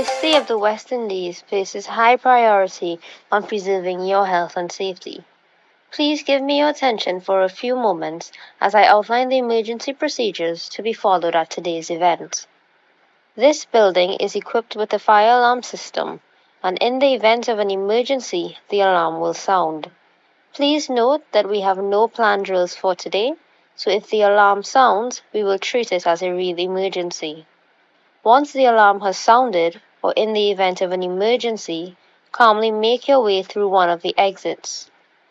Stay of the West Indies places high priority on preserving your health and safety. Please give me your attention for a few moments as I outline the emergency procedures to be followed at today's event. This building is equipped with a fire alarm system, and in the event of an emergency, the alarm will sound. Please note that we have no planned drills for today, so if the alarm sounds, we will treat it as a real emergency. Once the alarm has sounded, or in the event of an emergency, calmly make your way through one of the exits.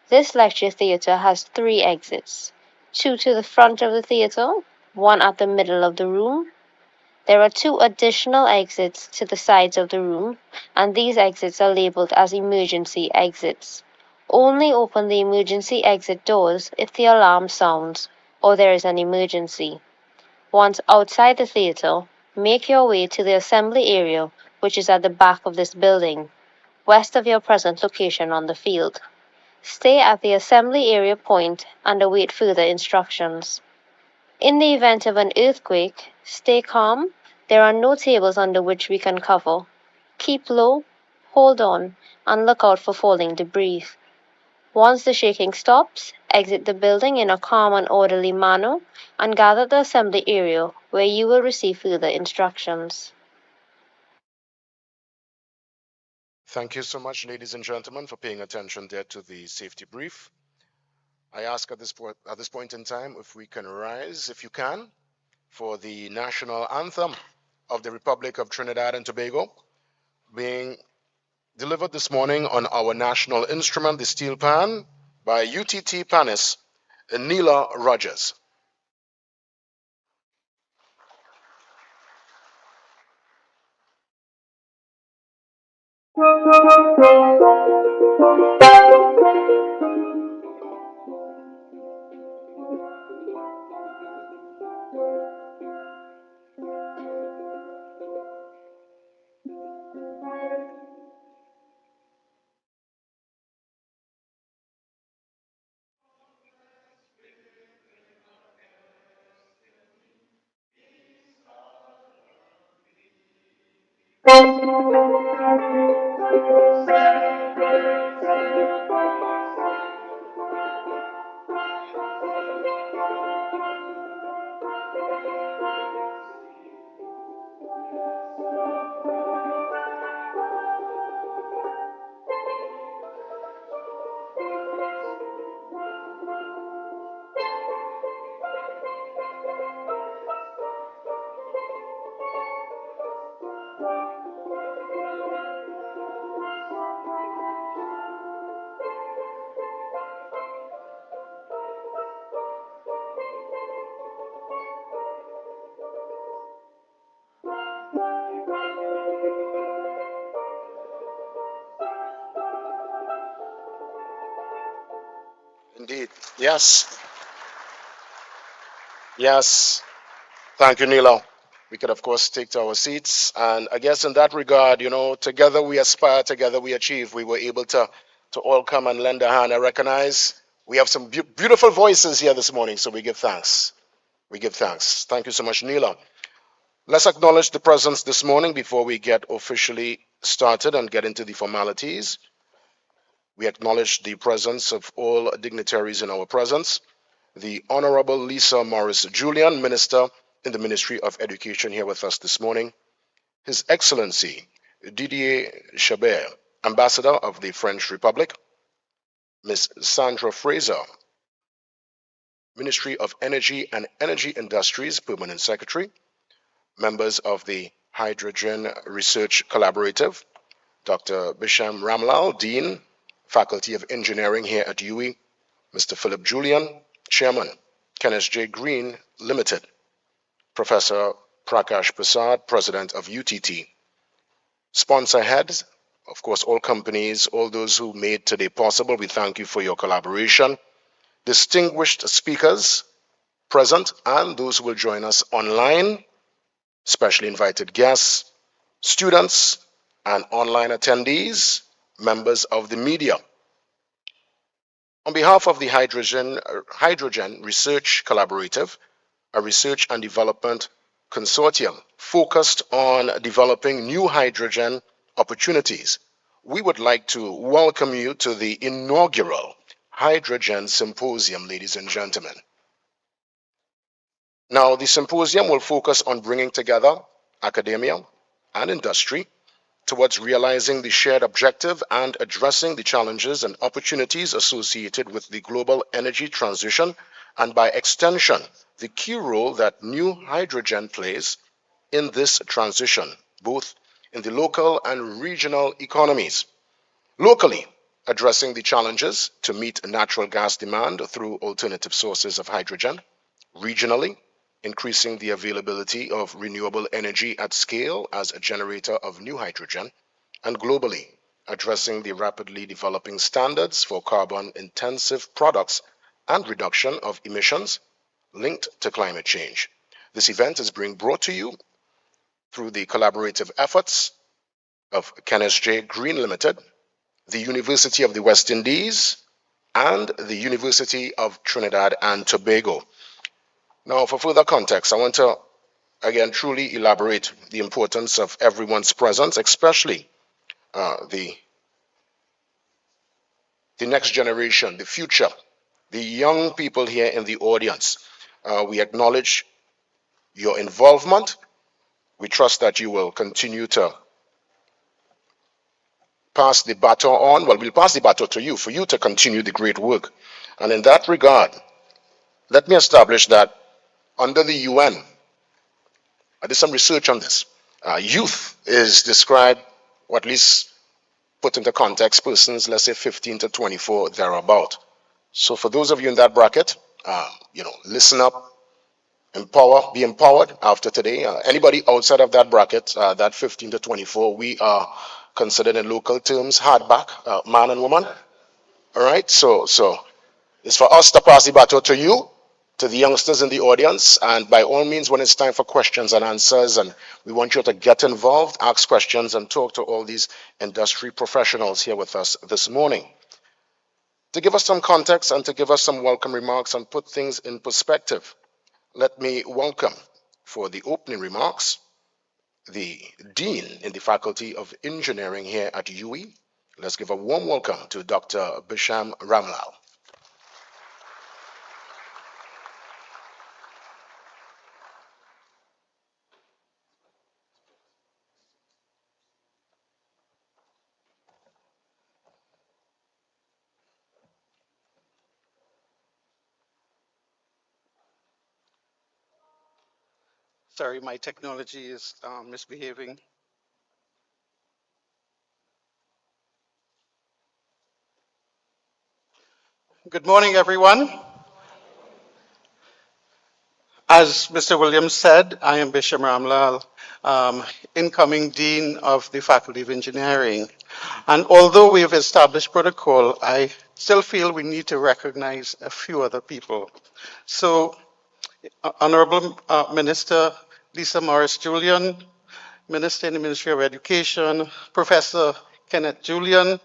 This lecture theatre has 3 exits, 2 to the front of the theatre, 1 at the middle of the room. There are 2 additional exits to the sides of the room, and these exits are labeled as emergency exits. Only open the emergency exit doors if the alarm sounds or there is an emergency. Once outside the theatre, make your way to the assembly area, which is at the back of this building, west of your present location on the field. Stay at the assembly area point and await further instructions. In the event of an earthquake, stay calm. There are no tables under which we can cover. Keep low, hold on, and look out for falling debris. Once the shaking stops, exit the building in a calm and orderly manner and gather at the assembly area where you will receive further instructions. Thank you so much, ladies and gentlemen, for paying attention there to the safety brief. I ask at this point in time if we can rise, if you can, for the national anthem of the Republic of Trinidad and Tobago, being delivered this morning on our national instrument, the steel pan, by UTT panist Neela Rogers. Indeed. Yes. Yes. Thank you, Neela. We could, of course, take to our seats. And I guess in that regard, together we aspire, together we achieve. We were able to all come and lend a hand. I recognize we have some beautiful voices here this morning, so we give thanks. We give thanks. Thank you so much, Neela. Let's acknowledge the presence this morning before we get officially started and get into the formalities. We acknowledge the presence of all dignitaries in our presence. The Honorable Lisa Morris Julian, Minister in the Ministry of Education, here with us this morning. His Excellency Didier Chabert, Ambassador of the French Republic. Ms. Sandra Fraser, Ministry of Energy and Energy Industries, Permanent Secretary. Members of the Hydrogen Research Collaborative, Dr. Bisham Ramlal, Dean, Faculty of Engineering here at UWI. Mr. Philip Julian, Chairman, Kenneth J. Green Limited. Professor Prakash Prasad, President of UTT. Sponsor heads, of course, all companies, all those who made today possible, we thank you for your collaboration. Distinguished speakers present and those who will join us online, specially invited guests, students, and online attendees, members of the media. On behalf of the Hydrogen Research Collaborative, a research and development consortium focused on developing new hydrogen opportunities. We would like to welcome you to the inaugural Hydrogen Symposium, ladies and gentlemen. Now, the symposium will focus on bringing together academia and industry towards realizing the shared objective and addressing the challenges and opportunities associated with the global energy transition, and by extension, the key role that new hydrogen plays in this transition, both in the local and regional economies. Locally, addressing the challenges to meet natural gas demand through alternative sources of hydrogen. Regionally, increasing the availability of renewable energy at scale as a generator of new hydrogen. And globally, addressing the rapidly developing standards for carbon-intensive products and reduction of emissions linked to climate change. This event is being brought to you through the collaborative efforts of KNSJ Green Limited, the University of the West Indies, and the University of Trinidad and Tobago. Now, for further context, I want to again truly elaborate the importance of everyone's presence, especially the next generation, the future, the young people here in the audience. We acknowledge your involvement. We trust that you will continue to pass the baton on. Well, we'll pass the baton to you for you to continue the great work. And in that regard, let me establish that under the UN, I did some research on this. Youth is described, or at least put into context, persons, let's say 15 to 24, thereabout. So for those of you in that bracket, listen up, be empowered after today. Anybody outside of that bracket, that 15 to 24, we are considered in local terms hardback, man and woman. All right, so it's for us to pass the baton to you, to the youngsters in the audience, and by all means, when it's time for questions and answers, and we want you to get involved, ask questions, and talk to all these industry professionals here with us this morning. To give us some context and to give us some welcome remarks and put things in perspective, let me welcome for the opening remarks the Dean in the Faculty of Engineering here at UE. Let's give a warm welcome to Dr. Bisham Ramlal. Sorry, my technology is misbehaving. Good morning, everyone. As Mr. Williams said, I am Bisham Ramlal, incoming Dean of the Faculty of Engineering. And although we have established protocol, I still feel we need to recognize a few other people. So, Honorable Minister Lisa Morris-Julian, Minister in the Ministry of Education, Professor Kenneth Julian,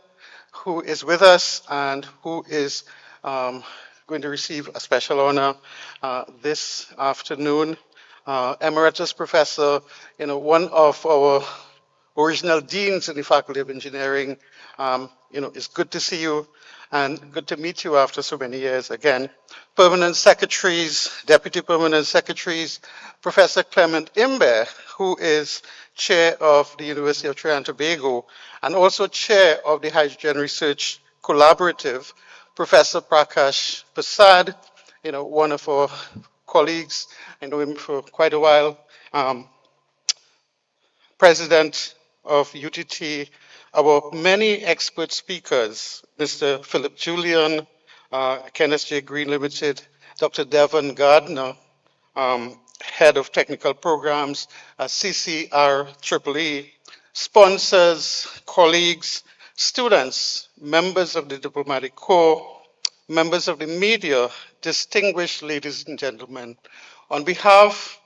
who is with us and who is going to receive a special honor this afternoon. Emeritus Professor, one of our original deans in the Faculty of Engineering. It's good to see you and good to meet you after so many years again. Permanent secretaries, deputy permanent secretaries, Professor Clement Imbe, who is chair of the University of Trinidad and Tobago and also chair of the Hydrogen Research Collaborative, Professor Prakash Prasad, one of our colleagues, I know him for quite a while, President of UTT, our many expert speakers, Mr. Philip Julian, KNSJ Green Limited, Dr. Devon Gardner, Head of Technical Programs, CCREE, sponsors, colleagues, students, members of the Diplomatic Corps, members of the media, distinguished ladies and gentlemen. On behalf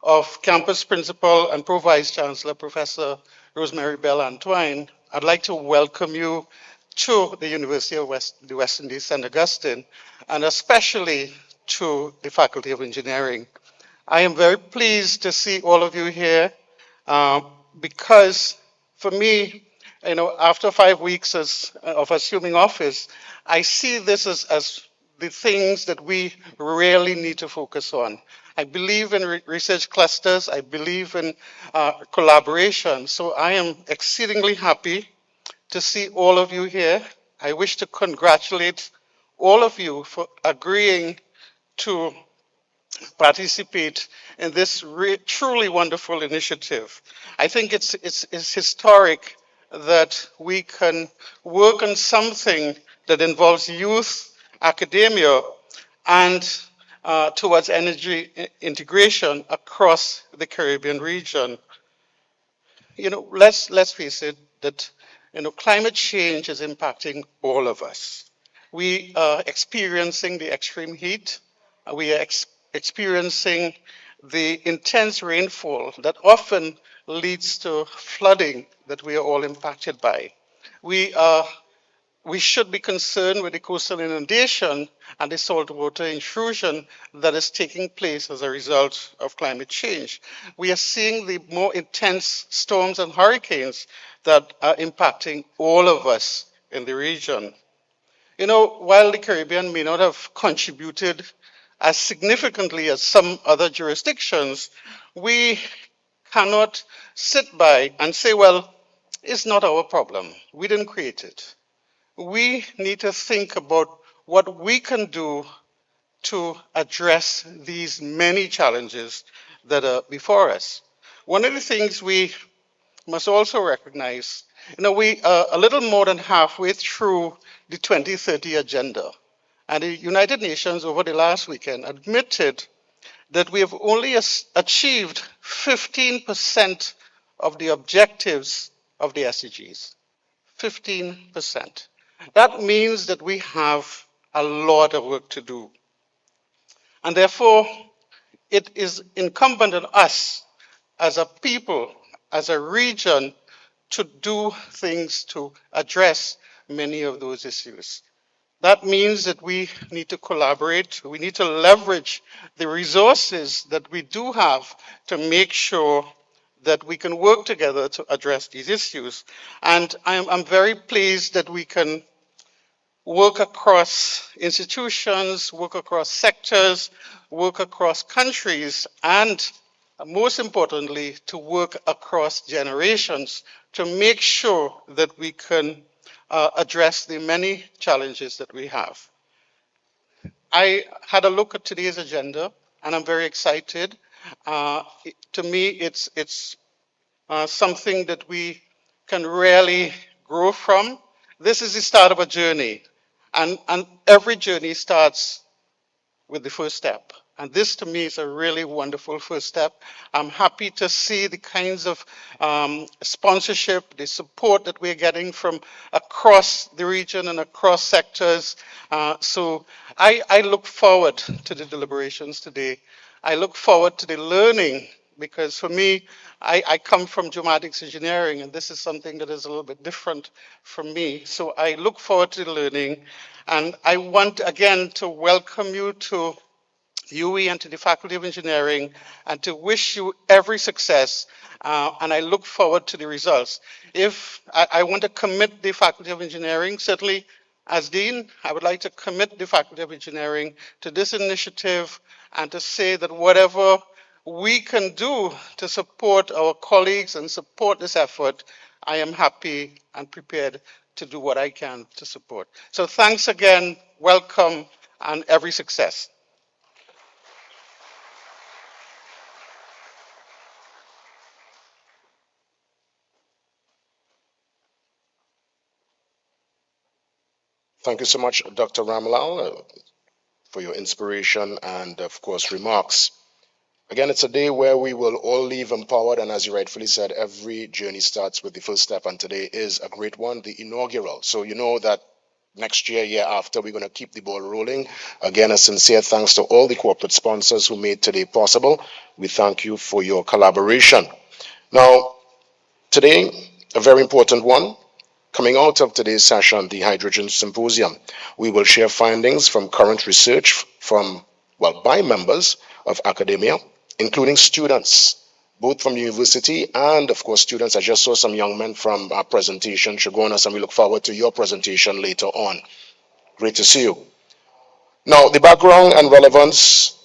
of Campus Principal and Pro-Vice Chancellor, Professor Rosemary Bell Antoine, I'd like to welcome you to the University of the West Indies, St. Augustine, and especially to the Faculty of Engineering. I am very pleased to see all of you here uh, because for me, after 5 weeks of assuming office, I see this as the things that we really need to focus on. I believe in research clusters. I believe in collaboration. So I am exceedingly happy to see all of you here. I wish to congratulate all of you for agreeing to participate in this truly wonderful initiative. I think it's historic that we can work on something that involves youth, academia, and towards energy integration across the Caribbean region. Let's face it that climate change is impacting all of us. We are experiencing the extreme heat. We are experiencing the intense rainfall that often leads to flooding that we are all impacted by. We are we should be concerned with the coastal inundation and the saltwater intrusion that is taking place as a result of climate change. We are seeing the more intense storms and hurricanes that are impacting all of us in the region. While the Caribbean may not have contributed as significantly as some other jurisdictions, we cannot sit by and say, well, it's not our problem. We didn't create it. We need to think about what we can do to address these many challenges that are before us. One of the things we must also recognize, we are a little more than halfway through the 2030 agenda. And the United Nations over the last weekend admitted that we have only achieved 15% of the objectives of the SDGs. 15%. That means that we have a lot of work to do. And therefore, it is incumbent on us as a people, as a region, to do things to address many of those issues. That means that we need to collaborate. We need to leverage the resources that we do have to make sure that we can work together to address these issues. And I'm very pleased that we can work across institutions, work across sectors, work across countries, and most importantly, to work across generations to make sure that we can address the many challenges that we have. I had a look at today's agenda, and I'm very excited. To me, it's something that we can really grow from. This is the start of a journey, and every journey starts with the first step. And this to me is a really wonderful first step. I'm happy to see the kinds of sponsorship, the support that we're getting from across the region and across sectors. So I look forward to the deliberations today. I look forward to the learning, because for me, I come from geomatics engineering, and this is something that is a little bit different from me. So I look forward to the learning, and I want again to welcome you to UE and to the Faculty of Engineering, and to wish you every success, and I look forward to the results. If I want to commit the Faculty of Engineering, certainly as Dean, I would like to commit the Faculty of Engineering to this initiative and to say that whatever we can do to support our colleagues and support this effort, I am happy and prepared to do what I can to support. So thanks again, welcome, and every success. Thank you so much, Dr. Ramlal, for your inspiration and, of course, remarks. Again, it's a day where we will all leave empowered, and as you rightfully said, every journey starts with the first step, and today is a great one, the inaugural. So you know that next year, year after, we're going to keep the ball rolling. Again, a sincere thanks to all the corporate sponsors who made today possible. We thank you for your collaboration. Now, today, a very important one. Coming out of today's session, the Hydrogen Symposium, we will share findings from current research by members of academia, including students, both from the university and, of course, students. I just saw some young men from our presentation, Shagonas, and we look forward to your presentation later on. Great to see you. Now, the background and relevance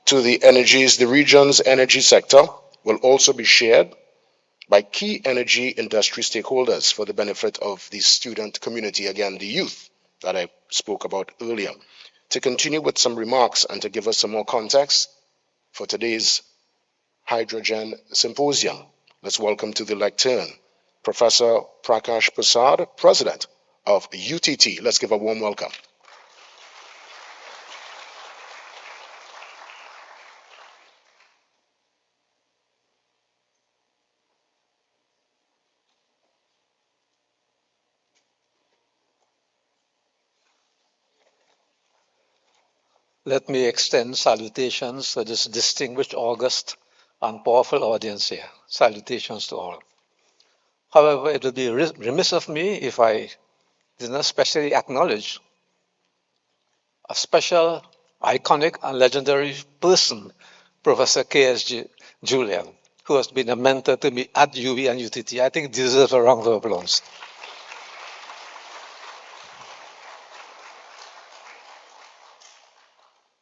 to the region's energy sector will also be shared by key energy industry stakeholders for the benefit of the student community, again, the youth that I spoke about earlier. To continue with some remarks and to give us some more context for today's Hydrogen Symposium, let's welcome to the lectern Professor Prakash Prasad, President of UTT. Let's give a warm welcome. Let me extend salutations to this distinguished, august, and powerful audience here. Salutations to all. However, it would be remiss of me if I did not specially acknowledge a special, iconic, and legendary person, Professor K.S. Julian, who has been a mentor to me at UV and UTT. I think deserves a round of applause.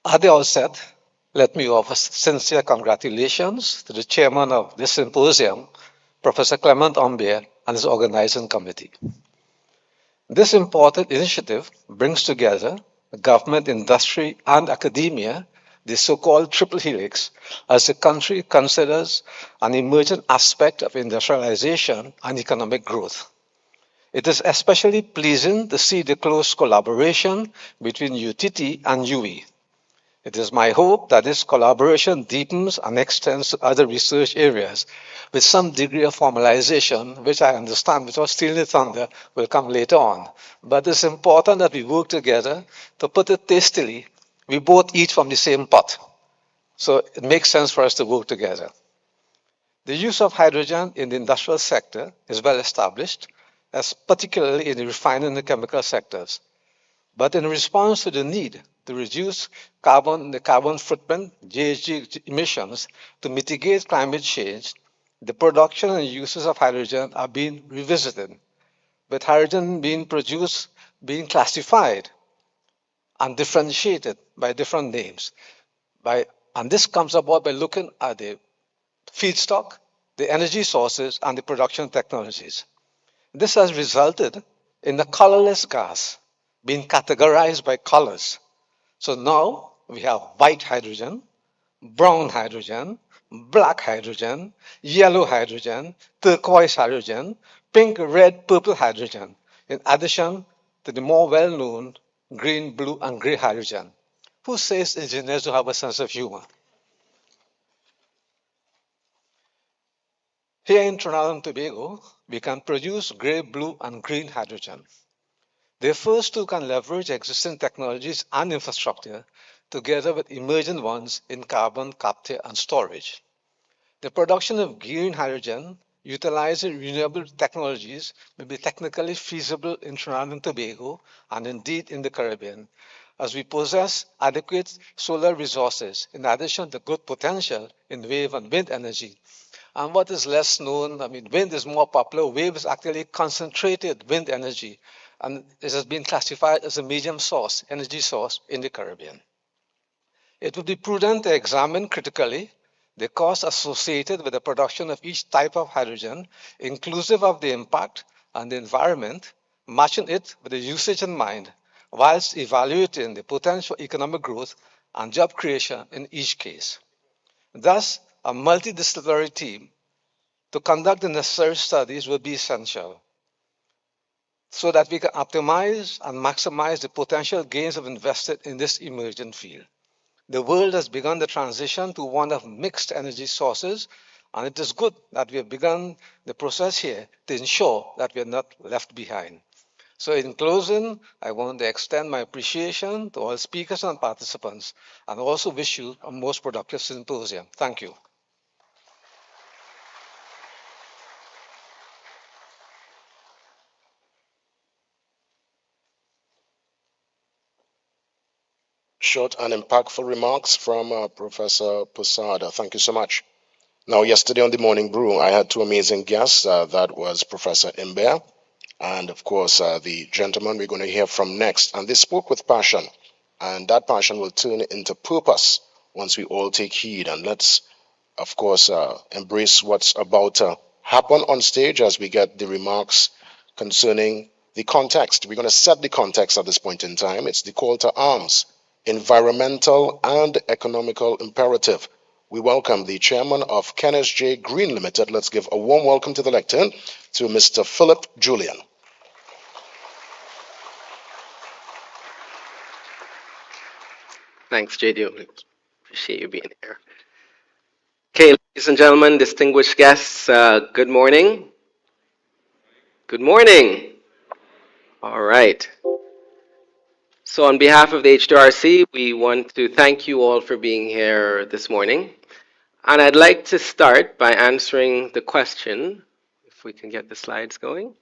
At the outset, let me offer sincere congratulations to the chairman of this symposium, Professor Clement Ombier, and his organizing committee. This important initiative brings together government, industry, and academia, the so-called triple helix, as the country considers an emergent aspect of industrialization and economic growth. It is especially pleasing to see the close collaboration between UTT and UE. It is my hope that this collaboration deepens and extends to other research areas with some degree of formalization, which I understand, without stealing the thunder, will come later on. But it's important that we work together. To put it tastily, we both eat from the same pot. So it makes sense for us to work together. The use of hydrogen in the industrial sector is well established, as particularly in the refining and chemical sectors. But in response to the need to reduce the carbon footprint, GHG emissions, to mitigate climate change, the production and uses of hydrogen are being revisited, with hydrogen being produced, being classified and differentiated by different names. And this comes about by looking at the feedstock, the energy sources, and the production technologies. This has resulted in the colorless gas being categorized by colors. So now we have white hydrogen, brown hydrogen, black hydrogen, yellow hydrogen, turquoise hydrogen, pink, red, purple hydrogen, in addition to the more well-known green, blue, and gray hydrogen. Who says engineers don't have a sense of humor? Here in Trinidad and Tobago, we can produce gray, blue, and green hydrogen. The first two can leverage existing technologies and infrastructure together with emergent ones in carbon capture and storage. The production of green hydrogen utilizing renewable technologies may be technically feasible in Trinidad and Tobago and indeed in the Caribbean, as we possess adequate solar resources in addition to good potential in wave and wind energy. And what is less known, wind is more popular. Wave is actually concentrated wind energy, and it has been classified as a medium source, energy source in the Caribbean. It would be prudent to examine critically the costs associated with the production of each type of hydrogen, inclusive of the impact on the environment, matching it with the usage in mind, whilst evaluating the potential economic growth and job creation in each case. Thus, a multidisciplinary team to conduct the necessary studies will be essential so that we can optimize and maximize the potential gains of invested in this emerging field. The world has begun the transition to one of mixed energy sources, and it is good that we have begun the process here to ensure that we are not left behind. So in closing, I want to extend my appreciation to all speakers and participants, and also wish you a most productive symposium. Thank you. short and impactful remarks from Professor Posada. Thank you so much. Now, yesterday on the Morning Brew, I had two amazing guests. That was Professor Imbert and, of course, the gentleman we're going to hear from next. And they spoke with passion, and that passion will turn into purpose once we all take heed. And let's, of course, embrace what's about to happen on stage as we get the remarks concerning the context. We're going to set the context at this point in time. It's the call to arms, environmental and economical imperative. We welcome the chairman of Kenneth J. Green Limited. Let's give a warm welcome to the lectern to Mr. Philip Julian. Thanks, JD. Appreciate you being here. Okay, ladies and gentlemen, distinguished guests, good morning. Good morning. All right. So on behalf of the H2RC, we want to thank you all for being here this morning. And I'd like to start by answering the question, if we can get the slides going.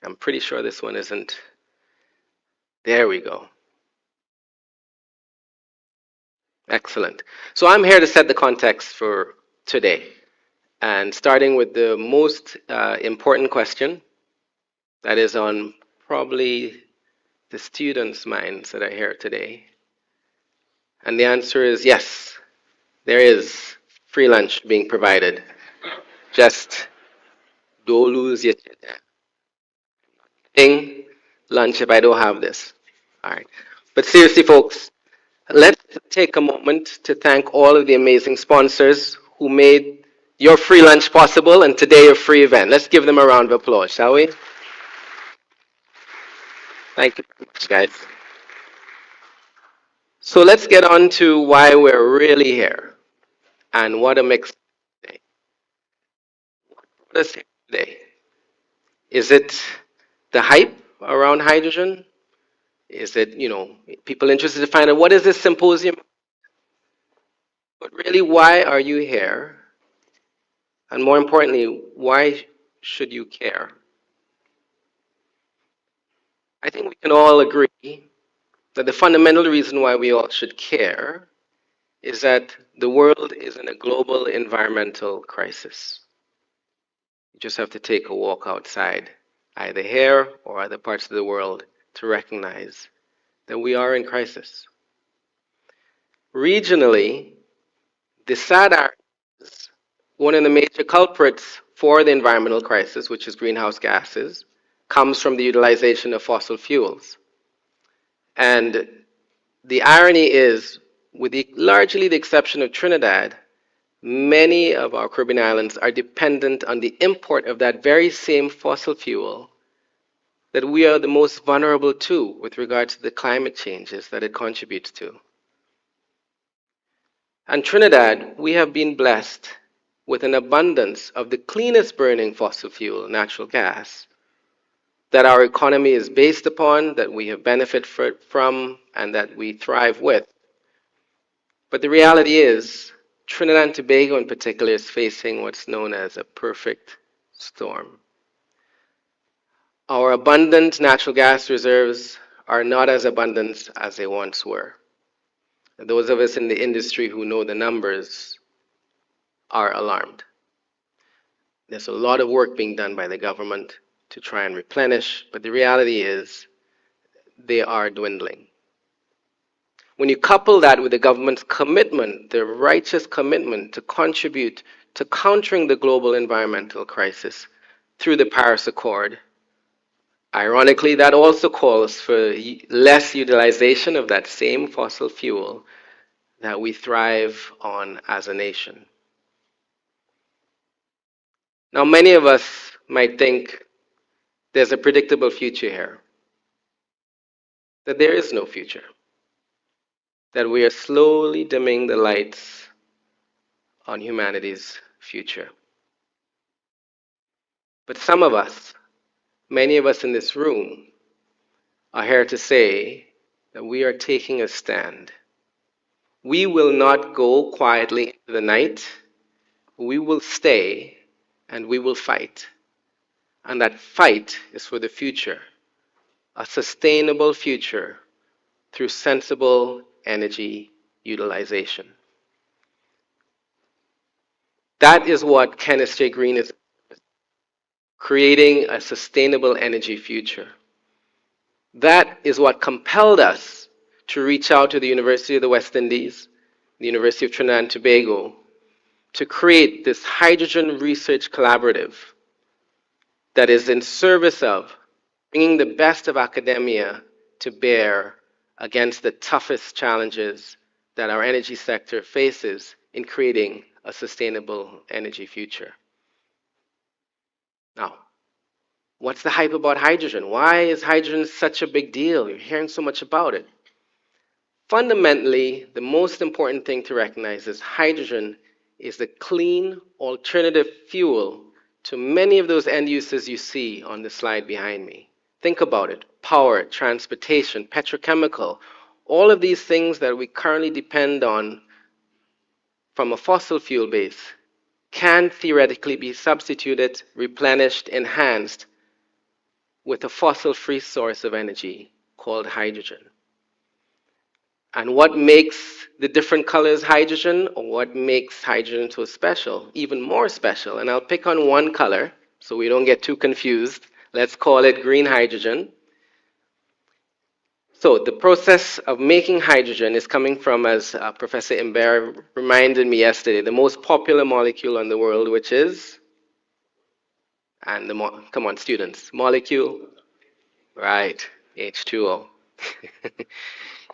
I'm pretty sure this one isn't. There we go. Excellent. So I'm here to set the context for today. And starting with the most important question that is on probably the students' minds that are here today. And the answer is yes, there is free lunch being provided. Just don't lose your lunch if I don't have this. All right. But seriously, folks, let's take a moment to thank all of the amazing sponsors who made your free lunch possible and today your free event. Let's give them a round of applause, shall we? Thank you very much, guys. So let's get on to why we're really here and what a mix today. What is here today? Is it the hype around hydrogen? Is it, people interested to find out what is this symposium? But really, why are you here? And more importantly, why should you care? I think we can all agree that the fundamental reason why we all should care is that the world is in a global environmental crisis. You just have to take a walk outside, either here or other parts of the world, to recognize that we are in crisis. Regionally, the sad is one of the major culprits for the environmental crisis, which is greenhouse gases, comes from the utilization of fossil fuels. And the irony is, with largely the exception of Trinidad, many of our Caribbean islands are dependent on the import of that very same fossil fuel that we are the most vulnerable to with regard to the climate changes that it contributes to. And Trinidad, we have been blessed with an abundance of the cleanest burning fossil fuel, natural gas, that our economy is based upon, that we have benefited from, and that we thrive with. But the reality is, Trinidad and Tobago in particular is facing what's known as a perfect storm. Our abundant natural gas reserves are not as abundant as they once were. Those of us in the industry who know the numbers are alarmed. There's a lot of work being done by the government to try and replenish, but the reality is they are dwindling. When you couple that with the government's commitment, their righteous commitment to contribute to countering the global environmental crisis through the Paris Accord, ironically, that also calls for less utilization of that same fossil fuel that we thrive on as a nation. Now, many of us might think there's a predictable future here, that there is no future, that we are slowly dimming the lights on humanity's future. But some of us, many of us in this room, are here to say that we are taking a stand. We will not go quietly into the night we will stay and we will fight. And that fight is for the future, a sustainable future through sensible energy utilization. That is what Kenneth J. Green is, creating a sustainable energy future. That is what compelled us to reach out to the University of the West Indies, the University of Trinidad and Tobago, to create this hydrogen research collaborative that is in service of bringing the best of academia to bear against the toughest challenges that our energy sector faces in creating a sustainable energy future. Now, what's the hype about hydrogen? Why is hydrogen such a big deal? You're hearing so much about it. Fundamentally, the most important thing to recognize is hydrogen is the clean alternative fuel to many of those end uses you see on the slide behind me. Think about it. Power, transportation, petrochemical, all of these things that we currently depend on from a fossil fuel base can theoretically be substituted, replenished, enhanced with a fossil-free source of energy called hydrogen. And what makes the different colors hydrogen, or what makes hydrogen so special, even more special, and I'll pick on one color so we don't get too confused. Let's call it green hydrogen. So the process of making hydrogen is coming from, as Professor Imbert reminded me yesterday, the most popular molecule in the world, which is, and come on students, molecule, right, H2O.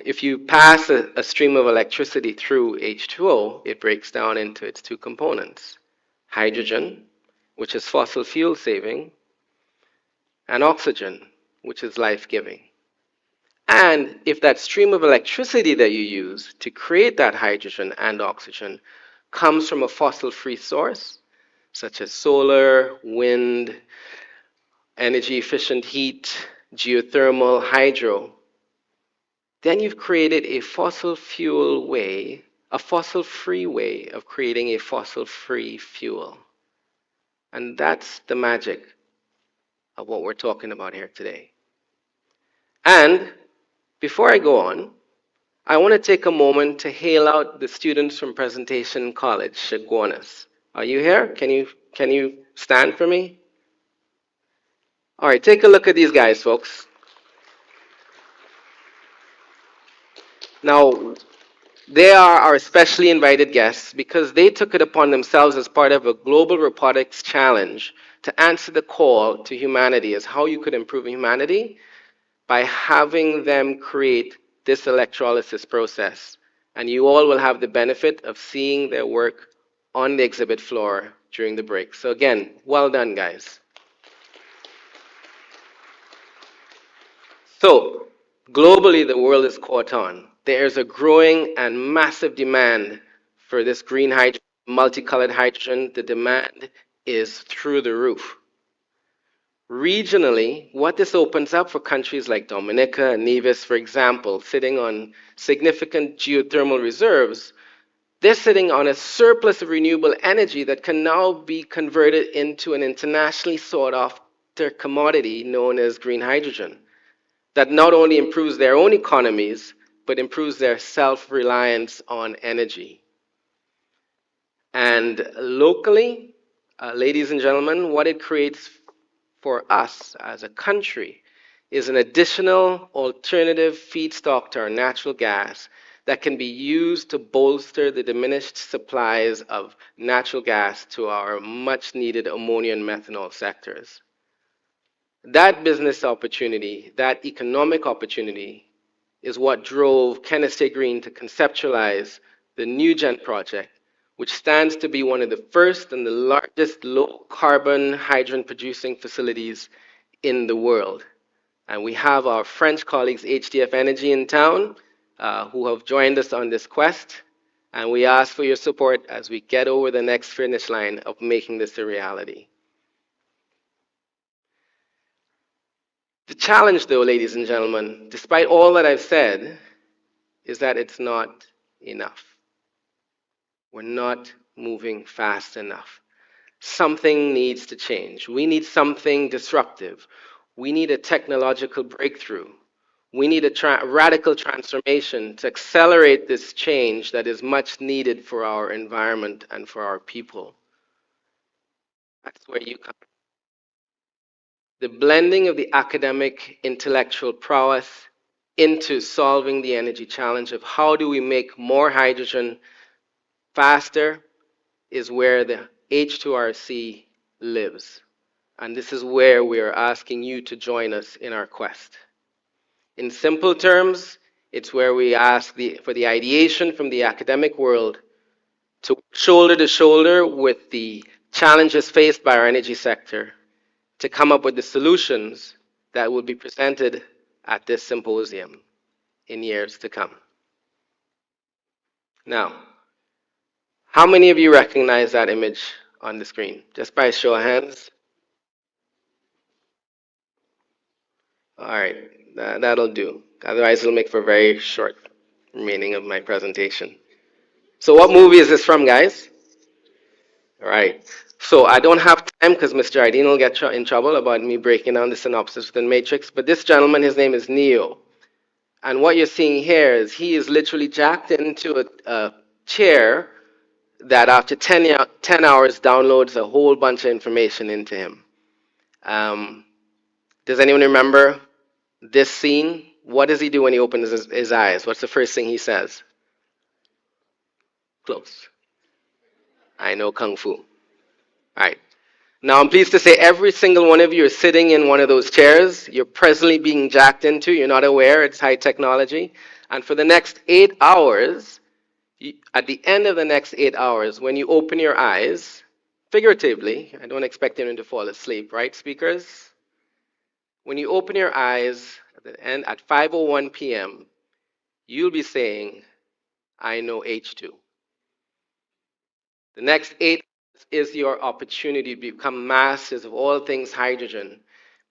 If you pass a stream of electricity through H2O, it breaks down into its two components, hydrogen, which is fossil fuel saving, and oxygen, which is life-giving. And if that stream of electricity that you use to create that hydrogen and oxygen comes from a fossil-free source, such as solar, wind, energy-efficient heat, geothermal, hydro, then you've created a fossil-free way of creating a fossil-free fuel. And that's the magic of what we're talking about here today. And before I go on, I want to take a moment to hail out the students from Presentation College, Chaguanas. Are you here? Can you stand for me? All right, take a look at these guys, folks. Now, they are our specially invited guests because they took it upon themselves as part of a global robotics challenge to answer the call to humanity as how you could improve humanity by having them create this electrolysis process. And you all will have the benefit of seeing their work on the exhibit floor during the break. So again, well done, guys. So, globally, the world is caught on. There's a growing and massive demand for this green hydrogen, multicolored hydrogen. The demand is through the roof. Regionally, what this opens up for countries like Dominica and Nevis, for example, sitting on significant geothermal reserves, they're sitting on a surplus of renewable energy that can now be converted into an internationally sought after commodity known as green hydrogen, that not only improves their own economies, but improves their self-reliance on energy. And locally, ladies and gentlemen, what it creates for us as a country is an additional alternative feedstock to our natural gas that can be used to bolster the diminished supplies of natural gas to our much needed ammonia and methanol sectors. That business opportunity, that economic opportunity, is what drove Kenneth J. Green to conceptualize the NewGen project, which stands to be one of the first and the largest low-carbon hydrogen-producing facilities in the world. And we have our French colleagues, HDF Energy, in town, who have joined us on this quest. And we ask for your support as we get over the next finish line of making this a reality. The challenge, though, ladies and gentlemen, despite all that I've said, is that it's not enough. We're not moving fast enough. Something needs to change. We need something disruptive. We need a technological breakthrough. We need a radical transformation to accelerate this change that is much needed for our environment and for our people. That's where you come. The blending of the academic intellectual prowess into solving the energy challenge of how do we make more hydrogen faster is where the H2RC lives. And this is where we are asking you to join us in our quest. In simple terms, it's where we ask for the ideation from the academic world to shoulder with the challenges faced by our energy sector to come up with the solutions that will be presented at this symposium in years to come. Now, how many of you recognize that image on the screen? Just by a show of hands. All right, that'll do. Otherwise, it'll make for a very short remaining of my presentation. So what movie is this from, guys? All right. So I don't have time because Mr. Jardine will get in trouble about me breaking down the synopsis within Matrix. But this gentleman, his name is Neo. And what you're seeing here is he is literally jacked into a chair that after 10 hours downloads a whole bunch of information into him. Does anyone remember this scene? What does he do when he opens his eyes? What's the first thing he says? Close. I know Kung Fu. All right. Now, I'm pleased to say every single one of you is sitting in one of those chairs. You're presently being jacked into. You're not aware. It's high technology. And for the next 8 hours, at the end of the next 8 hours, when you open your eyes, figuratively, I don't expect anyone to fall asleep, right, speakers? When you open your eyes at the end at 5:01 p.m., you'll be saying, I know H2. The next 8 is your opportunity to become masters of all things hydrogen,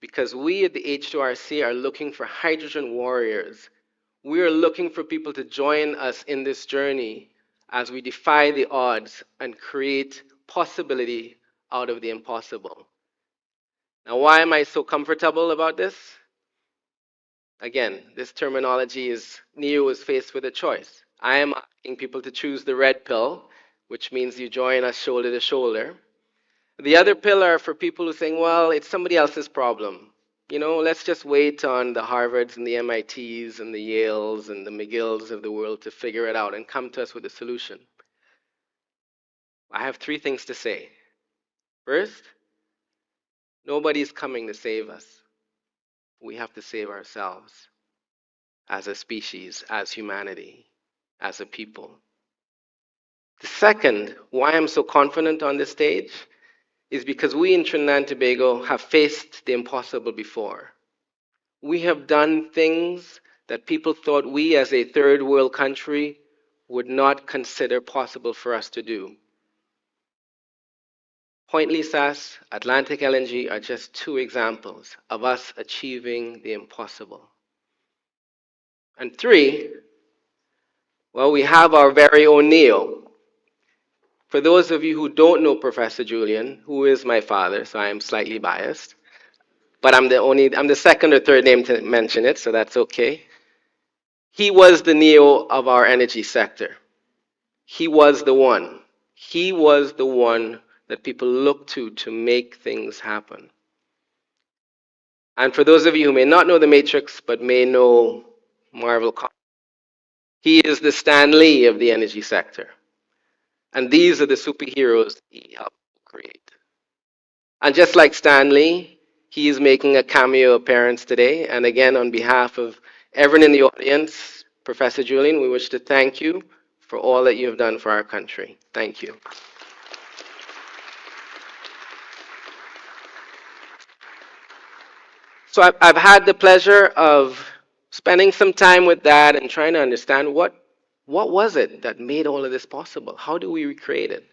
because we at the H2RC are looking for hydrogen warriors. We are looking for people to join us in this journey as we defy the odds and create possibility out of the impossible. Now, why am I so comfortable about this? Again, this terminology is, Neo is faced with a choice. I am asking people to choose the red pill, which means you join us shoulder to shoulder. The other pillar for people who are saying, well, it's somebody else's problem. You know, let's just wait on the Harvards and the MITs and the Yales and the McGills of the world to figure it out and come to us with a solution. I have 3 things to say. First, nobody's coming to save us. We have to save ourselves as a species, as humanity, as a people. The second, why I'm so confident on this stage, is because we in Trinidad and Tobago have faced the impossible before. We have done things that people thought we as a third world country would not consider possible for us to do. Point Lisas, Atlantic LNG are just 2 examples of us achieving the impossible. And 3, well, we have our very own Neo. For those of you who don't know Professor Julian, who is my father, so I am slightly biased, but I'm the second or third name to mention it, so that's okay. He was the Neo of our energy sector. He was the one. He was the one that people look to make things happen. And for those of you who may not know the Matrix, but may know Marvel Comics, he is the Stan Lee of the energy sector. And these are the superheroes he helped create. And just like Stan Lee, he is making a cameo appearance today. And again, on behalf of everyone in the audience, Professor Julian, we wish to thank you for all that you have done for our country. Thank you. So I've had the pleasure of spending some time with Dad and trying to understand what was it that made all of this possible? How do we recreate it?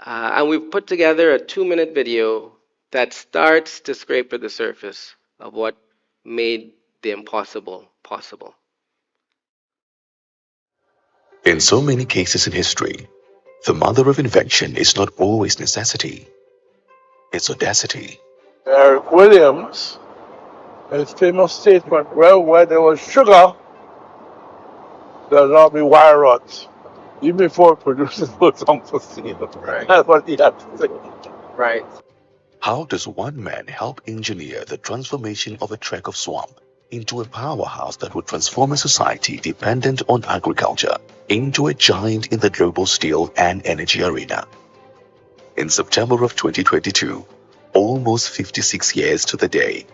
And we've put together a 2-minute video that starts to scrape at the surface of what made the impossible possible. In so many cases in history, The mother of invention is not always necessity, it's audacity. Eric Williams, his famous statement, well, where there was sugar, there'll not be wire rods. Even before it produces those unforeseen. Right. That's what he had to say. Right. How does one man help engineer the transformation of a tract of swamp into a powerhouse that would transform a society dependent on agriculture into a giant in the global steel and energy arena? In September of 2022, almost 56 years to the day,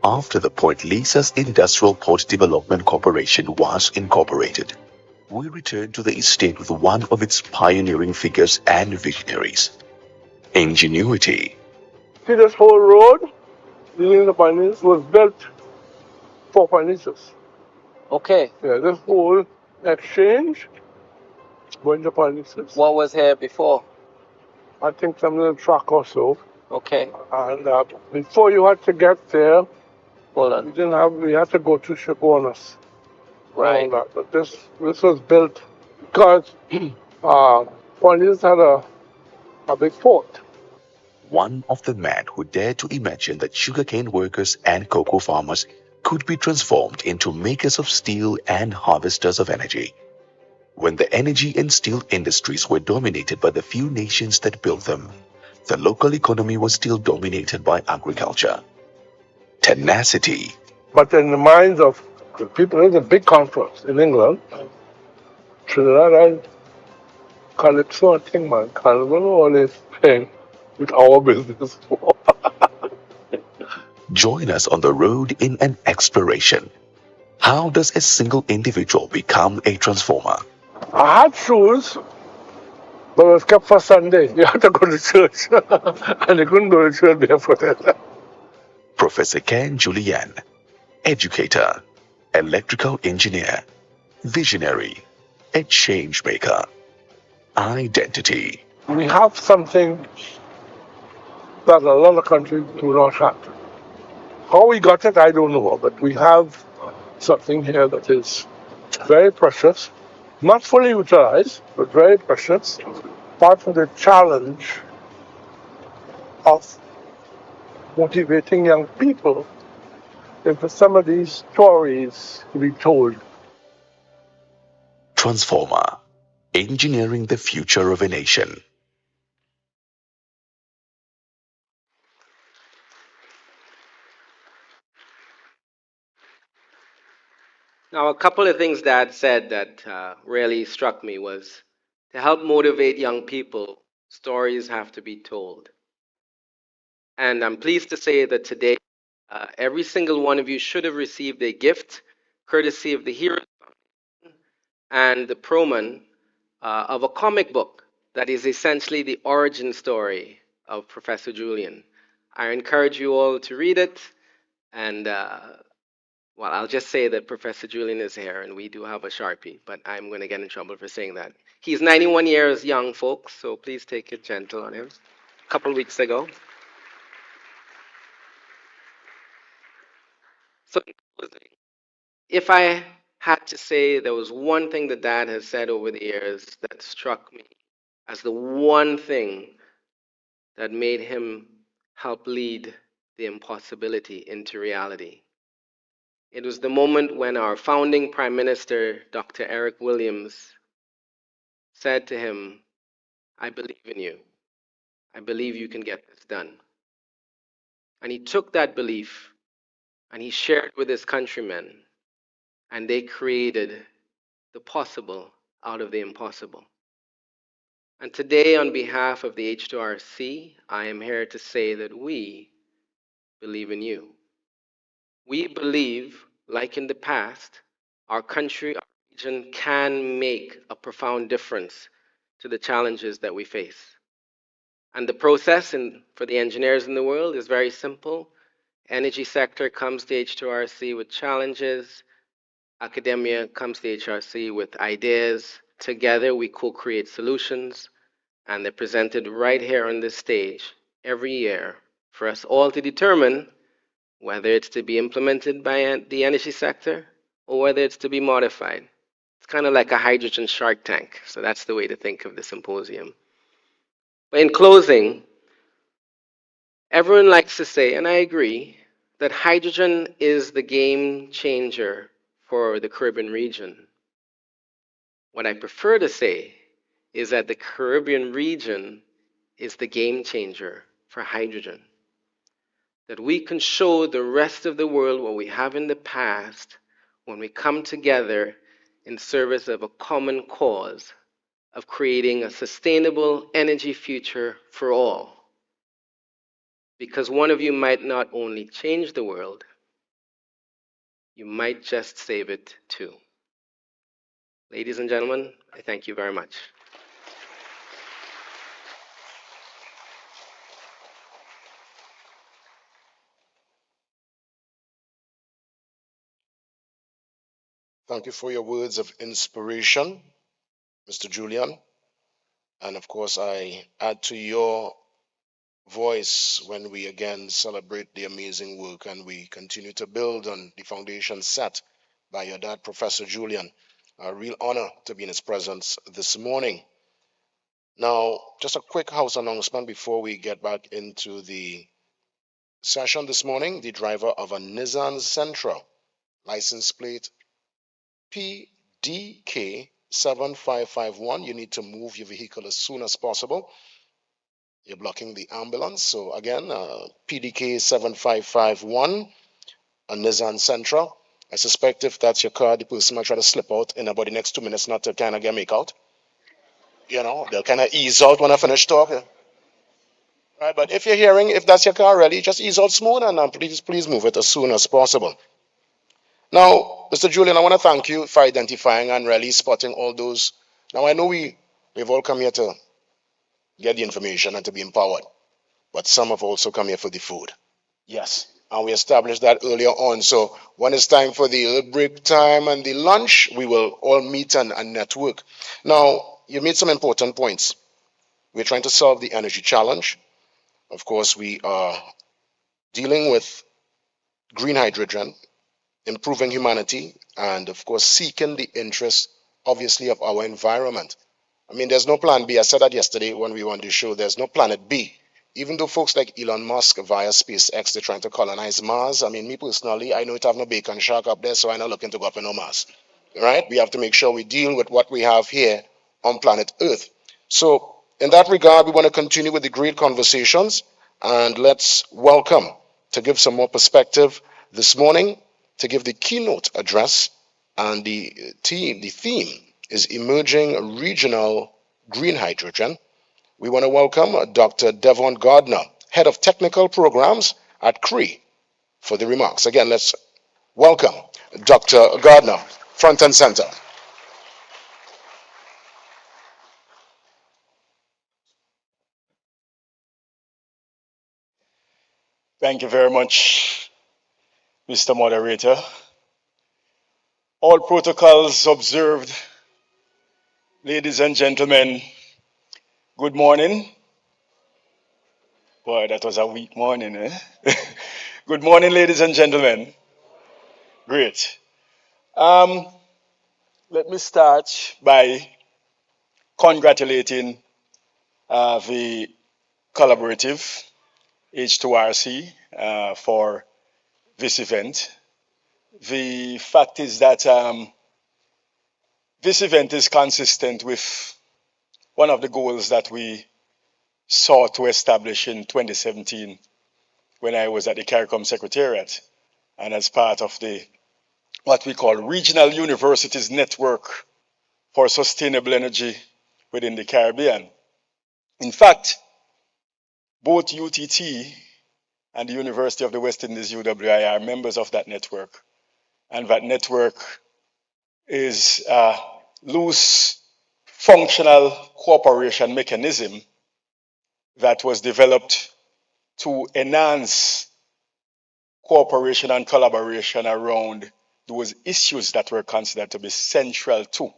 after the Point Lisa's Industrial Port Development Corporation was incorporated, we return to the estate with one of its pioneering figures and visionaries. Ingenuity. See, this whole road leading to Pioneers was built for Pioneers. Okay. Yeah, this whole exchange going to Pioneers. What was here before? I think some little truck or so. Okay. And before you had to get there, Hold on. we had to go to Chagonas. Right. But this was built because Pioneers had a big port. One of the men who dared to imagine that sugarcane workers and cocoa farmers could be transformed into makers of steel and harvesters of energy. When the energy and steel industries were dominated by the few nations that built them, the local economy was still dominated by agriculture. Tenacity. But in the minds of the people, there's a big conference in England, Trinidad and Calypso, I think, man, Carnival, all this thing with our business. Join us on the road in an exploration. How does a single individual become a transformer? I had shoes, but it was kept for Sunday. You had to go to church, and you couldn't go to church barefooted. Professor Ken Julian, educator, electrical engineer, visionary, a change maker. Identity. We have something that a lot of countries do not have. How we got it, I don't know, but we have something here that is very precious, not fully utilized, but very precious. Part of the challenge of motivating young people is for some of these stories to be told. Transformer. Engineering the future of a nation. Now, a couple of things Dad said that really struck me was to help motivate young people, stories have to be told. And I'm pleased to say that today, every single one of you should have received a gift courtesy of the Hero and the Proman of a comic book that is essentially the origin story of Professor Julian. I encourage you all to read it. And, well, I'll just say that Professor Julian is here, and we do have a Sharpie, but I'm going to get in trouble for saying that. He's 91 years young, folks, so please take it gentle on him. A couple weeks ago. So, if I had to say there was one thing that Dad has said over the years that struck me as the one thing that made him help lead the impossibility into reality. It was the moment when our founding Prime Minister, Dr. Eric Williams, said to him, I believe in you. I believe you can get this done. And he took that belief and he shared with his countrymen, and they created the possible out of the impossible. And today, on behalf of the H2RC, I am here to say that we believe in you. We believe, like in the past, our country, our region can make a profound difference to the challenges that we face. And the process for the engineers in the world is very simple. Energy sector comes to H2RC with challenges. Academia comes to HRC with ideas. Together, we co-create solutions, and they're presented right here on this stage every year for us all to determine whether it's to be implemented by the energy sector or whether it's to be modified. It's kind of like a hydrogen shark tank. So that's the way to think of the symposium. But in closing, everyone likes to say, and I agree, that hydrogen is the game changer for the Caribbean region. What I prefer to say is that the Caribbean region is the game changer for hydrogen. That we can show the rest of the world what we have in the past when we come together in service of a common cause of creating a sustainable energy future for all. Because one of you might not only change the world, you might just save it too. Ladies and gentlemen, I thank you very much. Thank you for your words of inspiration, Mr. Julian. And of course, I add to your voice when we again celebrate the amazing work and we continue to build on the foundation set by your dad, Professor Julian. A real honor to be in his presence this morning. Now, just a quick house announcement before we get back into the session this morning. The driver of a Nissan Sentra, license plate PDK 7551. You need to move your vehicle as soon as possible. You're blocking the ambulance. So again, PDK 7551, a Nissan Sentra. I suspect if that's your car, the person might try to slip out in about the next 2 minutes, not to kind of get make out. You know, they'll kind of ease out when I finish talking. Right, but if you're hearing, if that's your car already, just ease out smooth and please move it as soon as possible. Now, Mr. Julian, I want to thank you for identifying and really spotting all those. Now, I know we've all come here to get the information and to be empowered, but some have also come here for the food. Yes, and we established that earlier on. So when it's time for the break time and the lunch, we will all meet and network. Now, you made some important points. We're trying to solve the energy challenge. Of course, we are dealing with green hydrogen, improving humanity, and of course, seeking the interest, obviously, of our environment. I mean, there's no plan B. I said that yesterday when we were on the show. There's no planet B. Even though folks like Elon Musk via SpaceX, they're trying to colonize Mars. I mean, me personally, I know it have no bacon shark up there, so I'm not looking to go up in no Mars. Right? We have to make sure we deal with what we have here on planet Earth. So, in that regard, we want to continue with the great conversations, and let's welcome to give some more perspective this morning, to give the keynote address, and the theme is emerging regional green hydrogen. We want to welcome Dr. Devon Gardner, Head of Technical Programs at CRE, for the remarks. Again, let's welcome Dr. Gardner, front and center. Thank you very much, Mr. Moderator. All protocols observed. Ladies and gentlemen, good morning. Boy, that was a weak morning, eh? Good morning, ladies and gentlemen. Great. Let me start by congratulating the collaborative H2RC for this event. The fact is that this event is consistent with one of the goals that we sought to establish in 2017 when I was at the CARICOM Secretariat and as part of the what we call Regional Universities Network for Sustainable Energy within the Caribbean. In fact, both UTT and the University of the West Indies, UWI, are members of that network. And that network is a loose functional cooperation mechanism that was developed to enhance cooperation and collaboration around those issues that were considered to be central to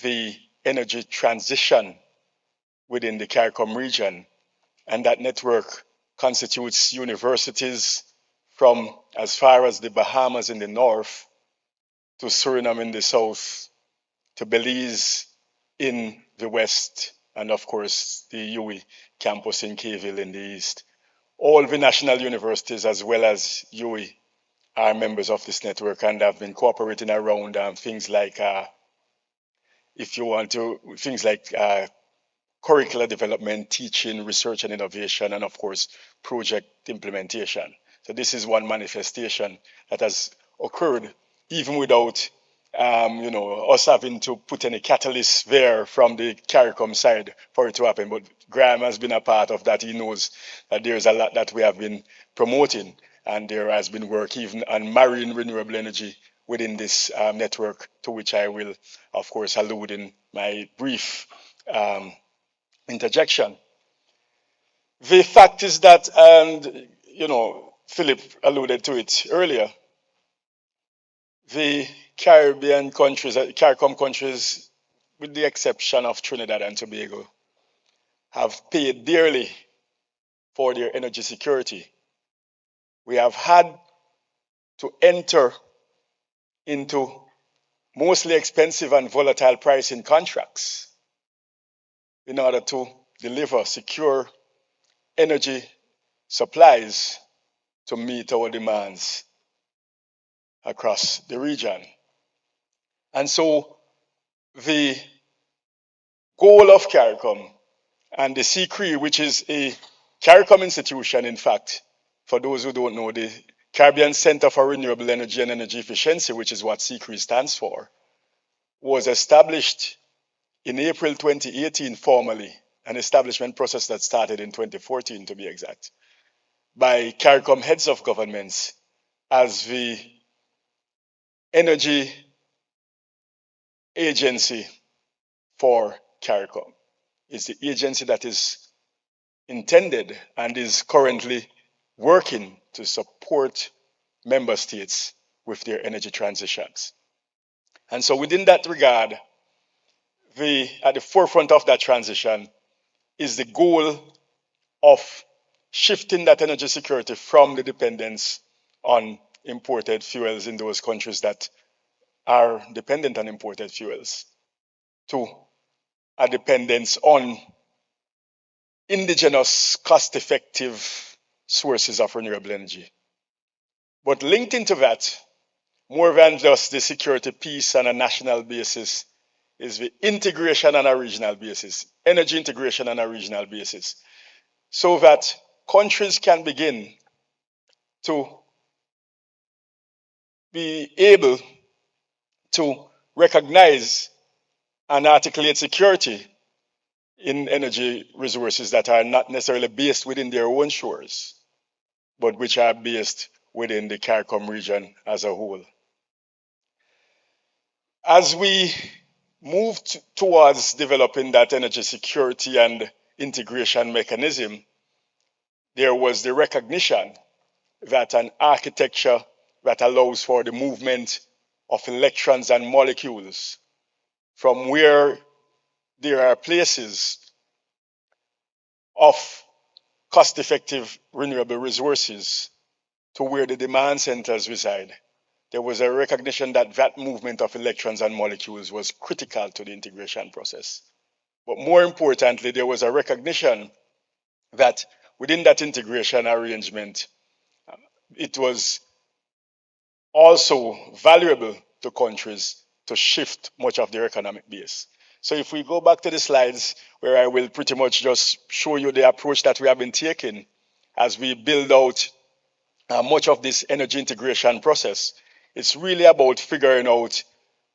the energy transition within the CARICOM region. And that network constitutes universities from as far as the Bahamas in the north to Suriname in the south to Belize in the west, and of course the UWI campus in Keyville in the east. All the national universities as well as UWI are members of this network and have been cooperating around things like, curricular development, teaching, research and innovation, and of course, project implementation. So this is one manifestation that has occurred even without us having to put any catalyst there from the CARICOM side for it to happen. But Graham has been a part of that. He knows that there's a lot that we have been promoting, and there has been work even on marine renewable energy within this network, to which I will, of course, allude in my brief interjection. The fact is that, and Philip alluded to it earlier, the Caribbean countries, CARICOM countries, with the exception of Trinidad and Tobago, have paid dearly for their energy security. We have had to enter into mostly expensive and volatile pricing contracts in order to deliver secure energy supplies to meet our demands across the region. And so the goal of CARICOM and the CCRE, which is a CARICOM institution, in fact, for those who don't know, the Caribbean Center for Renewable Energy and Energy Efficiency, which is what CCRE stands for, was established in April 2018 formally, an establishment process that started in 2014 to be exact, by CARICOM heads of governments as the energy agency for CARICOM. It's the agency that is intended and is currently working to support member states with their energy transitions. And so within that regard, at the forefront of that transition is the goal of shifting that energy security from the dependence on imported fuels in those countries that are dependent on imported fuels to a dependence on indigenous, cost-effective sources of renewable energy. But linked into that, more than just the security piece on a national basis, is the integration on a regional basis, energy integration on a regional basis, so that countries can begin to be able to recognize and articulate security in energy resources that are not necessarily based within their own shores, but which are based within the CARICOM region as a whole. As we move towards developing that energy security and integration mechanism, there was the recognition that an architecture that allows for the movement of electrons and molecules from where there are places of cost-effective renewable resources to where the demand centers reside, there was a recognition that that movement of electrons and molecules was critical to the integration process. But more importantly, there was a recognition that within that integration arrangement, it was also valuable to countries to shift much of their economic base. So if we go back to the slides where I will pretty much just show you the approach that we have been taking as we build out much of this energy integration process, it's really about figuring out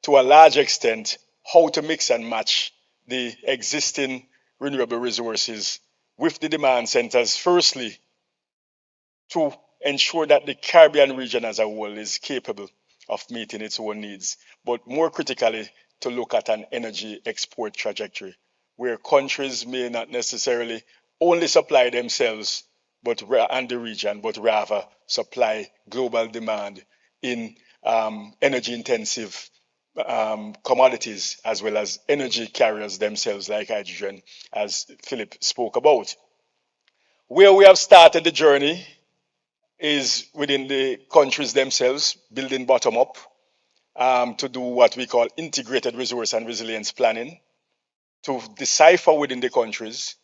to a large extent how to mix and match the existing renewable resources with the demand centers, firstly, to ensure that the Caribbean region as a whole is capable of meeting its own needs, but more critically, to look at an energy export trajectory where countries may not necessarily only supply themselves and the region, but rather supply global demand in energy intensive commodities as well as energy carriers themselves like hydrogen, as Philip spoke about. Where we have started the journey is within the countries themselves, building bottom up. to do what we call integrated resource and resilience planning, to decipher within the countries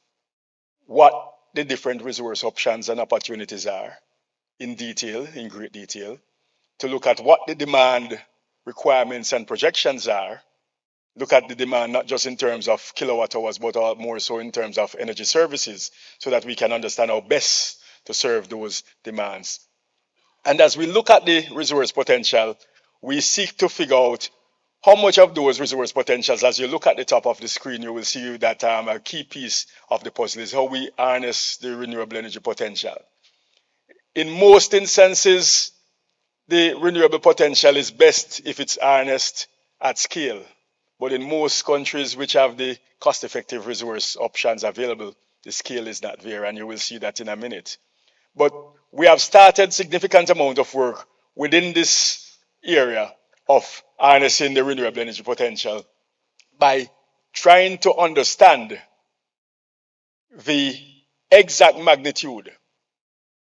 what the different resource options and opportunities are in detail, in great detail, to look at what the demand requirements and projections are, look at the demand not just in terms of kilowatt hours, but more so in terms of energy services, so that we can understand how best to serve those demands. And as we look at the resource potential, we seek to figure out how much of those resource potentials, as you look at the top of the screen, you will see that a key piece of the puzzle is how we harness the renewable energy potential. In most instances, the renewable potential is best if it's harnessed at scale. But in most countries which have the cost-effective resource options available, the scale is not there, and you will see that in a minute. But we have started significant amount of work within this area of harnessing the renewable energy potential by trying to understand the exact magnitude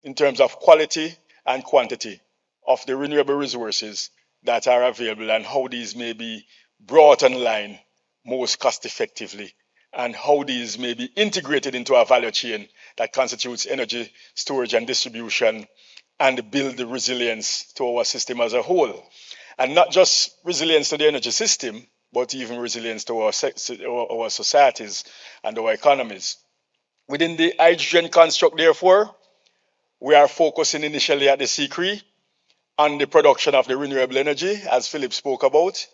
in terms of quality and quantity of the renewable resources that are available and how these may be brought online most cost effectively, and how these may be integrated into a value chain that constitutes energy storage and distribution, and build the resilience to our system as a whole. And not just resilience to the energy system, but even resilience to our societies and our economies. Within the hydrogen construct, therefore, we are focusing initially at the CCRE on the production of the renewable energy, as Philip spoke about,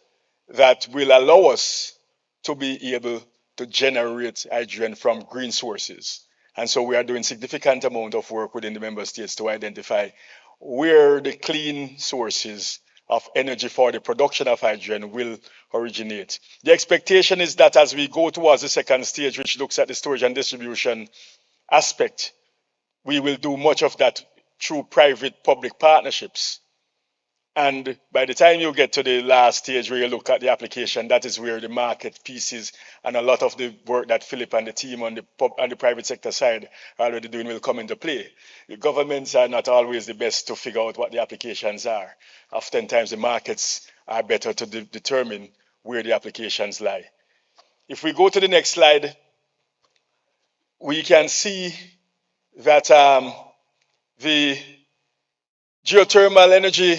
that will allow us to be able to generate hydrogen from green sources. And so we are doing significant amount of work within the member states to identify where the clean sources of energy for the production of hydrogen will originate. The expectation is that as we go towards the second stage, which looks at the storage and distribution aspect, we will do much of that through private-public partnerships. And by the time you get to the last stage where you look at the application, that is where the market pieces and a lot of the work that Philip and the team on the private sector side are already doing will come into play. The governments are not always the best to figure out what the applications are. Oftentimes the markets are better to determine where the applications lie. If we go to the next slide, we can see that the geothermal energy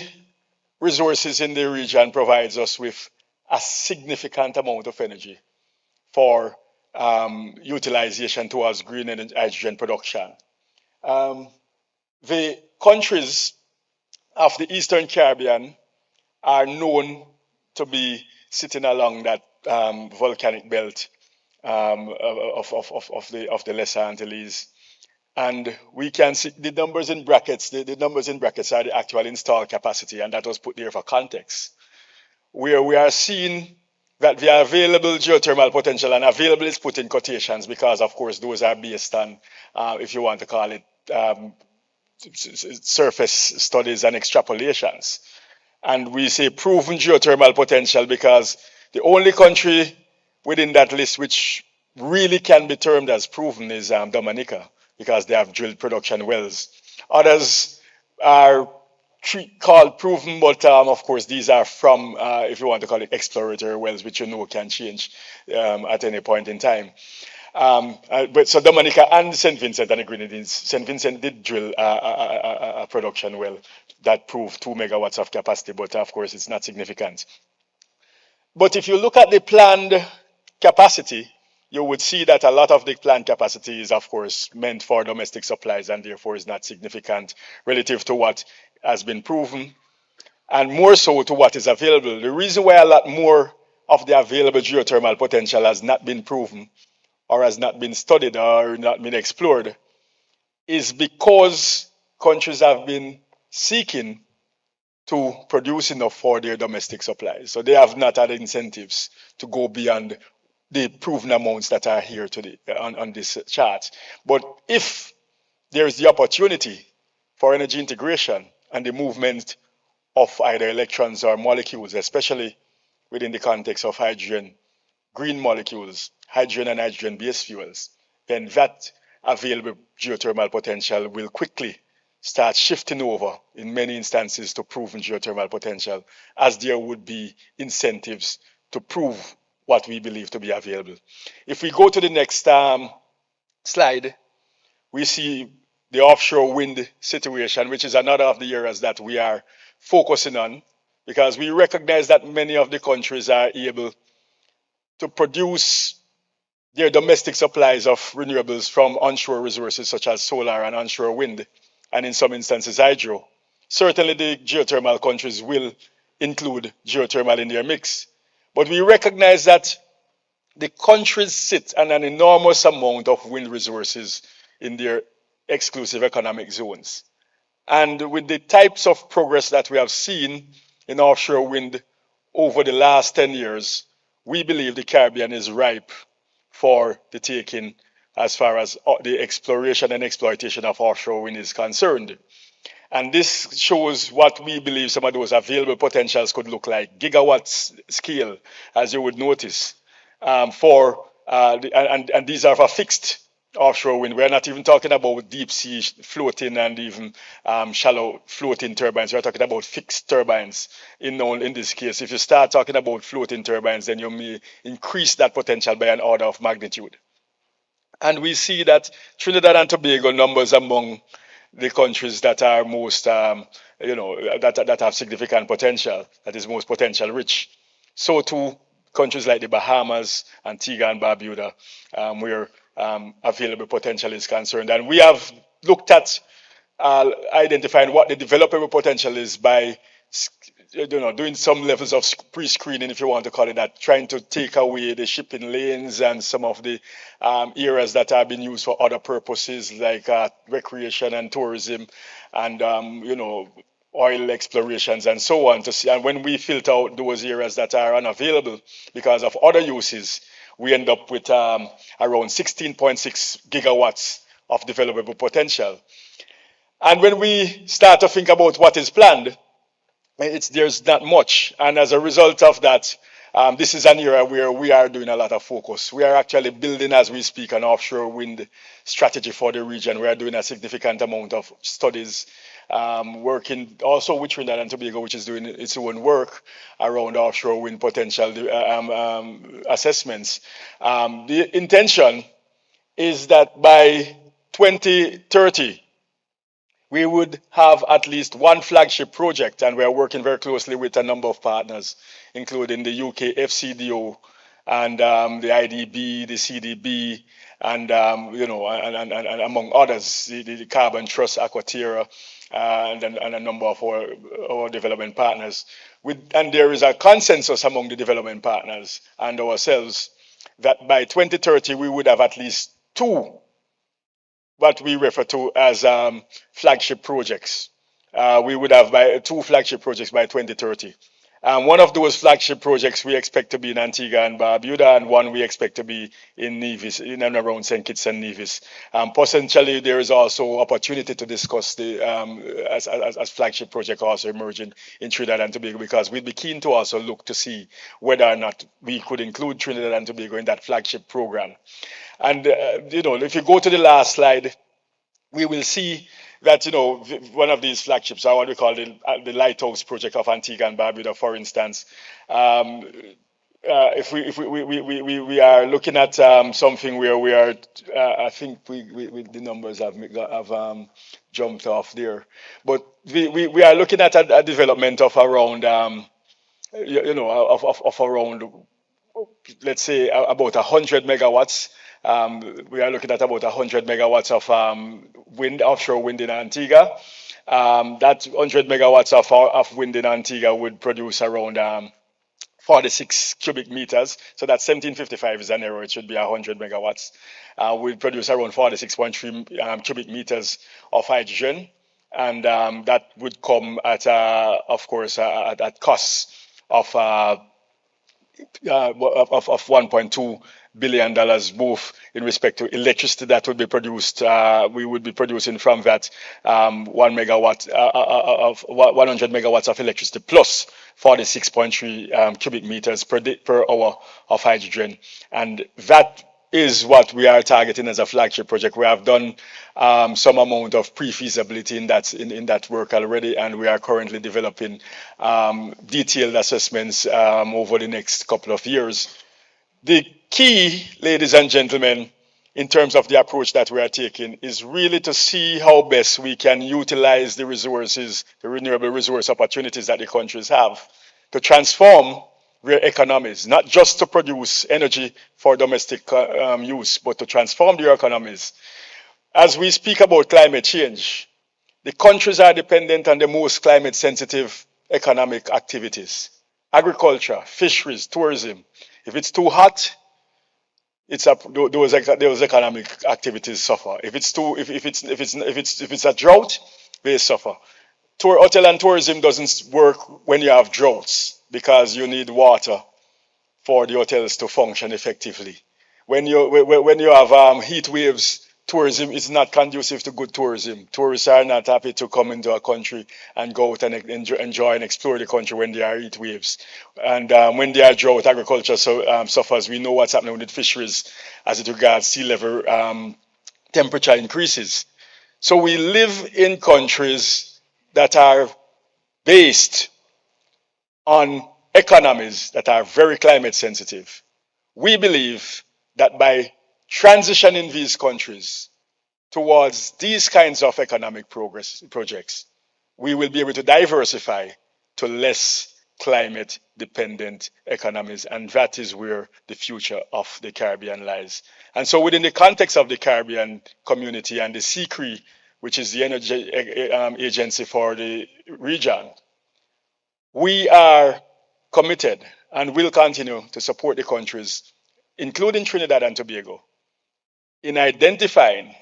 resources in the region provides us with a significant amount of energy for utilization towards green and hydrogen production. The countries of the Eastern Caribbean are known to be sitting along that volcanic belt of the Lesser Antilles. And we can see the numbers in brackets. The numbers in brackets are the actual installed capacity, and that was put there for context. Where we are seeing that the available geothermal potential, and available is put in quotations because, of course, those are based on, if you want to call it, surface studies and extrapolations. And we say proven geothermal potential because the only country within that list which really can be termed as proven is Dominica, because they have drilled production wells. Others are called proven, but of course these are from, if you want to call it, exploratory wells, which you know can change at any point in time. But so Dominica and St. Vincent and the Grenadines, St. Vincent did drill a production well that proved 2 megawatts of capacity, but of course it's not significant. But if you look at the planned capacity, you would see that a lot of the planned capacity is, of course, meant for domestic supplies and therefore is not significant relative to what has been proven, and more so to what is available. The reason why a lot more of the available geothermal potential has not been proven or has not been studied or not been explored is because countries have been seeking to produce enough for their domestic supplies. So they have not had incentives to go beyond the proven amounts that are here today on this chart. But if there is the opportunity for energy integration and the movement of either electrons or molecules, especially within the context of hydrogen, green molecules, hydrogen and hydrogen-based fuels, then that available geothermal potential will quickly start shifting over in many instances to proven geothermal potential, as there would be incentives to prove what we believe to be available. If we go to the next slide, we see the offshore wind situation, which is another of the areas that we are focusing on, because we recognize that many of the countries are able to produce their domestic supplies of renewables from onshore resources such as solar and onshore wind, and in some instances hydro. Certainly the geothermal countries will include geothermal in their mix. But we recognize that the countries sit on an enormous amount of wind resources in their exclusive economic zones. And with the types of progress that we have seen in offshore wind over the last 10 years, we believe the Caribbean is ripe for the taking as far as the exploration and exploitation of offshore wind is concerned. And this shows what we believe some of those available potentials could look like, gigawatts scale, as you would notice, and these are for fixed offshore wind. We're not even talking about deep sea floating and even shallow floating turbines. We're talking about fixed turbines in this case. If you start talking about floating turbines, then you may increase that potential by an order of magnitude. And we see that Trinidad and Tobago numbers among the countries that are most, that have significant potential, that is most potential rich. So too, countries like the Bahamas, Antigua and Barbuda, where available potential is concerned. And we have looked at identifying what the developable potential is by doing some levels of pre-screening, if you want to call it that, trying to take away the shipping lanes and some of the areas that are being used for other purposes like recreation and tourism and oil explorations and so on to see. And when we filter out those areas that are unavailable because of other uses, we end up with around 16.6 gigawatts of developable potential. And when we start to think about what is planned, there's not much. And as a result of that, this is an area where we are doing a lot of focus. We are actually building, as we speak, an offshore wind strategy for the region. We are doing a significant amount of studies, working also with Trinidad and Tobago, which is doing its own work around offshore wind potential assessments. The intention is that by 2030, we would have at least one flagship project, and we are working very closely with a number of partners, including the UK FCDO and the IDB, the CDB, and and among others, the Carbon Trust, Aquaterra, and a number of our development partners. And there is a consensus among the development partners and ourselves that by 2030 we would have at least two what we refer to as flagship projects. We would have two flagship projects by 2030. One of those flagship projects we expect to be in Antigua and Barbuda, and one we expect to be in Nevis, in and around St. Kitts and Nevis. Potentially, there is also opportunity to discuss the as flagship project also emerging in Trinidad and Tobago, because we'd be keen to also look to see whether or not we could include Trinidad and Tobago in that flagship program. And if you go to the last slide, we will see that one of these flagships are what we call the Lighthouse Project of Antigua and Barbuda, for instance. If we are looking at something where we are, I think the numbers have jumped off there, but we are looking at a development of around of around, let's say, about 100 megawatts. We are looking at about 100 megawatts of offshore wind in Antigua. That 100 megawatts of wind in Antigua would produce around 46 cubic meters. So that 1755 is an error. It should be 100 megawatts. Would produce around 46.3 cubic meters of hydrogen. And that would come at, of course, at costs of $1.2 billion, both in respect to electricity that would be produced. We would be producing from that 100 megawatts of electricity plus 46.3 cubic meters per hour of hydrogen. And that is what we are targeting as a flagship project. We have done some amount of pre-feasibility in that work already, and we are currently developing detailed assessments over the next couple of years. The key, ladies and gentlemen, in terms of the approach that we are taking is really to see how best we can utilize the resources, the renewable resource opportunities that the countries have to transform their economies, not just to produce energy for domestic use, but to transform their economies. As we speak about climate change, the countries are dependent on the most climate sensitive economic activities: agriculture, fisheries, tourism. If it's too hot, those economic activities suffer. If it's a drought, they suffer. Hotel and tourism doesn't work when you have droughts because you need water for the hotels to function effectively. When you have heat waves, tourism is not conducive to good tourism. Tourists are not happy to come into a country and go out and enjoy and explore the country when there are heat waves. And when there are drought, agriculture suffers. We know what's happening with fisheries as it regards sea level temperature increases. So we live in countries that are based on economies that are very climate sensitive. We believe that by transitioning these countries towards these kinds of economic progress projects, we will be able to diversify to less climate dependent economies, and that is where the future of the Caribbean lies. And so within the context of the Caribbean community and the CCRE, which is the energy agency for the region, we are committed and will continue to support the countries, including Trinidad and Tobago, in identifying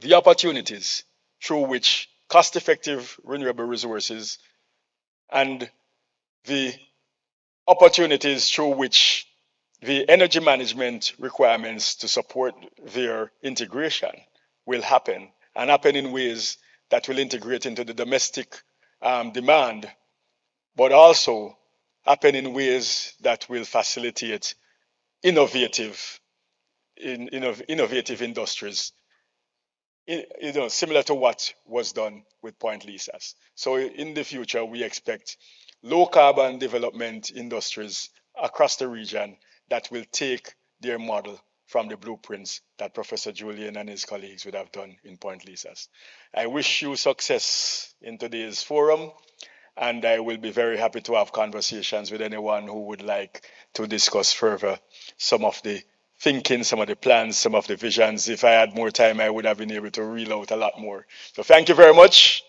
the opportunities through which cost-effective renewable resources and the opportunities through which the energy management requirements to support their integration will happen, and happen in ways that will integrate into the domestic demand, but also happen in ways that will facilitate innovative industries, similar to what was done with Point Lisas. So in the future, we expect low carbon development industries across the region that will take their model from the blueprints that Professor Julian and his colleagues would have done in Point Lisas. I wish you success in today's forum, and I will be very happy to have conversations with anyone who would like to discuss further some of the thinking, some of the plans, some of the visions. If I had more time, I would have been able to reel out a lot more. So thank you very much,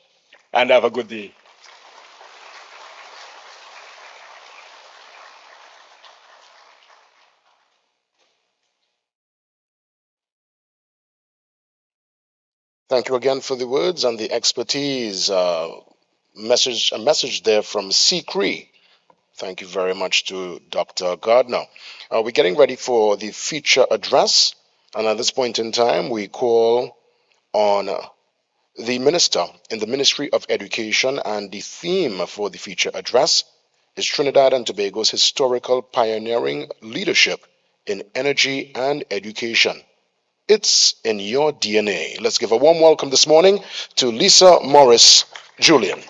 and have a good day. Thank you again for the words and the expertise. A message there from CCRE. Thank you very much to Dr. Gardner. We're getting ready for the feature address, and at this point in time, we call on the minister in the Ministry of Education, and the theme for the feature address is Trinidad and Tobago's historical pioneering leadership in energy and education. It's in your DNA. Let's give a warm welcome this morning to Lisa Morris Julian.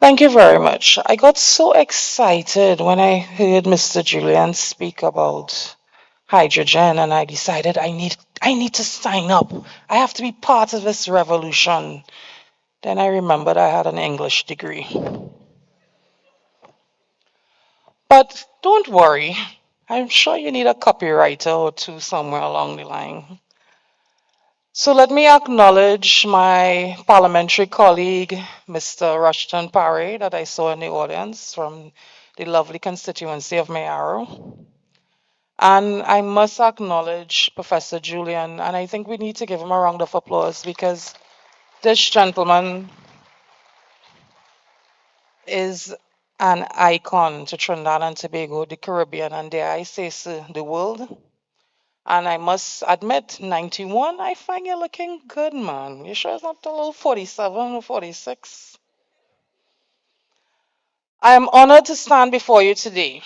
Thank you very much. I got so excited when I heard Mr. Julian speak about hydrogen, and I decided I need to sign up. I have to be part of this revolution. Then I remembered I had an English degree. But don't worry. I'm sure you need a copywriter or two somewhere along the line. So let me acknowledge my parliamentary colleague, Mr. Rushton Parry, that I saw in the audience from the lovely constituency of Mayaro. And I must acknowledge Professor Julian, and I think we need to give him a round of applause because this gentleman is an icon to Trinidad and Tobago, the Caribbean, and dare I say so, the world. And I must admit, 91, I find you looking good, man. You sure it's not a little 47 or 46? I am honored to stand before you today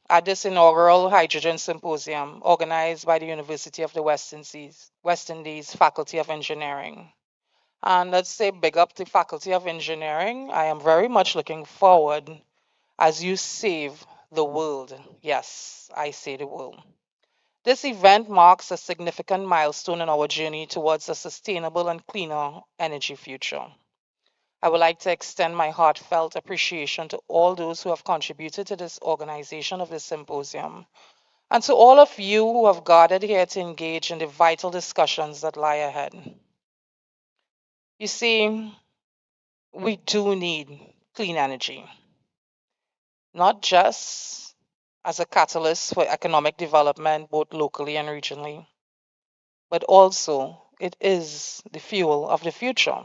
at this inaugural Hydrogen Symposium organized by the University of the West Indies Faculty of Engineering. And let's say big up the Faculty of Engineering. I am very much looking forward as you save the world. Yes, I say the world. This event marks a significant milestone in our journey towards a sustainable and cleaner energy future. I would like to extend my heartfelt appreciation to all those who have contributed to this organization of this symposium, and to all of you who have gathered here to engage in the vital discussions that lie ahead. You see, we do need clean energy, not just as a catalyst for economic development, both locally and regionally, but also it is the fuel of the future.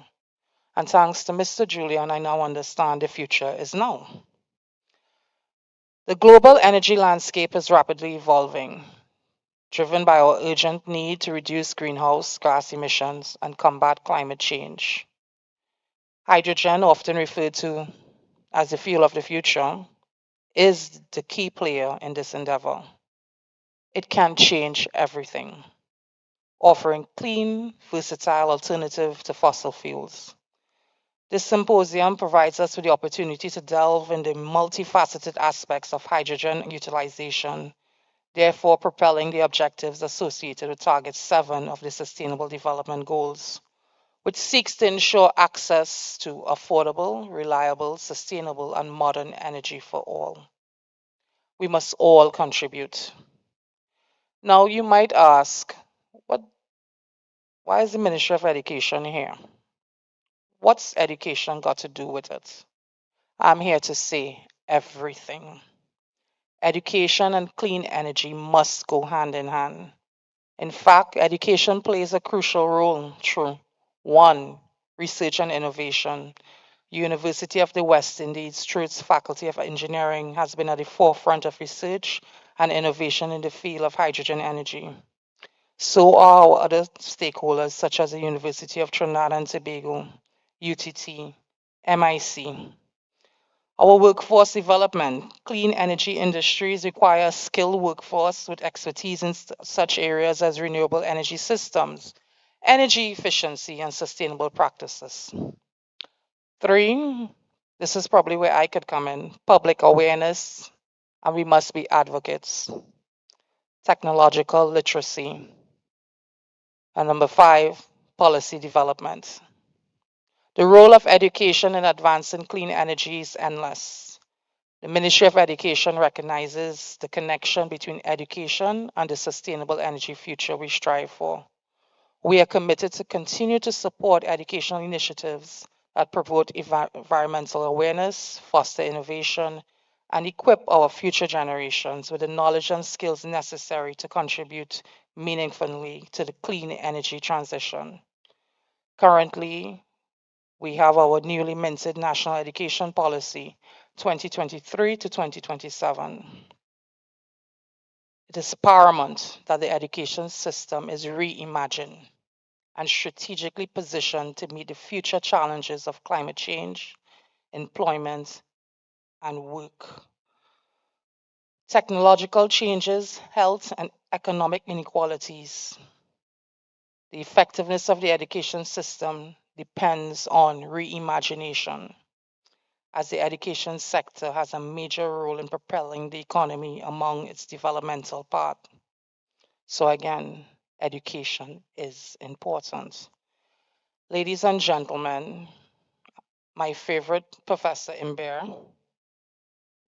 And thanks to Mr. Julian, I now understand the future is now. The global energy landscape is rapidly evolving, driven by our urgent need to reduce greenhouse gas emissions and combat climate change. Hydrogen, often referred to as the fuel of the future, is the key player in this endeavor. It can change everything, offering clean, versatile alternative to fossil fuels. This symposium provides us with the opportunity to delve into multifaceted aspects of hydrogen utilization, therefore propelling the objectives associated with Target 7 of the Sustainable Development Goals, which seeks to ensure access to affordable, reliable, sustainable, and modern energy for all. We must all contribute. Now, you might ask, why is the Ministry of Education here? What's education got to do with it? I'm here to say everything. Education and clean energy must go hand in hand. In fact, education plays a crucial role through 1. Research and innovation. University of the West Indies, through its Faculty of Engineering, has been at the forefront of research and innovation in the field of hydrogen energy. So are our other stakeholders, such as the University of Trinidad and Tobago, UTT, MIC. Our workforce development. Clean energy industries require a skilled workforce with expertise in such areas as renewable energy systems, energy efficiency, and sustainable practices. 3, this is probably where I could come in, public awareness, and we must be advocates. Technological literacy. And number 5, policy development. The role of education in advancing clean energy is endless. The Ministry of Education recognizes the connection between education and the sustainable energy future we strive for. We are committed to continue to support educational initiatives that promote environmental awareness, foster innovation, and equip our future generations with the knowledge and skills necessary to contribute meaningfully to the clean energy transition. Currently, we have our newly minted National Education Policy 2023 to 2027. It is paramount that the education system is reimagined and strategically positioned to meet the future challenges of climate change, employment, and work. Technological changes, health, and economic inequalities. The effectiveness of the education system depends on reimagination, as the education sector has a major role in propelling the economy among its developmental part. So again, education is important. Ladies and gentlemen, my favorite Professor Imbert,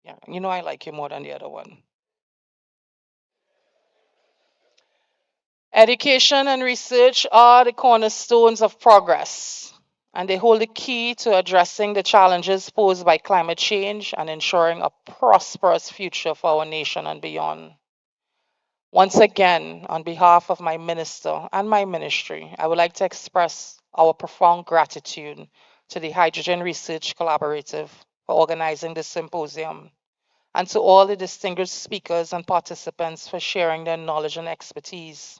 yeah, you know I like you more than the other one. Education and research are the cornerstones of progress, and they hold the key to addressing the challenges posed by climate change and ensuring a prosperous future for our nation and beyond. Once again, on behalf of my minister and my ministry, I would like to express our profound gratitude to the Hydrogen Research Collaborative for organizing this symposium and to all the distinguished speakers and participants for sharing their knowledge and expertise.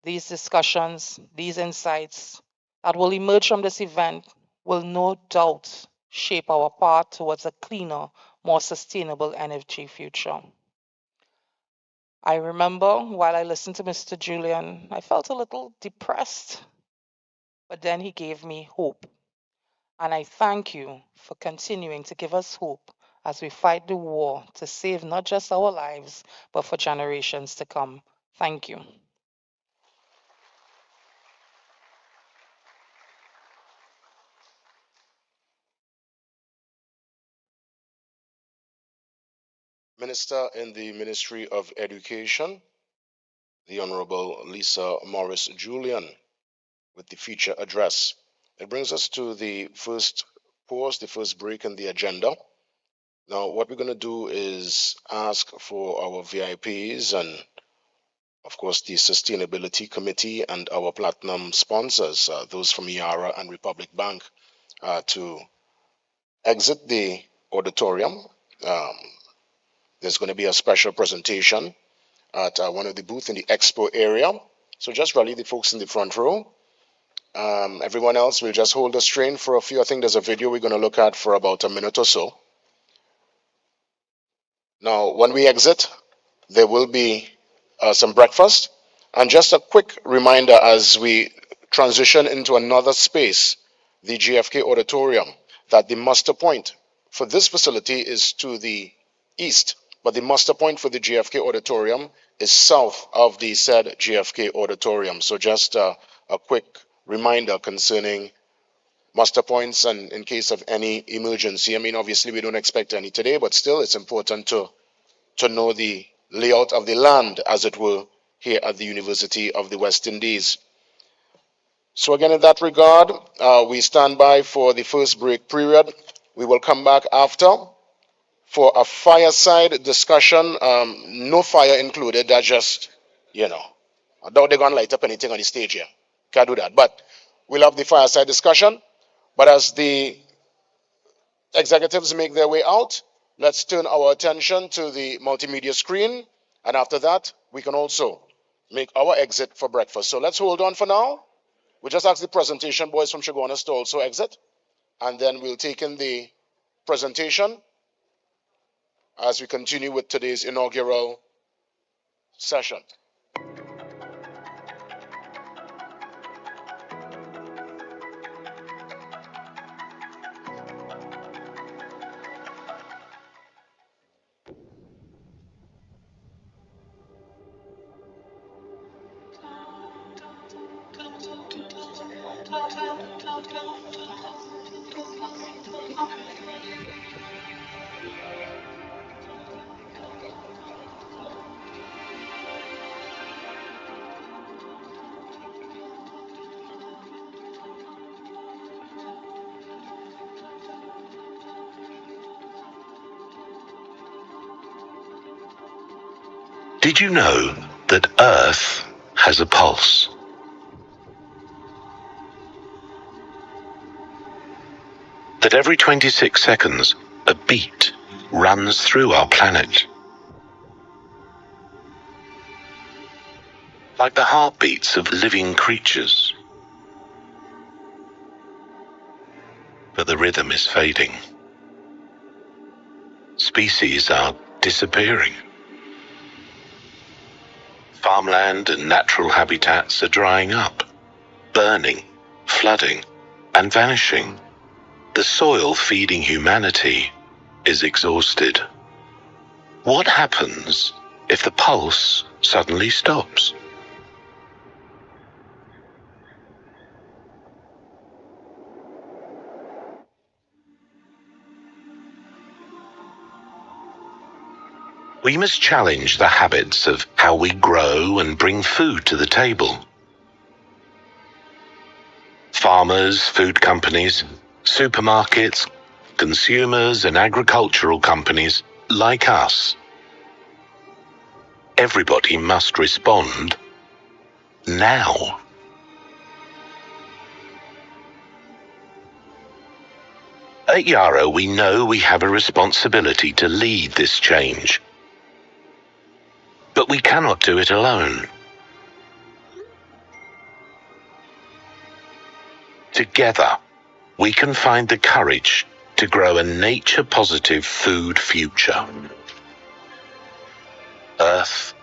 These discussions, these insights that will emerge from this event will no doubt shape our path towards a cleaner, more sustainable energy future. I remember while I listened to Mr. Julian, I felt a little depressed, but then he gave me hope. And I thank you for continuing to give us hope as we fight the war to save not just our lives, but for generations to come. Thank you. Minister in the Ministry of Education, the Honorable Lisa Morris Julian, with the feature address. It brings us to the first pause, the first break in the agenda. Now, what we're going to do is ask for our VIPs and, of course, the Sustainability Committee and our platinum sponsors, those from IARA and Republic Bank, to exit the auditorium. There's going to be a special presentation at one of the booths in the expo area. So just rally the folks in the front row. Everyone else will just hold the strain for a few. I think there's a video we're going to look at for about a minute or so. Now, when we exit, there will be some breakfast. And just a quick reminder as we transition into another space, the JFK Auditorium, that the muster point for this facility is to the east, but the muster point for the JFK Auditorium is south of the said JFK Auditorium. So just a quick reminder concerning muster points and in case of any emergency. I mean, obviously we don't expect any today, but still it's important to know the layout of the land, as it were, here at the University of the West Indies. So again, in that regard, we stand by for the first break period. We will come back after for a fireside discussion. No fire included. That just, I doubt they're going to light up anything on the stage here. Can't do that. But we'll have the fireside discussion. But as the executives make their way out, let's turn our attention to the multimedia screen. And after that, we can also make our exit for breakfast. So let's hold on for now. We'll just ask the presentation boys from Chaguanas to also exit. And then we'll take in the presentation as we continue with today's inaugural session. Did you know that Earth has a pulse? That every 26 seconds, a beat runs through our planet. Like the heartbeats of living creatures. But the rhythm is fading. Species are disappearing. Farmland and natural habitats are drying up, burning, flooding, and vanishing. The soil feeding humanity is exhausted. What happens if the pulse suddenly stops? We must challenge the habits of how we grow and bring food to the table. Farmers, food companies, supermarkets, consumers, and agricultural companies like us. Everybody must respond now. At Yarrow, we know we have a responsibility to lead this change. But we cannot do it alone. Together, we can find the courage to grow a nature-positive food future. Earth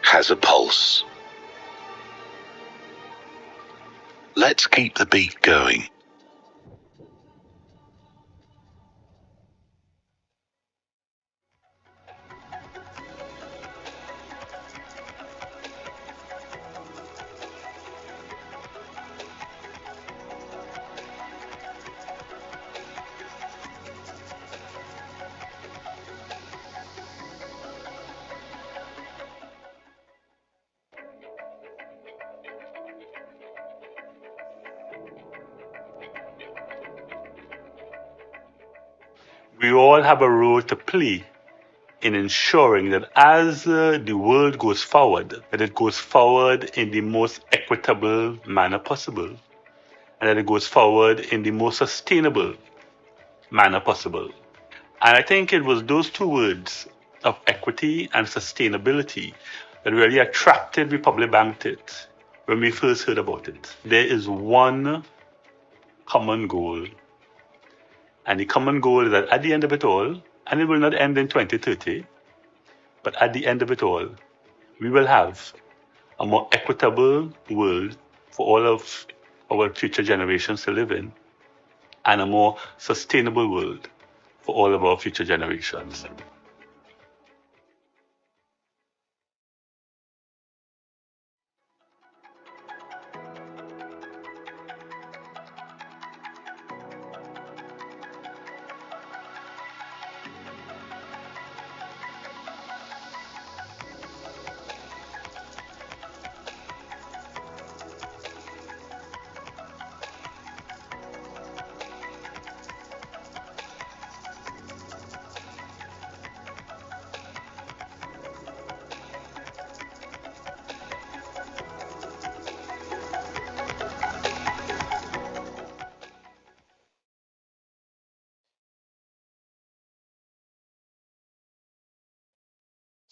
has a pulse. Let's keep the beat going. We all have a role to play in ensuring that as the world goes forward, that it goes forward in the most equitable manner possible, and that it goes forward in the most sustainable manner possible. And I think it was those two words of equity and sustainability that really attracted Republic Bank to it when we first heard about it. There is one common goal, and the common goal is that at the end of it all, and it will not end in 2030, but at the end of it all, we will have a more equitable world for all of our future generations to live in, and a more sustainable world for all of our future generations.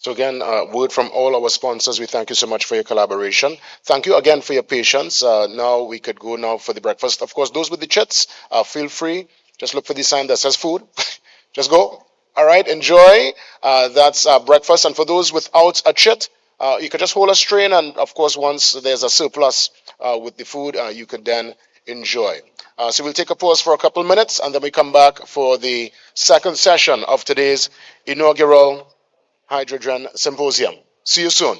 So again, word from all our sponsors. We thank you so much for your collaboration. Thank you again for your patience. Now we could go now for the breakfast. Of course, those with the chits, feel free. Just look for the sign that says food. Just go. All right, enjoy. That's breakfast. And for those without a chit, you could just hold a strain. And of course, once there's a surplus with the food, you could then enjoy. So we'll take a pause for a couple minutes, and then we come back for the second session of today's inaugural Hydrogen Symposium. See you soon.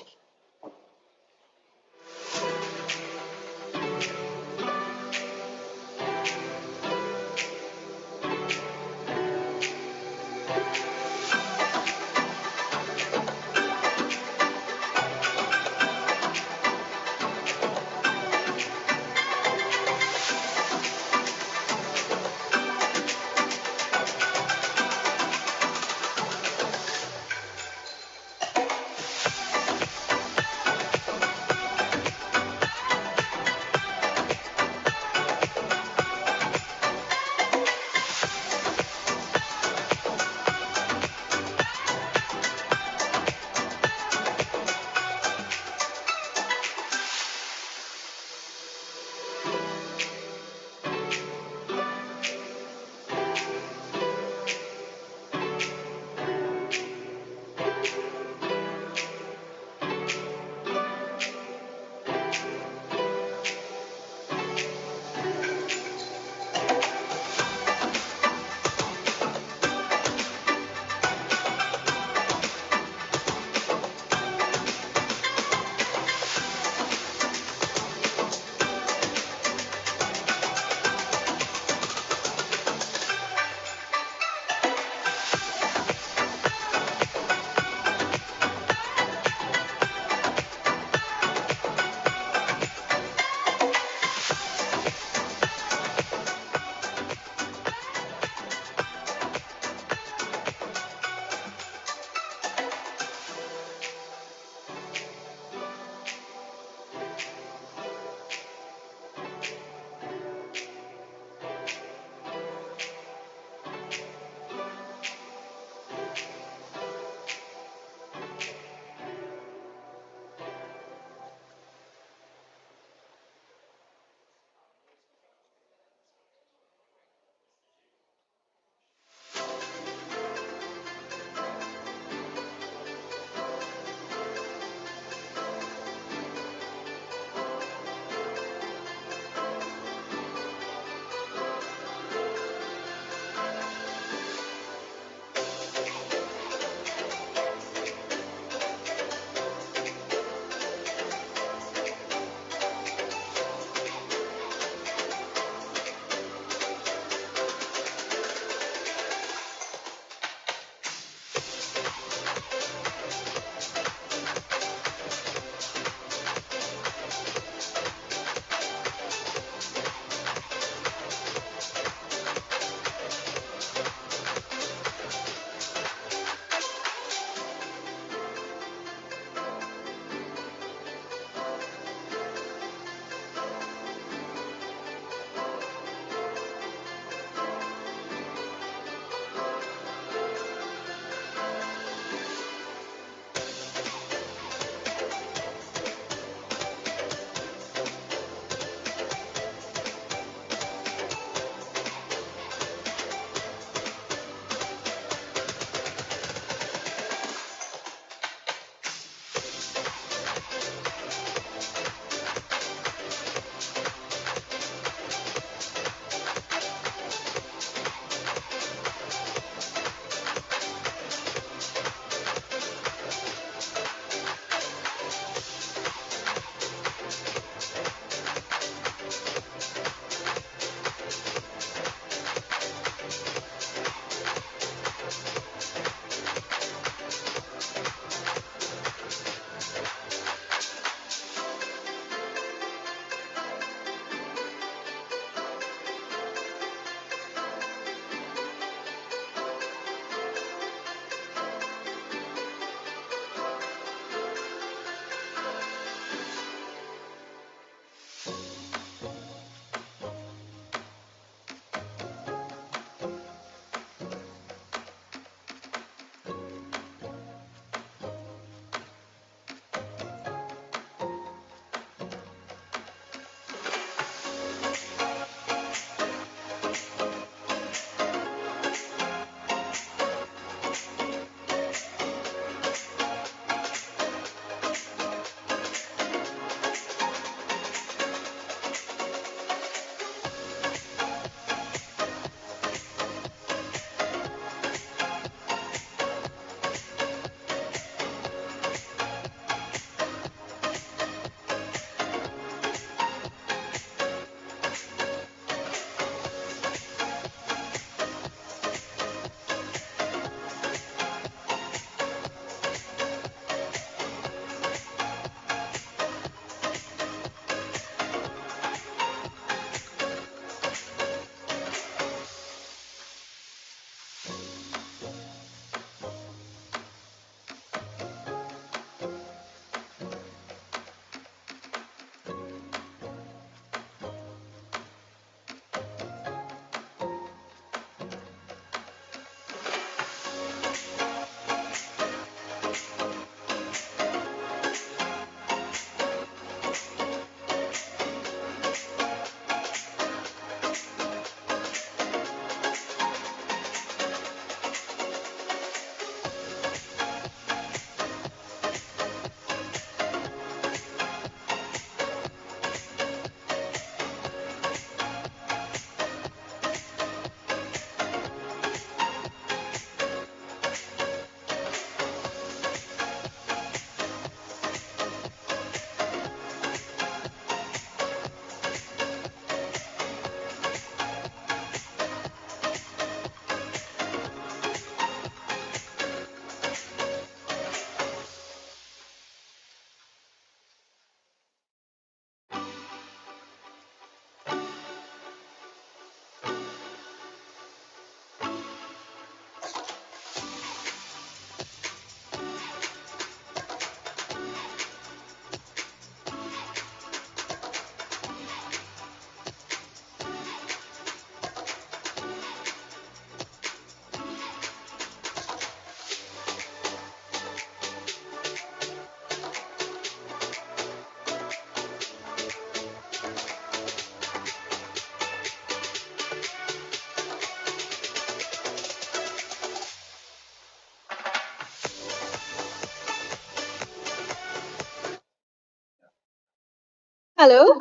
Hello.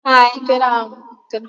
Hi. Good.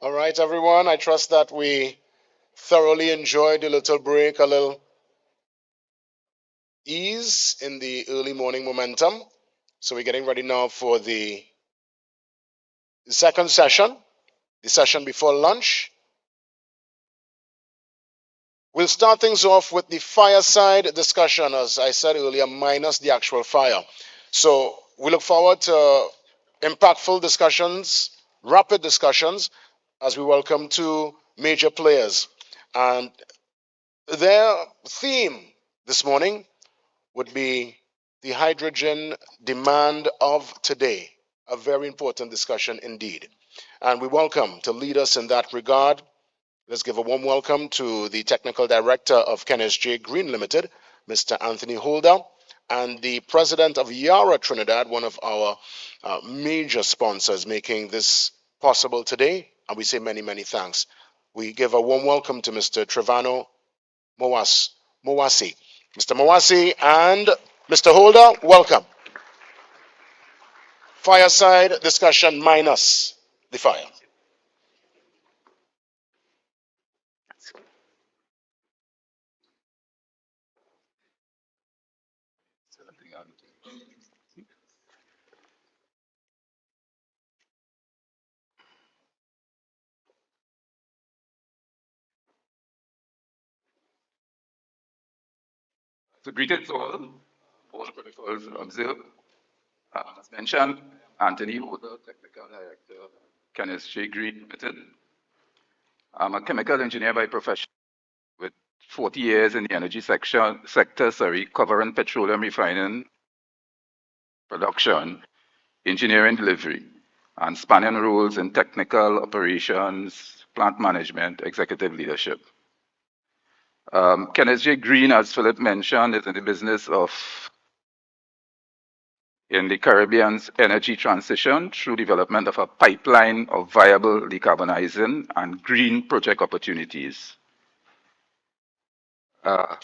All right, everyone. I trust that we thoroughly enjoyed a little break, a little ease in the early morning momentum. So we're getting ready now for the second session, the session before lunch. We'll start things off with the fireside discussion, as I said earlier, minus the actual fire. So we look forward to impactful discussions, rapid discussions, as we welcome two major players. And their theme this morning would be the hydrogen demand of today. A very important discussion indeed. And we welcome to lead us in that regard. Let's give a warm welcome to the Technical Director of KNSJ Green Limited, Mr. Anthony Holder, and the President of Yara Trinidad, one of our major sponsors making this possible today. And we say many, many thanks. We give a warm welcome to Mr. Trevano Mowasi. Mr. Mowasi and Mr. Holder, welcome. Fireside discussion minus the fire. So greetings all protocols observed. As mentioned, Anthony Holder, Technical Director, KNSJ Green Limited. I'm a chemical engineer by profession with 40 years in the energy sector, covering petroleum refining, production, engineering delivery, and spanning roles in technical operations, plant management, executive leadership. KNSJ Green, as Philip mentioned, is in the business of in the Caribbean's energy transition through development of a pipeline of viable decarbonizing and green project opportunities. I'll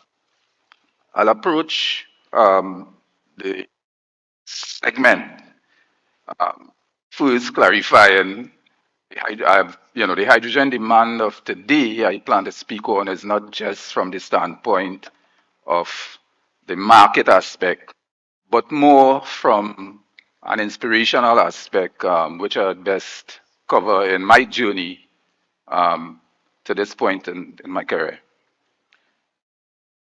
approach the segment first clarifying the hydrogen demand of today I plan to speak on is not just from the standpoint of the market aspect, but more from an inspirational aspect, which I'd best cover in my journey to this point in my career.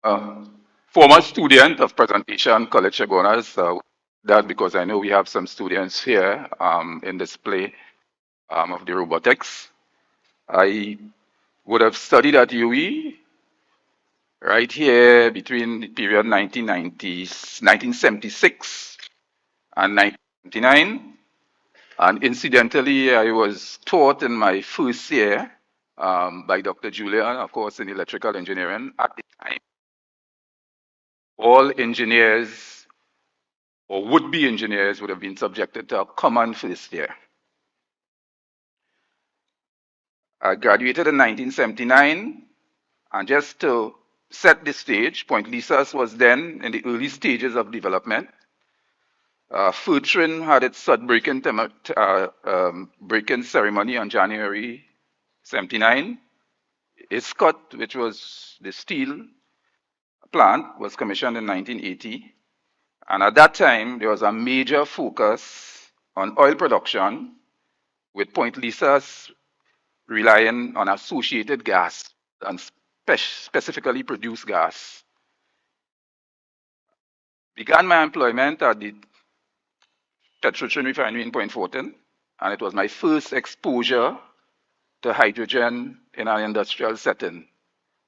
Former student of presentation, college Chagonas, that because I know we have some students here in display of the robotics. I would have studied at UE right here between the period 1976 and 1979. And incidentally, I was taught in my first year by Dr. Julian, of course, in electrical engineering. At the time, all engineers or would-be engineers would have been subjected to a common first year. I graduated in 1979, and just to set the stage, Point Lisas was then in the early stages of development. Fortran had its break-in ceremony on January 79. Iscot, which was the steel plant, was commissioned in 1980. And at that time, there was a major focus on oil production, with Point Lisas relying on associated gas and specifically produced gas. Began my employment at the Petrotrin refinery in Point Fortin, and it was my first exposure to hydrogen in an industrial setting.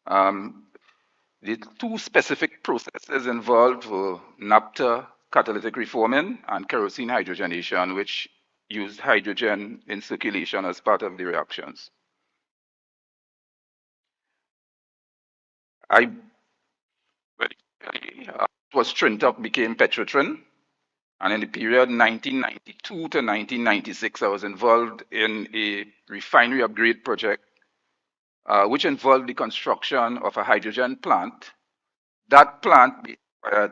The two specific processes involved were naphtha catalytic reforming and kerosene hydrogenation, which used hydrogen in circulation as part of the reactions. It was Trintup became Petrotrin, and in the period 1992 to 1996, I was involved in a refinery upgrade project, which involved the construction of a hydrogen plant. That plant required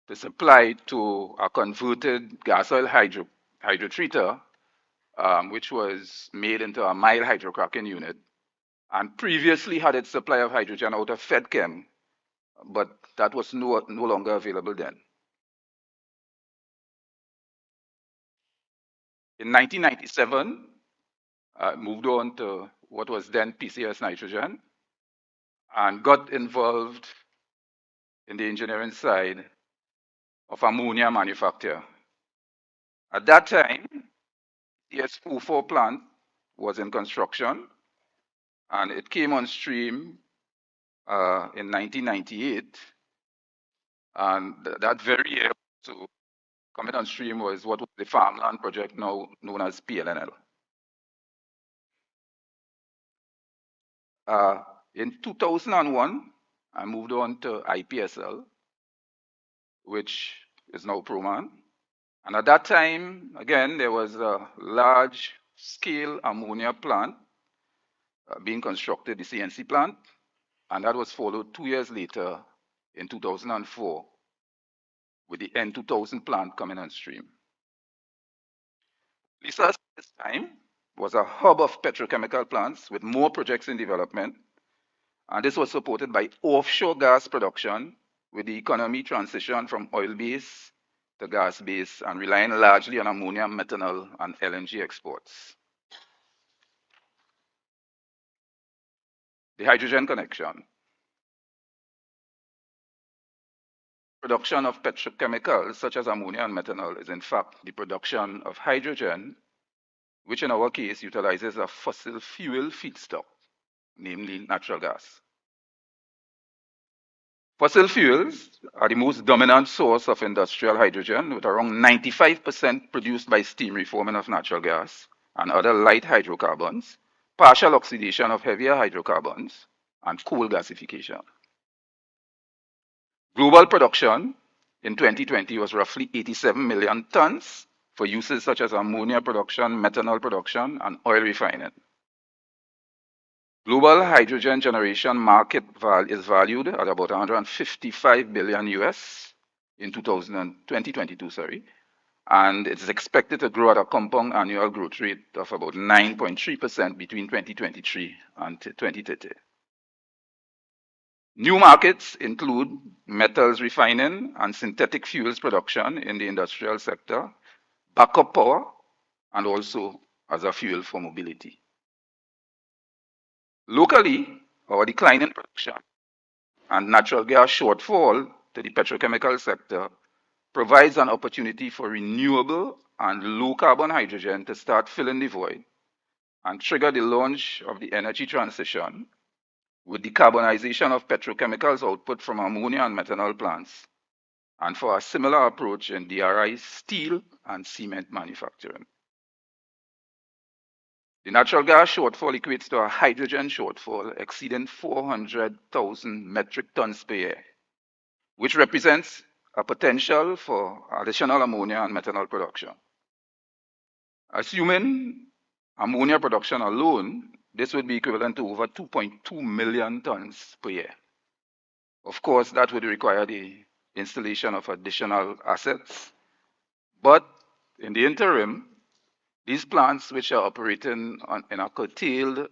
to supply to a converted gas oil hydrotreater which was made into a mild hydrocracking unit, and previously had its supply of hydrogen out of FedChem, but that was no longer available then. In 1997, moved on to what was then PCS Nitrogen, and got involved in the engineering side of ammonia manufacture. At that time, the S04 plant was in construction, and it came on stream in 1998. And that very year, so coming on stream was what was the farmland project now known as PLNL. In 2001, I moved on to IPSL, which is now Proman. And at that time, again, there was a large-scale ammonia plant being constructed, the CNC plant, and that was followed 2 years later in 2004 with the N2000 plant coming on stream. Lisa, at this time, was a hub of petrochemical plants with more projects in development, and this was supported by offshore gas production with the economy transition from oil-based to gas-based and relying largely on ammonia, methanol, and LNG exports. The hydrogen connection. Production of petrochemicals such as ammonia and methanol is in fact the production of hydrogen, which in our case utilizes a fossil fuel feedstock, namely natural gas. Fossil fuels are the most dominant source of industrial hydrogen, with around 95% produced by steam reforming of natural gas and other light hydrocarbons, partial oxidation of heavier hydrocarbons, and coal gasification. Global production in 2020 was roughly 87 million tons for uses such as ammonia production, methanol production, and oil refining. Global hydrogen generation market is valued at about 155 billion US in 2022, and it's expected to grow at a compound annual growth rate of about 9.3% between 2023 and 2030. New markets include metals refining and synthetic fuels production in the industrial sector, backup power, and also as a fuel for mobility. Locally, our decline in production and natural gas shortfall to the petrochemical sector provides an opportunity for renewable and low-carbon hydrogen to start filling the void and trigger the launch of the energy transition with decarbonization of petrochemicals output from ammonia and methanol plants, and for a similar approach in DRI, steel, and cement manufacturing. The natural gas shortfall equates to a hydrogen shortfall exceeding 400,000 metric tons per year, which represents a potential for additional ammonia and methanol production. Assuming ammonia production alone, this would be equivalent to over 2.2 million tons per year. Of course, that would require the installation of additional assets, but in the interim, these plants, which are operating in a curtailed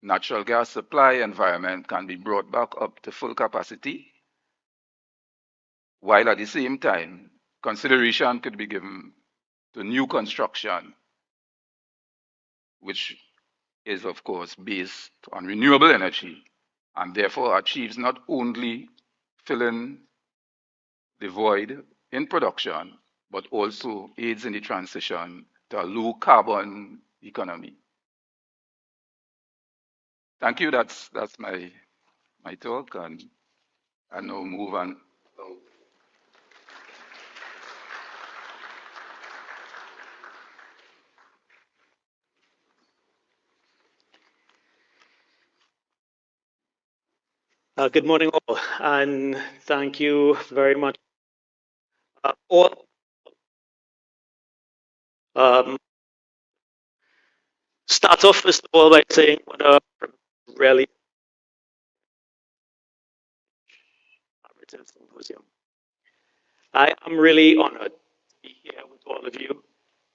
natural gas supply environment, can be brought back up to full capacity, while at the same time, consideration could be given to new construction, which is, of course, based on renewable energy, and therefore achieves not only filling the void in production, but also aids in the transition to a low-carbon economy. Thank you. That's my talk, and I now move on. Good morning, all, and thank you very much. All. Start off first of all by saying what a really symposium. I am really honored to be here with all of you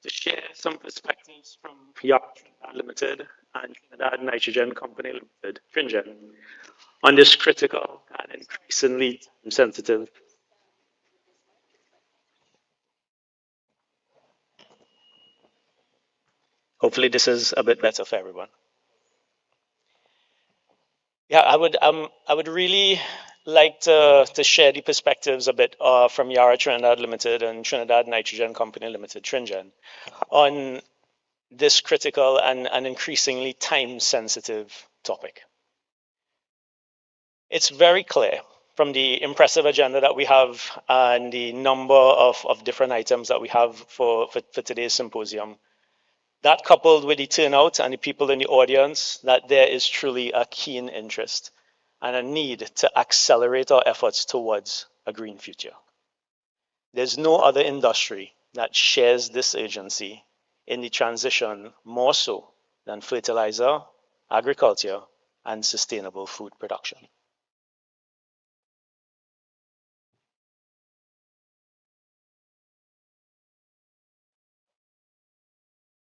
to share some perspectives from Yara Trinidad Limited and Trinidad Nitrogen Company Limited, Tringen, on this critical and increasingly sensitive. Hopefully this is a bit better for everyone. Yeah, I would really like to share the perspectives a bit from Yara Trinidad Limited and Trinidad Nitrogen Company Limited, Tringen, on this critical and increasingly time-sensitive topic. It's very clear from the impressive agenda that we have and the number of different items that we have for today's symposium, that coupled with the turnout and the people in the audience, that there is truly a keen interest and a need to accelerate our efforts towards a green future. There's no other industry that shares this urgency in the transition more so than fertilizer, agriculture, and sustainable food production.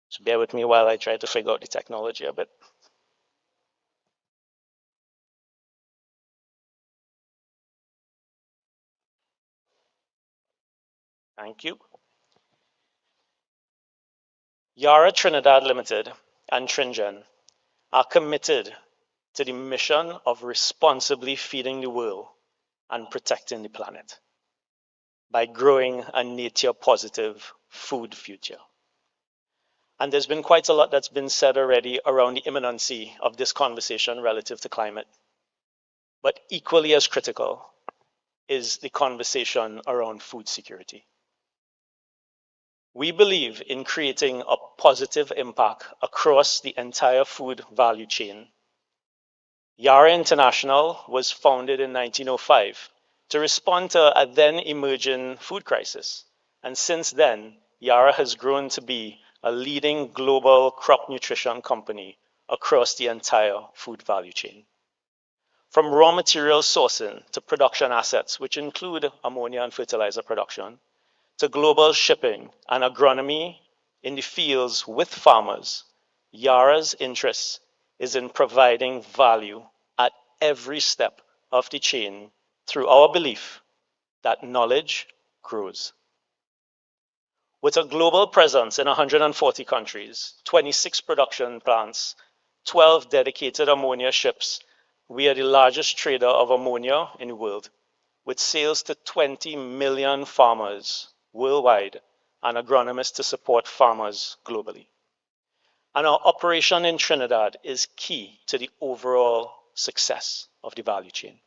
So bear with me while I try to figure out the technology a bit. Thank you. Yara Trinidad Limited and Tringen are committed to the mission of responsibly feeding the world and protecting the planet by growing a nature-positive food future. And there's been quite a lot that's been said already around the imminency of this conversation relative to climate. But equally as critical is the conversation around food security. We believe in creating a positive impact across the entire food value chain. Yara International was founded in 1905 to respond to a then emerging food crisis. And since then, Yara has grown to be a leading global crop nutrition company across the entire food value chain. From raw material sourcing to production assets, which include ammonia and fertilizer production, to global shipping and agronomy in the fields with farmers, Yara's interest is in providing value at every step of the chain through our belief that knowledge grows. With a global presence in 140 countries, 26 production plants, 12 dedicated ammonia ships, we are the largest trader of ammonia in the world, with sales to 20 million farmers worldwide and agronomists to support farmers globally. And our operation in Trinidad is key to the overall success of the value chain.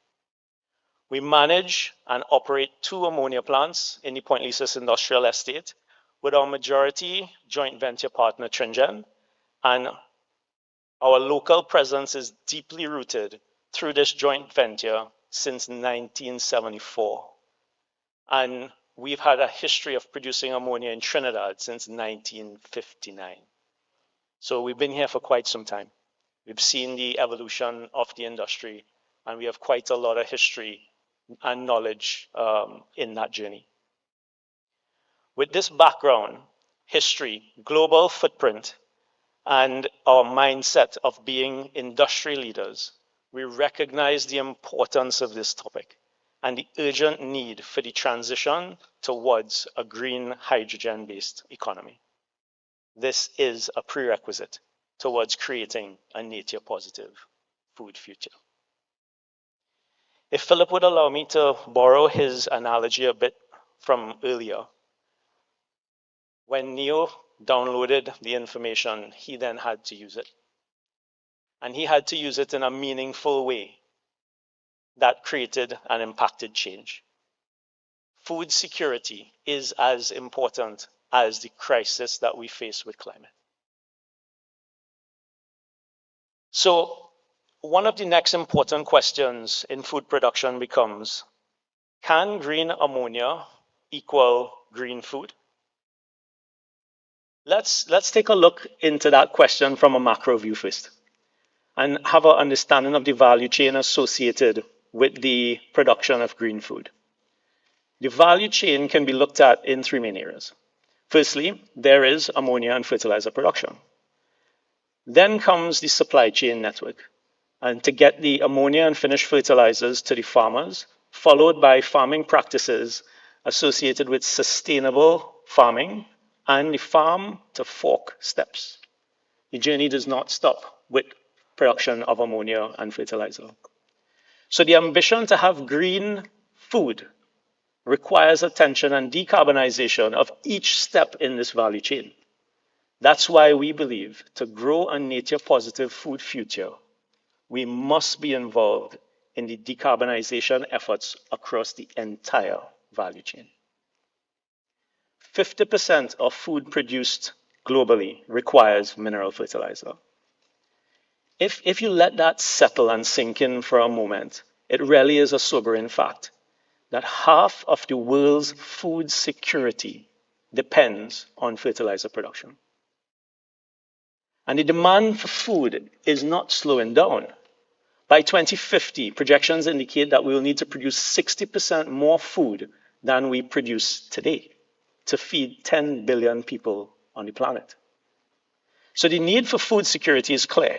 We manage and operate 2 ammonia plants in the Point Lisas Industrial Estate with our majority joint venture partner Tringen, and our local presence is deeply rooted through this joint venture since 1974. And we've had a history of producing ammonia in Trinidad since 1959. So we've been here for quite some time. We've seen the evolution of the industry, and we have quite a lot of history and knowledge in that journey. With this background, history, global footprint, and our mindset of being industry leaders, we recognize the importance of this topic and the urgent need for the transition towards a green hydrogen-based economy. This is a prerequisite towards creating a nature-positive food future. If Philip would allow me to borrow his analogy a bit from earlier, when Neo downloaded the information, he then had to use it. And he had to use it in a meaningful way that created and impacted change. Food security is as important as the crisis that we face with climate. So, one of the next important questions in food production becomes, can green ammonia equal green food? Let's take a look into that question from a macro view first and have an understanding of the value chain associated with the production of green food. The value chain can be looked at in 3 main areas. Firstly, there is ammonia and fertilizer production. Then comes the supply chain network, and to get the ammonia and finished fertilizers to the farmers, followed by farming practices associated with sustainable farming and the farm to fork steps. The journey does not stop with production of ammonia and fertilizer. So the ambition to have green food requires attention and decarbonization of each step in this value chain. That's why we believe to grow a nature positive food future, we must be involved in the decarbonization efforts across the entire value chain. 50% of food produced globally requires mineral fertilizer. If you let that settle and sink in for a moment, it really is a sobering fact that half of the world's food security depends on fertilizer production. And the demand for food is not slowing down. By 2050, projections indicate that we will need to produce 60% more food than we produce today to feed 10 billion people on the planet. So the need for food security is clear.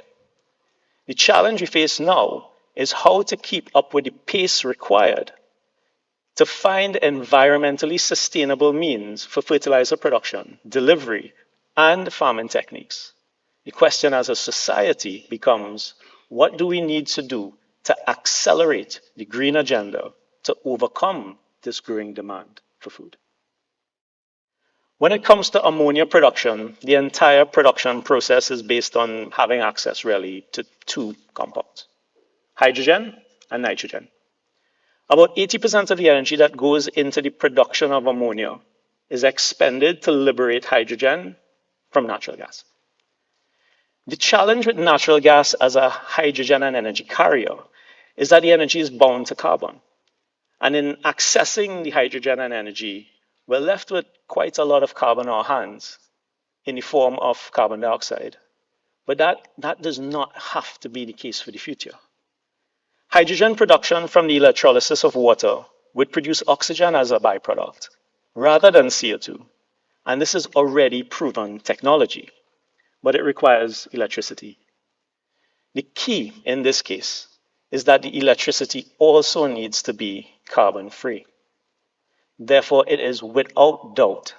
The challenge we face now is how to keep up with the pace required to find environmentally sustainable means for fertilizer production, delivery, and farming techniques. The question as a society becomes, what do we need to do to accelerate the green agenda to overcome this growing demand for food? When it comes to ammonia production, the entire production process is based on having access really to two compounds, hydrogen and nitrogen. About 80% of the energy that goes into the production of ammonia is expended to liberate hydrogen from natural gas. The challenge with natural gas as a hydrogen and energy carrier is that the energy is bound to carbon. And in accessing the hydrogen and energy, we're left with quite a lot of carbon on our hands in the form of carbon dioxide. But that does not have to be the case for the future. Hydrogen production from the electrolysis of water would produce oxygen as a byproduct rather than CO2. And this is already proven technology, but it requires electricity. The key in this case is that the electricity also needs to be carbon-free. Therefore, it is without doubt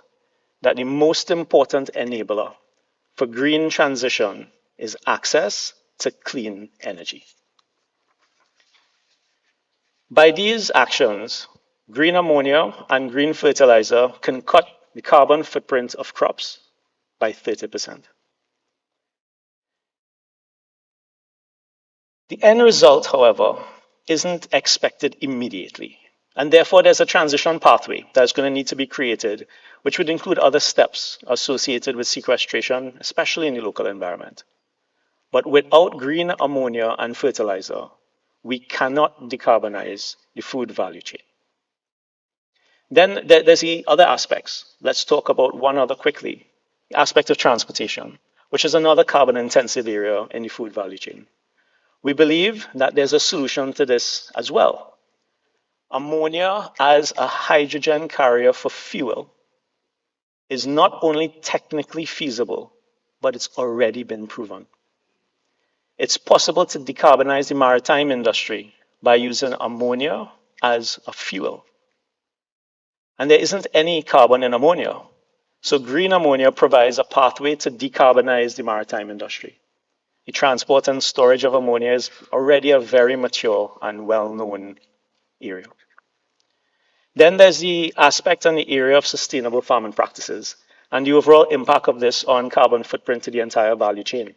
that the most important enabler for green transition is access to clean energy. By these actions, green ammonia and green fertilizer can cut the carbon footprint of crops by 30%. The end result, however, isn't expected immediately. And therefore, there's a transition pathway that's going to need to be created, which would include other steps associated with sequestration, especially in the local environment. But without green ammonia and fertilizer, we cannot decarbonize the food value chain. Then there's the other aspects. Let's talk about one other quickly, the aspect of transportation, which is another carbon-intensive area in the food value chain. We believe that there's a solution to this as well. Ammonia as a hydrogen carrier for fuel is not only technically feasible, but it's already been proven. It's possible to decarbonize the maritime industry by using ammonia as a fuel. And there isn't any carbon in ammonia. So green ammonia provides a pathway to decarbonize the maritime industry. The transport and storage of ammonia is already a very mature and well-known area. Then there's the aspect and the area of sustainable farming practices and the overall impact of this on carbon footprint to the entire value chain.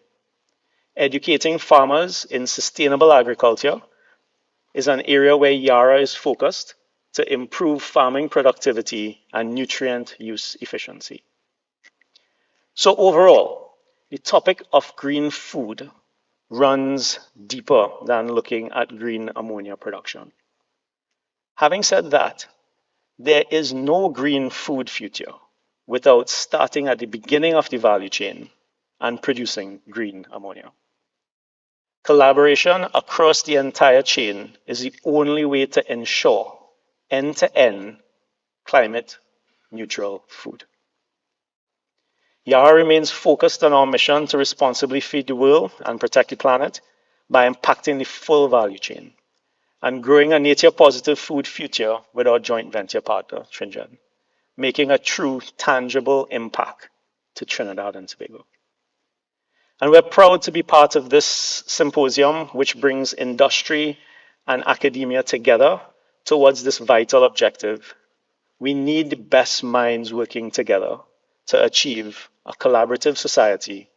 Educating farmers in sustainable agriculture is an area where Yara is focused to improve farming productivity and nutrient use efficiency. So overall, the topic of green food runs deeper than looking at green ammonia production. Having said that, there is no green food future without starting at the beginning of the value chain and producing green ammonia. Collaboration across the entire chain is the only way to ensure end-to-end climate neutral food. Yara remains focused on our mission to responsibly feed the world and protect the planet by impacting the full value chain and growing a nature-positive food future with our joint venture partner, Trinidad, making a true, tangible impact to Trinidad and Tobago. And we're proud to be part of this symposium, which brings industry and academia together towards this vital objective. We need the best minds working together to achieve a collaborative society,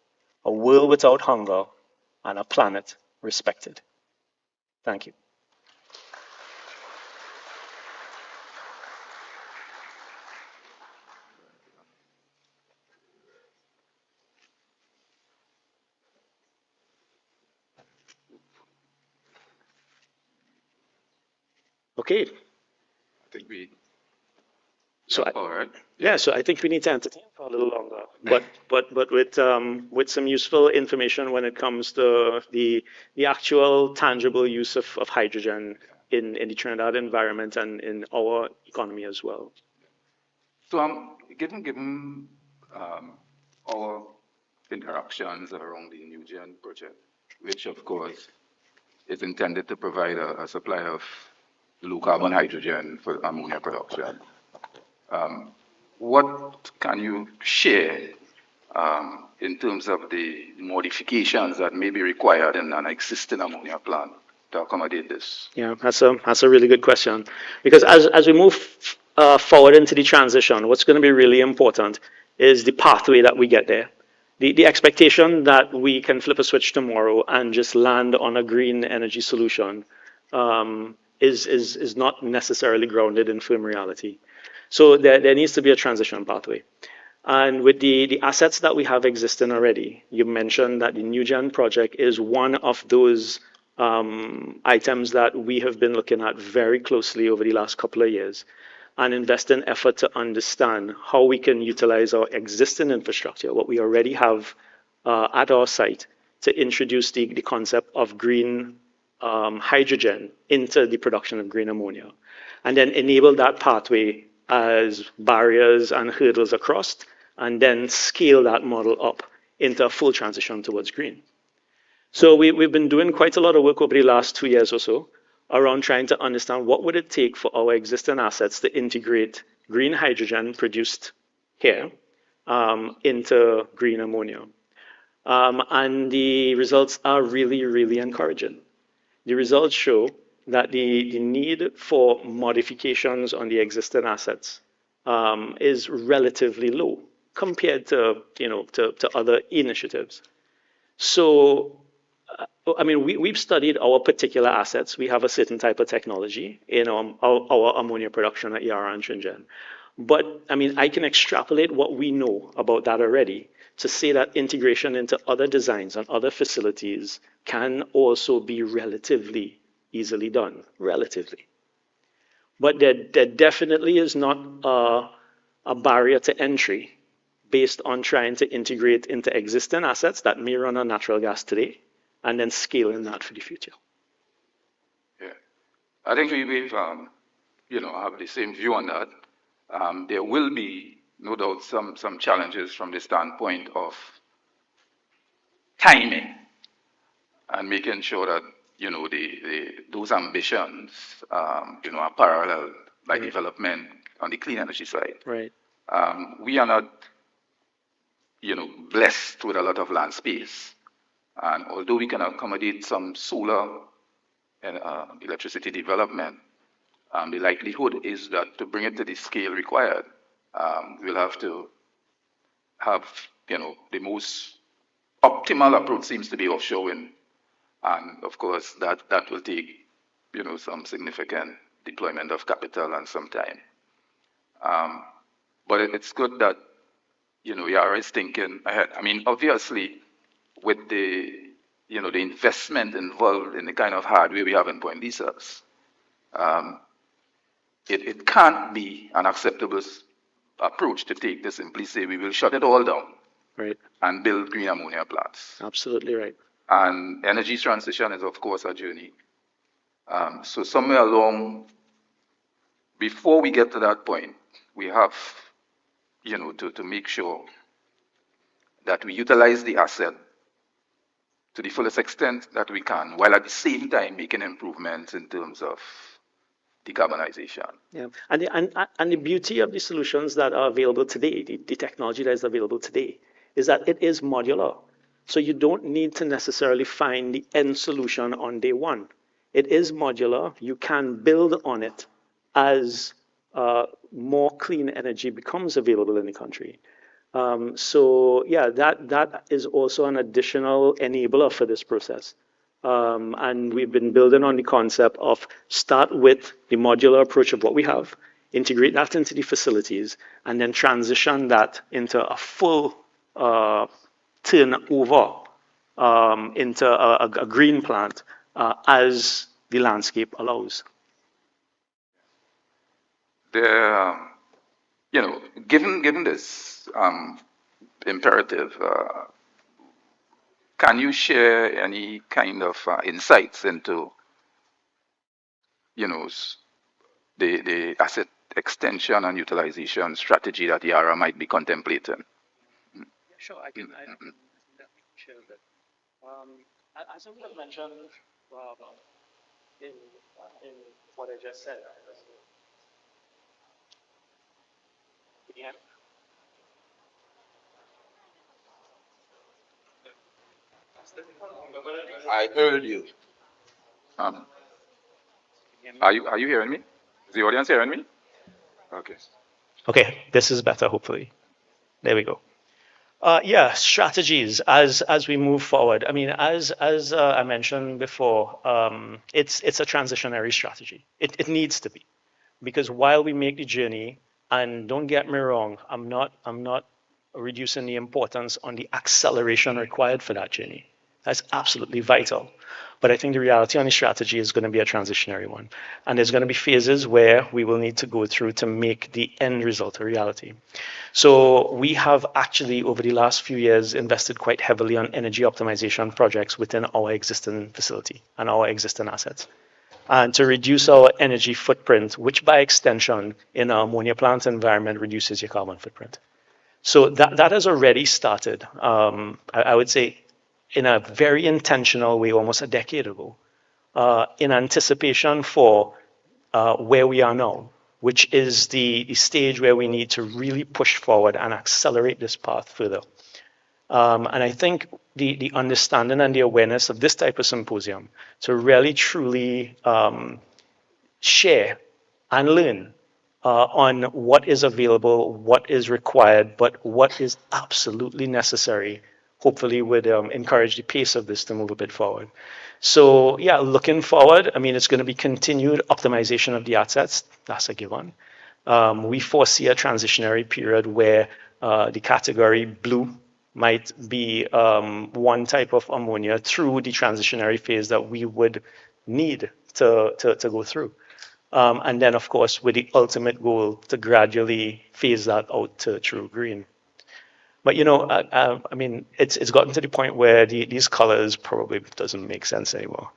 a world without hunger, and a planet respected. Thank you. Okay. I think we. So all right. so I think we need to entertain for a little longer, but with some useful information when it comes to the actual tangible use of hydrogen in the Trinidad environment and in our economy as well. So given our interactions around the NewGen project, which of course is intended to provide a supply of low carbon hydrogen for ammonia production. What can you share in terms of the modifications that may be required in an existing ammonia plant to accommodate this? Yeah, that's a really good question, because as we move forward into the transition, what's going to be really important is the pathway that we get there. The expectation that we can flip a switch tomorrow and just land on a green energy solution is not necessarily grounded in firm reality. So there needs to be a transition pathway. And with the assets that we have existing already, you mentioned that the NewGen project is one of those items that we have been looking at very closely over the last couple of years and invest in effort to understand how we can utilize our existing infrastructure, what we already have at our site, to introduce the concept of green hydrogen into the production of green ammonia, and then enable that pathway as barriers and hurdles are crossed, and then scale that model up into a full transition towards green. So we've been doing quite a lot of work over the last 2 years or so around trying to understand what would it take for our existing assets to integrate green hydrogen produced here into green ammonia. And the results are really, really encouraging. The results show that the need for modifications on the existing assets is relatively low compared to other initiatives. So, I mean, we've studied our particular assets. We have a certain type of technology in our ammonia production at Yara and Trinidad. But, I mean, I can extrapolate what we know about that already to say that integration into other designs and other facilities can also be relatively easily done, relatively. But there definitely is not a barrier to entry based on trying to integrate into existing assets that may run on natural gas today and then scaling that for the future. Yeah, I think we've have the same view on that. There will be, no doubt, some challenges from the standpoint of timing and making sure that those ambitions are parallel by development on the clean energy side. Right. We are not blessed with a lot of land space, and although we can accommodate some solar and electricity development, the likelihood is that to bring it to the scale required, we'll have to have the most optimal approach seems to be offshore wind, and of course that will take some significant deployment of capital and some time. But it's good that Yara is thinking ahead. I mean, obviously, with the the investment involved in the kind of hardware we have in Point Lisas, it can't be an acceptable approach to take this simply say we will shut it all down, right, and build green ammonia plants. Absolutely right. And energy transition is, of course, a journey. So somewhere along, before we get to that point, we have to make sure that we utilize the asset to the fullest extent that we can, while at the same time making improvements in terms of decarbonization. Yeah, and the beauty of the solutions that are available today, the technology that is available today, is that it is modular. So you don't need to necessarily find the end solution on day one. It is modular. You can build on it as more clean energy becomes available in the country. So yeah, that is also an additional enabler for this process. And we've been building on the concept of start with the modular approach of what we have, integrate that into the facilities, and then transition that into a full turnover into a green plant as the landscape allows. Given this imperative, can you share any kind of insights into, the asset extension and utilization strategy that Yara might be contemplating? Yeah, sure, I can share that. As I would have mentioned in what I just said, yeah. I heard you. Are you hearing me? Is the audience hearing me? Okay. Okay, this is better, hopefully. There we go. Yeah, strategies as we move forward. I mean, as I mentioned before, it's a transitionary strategy. It needs to be, because while we make the journey, and don't get me wrong, I'm not reducing the importance on the acceleration required for that journey. That's absolutely vital. But I think the reality on the strategy is going to be a transitionary one. And there's going to be phases where we will need to go through to make the end result a reality. So we have actually, over the last few years, invested quite heavily on energy optimization projects within our existing facility and our existing assets. And to reduce our energy footprint, which by extension in our ammonia plant environment reduces your carbon footprint. So that has already started, I would say, in a very intentional way, almost a decade ago, in anticipation for where we are now, which is the stage where we need to really push forward and accelerate this path further. And I think the understanding and the awareness of this type of symposium to really truly share and learn on what is available, what is required, but what is absolutely necessary, hopefully would encourage the pace of this to move a bit forward. So yeah, looking forward, I mean, it's going to be continued optimization of the assets. That's a given. We foresee a transitionary period where the category blue might be one type of ammonia through the transitionary phase that we would need to go through. And then, of course, with the ultimate goal to gradually phase that out to true green. But, I mean, it's gotten to the point where these colors probably doesn't make sense anymore.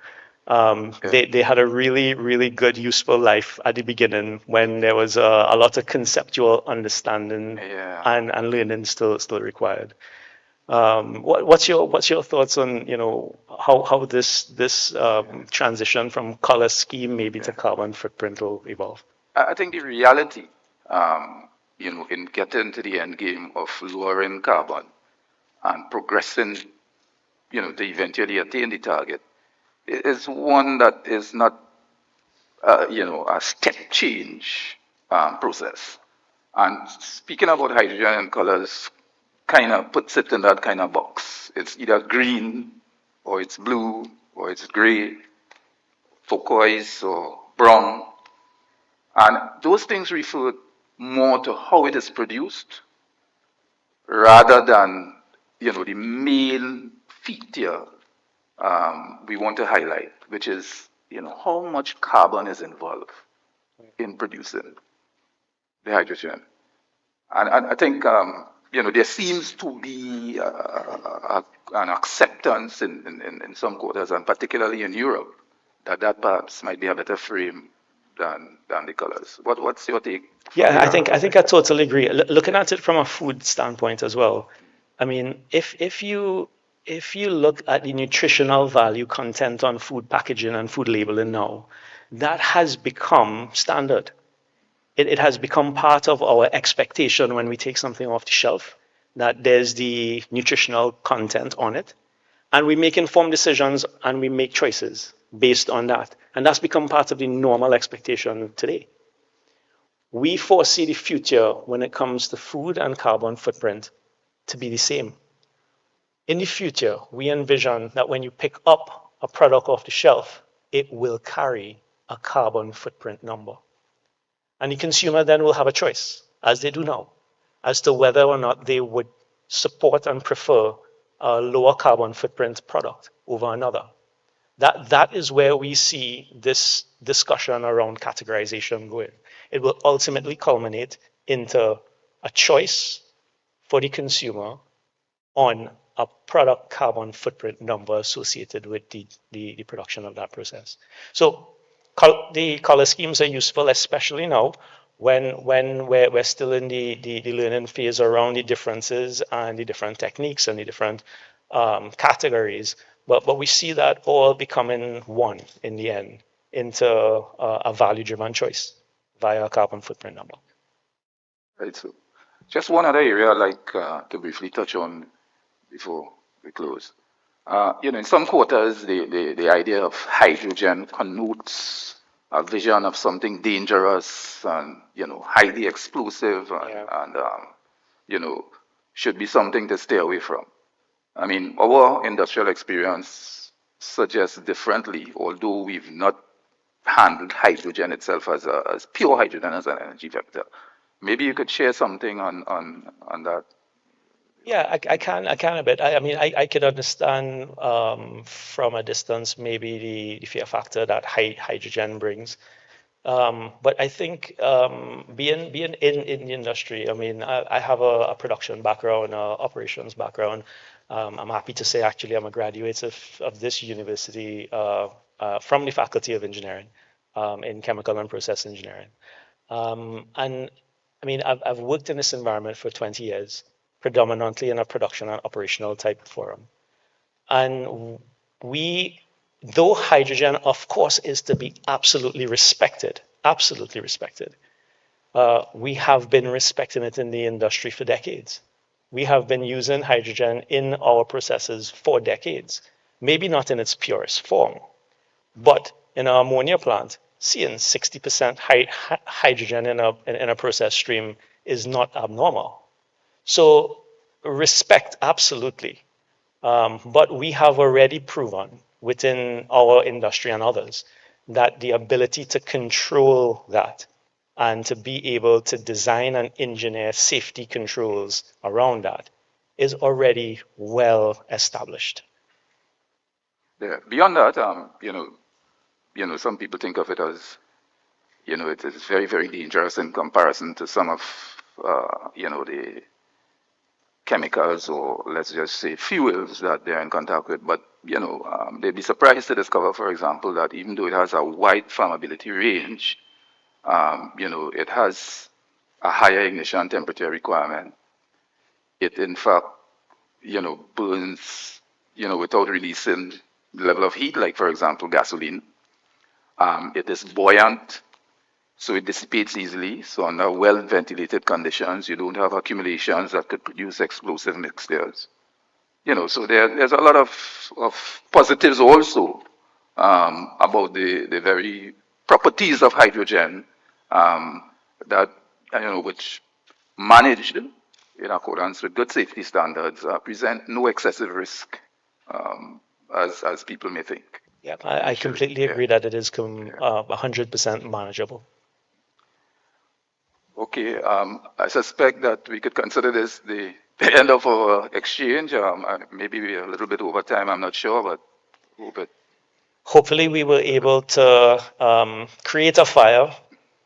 They had a really, really good, useful life at the beginning when there was a lot of conceptual understanding and learning still required. What's your thoughts on how this transition from color scheme maybe to carbon footprint will evolve? I think the reality, in getting to the end game of lowering carbon and progressing, to eventually attain the target, is one that is not, a step change process. And speaking about hydrogen and colors, kind of puts it in that kind of box. It's either green, or it's blue, or it's gray, turquoise, or brown. And those things refer more to how it is produced rather than, the main feature we want to highlight, which is, how much carbon is involved in producing the hydrogen. And I think, there seems to be an acceptance in some quarters, and particularly in Europe, that perhaps might be a better frame than the colors. What's your take? Yeah, I think I totally agree. Looking at it from a food standpoint as well, I mean, if you look at the nutritional value content on food packaging and food labeling now, that has become standard. It has become part of our expectation when we take something off the shelf, that there's the nutritional content on it. And we make informed decisions and we make choices based on that. And that's become part of the normal expectation today. We foresee the future when it comes to food and carbon footprint to be the same. In the future, we envision that when you pick up a product off the shelf, it will carry a carbon footprint number. And the consumer then will have a choice, as they do now, as to whether or not they would support and prefer a lower carbon footprint product over another. That is where we see this discussion around categorization going. It will ultimately culminate into a choice for the consumer on a product carbon footprint number associated with the production of that process. So the color schemes are useful, especially now when we're still in the learning phase around the differences and the different techniques and the different categories. But we see that all becoming one in the end into a value-driven choice via a carbon footprint number. Right. So just one other area I'd like to briefly touch on before we close. In some quarters, the idea of hydrogen connotes a vision of something dangerous and, highly explosive and should be something to stay away from. I mean, our industrial experience suggests differently, although we've not handled hydrogen itself as pure hydrogen as an energy vector. Maybe you could share something on that. Yeah, I can a bit. I mean, I could understand from a distance maybe the fear factor that hydrogen brings. But I think being in the industry, I mean, I have a production background, operations background. I'm happy to say actually I'm a graduate of this university from the Faculty of Engineering in Chemical and Process Engineering. And I mean, I've worked in this environment for 20 years, predominantly in a production and operational type forum. And though hydrogen, of course, is to be absolutely respected, we have been respecting it in the industry for decades. We have been using hydrogen in our processes for decades, maybe not in its purest form, but in our ammonia plant, seeing 60% hydrogen in a process stream is not abnormal. So respect, absolutely. But we have already proven within our industry and others that the ability to control that and to be able to design and engineer safety controls around that is already well established. Yeah. Beyond that, some people think of it as, it is very, very dangerous in comparison to some of, the chemicals or let's just say fuels that they're in contact with. But, they'd be surprised to discover, for example, that even though it has a wide flammability range, it has a higher ignition temperature requirement. It, in fact, burns, without releasing the level of heat, like, for example, gasoline. It is buoyant, so it dissipates easily. So under well-ventilated conditions, you don't have accumulations that could produce explosive mixtures. So there's a lot of positives also about the very properties of hydrogen that, which managed in accordance with good safety standards present no excessive risk as people may think. Yeah, I completely agree that it is 100% manageable. Okay, I suspect that we could consider this the end of our exchange. Maybe we're a little bit over time, I'm not sure, but hope it. Hopefully we were able to create a fire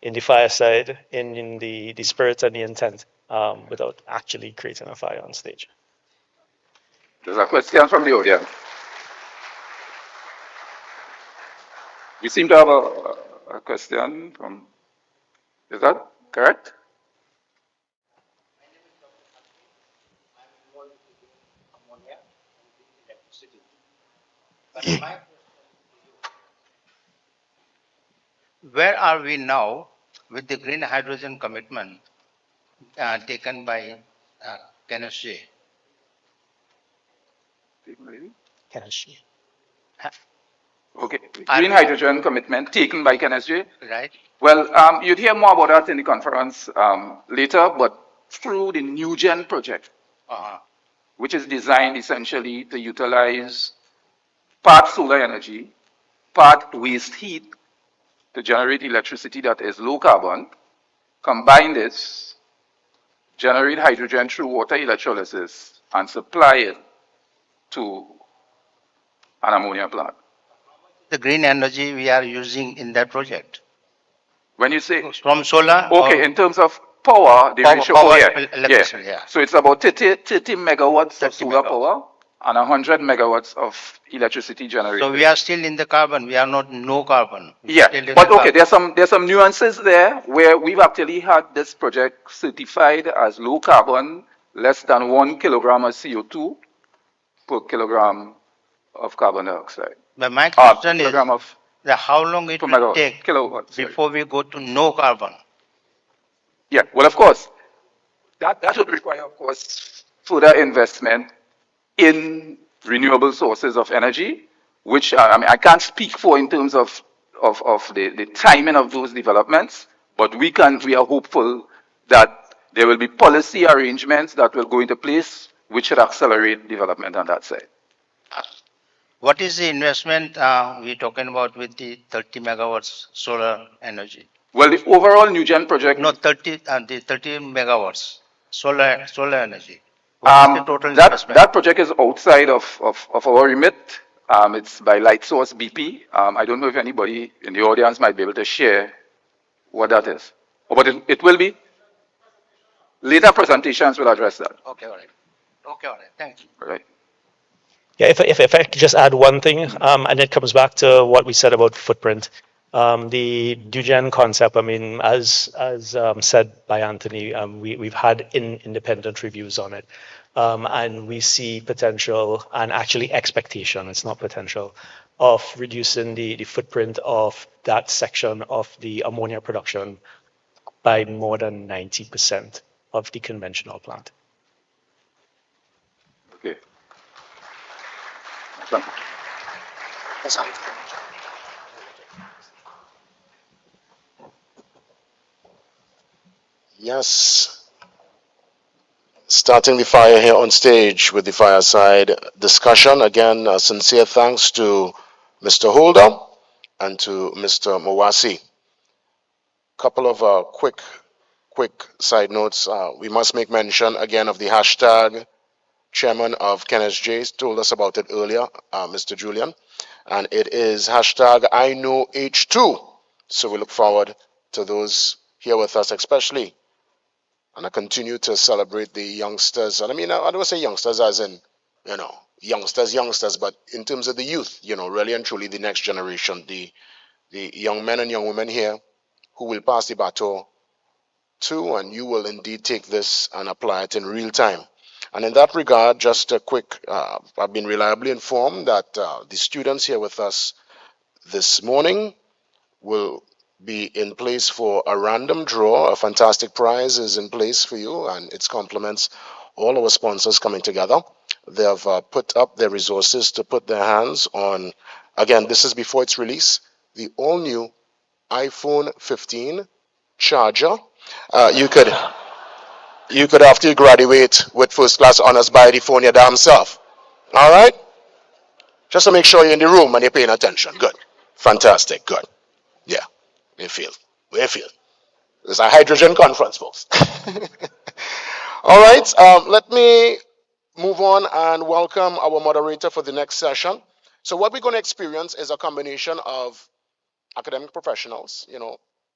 in the fireside in the spirit and the intent without actually creating a fire on stage. There's a question from the audience. We seem to have a question from, is that correct? Where are we now with the green hydrogen commitment taken by KNSJ? Kenichi. Okay. Are Green we hydrogen commitment taken by KNSJ. right? Well, you'd hear more about that in the conference later, but through the New Gen project, Uh-huh. which is designed essentially to utilize part solar energy, part waste heat to generate electricity that is low carbon, combine this, generate hydrogen through water electrolysis, and supply it to an ammonia plant. The green energy we are using in that project When you say, from solar okay, or in terms of power, the ratio, power yeah. electricity. Yeah. So it's about 30 megawatts of 30 solar megawatts. power and 100 megawatts of electricity generated. So we are still in the carbon. We are not no carbon. Yeah, Still in but the okay, carbon. there's some nuances there where we've actually had this project certified as low carbon, less than 1 kilogram of CO2 per kilogram of carbon dioxide. But my question is Kilogram of that how long it per will megawatt, take kilowatt, sorry. before we go to no carbon? Yeah, well, of course, that would require, of course, further investment in renewable sources of energy, which I mean, I can't speak for in terms of the timing of those developments, but we are hopeful that there will be policy arrangements that will go into place which should accelerate development on that side. What is the investment we're talking about with the 30 megawatts solar energy? Well, the overall New Gen project. No, the 30 megawatts solar energy. What is the total investment? That project is outside of our remit. It's by Lightsource BP. I don't know if anybody in the audience might be able to share what that is. But it will be. Later presentations will address that. Okay, all right. Okay, all right. Thank you. All right. Yeah, if I could just add one thing, and it comes back to what we said about footprint. The Dugen concept, I mean, as said by Anthony, we've had independent reviews on it. And we see potential and actually expectation, it's not potential, of reducing the footprint of that section of the ammonia production by more than 90% of the conventional plant. Okay. Yes. Starting the fire here on stage with the fireside discussion. Again, sincere thanks to Mr. Holder and to Mr. Mowasi. Couple of quick side notes. We must make mention again of the hashtag. Chairman of KNSJ told us about it earlier, Mr. Julian, and it is hashtag I know H2. So we look forward to those here with us, especially, and I continue to celebrate the youngsters. And I mean, I don't say youngsters as in, youngsters, but in terms of the youth, really and truly the next generation, the young men and young women here who will pass the baton to, and you will indeed take this and apply it in real time. And in that regard, just a quick, I've been reliably informed that the students here with us this morning will be in place for a random draw. A fantastic prize is in place for you, and it complements all our sponsors coming together. They have put up their resources to put their hands on, again, this is before its release, the all-new iPhone 15 charger. You could, after you graduate with first class honors, buy the phone your damn self. All right? Just to make sure you're in the room and you're paying attention. Good. Fantastic. Good. Yeah. Wayfield. It's a hydrogen conference, folks. All right. Let me move on and welcome our moderator for the next session. So what we're going to experience is a combination of academic professionals,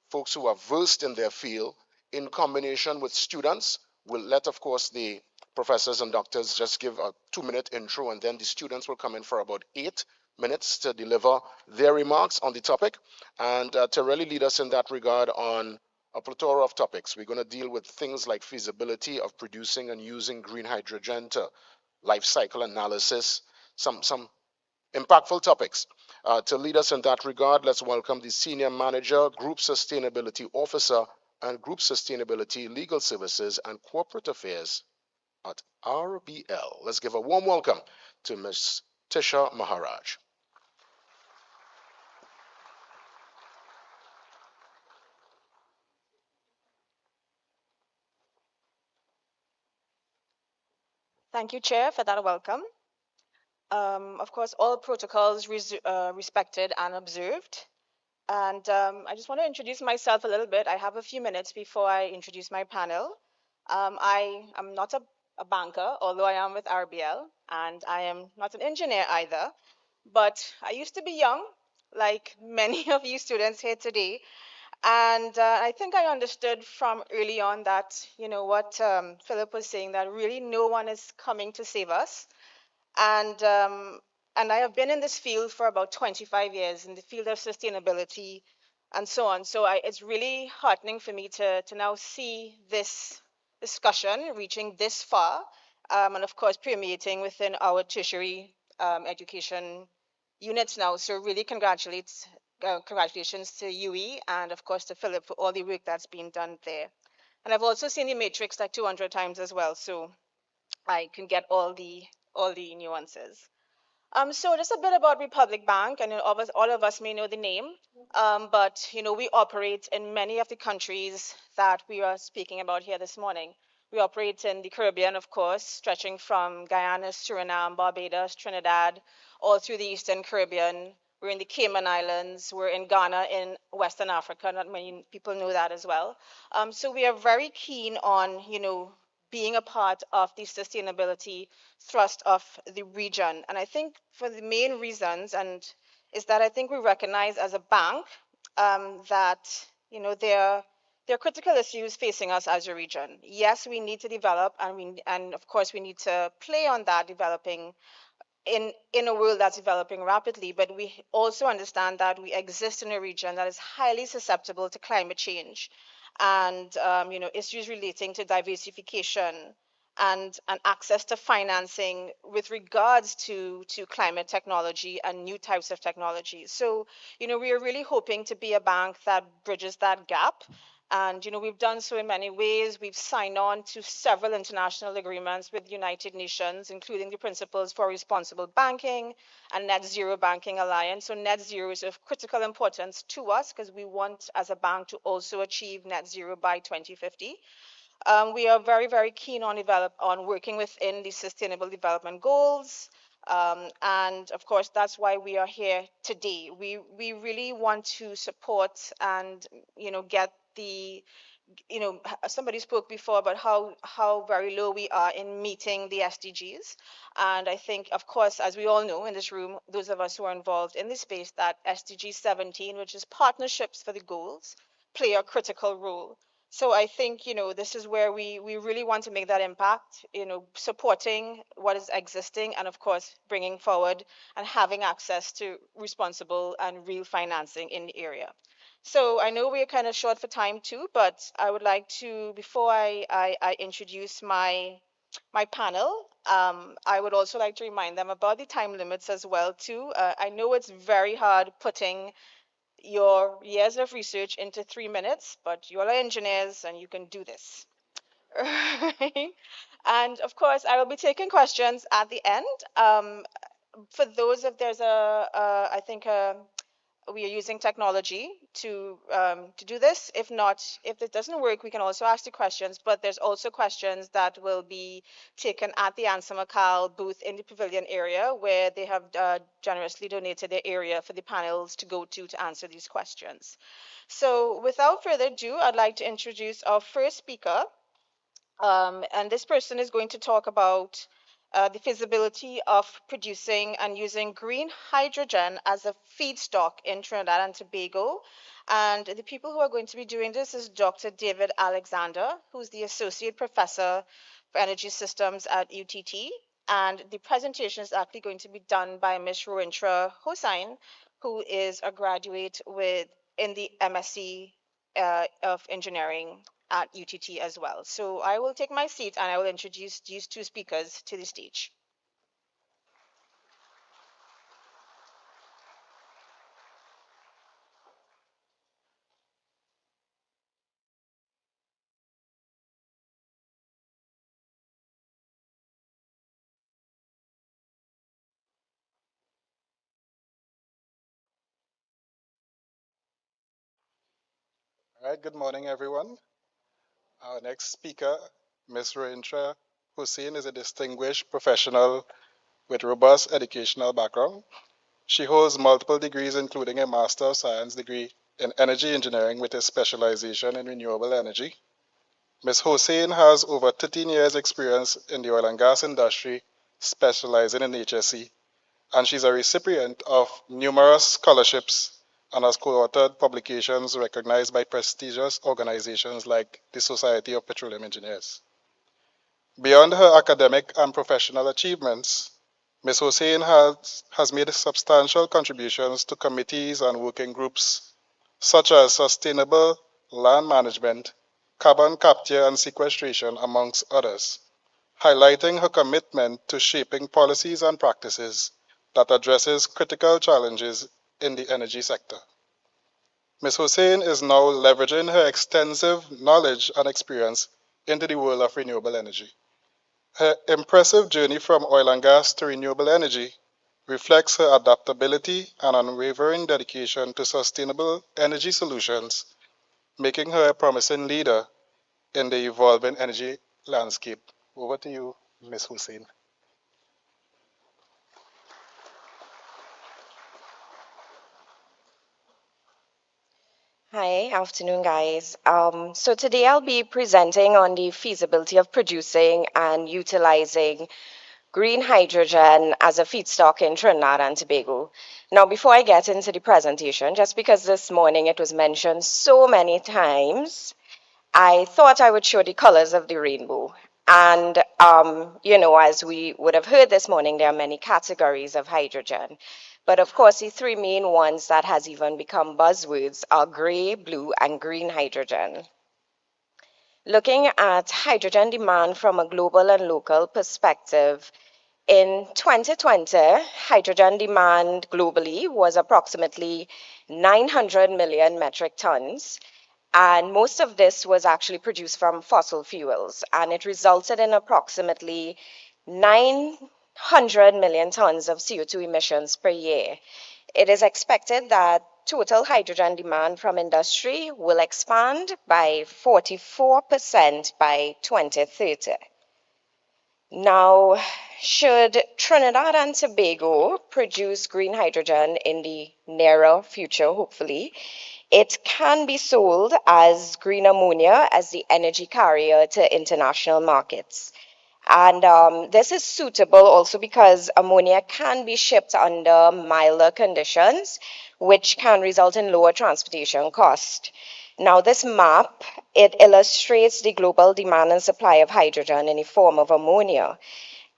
folks who are versed in their field, in combination with students. We'll let, of course, the professors and doctors just give a 2-minute intro, and then the students will come in for about 8 minutes to deliver their remarks on the topic, and to really lead us in that regard on a plethora of topics. We're going to deal with things like feasibility of producing and using green hydrogen, to life cycle analysis, some impactful topics. To lead us in that regard, let's welcome the Senior Manager, Group Sustainability Officer, and Group Sustainability Legal Services and Corporate Affairs at RBL. Let's give a warm welcome to Ms. Tisha Maharaj. Thank you, Chair, for that welcome. Of course, all protocols respected and observed. And I just want to introduce myself a little bit. I have a few minutes before I introduce my panel. I am not a banker, although I am with RBL, and I am not an engineer either. But I used to be young, like many of you students here today. And I think I understood from early on that, you know, what Philip was saying, that really no one is coming to save us. And I have been in this field for about 25 years, in the field of sustainability and so on. So it's really heartening for me to now see this discussion reaching this far, and of course permeating within our tertiary education units now. So really congratulations to UE and of course to Philip for all the work that's been done there. And I've also seen the matrix like 200 times as well, so I can get all the nuances. So just a bit about Republic Bank, and all of us may know the name, but you know, we operate in many of the countries that we are speaking about here this morning. We operate in the Caribbean, of course, stretching from Guyana, Suriname, Barbados, Trinidad, all through the Eastern Caribbean. We're in the Cayman Islands. We're in Ghana, in Western Africa. Not many people know that as well. So we are very keen on, you know, being a part of the sustainability thrust of the region. And I think for the main reasons, and is that I think we recognize as a bank that, you know, there are critical issues facing us as a region. Yes, we need to develop, and of course we need to play on that developing in a world that's developing rapidly, but we also understand that we exist in a region that is highly susceptible to climate change and you know, issues relating to diversification and access to financing with regards to climate technology and new types of technology. So, you know, we are really hoping to be a bank that bridges that gap. And, you know, we've done so in many ways. We've signed on to several international agreements with United Nations, including the Principles for Responsible Banking and Net Zero Banking Alliance. So net zero is of critical importance to us because we want as a bank to also achieve net zero by 2050. We are very, very keen on working within the Sustainable Development Goals. And of course, that's why we are here today. We really want to support and, you know, get the, you know, somebody spoke before about how very low we are in meeting the SDGs. And I think, of course, as we all know in this room, those of us who are involved in this space, that SDG 17, which is partnerships for the goals, play a critical role. So I think, you know, this is where we really want to make that impact, you know, supporting what is existing and, of course, bringing forward and having access to responsible and real financing in the area. So I know we're kind of short for time too, but I would like to, before I introduce my panel, I would also like to remind them about the time limits as well too. I know it's very hard putting your years of research into 3 minutes, but you all are engineers and you can do this. And of course, I will be taking questions at the end. For those, if there's I think we are using technology to do this. If not, if it doesn't work, we can also ask the questions, but there's also questions that will be taken at the Answer Macal booth in the pavilion area, where they have generously donated their area for the panels to go to answer these questions. So without further ado, I'd like to introduce our first speaker. And this person is going to talk about the feasibility of producing and using green hydrogen as a feedstock in Trinidad and Tobago. And the people who are going to be doing this is Dr. David Alexander, who's the Associate Professor for Energy Systems at UTT. And the presentation is actually going to be done by Ms. Rointra Hossain, who is a graduate in the MSc of Engineering at UTT as well. So I will take my seat and I will introduce these two speakers to the stage. All right, good morning, everyone. Our next speaker, Ms. Rointra Hussein, is a distinguished professional with robust educational background. She holds multiple degrees, including a Master of Science degree in Energy Engineering with a specialization in renewable energy. Ms. Hussein has over 13 years' experience in the oil and gas industry, specializing in HSE, and she's a recipient of numerous scholarships and has co-authored publications recognized by prestigious organizations like the Society of Petroleum Engineers. Beyond her academic and professional achievements, Ms. Hussein has made substantial contributions to committees and working groups such as sustainable land management, carbon capture and sequestration, amongst others, highlighting her commitment to shaping policies and practices that addresses critical challenges in the energy sector. Ms. Hussein is now leveraging her extensive knowledge and experience into the world of renewable energy. Her impressive journey from oil and gas to renewable energy reflects her adaptability and unwavering dedication to sustainable energy solutions, making her a promising leader in the evolving energy landscape. Over to you, Ms. Hussein. Hi, afternoon, guys. So today I'll be presenting on the feasibility of producing and utilizing green hydrogen as a feedstock in Trinidad and Tobago. Now, before I get into the presentation, just because this morning it was mentioned so many times, I thought I would show the colors of the rainbow. And, as we would have heard this morning, there are many categories of hydrogen. But of course, the three main ones that has even become buzzwords are gray, blue, and green hydrogen. Looking at hydrogen demand from a global and local perspective, in 2020, hydrogen demand globally was approximately 900 million metric tons. And most of this was actually produced from fossil fuels, and it resulted in approximately 900 million tons of CO2 emissions per year. It is expected that total hydrogen demand from industry will expand by 44% by 2030. Now, should Trinidad and Tobago produce green hydrogen in the nearer future, hopefully, it can be sold as green ammonia as the energy carrier to international markets. And this is suitable also because ammonia can be shipped under milder conditions, which can result in lower transportation cost. Now, this map, it illustrates the global demand and supply of hydrogen in the form of ammonia.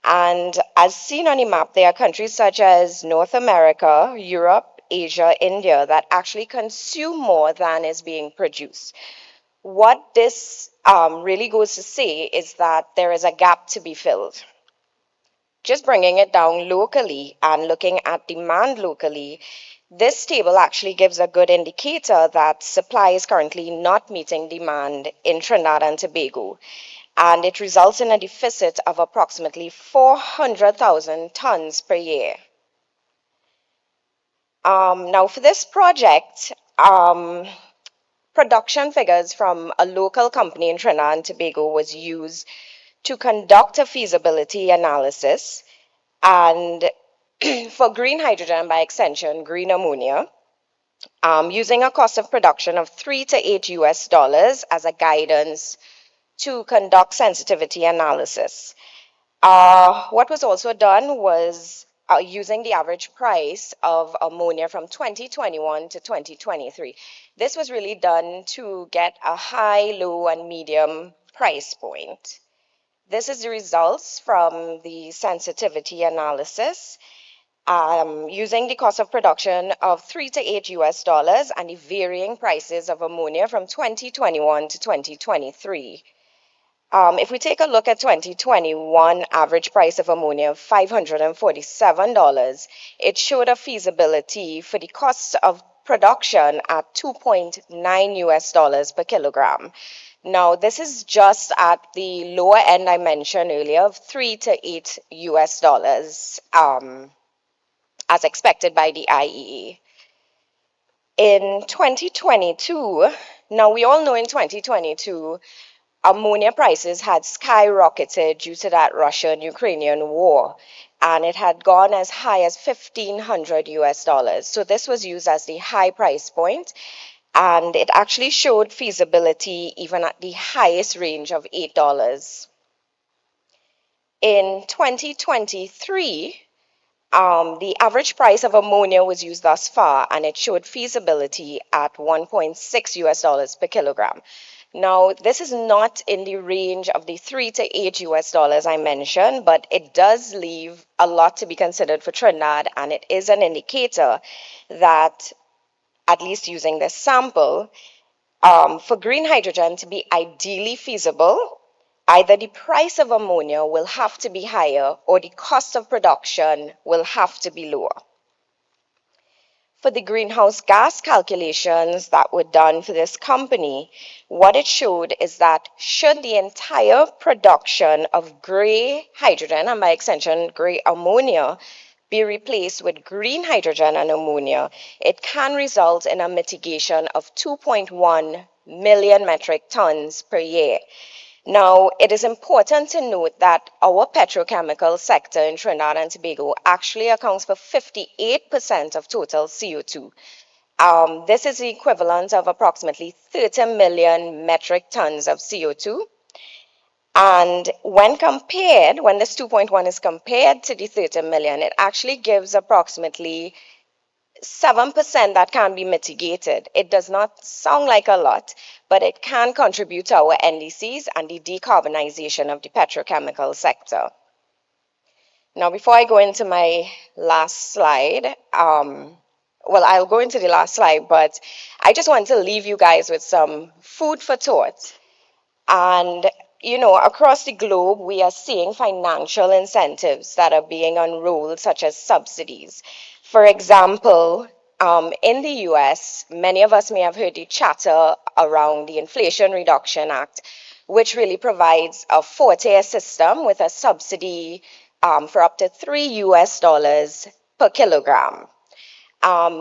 And as seen on the map, there are countries such as North America, Europe, Asia, India that actually consume more than is being produced. What this really goes to say is that there is a gap to be filled. Just bringing it down locally and looking at demand locally, this table actually gives a good indicator that supply is currently not meeting demand in Trinidad and Tobago, and it results in a deficit of approximately 400,000 tons per year. Now, for this project, production figures from a local company in Trinidad and Tobago was used to conduct a feasibility analysis, and for green hydrogen, by extension, green ammonia, using a cost of production of $3 to $8 as a guidance to conduct sensitivity analysis. What was also done was using the average price of ammonia from 2021 to 2023. This was really done to get a high, low, and medium price point. This is the results from the sensitivity analysis, using the cost of production of $3 to $8 and the varying prices of ammonia from 2021 to 2023. If we take a look at 2021 average price of ammonia of $547, it showed a feasibility for the cost of production at $2.9 per kilogram. Now, this is just at the lower end I mentioned earlier of $3 to $8, as expected by the IEA. In 2022, Now, we all know in 2022, ammonia prices had skyrocketed due to that Russian-Ukrainian war, and it had gone as high as $1,500. So this was used as the high price point, and it actually showed feasibility even at the highest range of $8. In 2023, the average price of ammonia was used thus far, and it showed feasibility at $1.6 per kilogram. Now, this is not in the range of the $3 to $8 I mentioned, but it does leave a lot to be considered for Trinidad, and it is an indicator that, at least using this sample, for green hydrogen to be ideally feasible, either the price of ammonia will have to be higher or the cost of production will have to be lower. For the greenhouse gas calculations that were done for this company, what it showed is that should the entire production of gray hydrogen, and by extension gray ammonia, be replaced with green hydrogen and ammonia, it can result in a mitigation of 2.1 million metric tons per year. Now, it is important to note that our petrochemical sector in Trinidad and Tobago actually accounts for 58% of total CO2. This is the equivalent of approximately 30 million metric tons of CO2. And when this 2.1 is compared to the 30 million, it actually gives approximately 7% that can be mitigated. It does not sound like a lot, but it can contribute to our NDCs and the decarbonization of the petrochemical sector. Now, before I go into my last slide, I'll go into the last slide, but I just want to leave you guys with some food for thought. And across the globe, we are seeing financial incentives that are being unrolled, such as subsidies. For example, in the US, many of us may have heard the chatter around the Inflation Reduction Act, which really provides a 4-tier system with a subsidy for up to $3 per kilogram.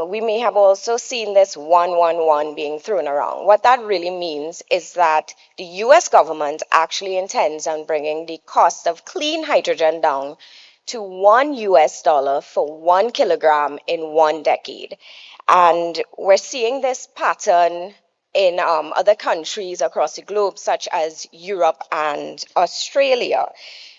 We may have also seen this 111 being thrown around. What that really means is that the US government actually intends on bringing the cost of clean hydrogen down to $1 for 1 kilogram in 1 decade. And we're seeing this pattern in other countries across the globe, such as Europe and Australia.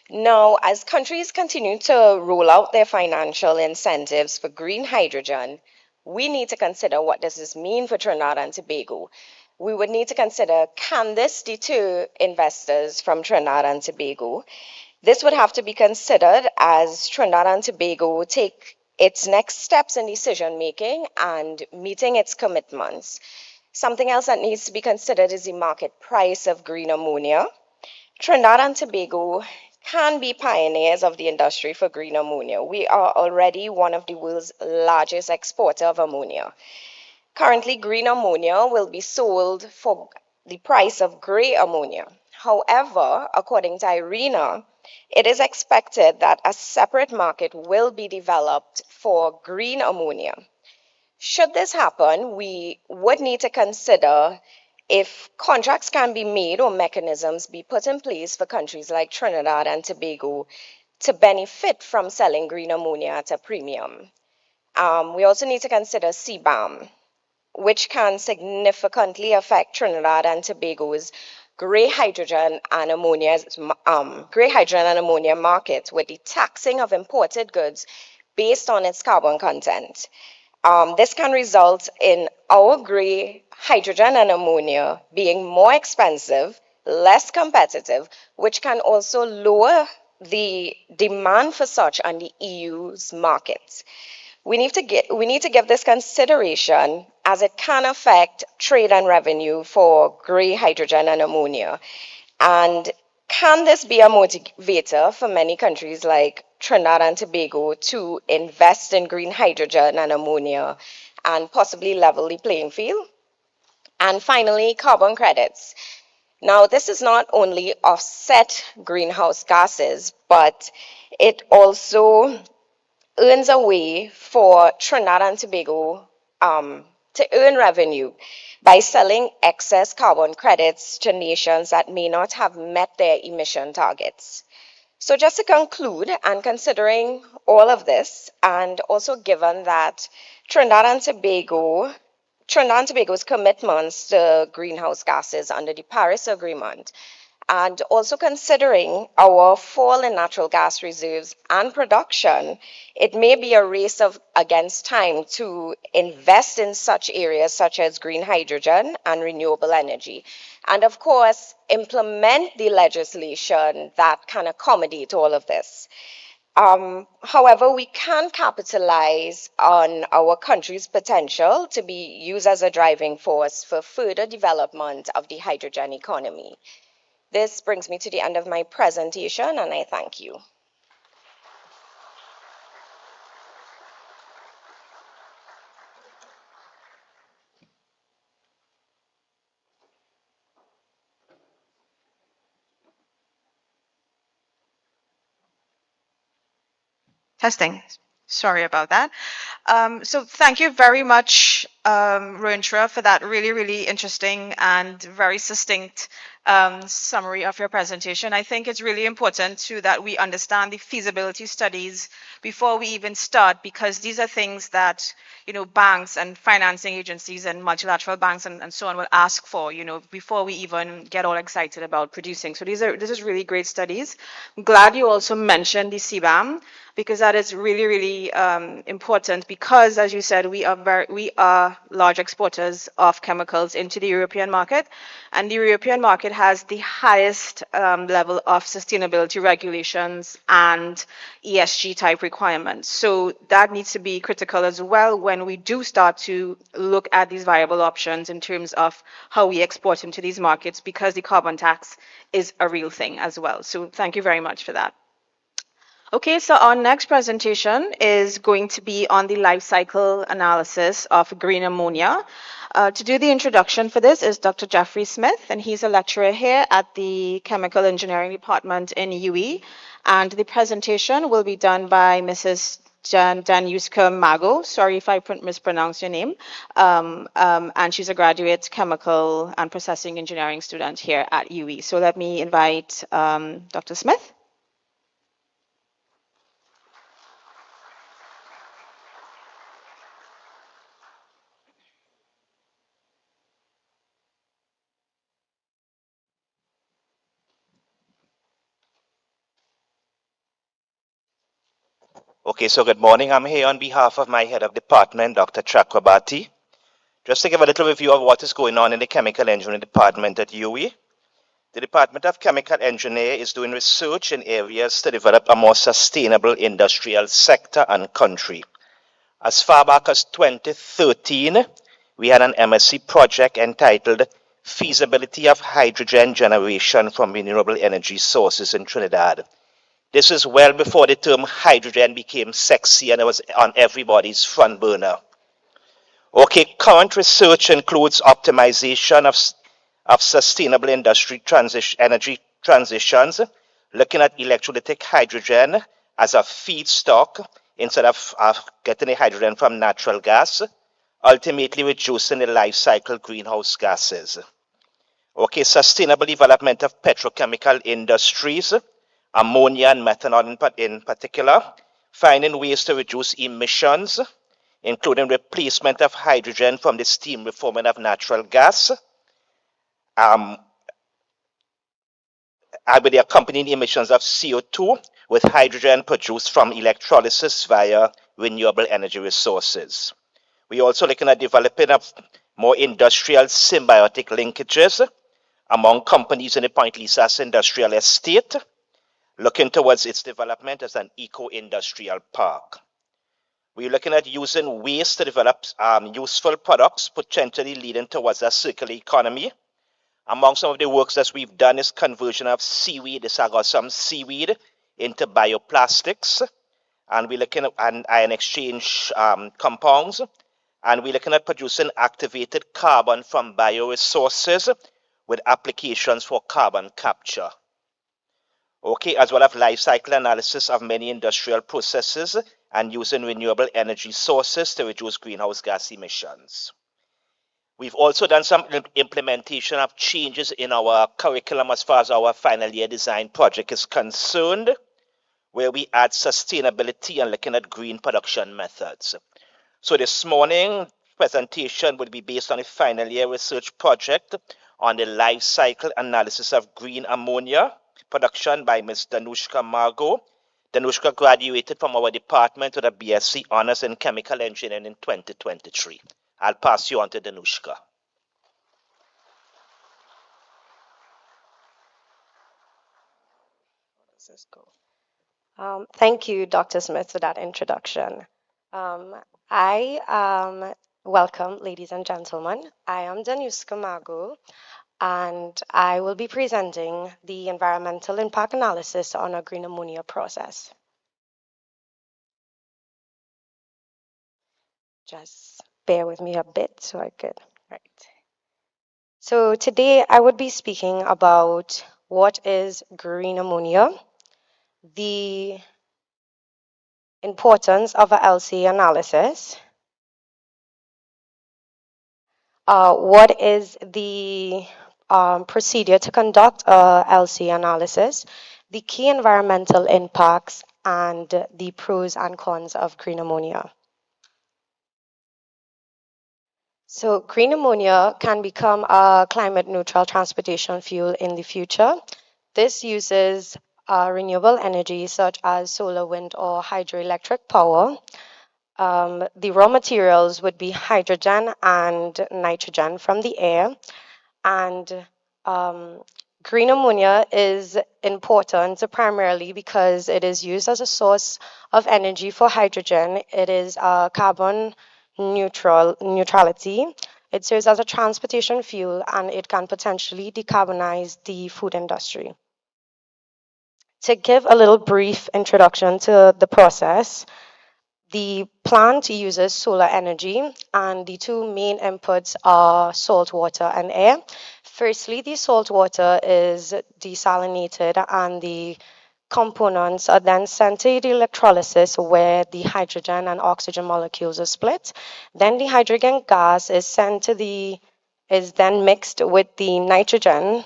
Now, as countries continue to roll out their financial incentives for green hydrogen, we need to consider what does this mean for Trinidad and Tobago. We would need to consider, can this deter investors from Trinidad and Tobago? This would have to be considered as Trinidad and Tobago take its next steps in decision making and meeting its commitments. Something else that needs to be considered is the market price of green ammonia. Trinidad and Tobago can be pioneers of the industry for green ammonia. We are already one of the world's largest exporter of ammonia. Currently, green ammonia will be sold for the price of gray ammonia. However, according to IRENA, it is expected that a separate market will be developed for green ammonia. Should this happen, we would need to consider if contracts can be made or mechanisms be put in place for countries like Trinidad and Tobago to benefit from selling green ammonia at a premium. We also need to consider CBAM, which can significantly affect Trinidad and Tobago's gray hydrogen and ammonia market with the taxing of imported goods based on its carbon content. This can result in our gray hydrogen and ammonia being more expensive, less competitive, which can also lower the demand for such on the EU's markets. We need to give this consideration as it can affect trade and revenue for gray hydrogen and ammonia. And can this be a motivator for many countries like Trinidad and Tobago to invest in green hydrogen and ammonia and possibly level the playing field? And finally, carbon credits. Now, this does not only offset greenhouse gases, but it also earns a way for Trinidad and Tobago to earn revenue by selling excess carbon credits to nations that may not have met their emission targets. So just to conclude, and considering all of this, and also given that Trinidad and Tobago's commitments to greenhouse gases under the Paris Agreement, and also considering our fall in natural gas reserves and production, it may be a race against time to invest in such areas such as green hydrogen and renewable energy. And of course, implement the legislation that can accommodate all of this. However, we can capitalize on our country's potential to be used as a driving force for further development of the hydrogen economy. This brings me to the end of my presentation, and I thank you. Testing. Sorry about that. So thank you very much, Rointra, for that really, really interesting and very succinct summary of your presentation. I think it's really important too that we understand the feasibility studies before we even start, because these are things that, you know, banks and financing agencies and multilateral banks and so on will ask for, you know, before we even get all excited about producing. So this is really great studies. I'm glad you also mentioned the CBAM, because that is really, really important, because as you said, we are large exporters of chemicals into the European market, and the European market has the highest level of sustainability regulations and ESG type requirements. So that needs to be critical as well when we do start to look at these viable options in terms of how we export into these markets, because the carbon tax is a real thing as well. So thank you very much for that. Okay, so our next presentation is going to be on the life cycle analysis of green ammonia. To do the introduction for this is Dr. Jeffrey Smith, and he's a lecturer here at the Chemical Engineering Department in UE. And the presentation will be done by Mrs. Danuska Mago. Sorry if I mispronounce your name. And she's a graduate chemical and processing engineering student here at UE. So let me invite Dr. Smith. Okay, so good morning. I'm here on behalf of my head of department, Dr. Chakrabarti. Just to give a little review of what is going on in the chemical engineering department at UE. The Department of Chemical Engineering is doing research in areas to develop a more sustainable industrial sector and country. As far back as 2013, we had an MSc project entitled Feasibility of Hydrogen Generation from Renewable Energy Sources in Trinidad. This is well before the term hydrogen became sexy and it was on everybody's front burner. Okay, current research includes optimization of sustainable energy transitions, looking at electrolytic hydrogen as a feedstock instead of getting the hydrogen from natural gas, ultimately reducing the life cycle greenhouse gases. Okay, sustainable development of petrochemical industries, ammonia and methanol in particular, finding ways to reduce emissions, including replacement of hydrogen from the steam reforming of natural gas, with the accompanying emissions of CO2 with hydrogen produced from electrolysis via renewable energy resources. We're also looking at developing more industrial symbiotic linkages among companies in the Point Lisas industrial estate, looking towards its development as an eco-industrial park. We're looking at using waste to develop useful products, potentially leading towards a circular economy. Among some of the works that we've done is conversion of seaweed, this some seaweed, into bioplastics. And we're looking at ion exchange compounds. And we're looking at producing activated carbon from bioresources with applications for carbon capture. Okay, as well as life cycle analysis of many industrial processes and using renewable energy sources to reduce greenhouse gas emissions. We've also done some implementation of changes in our curriculum as far as our final year design project is concerned, where we add sustainability and looking at green production methods. So this morning presentation will be based on a final year research project on the life cycle analysis of green ammonia production by Ms. Danushka Margot. Danushka graduated from our department with a BSc Honors in Chemical Engineering in 2023. I'll pass you on to Danushka. Thank you, Dr. Smith, for that introduction. Welcome, ladies and gentlemen. I am Danushka Margot, and I will be presenting the environmental impact analysis on a green ammonia process. Just bear with me a bit so I could, right. So today I would be speaking about what is green ammonia, the importance of a LCA analysis, what is the procedure to conduct a LCA analysis, the key environmental impacts, and the pros and cons of green ammonia. So green ammonia can become a climate neutral transportation fuel in the future. This uses renewable energy such as solar, wind, or hydroelectric power. The raw materials would be hydrogen and nitrogen from the air. And green ammonia is important primarily because it is used as a source of energy for hydrogen. It is carbon neutrality. It serves as a transportation fuel, and it can potentially decarbonize the food industry. To give a little brief introduction to the process, the plant uses solar energy, and the two main inputs are salt water and air. Firstly, the salt water is desalinated, and the components are then sent to the electrolysis where the hydrogen and oxygen molecules are split. Then the hydrogen gas is then mixed with the nitrogen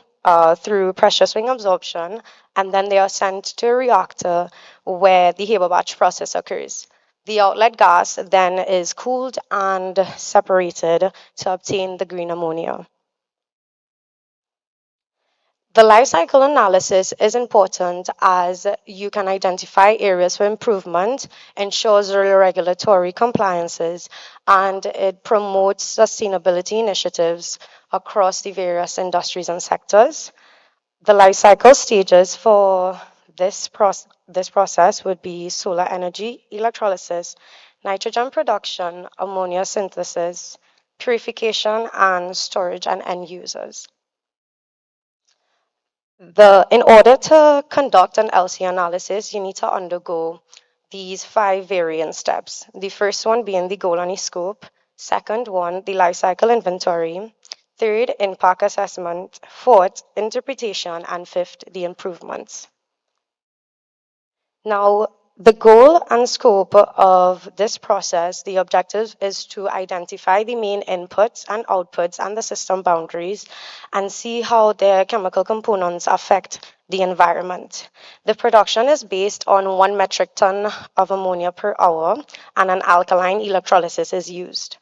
through pressure swing absorption, and then they are sent to a reactor where the Haber batch process occurs. The outlet gas then is cooled and separated to obtain the green ammonia. The life cycle analysis is important as you can identify areas for improvement, ensures regulatory compliances, and it promotes sustainability initiatives across the various industries and sectors. The life cycle stages for this process would be solar energy, electrolysis, nitrogen production, ammonia synthesis, purification, and storage and end users. In order to conduct an LC analysis, you need to undergo these 5 variant steps. The first one being the goal and scope, second one, the life cycle inventory, third, impact assessment, fourth, interpretation, and fifth, the improvements. Now, the goal and scope of this process, the objective is to identify the main inputs and outputs and the system boundaries and see how their chemical components affect the environment. The production is based on 1 metric ton of ammonia per hour, and an alkaline electrolysis is used.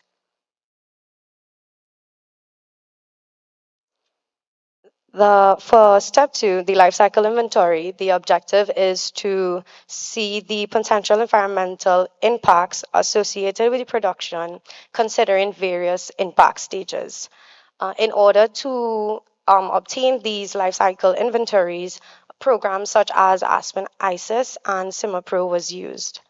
For step 2, the life cycle inventory, the objective is to see the potential environmental impacts associated with the production, considering various impact stages. In order to obtain these life cycle inventories, programs such as Aspen ISIS and SimmerPro was used.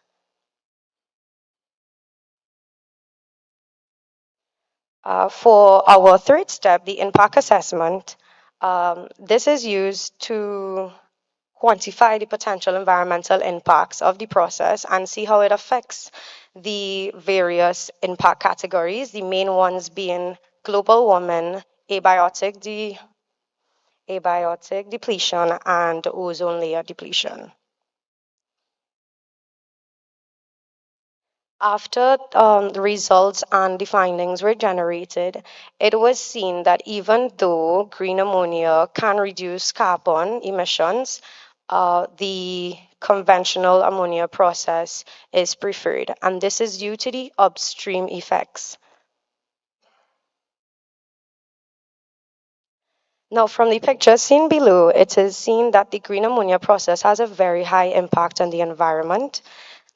For our third step, the impact assessment, this is used to quantify the potential environmental impacts of the process and see how it affects the various impact categories, the main ones being global warming, abiotic depletion, and ozone layer depletion. After the results and the findings were generated, it was seen that even though green ammonia can reduce carbon emissions, the conventional ammonia process is preferred, and this is due to the upstream effects. Now, from the picture seen below, it is seen that the green ammonia process has a very high impact on the environment.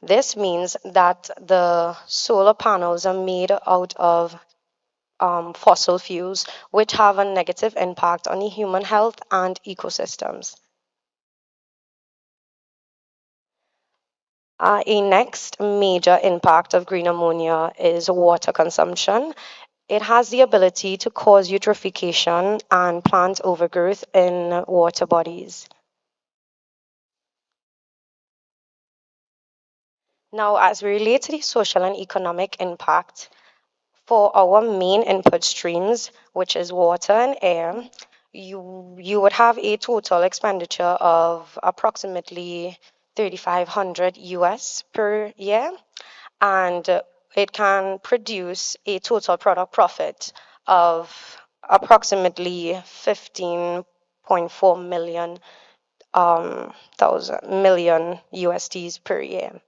This means that the solar panels are made out of fossil fuels, which have a negative impact on the human health and ecosystems. A next major impact of green ammonia is water consumption. It has the ability to cause eutrophication and plant overgrowth in water bodies. Now, as we relate to the social and economic impact, for our main input streams, which is water and air, you would have a total expenditure of approximately 3,500 US per year, and it can produce a total product profit of approximately 15.4 million USDs per year.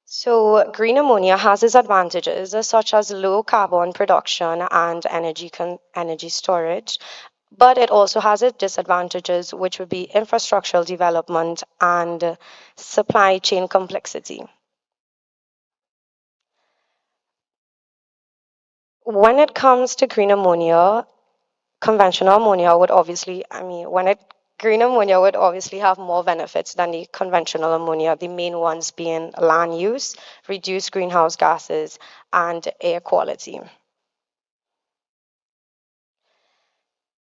So green ammonia has its advantages, such as low carbon production and energy storage, but it also has its disadvantages, which would be infrastructural development and supply chain complexity. When it comes to green ammonia, conventional ammonia would obviously, green ammonia would obviously have more benefits than the conventional ammonia, the main ones being land use, reduced greenhouse gases, and air quality.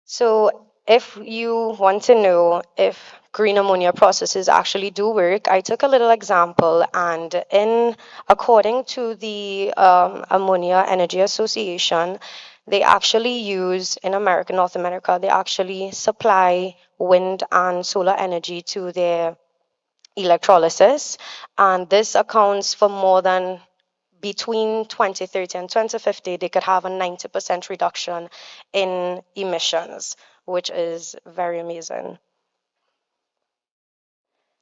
So if you want to know if green ammonia processes actually do work, I took a little example, and according to the Ammonia Energy Association, they actually use, in North America, they actually supply wind and solar energy to their electrolysis, and this accounts for more than, between 2030 and 2050, they could have a 90% reduction in emissions, which is very amazing.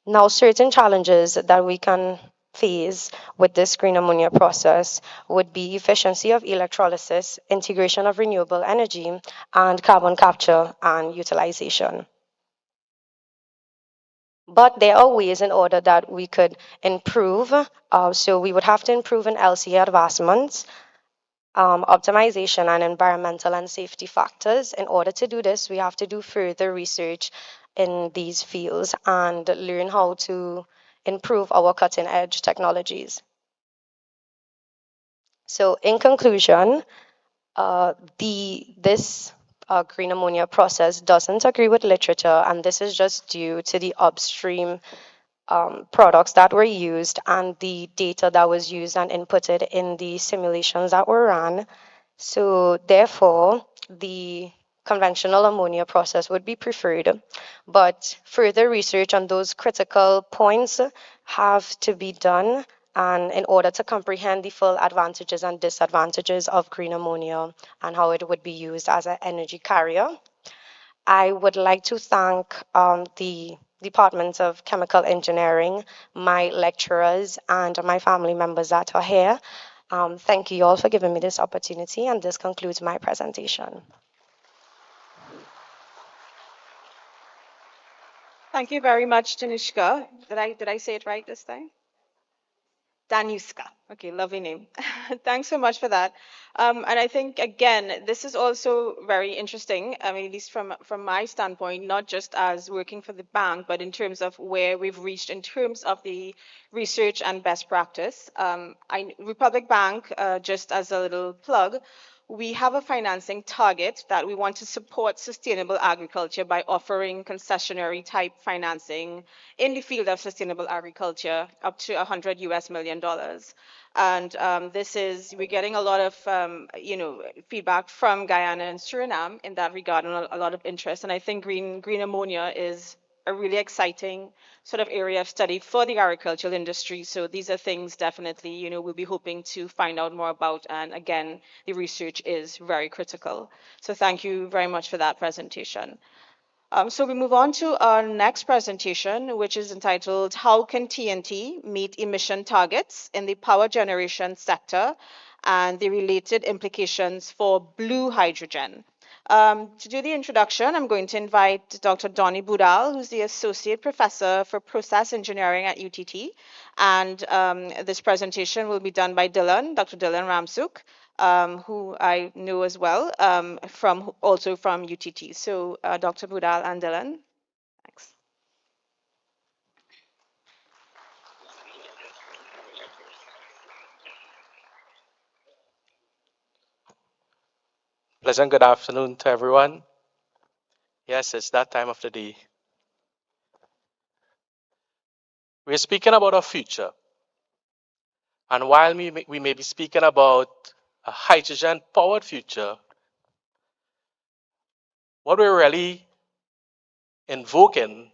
Now, certain challenges that we can face with this green ammonia process would be efficiency of electrolysis, integration of renewable energy, and carbon capture and utilization. But there are ways in order that we could improve. So we would have to improve in LCA advancements, optimization, and environmental and safety factors. In order to do this, we have to do further research in these fields and learn how to improve our cutting edge technologies. So in conclusion, this green ammonia process doesn't agree with literature, and this is just due to the upstream products that were used and the data that was used and inputted in the simulations that were run. So therefore, the conventional ammonia process would be preferred, but further research on those critical points have to be done, and in order to comprehend the full advantages and disadvantages of green ammonia and how it would be used as an energy carrier. I would like to thank the Department of Chemical Engineering, my lecturers, and my family members that are here. Thank you all for giving me this opportunity, and this concludes my presentation. Thank you very much, Tanishka. Did I say it right this time? Danuska. Okay, lovely name. Thanks so much for that. And I think, again, this is also very interesting, I mean, at least from my standpoint, not just as working for the bank, but in terms of where we've reached in terms of the research and best practice. Republic Bank, just as a little plug, we have a financing target that we want to support sustainable agriculture by offering concessionary type financing in the field of sustainable agriculture up to $100 million. And we're getting a lot of, feedback from Guyana and Suriname in that regard, and a lot of interest. And I think green ammonia is a really exciting sort of area of study for the agricultural industry. So these are things definitely, we'll be hoping to find out more about. And again, the research is very critical. So thank you very much for that presentation. So we move on to our next presentation, which is entitled How Can TNT Meet Emission Targets in the Power Generation Sector and the Related Implications for Blue Hydrogen. To do the introduction, I'm going to invite Dr. Donny Budal, who's the Associate Professor for Process Engineering at UTT. And this presentation will be done by Dr. Dylan Ramsuk, who I know as well, also from UTT. So Dr. Budal and Dylan, thanks. Pleasant good afternoon to everyone. Yes, it's that time of the day. We're speaking about our future. And while we may be speaking about a hydrogen-powered future, what we're really invoking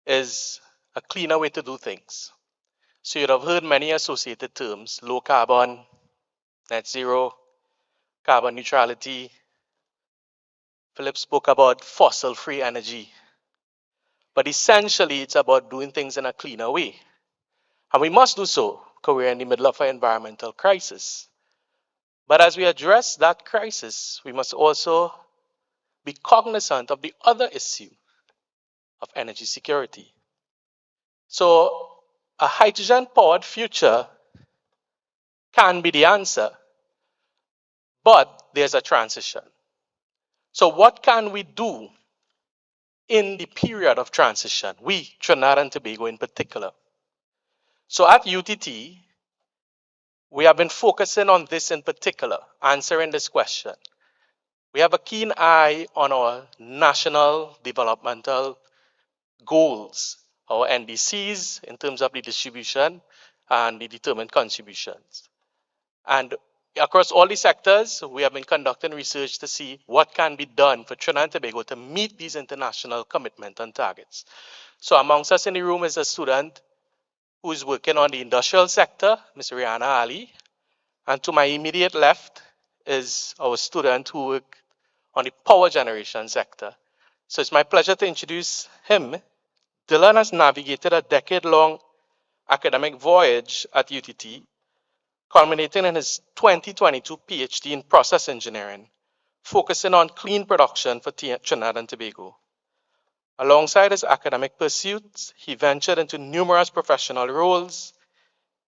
is a cleaner way to do things. So you'd have heard many associated terms: low carbon, net zero, carbon neutrality. Philip spoke about fossil-free energy. But essentially, it's about doing things in a cleaner way. And we must do so because we're in the middle of an environmental crisis. But as we address that crisis, we must also be cognizant of the other issue of energy security. So a hydrogen-powered future can be the answer, but there's a transition. So what can we do in the period of transition? We, Trinidad and Tobago in particular. So at UTT, we have been focusing on this in particular, answering this question. We have a keen eye on our national developmental goals, our NDCs in terms of the distribution and the determined contributions. And across all the sectors, we have been conducting research to see what can be done for Trinidad and Tobago to meet these international commitments and targets. So amongst us in the room is a student who is working on the industrial sector, Ms. Rihanna Ali. And to my immediate left is our student who worked on the power generation sector. So it's my pleasure to introduce him. Dylan has navigated a decade-long academic voyage at UTT, culminating in his 2022 PhD in process engineering, focusing on clean production for Trinidad and Tobago. Alongside his academic pursuits, he ventured into numerous professional roles,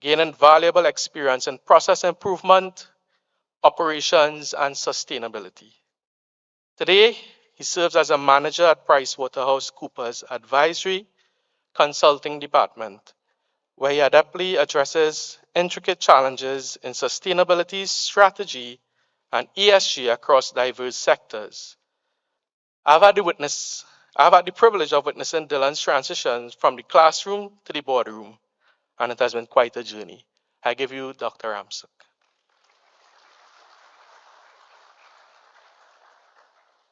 gaining valuable experience in process improvement, operations, and sustainability. Today, he serves as a manager at PricewaterhouseCoopers Advisory Consulting Department, where he adeptly addresses intricate challenges in sustainability, strategy, and ESG across diverse sectors. I've had the privilege of witnessing Dylan's transition from the classroom to the boardroom, and it has been quite a journey. I give you Dr. Ramsuk.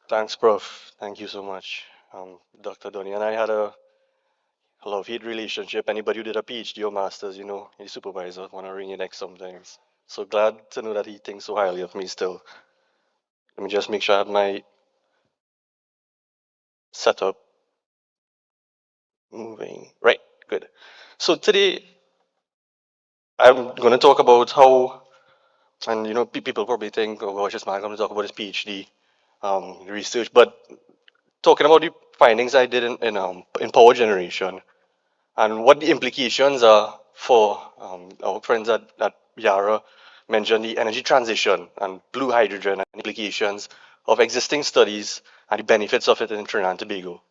Thanks, Prof. Thank you so much. Dr. Donny and I had a love-hate relationship. Anybody who did a PhD or master's, your supervisor want to ring your neck sometimes. So glad to know that he thinks so highly of me still. Let me just make sure I have my setup moving. Right, good. So today, I'm going to talk about how, and people probably think, oh gosh, this man going to talk about his PhD research, but talking about the findings I did in power generation and what the implications are for our friends at Yara mentioned the energy transition and blue hydrogen and implications of existing studies and the benefits of it in Trinidad and Tobago.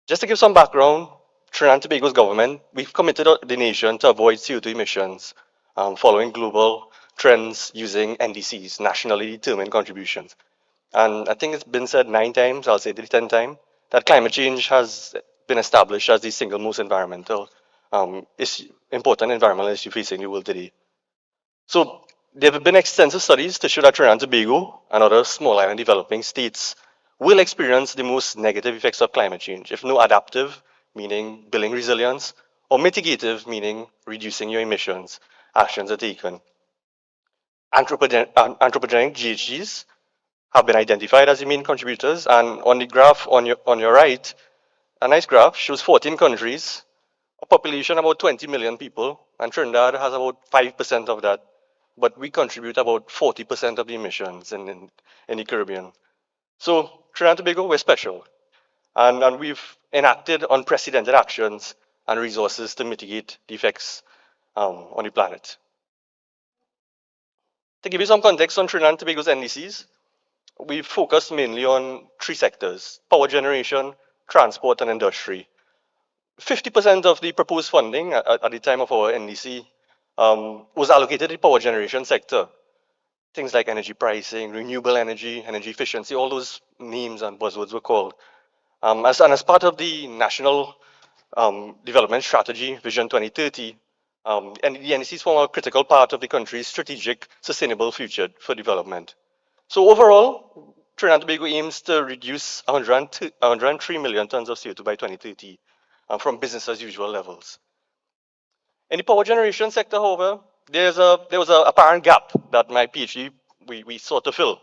Just to give some background, Trinidad and Tobago's government, we've committed the nation to avoid CO2 emissions following global trends using NDCs, nationally determined contributions. And I think it's been said 9 times, I'll say the 10th time, that climate change has been established as the single most important environmental issue facing the world today. So there have been extensive studies to show that Trinidad and Tobago and other small island developing states will experience the most negative effects of climate change, if no adaptive, meaning building resilience, or mitigative, meaning reducing your emissions, actions are taken. Anthropogenic GHGs have been identified as the main contributors, and on the graph on your right, a nice graph shows 14 countries, a population about 20 million people, and Trinidad has about 5% of that, but we contribute about 40% of the emissions in the Caribbean. So Trinidad and Tobago, we're special, and we've enacted unprecedented actions and resources to mitigate the effects on the planet. To give you some context on Trinidad and Tobago's NDCs, we focused mainly on three sectors: power generation, transport, and industry. 50% of the proposed funding at the time of our NDC was allocated to the power generation sector. Things like energy pricing, renewable energy, energy efficiency, all those names and buzzwords were called. As part of the National Development Strategy, Vision 2030, and the NDCs form a critical part of the country's strategic sustainable future for development. So overall, Trinidad and Tobago aims to reduce 103 million tons of CO2 by 2030 from business as usual levels. In the power generation sector, however, there was an apparent gap that my PhD we sought to fill.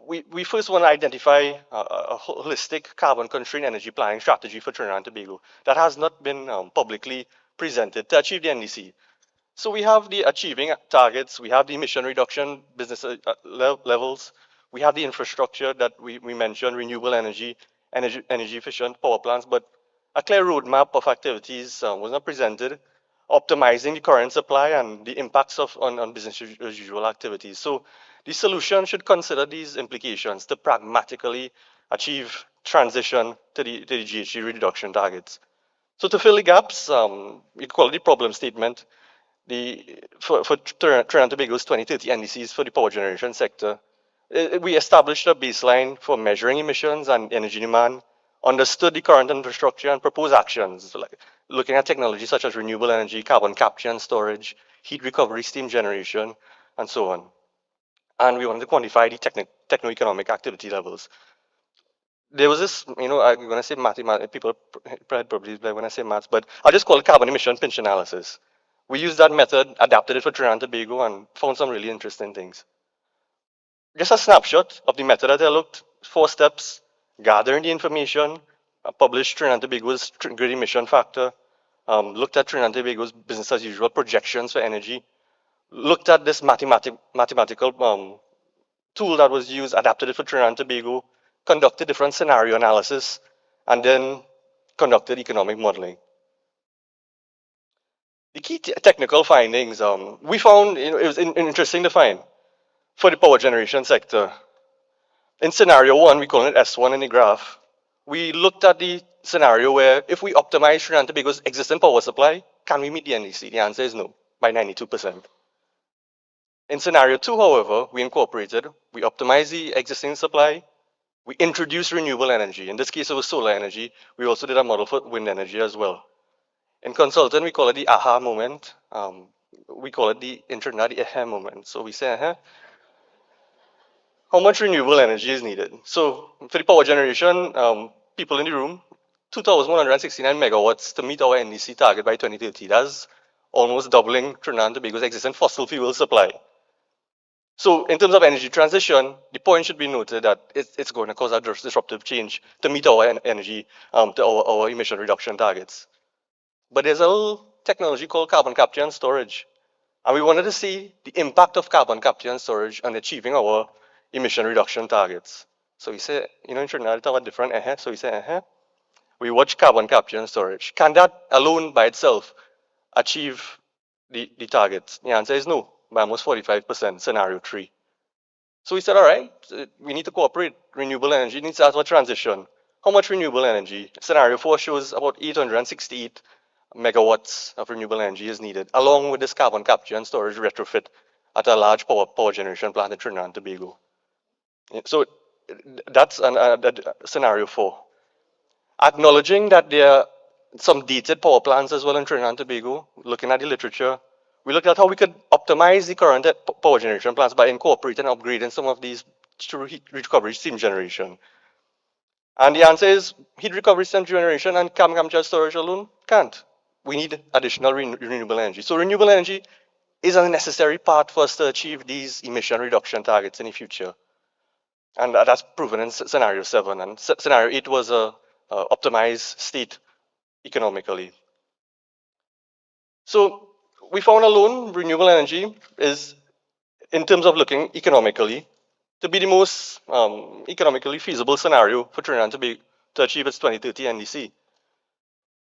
We first want to identify a holistic carbon-constrained energy planning strategy for Trinidad and Tobago that has not been publicly presented to achieve the NDC. So we have the achieving targets, we have the emission reduction business levels, we have the infrastructure that we mentioned, renewable energy efficient power plants, but a clear roadmap of activities was not presented, optimizing the current supply and the impacts on business as usual activities. So the solution should consider these implications to pragmatically achieve transition to the GHG reduction targets. So to fill the gaps, we call it the problem statement. For Trinidad and Tobago's 2030 NDCs for the power generation sector, we established a baseline for measuring emissions and energy demand, understood the current infrastructure, and proposed actions, like looking at technologies such as renewable energy, carbon capture and storage, heat recovery, steam generation, and so on. And we wanted to quantify the techno-economic activity levels. There was this, I'm going to say mathematics, people probably when I say maths, but I'll just call it carbon emission pinch analysis. We used that method, adapted it for Trinidad and Tobago, and found some really interesting things. Just a snapshot of the method that I looked, 4 steps: gathering the information, published Trinidad and Tobago's grid emission factor, looked at Trinidad and Tobago's business as usual projections for energy, looked at this mathematical tool that was used, adapted it for Trinidad and Tobago, conducted different scenario analysis, and then conducted economic modeling. The key technical findings, we found, it was interesting to find for the power generation sector. In scenario 1, we call it S1 in the graph, we looked at the scenario where if we optimize Trinidad and Tobago's existing power supply, can we meet the NDC? The answer is no, by 92%. In scenario 2, however, we optimized the existing supply, we introduced renewable energy. In this case, it was solar energy. We also did a model for wind energy as well. In consultant, we call it the aha moment. We call it in Trinidad, the aha moment. So we say, how much renewable energy is needed? So for the power generation, people in the room, 2,169 megawatts to meet our NDC target by 2030. That's almost doubling Trinidad and Tobago's existing fossil fuel supply. So in terms of energy transition, the point should be noted that it's going to cause a disruptive change to meet our energy, to our emission reduction targets. But there's a little technology called carbon capture and storage. And we wanted to see the impact of carbon capture and storage on achieving our emission reduction targets. So we say, in Trinidad, it's a different so we say, we watch carbon capture and storage. Can that alone by itself achieve the targets? The answer is no, by almost 45%, scenario 3. So we said, all right, we need to cooperate. Renewable energy needs to ask for transition. How much renewable energy? Scenario 4 shows about 868 megawatts of renewable energy is needed, along with this carbon capture and storage retrofit at a large power generation plant in Trinidad and Tobago. So that's scenario 4. Acknowledging that there are some dated power plants as well in Trinidad and Tobago, looking at the literature, we looked at how we could optimize the current power generation plants by incorporating and upgrading some of these through heat recovery steam generation? And the answer is heat recovery steam generation and carbon capture and storage alone can't. We need additional renewable energy. So renewable energy is a necessary part for us to achieve these emission reduction targets in the future. And that's proven in scenario 7. And scenario 8 was a optimized state economically. So we found alone renewable energy is, in terms of looking economically, to be the most economically feasible scenario for Trinidad to achieve its 2030 NDC.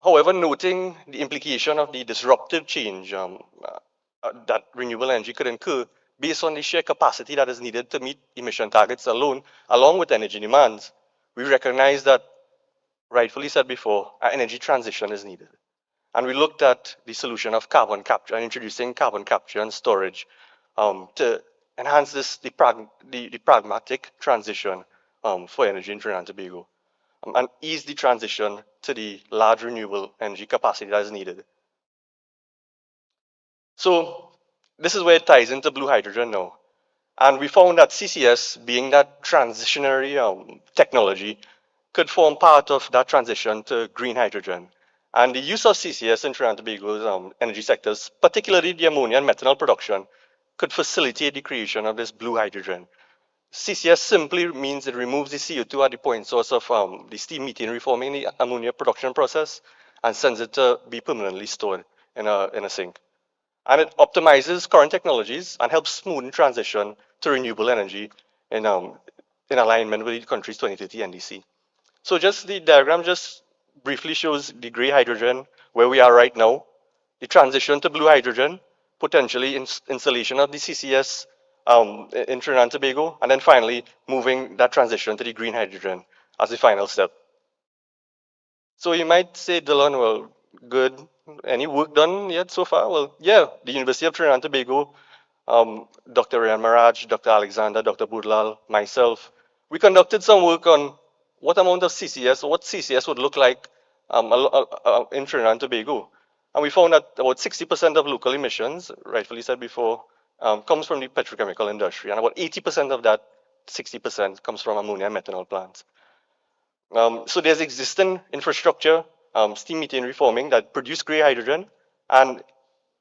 However, noting the implication of the disruptive change that renewable energy could incur based on the sheer capacity that is needed to meet emission targets alone, along with energy demands, we recognize that, rightfully said before, an energy transition is needed. And we looked at the solution of carbon capture and introducing carbon capture and storage to enhance the pragmatic transition for energy in Trinidad and Tobago and ease the transition to the large renewable energy capacity that is needed. So this is where it ties into blue hydrogen now. And we found that CCS, being that transitionary technology, could form part of that transition to green hydrogen. And the use of CCS in Trinidad and Tobago's energy sectors, particularly the ammonia and methanol production, could facilitate the creation of this blue hydrogen. CCS simply means it removes the CO2 at the point source of the steam methane reforming the ammonia production process and sends it to be permanently stored in a sink. And it optimizes current technologies and helps smoothen transition to renewable energy in alignment with the country's 2030 NDC. So just the diagram just briefly shows the gray hydrogen, where we are right now, the transition to blue hydrogen, potentially installation of the CCS in Trinidad and Tobago, and then finally moving that transition to the green hydrogen as the final step. So you might say, Dylan, well, good. Any work done yet so far? Well, yeah, the University of Trinidad and Tobago, Dr. Ryan Maraj, Dr. Alexander, Dr. Budlal, myself, we conducted some work on what amount of CCS, or what CCS would look like in Trinidad and Tobago. And we found that about 60% of local emissions, rightfully said before, comes from the petrochemical industry. And about 80% of that 60% comes from ammonia and methanol plants. So there's existing infrastructure, steam methane reforming that produce gray hydrogen, and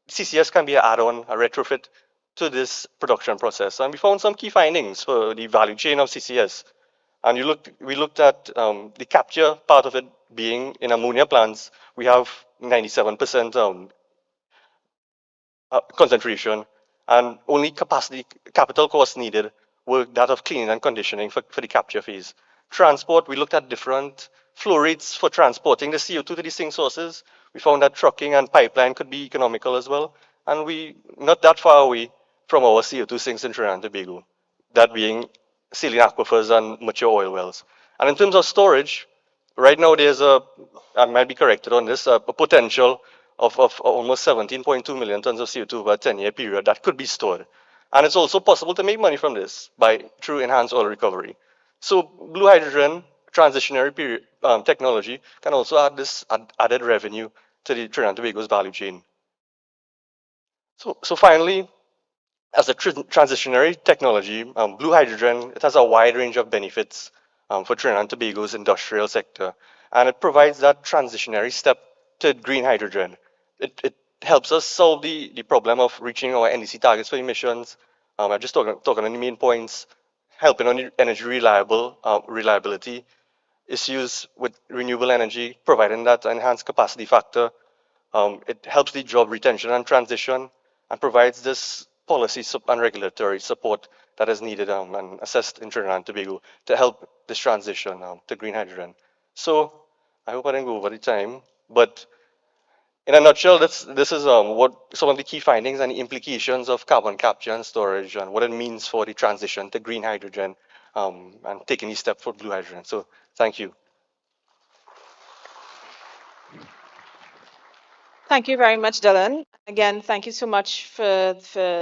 CCS can be an add-on, a retrofit to this production process. And we found some key findings for the value chain of CCS. And we looked at the capture part of it being in ammonia plants. We have 97% concentration, and only capital costs needed were that of cleaning and conditioning for the capture phase. Transport, we looked at different flow rates for transporting the CO2 to the sink sources. We found that trucking and pipeline could be economical as well. And we not that far away from our CO2 sinks in Trinidad and Tobago, that being saline aquifers and mature oil wells. And in terms of storage, right now there's I might be corrected on this, a potential of almost 17.2 million tons of CO2 over a 10-year period that could be stored. And it's also possible to make money from this through enhanced oil recovery. So blue hydrogen transitionary technology can also add this added revenue to the Trinidad and Tobago's value chain. So finally, as a transitionary technology, blue hydrogen, it has a wide range of benefits for Trinidad and Tobago's industrial sector. And it provides that transitionary step to green hydrogen. It helps us solve the problem of reaching our NDC targets for emissions. I'm just talking on the main points, helping on the energy reliability issues with renewable energy, providing that enhanced capacity factor. It helps the job retention and transition, and provides this policy and regulatory support that is needed and assessed in Trinidad and Tobago to help this transition to green hydrogen. So I hope I didn't go over the time, but in a nutshell, this is what some of the key findings and the implications of carbon capture and storage and what it means for the transition to green hydrogen and taking these steps for blue hydrogen. So thank you. Thank you very much, Dylan. Again, thank you so much for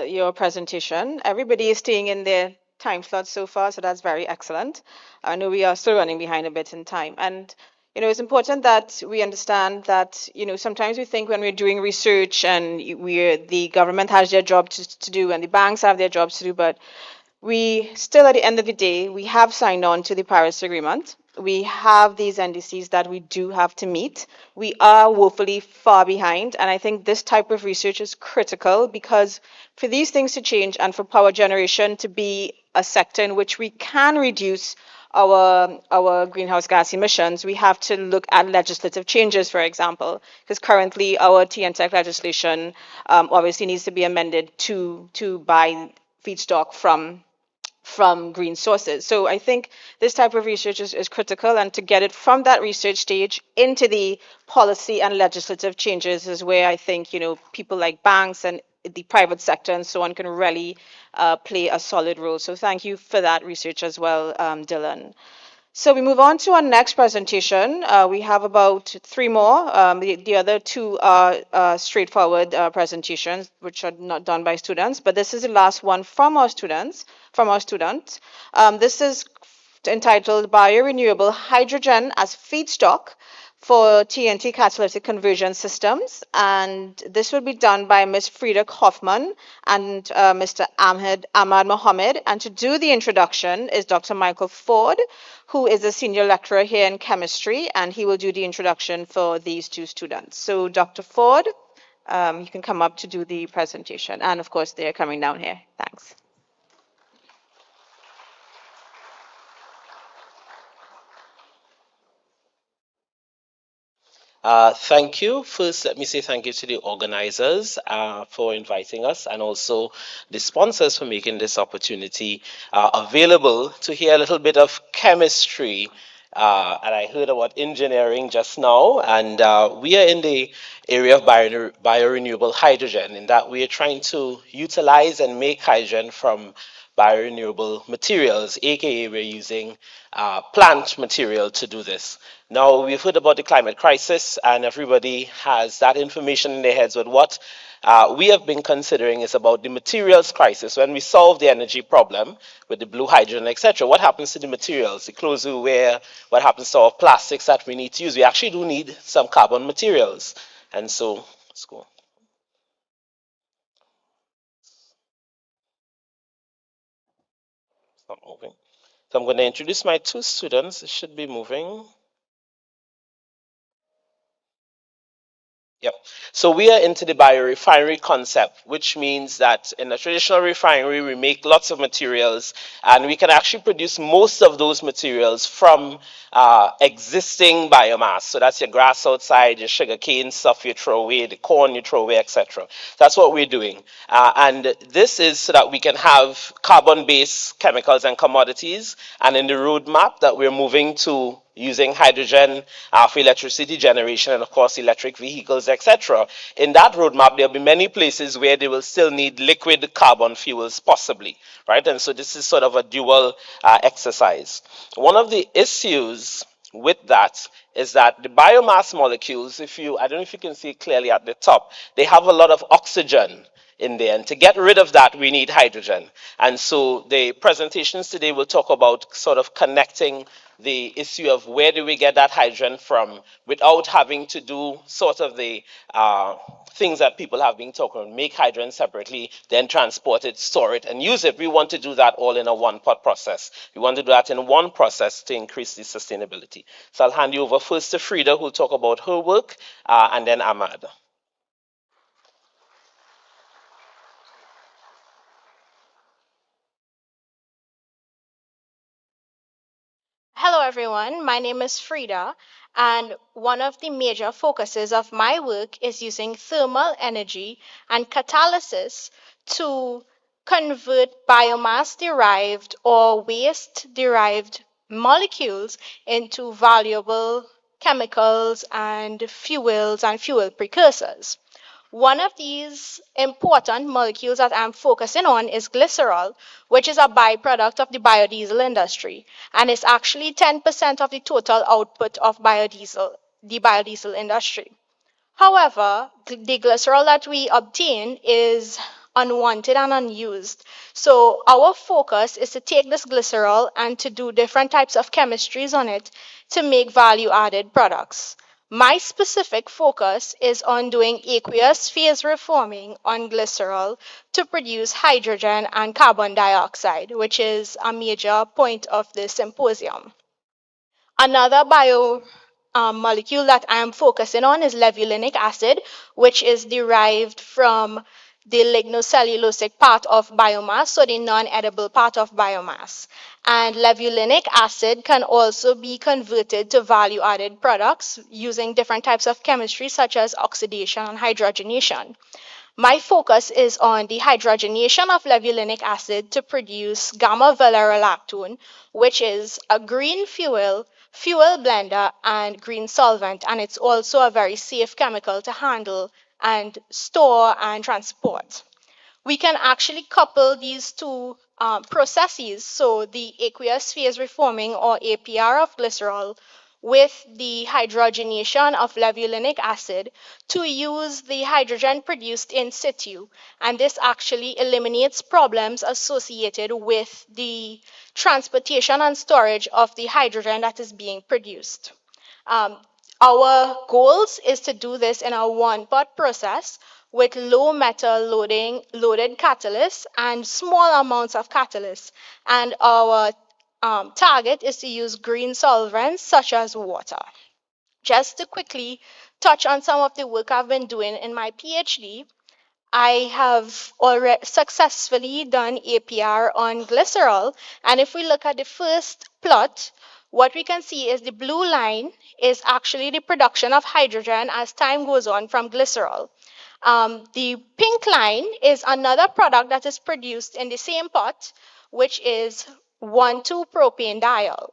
your presentation. Everybody is staying in their time slot so far, so that's very excellent. I know we are still running behind a bit in time. And, it's important that we understand that, sometimes we think when we're doing research and the government has their job to do and the banks have their jobs to do, but we still, at the end of the day, we have signed on to the Paris Agreement. We have these NDCs that we do have to meet. We are woefully far behind, and I think this type of research is critical because for these things to change and for power generation to be a sector in which we can reduce our greenhouse gas emissions, we have to look at legislative changes, for example, because currently our TNTEC legislation obviously needs to be amended to buy feedstock from green sources. So I think this type of research is critical, and to get it from that research stage into the policy and legislative changes is where I think, people like banks and the private sector and so on can really play a solid role. So thank you for that research as well, Dylan. So we move on to our next presentation. We have about three more. The other two are straightforward presentations, which are not done by students, but this is the last one from our students. This is entitled Biorenewable Hydrogen as Feedstock for TNT Catalytic Conversion Systems, and this will be done by Ms. Frida Kaufman and Mr. Ahmad Mohammed. And to do the introduction is Dr. Michael Ford, who is a senior lecturer here in chemistry, and he will do the introduction for these two students. So Dr. Ford, you can come up to do the presentation, and of course they're coming down here. Thanks. Thank you. First, let me say thank you to the organizers for inviting us, and also the sponsors for making this opportunity available to hear a little bit of chemistry. And I heard about engineering just now, and we are in the area of biorenewable hydrogen, in that we are trying to utilize and make hydrogen from biorenewable materials, aka we're using plant material to do this. Now, we've heard about the climate crisis, and everybody has that information in their heads. But what we have been considering is about the materials crisis. When we solve the energy problem with the blue hydrogen, etc., what happens to the materials, the clothes we wear, what happens to our plastics that we need to use? We actually do need some carbon materials. And so, let's go. It's not moving. So I'm going to introduce my two students. It should be moving. Yep. So we are into the biorefinery concept, which means that in a traditional refinery, we make lots of materials, and we can actually produce most of those materials from existing biomass. So that's your grass outside, your sugar cane stuff you throw away, the corn you throw away, etc. That's what we're doing. And this is so that we can have carbon-based chemicals and commodities. And in the roadmap that we're moving to using hydrogen for electricity generation and, of course, electric vehicles, etc. In that roadmap, there'll be many places where they will still need liquid carbon fuels, possibly, right? And so this is sort of a dual exercise. One of the issues with that is that the biomass molecules, I don't know if you can see clearly at the top, they have a lot of oxygen in there. And to get rid of that, we need hydrogen. And so the presentations today will talk about sort of connecting the issue of where do we get that hydrogen from without having to do sort of the things that people have been talking about, make hydrogen separately, then transport it, store it, and use it. We want to do that all in a one-pot process. We want to do that in one process to increase the sustainability. So I'll hand you over first to Frida, who'll talk about her work, and then Ahmad. Hello, everyone. My name is Frida, and one of the major focuses of my work is using thermal energy and catalysis to convert biomass-derived or waste-derived molecules into valuable chemicals and fuel precursors. One of these important molecules that I'm focusing on is glycerol, which is a byproduct of the biodiesel industry, and it's actually 10% of the total output of the biodiesel industry. However, the glycerol that we obtain is unwanted and unused. So our focus is to take this glycerol and to do different types of chemistries on it to make value-added products. My specific focus is on doing aqueous phase reforming on glycerol to produce hydrogen and carbon dioxide, which is a major point of the symposium. Another bio molecule that I am focusing on is levulinic acid, which is derived from the lignocellulosic part of biomass, so the non-edible part of biomass. And levulinic acid can also be converted to value-added products using different types of chemistry, such as oxidation and hydrogenation. My focus is on the hydrogenation of levulinic acid to produce gamma-valeriolactone, which is a green fuel blender, and green solvent, and it's also a very safe chemical to handle and store and transport. We can actually couple these two processes, so the aqueous phase reforming or APR of glycerol with the hydrogenation of levulinic acid to use the hydrogen produced in situ. And this actually eliminates problems associated with the transportation and storage of the hydrogen that is being produced. Our goals is to do this in a one-pot process with low metal loaded catalysts and small amounts of catalysts. And our target is to use green solvents such as water. Just to quickly touch on some of the work I've been doing in my PhD, I have already successfully done APR on glycerol. And if we look at the first plot, what we can see is the blue line is actually the production of hydrogen as time goes on from glycerol. The pink line is another product that is produced in the same pot, which is 1,2-propanediol.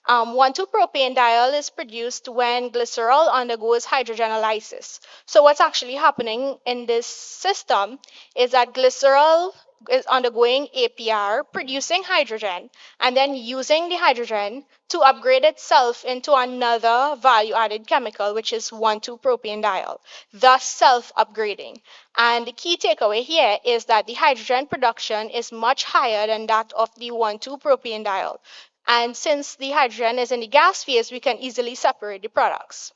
1,2-propanediol is produced when glycerol undergoes hydrogenolysis. So what's actually happening in this system is that glycerol is undergoing APR, producing hydrogen, and then using the hydrogen to upgrade itself into another value-added chemical, which is 1,2-propanediol, thus self-upgrading. And the key takeaway here is that the hydrogen production is much higher than that of the 1,2-propanediol. And since the hydrogen is in the gas phase, we can easily separate the products.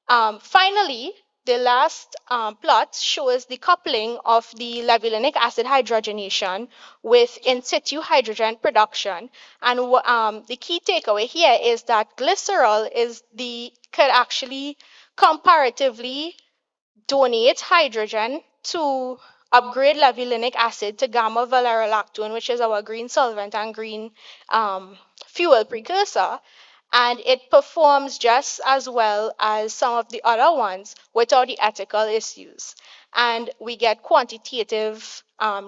Finally, the last plot shows the coupling of the levulinic acid hydrogenation with in situ hydrogen production. And the key takeaway here is that glycerol could actually comparatively donate hydrogen to upgrade levulinic acid to gamma-valeriolactone, which is our green solvent and green fuel precursor, and it performs just as well as some of the other ones without the ethical issues. And we get quantitative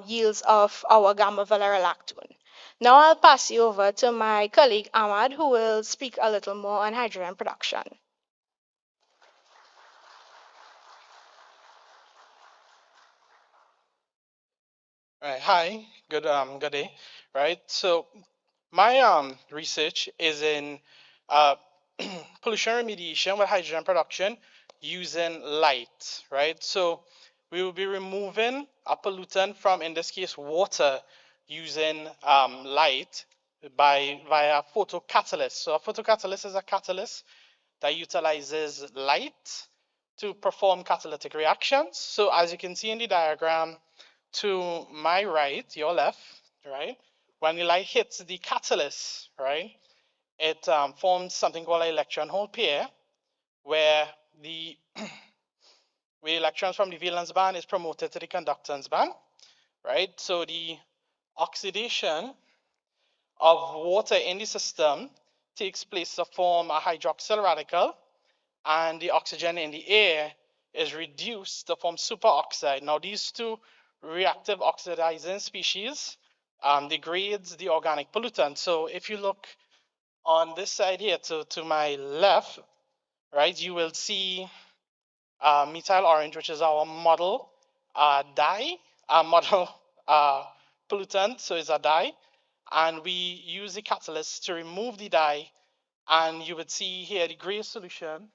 yields of our gamma-valeriolactone. Now I'll pass you over to my colleague Ahmad, who will speak a little more on hydrogen production. Right. Hi. Good day. Right. So my research is in pollution remediation with hydrogen production using light. Right. So we will be removing a pollutant from, in this case, water, using light via photocatalyst. So a photocatalyst is a catalyst that utilizes light to perform catalytic reactions. So as you can see in the diagram, to my right, your left, right, when the light hits the catalyst, right, it forms something called an electron hole pair, where the electrons from the valence band is promoted to the conductance band, right? So the oxidation of water in the system takes place to form a hydroxyl radical, and the oxygen in the air is reduced to form superoxide. Now, these two reactive oxidizing species degrades the organic pollutant. So if you look on this side here to my left, right, you will see methyl orange, which is our model dye, model pollutant, so it's a dye. And we use the catalyst to remove the dye, and you would see here the gray solution.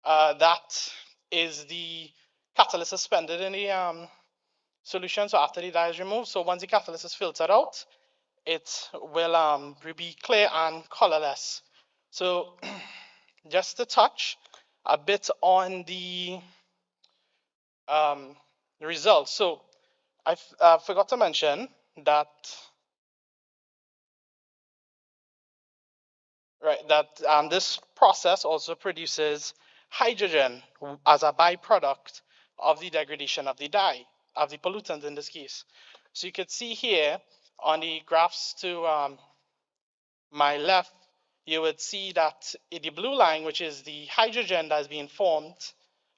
That is the catalyst suspended in the solution. So after the dye is removed, so once the catalyst is filtered out, it will be clear and colorless. So just to touch a bit on the results. So I forgot to mention that this process also produces hydrogen as a byproduct of the degradation of the dye, of the pollutant in this case. So you can see here on the graphs to my left, you would see that the blue line, which is the hydrogen that is being formed,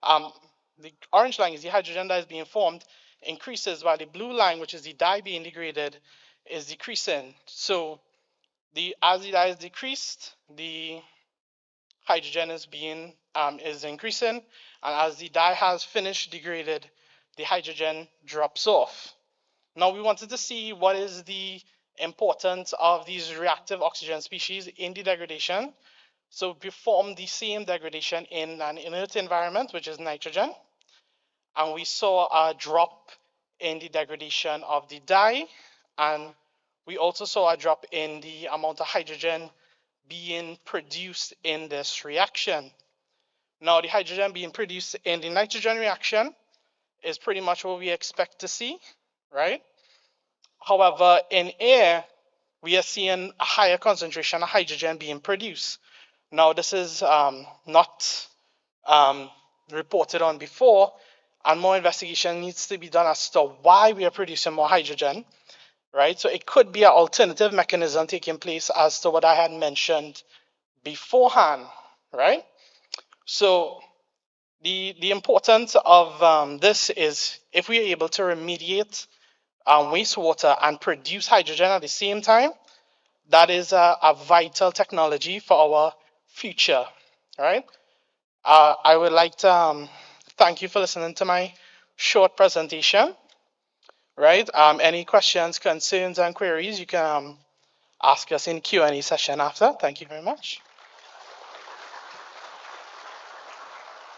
the orange line is the hydrogen that is being formed, increases, while the blue line, which is the dye being degraded, is decreasing. So as the dye is decreased, the hydrogen is increasing, and as the dye has finished degraded, the hydrogen drops off. Now we wanted to see what is the importance of these reactive oxygen species in the degradation. So we performed the same degradation in an inert environment, which is nitrogen, and we saw a drop in the degradation of the dye, and we also saw a drop in the amount of hydrogen being produced in this reaction. Now, the hydrogen being produced in the nitrogen reaction is pretty much what we expect to see, right? However, in air, we are seeing a higher concentration of hydrogen being produced. Now, this is not reported on before, and more investigation needs to be done as to why we are producing more hydrogen, right? So it could be an alternative mechanism taking place as to what I had mentioned beforehand, right? So the importance of this is if we are able to remediate wastewater and produce hydrogen at the same time, that is a vital technology for our future, right? I would like to thank you for listening to my short presentation, right? Any questions, concerns, and queries, you can ask us in Q&A session after. Thank you very much.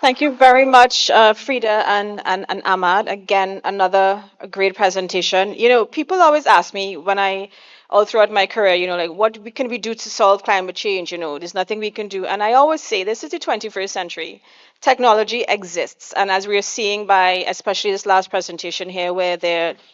Thank you very much, Frida and Ahmad. Again, another great presentation. You know, people always ask me all throughout my career, you know, like, what can we do to solve climate change? You know, there's nothing we can do. And I always say, this is the 21st century. Technology exists. And as we are seeing by, especially this last presentation here, where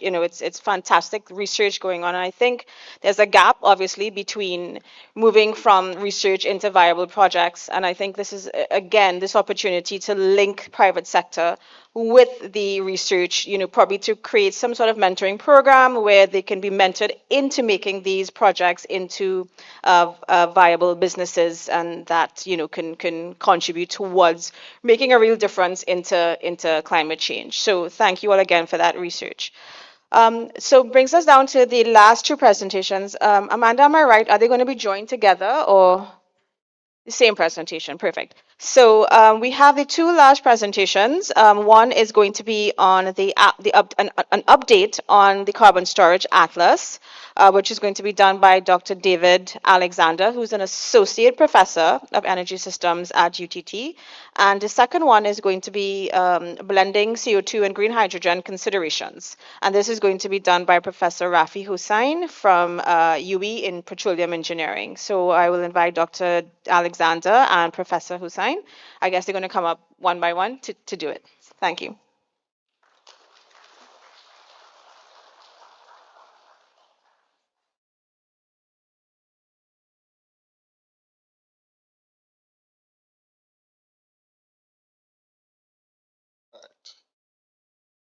it's fantastic research going on. And I think there's a gap, obviously, between moving from research into viable projects. And I think this is, again, this opportunity to link private sector with the research, you know, probably to create some sort of mentoring program where they can be mentored into making these projects into viable businesses, and that, you know, can contribute towards making a real difference into climate change. So thank you all again for that research. So brings us down to the last two presentations. Amanda, am I right? Are they going to be joined together or the same presentation? Perfect. So we have the two last presentations. One is going to be on an update on the carbon storage atlas, which is going to be done by Dr. David Alexander, who's an associate professor of energy systems at UTT. And the second one is going to be blending CO2 and green hydrogen considerations. And this is going to be done by Professor Rafi Hussain from UE in petroleum engineering. So I will invite Dr. Alexander and Professor Hussain. I guess they're going to come up one by one to do it. Thank you.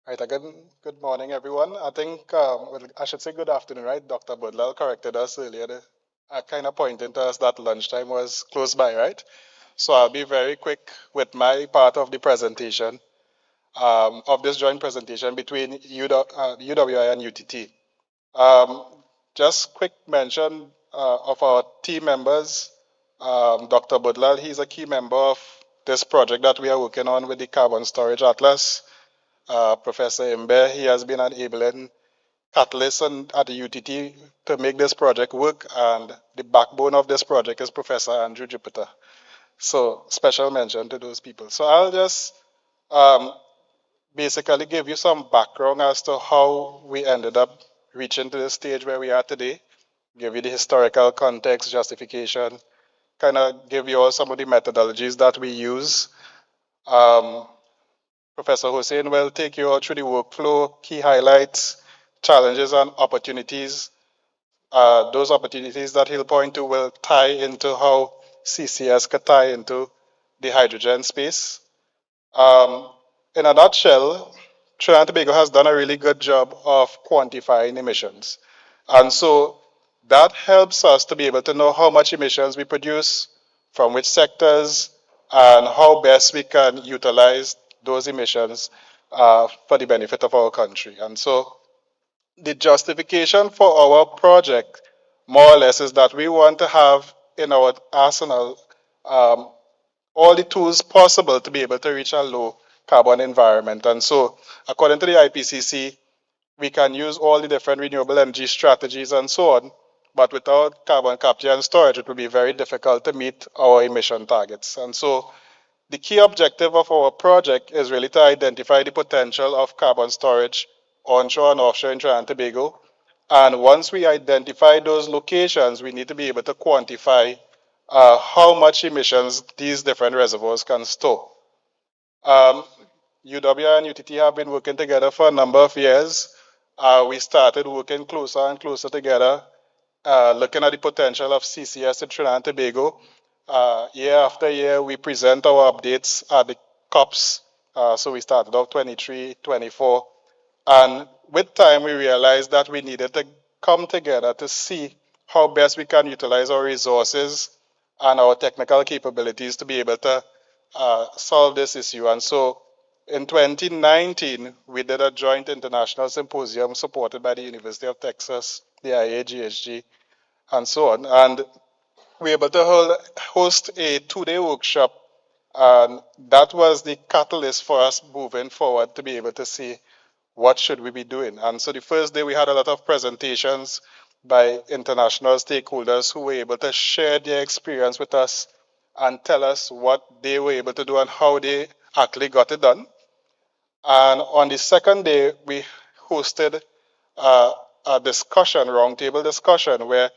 Right, again, good morning, everyone. I think, well, I should say good afternoon, right? Dr. Budlal corrected us earlier. Kind of pointing to us that lunchtime was close by, right? So I'll be very quick with my part of the presentation, of this joint presentation between UWI and UTT. Just quick mention of our team members. Dr. Budlal, he's a key member of this project that we are working on with the Carbon Storage Atlas. Professor Imbe, he has been enabling catalyst at the UTT to make this project work, and the backbone of this project is Professor Andrew Jupiter. So special mention to those people. So I'll just basically give you some background as to how we ended up reaching to the stage where we are today, give you the historical context, justification, kind of give you all some of the methodologies that we use Um, Professor Hussein will take you through the workflow, key highlights, challenges, and opportunities. Those opportunities that he'll point to will tie into how CCS could tie into the hydrogen space. Um, in a nutshell, Trinidad and Tobago has done a really good job of quantifying emissions. And so that helps us to be able to know how much emissions we produce, from which sectors, and how best we can utilize those emissions for the benefit of our country. And so the justification for our project, more or less, is that we want to have in our arsenal um, all the tools possible to be able to reach a low carbon environment. And so, according to the IPCC, we can use all the different renewable energy strategies and so on, but without carbon capture and storage, it will be very difficult to meet our emission targets. And so, the key objective of our project is really to identify the potential of carbon storage onshore and offshore in Trinidad and Tobago. And once we identify those locations, we need to be able to quantify how much emissions these different reservoirs can store. UW and UTT have been working together for a number of years. We started working closer and closer together, looking at the potential of CCS in Trinidad and Tobago. Year after year, we present our updates at the COPs. So we started off 23, 24. And with time, we realized that we needed to come together to see how best we can utilize our resources and our technical capabilities to be able to solve this issue. And so in 2019, we did a joint international symposium supported by the University of Texas, the IAGHG, and so on. And we were able to host a two-day workshop, and that was the catalyst for us moving forward to be able to see what should we be doing. And so the first day we had a lot of presentations by international stakeholders who were able to share their experience with us and tell us what they were able to do and how they actually got it done. And on the second day, we hosted a discussion, roundtable discussion, where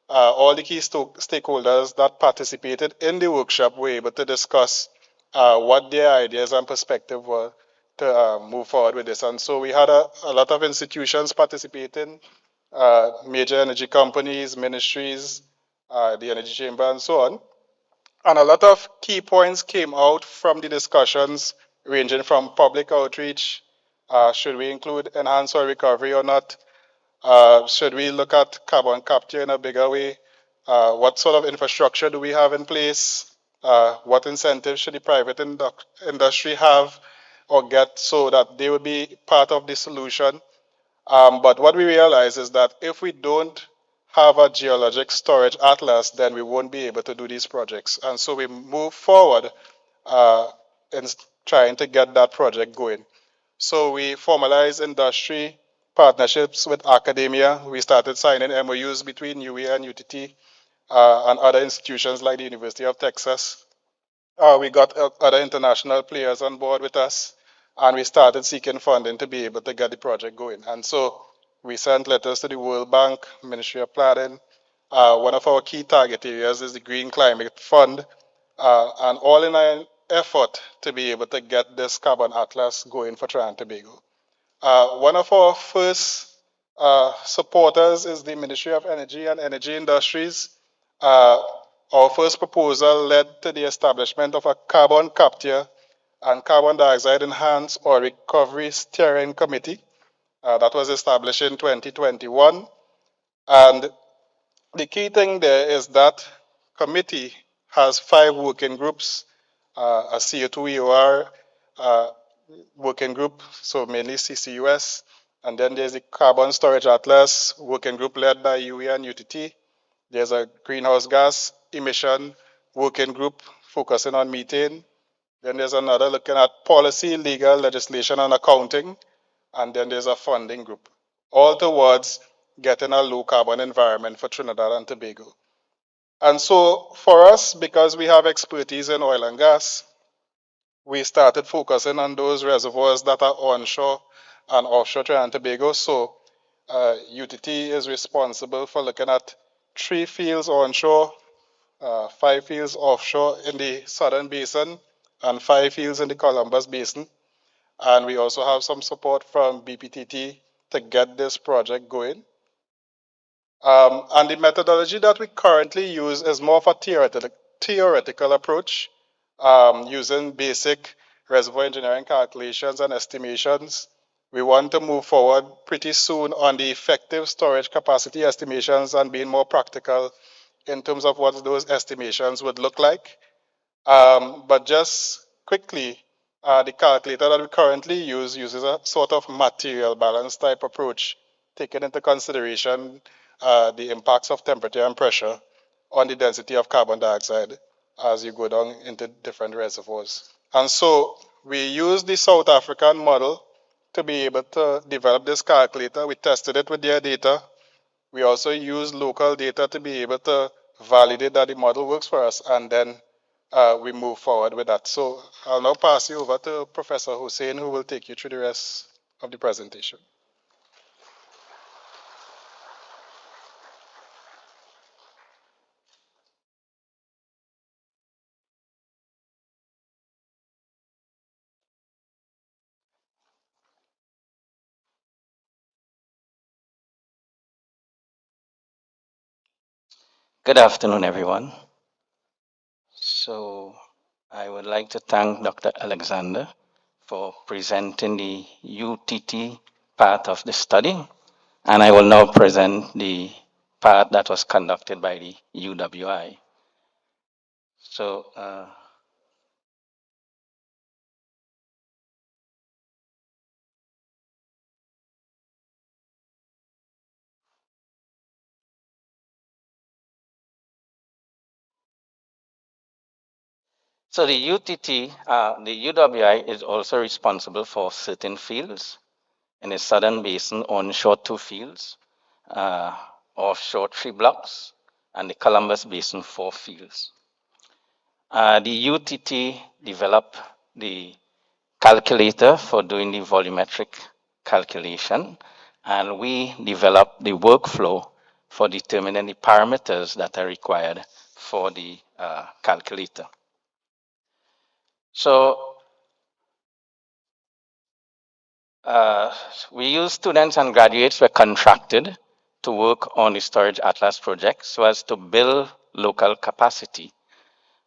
all the key stakeholders that participated in the workshop were able to discuss what their ideas and perspective were to move forward with this. And so we had a lot of institutions participating, major energy companies, ministries, the Energy Chamber, and so on. And a lot of key points came out from the discussions, ranging from public outreach, should we include enhanced oil recovery or not? Should we look at carbon capture in a bigger way? What sort of infrastructure do we have in place? What incentives should the private industry have or get so that they will be part of the solution? But what we realize is that if we don't have a geologic storage atlas, then we won't be able to do these projects. And so we move forward in trying to get that project going. So we formalized industry partnerships with academia. We started signing MOUs between UWI and UTT and other institutions like the University of Texas. We got other international players on board with us, and we started seeking funding to be able to get the project going. And so we sent letters to the World Bank, Ministry of Planning. One of our key target areas is the Green Climate Fund, and all in an effort to be able to get this carbon atlas going for Trinidad and Tobago. One of our first supporters is the Ministry of Energy and Energy Industries. Our first proposal led to the establishment of a carbon capture and carbon dioxide enhanced or recovery steering committee that was established in 2021. And the key thing there is that committee has 5 working groups, a CO2 EOR working group, so mainly CCUS, and then there's the Carbon Storage Atlas working group led by UWI and UTT. There's a greenhouse gas emission working group focusing on methane. Then there's another looking at policy, legal, legislation, and accounting. And then there's a funding group, all towards getting a low carbon environment for Trinidad and Tobago. And so for us, because we have expertise in oil and gas, we started focusing on those reservoirs that are onshore and offshore Trinidad and Tobago. So UTT is responsible for looking at 3 fields onshore, 5 fields offshore in the southern basin, and 5 fields in the Columbus Basin. And we also have some support from BPTT to get this project going. And the methodology that we currently use is more of a theoretical approach, using basic reservoir engineering calculations and estimations. We want to move forward pretty soon on the effective storage capacity estimations and being more practical in terms of what those estimations would look like. But just quickly, the calculator that we currently use uses a sort of material balance type approach, taking into consideration the impacts of temperature and pressure on the density of carbon dioxide as you go down into different reservoirs. And so we use the South African model to be able to develop this calculator. We tested it with their data. We also use local data to be able to validate that the model works for us, and then we move forward with that. So I'll now pass you over to Professor Hussein, who will take you through the rest of the presentation. Good afternoon, everyone. So I would like to thank Dr. Alexander for presenting the UTT part of the study, and I will now present the part that was conducted by the UWI. So the UTT, the UWI is also responsible for certain fields. In the Southern Basin, onshore 2 fields, offshore 3 blocks, and the Columbus Basin 4 fields. The UTT developed the calculator for doing the volumetric calculation, and we developed the workflow for determining the parameters that are required for the calculator. So we use students and graduates were contracted to work on the Storage Atlas project so as to build local capacity.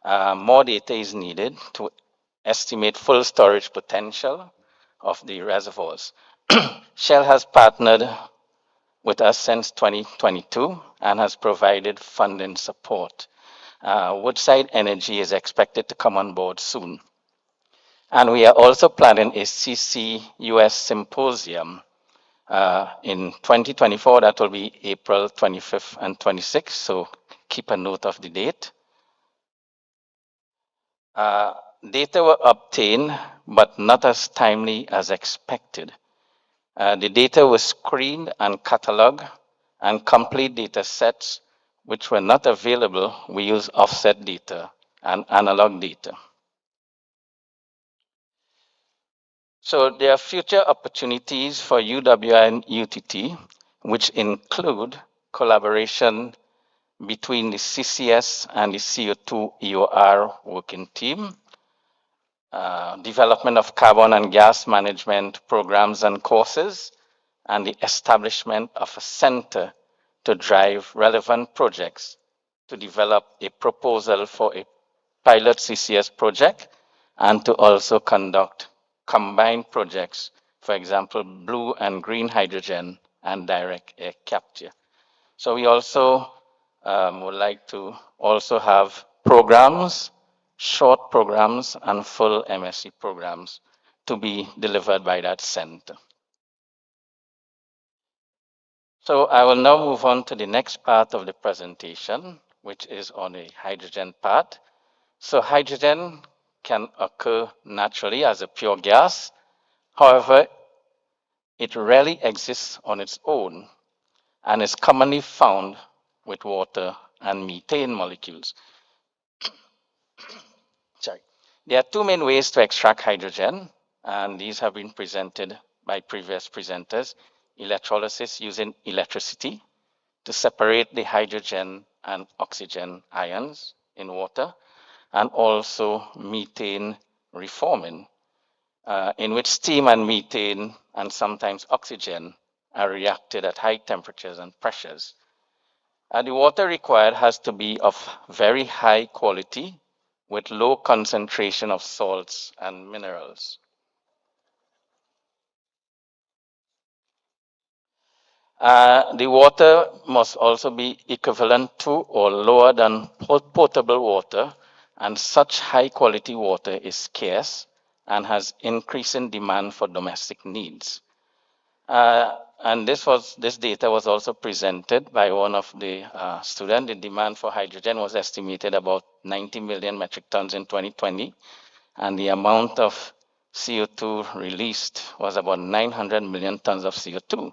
More data is needed to estimate full storage potential of the reservoirs. Shell has partnered with us since 2022 and has provided funding support. Woodside Energy is expected to come on board soon. And we are also planning a CCUS Symposium in 2024. That will be April 25th and 26th, so keep a note of the date. Data were obtained, but not as timely as expected. The data was screened and cataloged, and complete data sets which were not available, we use offset data and analog data. So there are future opportunities for UWI and UTT, which include collaboration between the CCS and the CO2 EOR working team, development of carbon and gas management programs and courses, and the establishment of a center to drive relevant projects to develop a proposal for a pilot CCS project and to also conduct combined projects, for example, blue and green hydrogen and direct air capture. So we also would like to also have programs, short programs and full MSc programs to be delivered by that center. So I will now move on to the next part of the presentation, which is on the hydrogen part. So hydrogen can occur naturally as a pure gas. However, it rarely exists on its own and is commonly found with water and methane molecules. Sorry. There are 2 main ways to extract hydrogen, and these have been presented by previous presenters. Electrolysis using electricity to separate the hydrogen and oxygen ions in water, and also methane reforming, in which steam and methane and sometimes oxygen are reacted at high temperatures and pressures. The water required has to be of very high quality with low concentration of salts and minerals. The water must also be equivalent to or lower than potable water, and such high quality water is scarce and has increasing demand for domestic needs. And this data was also presented by one of the students. The demand for hydrogen was estimated about 90 million metric tons in 2020, and the amount of CO2 released was about 900 million tons of CO2.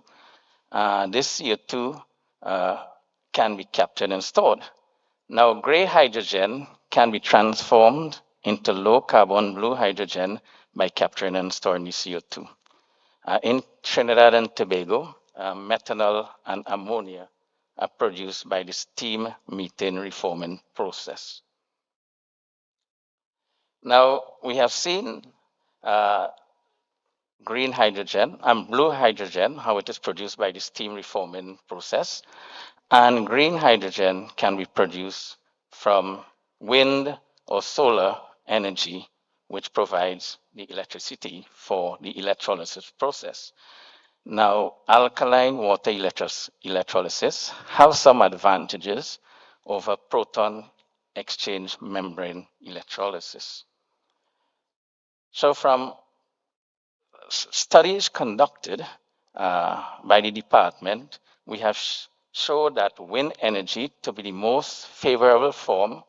This CO2 can be captured and stored. Now, gray hydrogen can be transformed into low carbon blue hydrogen by capturing and storing the CO2. In Trinidad and Tobago, methanol and ammonia are produced by the steam methane reforming process. Now, we have seen green hydrogen and blue hydrogen, how it is produced by the steam reforming process. And green hydrogen can be produced from wind or solar energy, which provides the electricity for the electrolysis process. Now, alkaline water electrolysis have some advantages over proton exchange membrane electrolysis. So from studies conducted by the department, we have showed that wind energy to be the most favorable form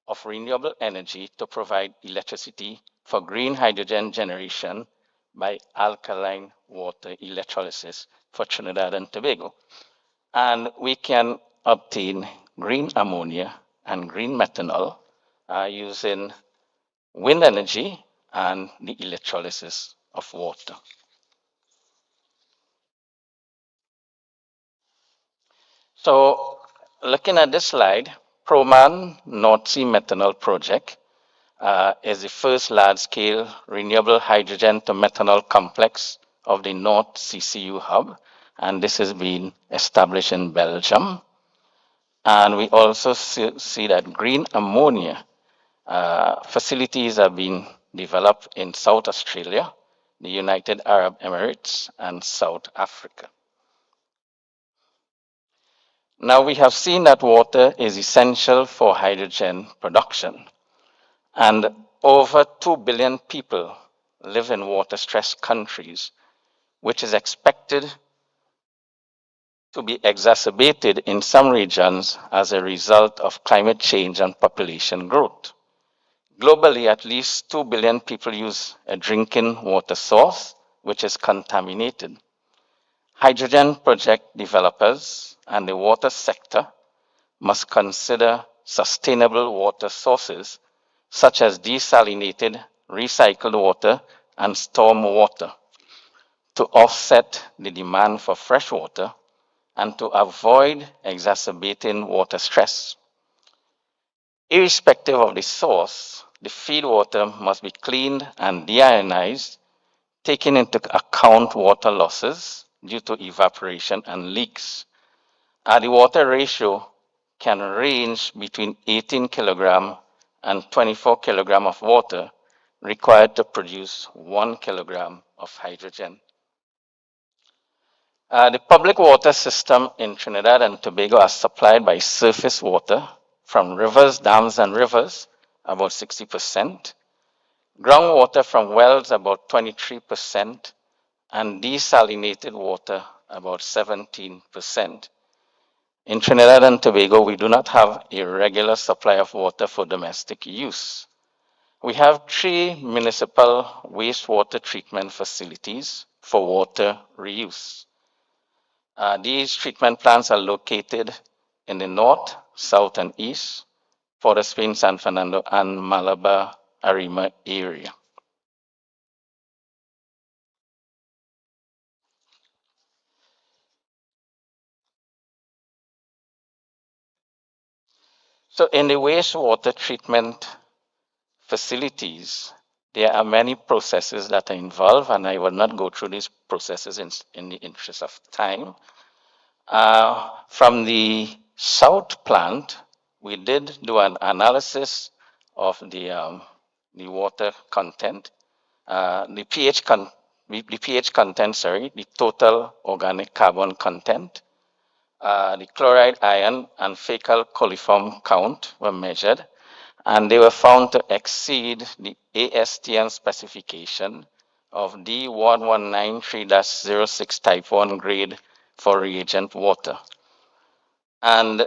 of renewable energy to provide electricity for green hydrogen generation by alkaline water electrolysis for Trinidad and Tobago. And we can obtain green ammonia and green methanol using wind energy and the electrolysis of water. So looking at this slide, Proman North Sea Methanol Project is the first large-scale renewable hydrogen to methanol complex of the North CCU hub, and this has been established in Belgium. And we also see that green ammonia facilities have been developed in South Australia, the United Arab Emirates, and South Africa. Now we have seen that water is essential for hydrogen production, and over 2 billion people live in water-stressed countries, which is expected to be exacerbated in some regions as a result of climate change and population growth. Globally, at least 2 billion people use a drinking water source, which is contaminated. Hydrogen project developers and the water sector must consider sustainable water sources such as desalinated, recycled water, and storm water to offset the demand for fresh water and to avoid exacerbating water stress. Irrespective of the source, the feed water must be cleaned and deionized, taking into account water losses due to evaporation and leaks. The water ratio can range between 18 kilogram and 24 kilogram of water required to produce 1 kilogram of hydrogen. The public water system in Trinidad and Tobago are supplied by surface water from rivers, dams, and rivers, about 60%, groundwater from wells, about 23%, and desalinated water, about 17%. In Trinidad and Tobago, we do not have a regular supply of water for domestic use. We have 3 municipal wastewater treatment facilities for water reuse. These treatment plants are located in the north, south, and east, Port of Spain, San Fernando, and Malabar Arima area. So in the wastewater treatment facilities, There are many processes that are involved, and I will not go through these processes in the interest of time. From the south plant, we did do an analysis of the water content, the pH content, sorry, the total organic carbon content, the chloride, ion, and fecal coliform count were measured, and they were found to exceed the ASTM specification of D1193-06 type 1 grade for reagent water. And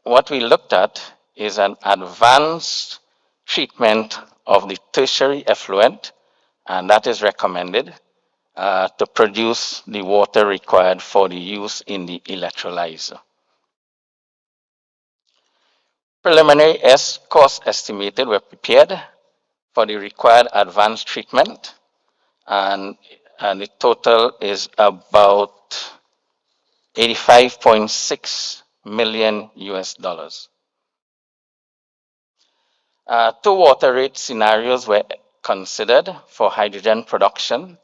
what we looked at is an advanced treatment of the tertiary effluent, and that is recommended to produce the water required for the use in the electrolyzer. Preliminary cost estimated were prepared for the required advanced treatment, and the total is about 85.6 million US dollars. Two water rate scenarios were considered for hydrogen production.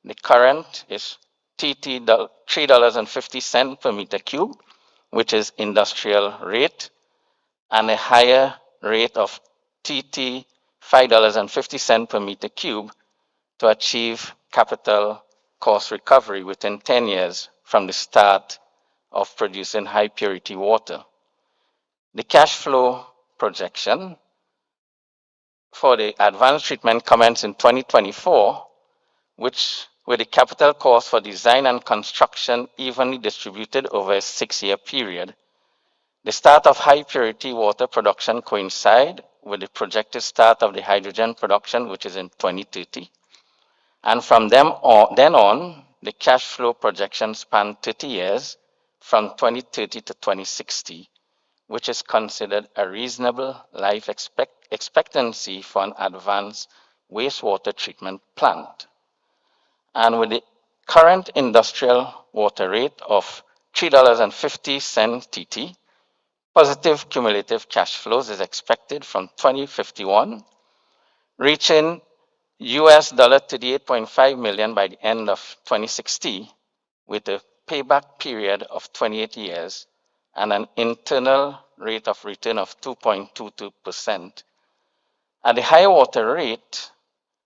The current is TT $3.50 per meter cube, which is industrial rate, and a higher rate of TT $5.50 per meter cube to achieve capital cost recovery within 10 years from the start of producing high purity water. The cash flow projection for the advanced treatment commence in 2024, which with the capital cost for design and construction evenly distributed over a 6-year period. The start of high purity water production coincide with the projected start of the hydrogen production, which is in 2030. And from then on, the cash flow projections span 30 years from 2030 to 2060, which is considered a reasonable life expectancy for an advanced wastewater treatment plant. And with the current industrial water rate of $3.50 TT, positive cumulative cash flows is expected from 2051, reaching US $38.5 million by the end of 2060, with a payback period of 28 years and an internal rate of return of 2.22%. At the high water rate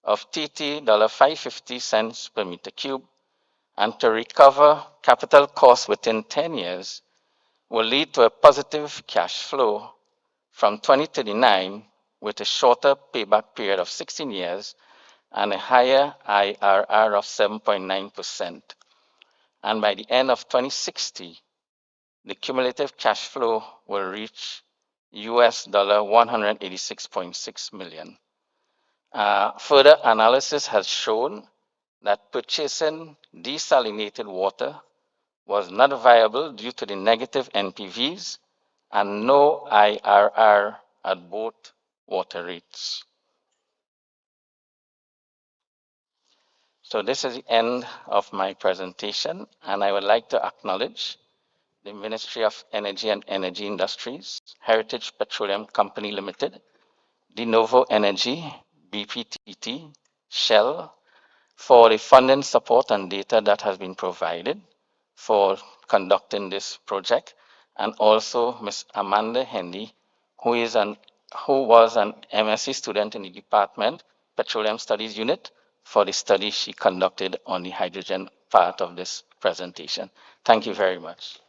of TT $5.50 per meter cube, and to recover capital costs within 10 years, will lead to a positive cash flow from 2039 with a shorter payback period of 16 years and a higher IRR of 7.9%. And by the end of 2060, the cumulative cash flow will reach US $186.6 million. Further analysis has shown that purchasing desalinated water was not viable due to the negative NPVs and no IRR at both water rates. So this is the end of my presentation, and I would like to acknowledge the Ministry of Energy and Energy Industries, Heritage Petroleum Company Limited, De Novo Energy, BPTT, Shell, for the funding support and data that has been provided for conducting this project, and also Ms. Amanda Hendy, who was an MSc student in the Department Petroleum Studies Unit, for the study she conducted on the hydrogen part of this presentation. Thank you very much.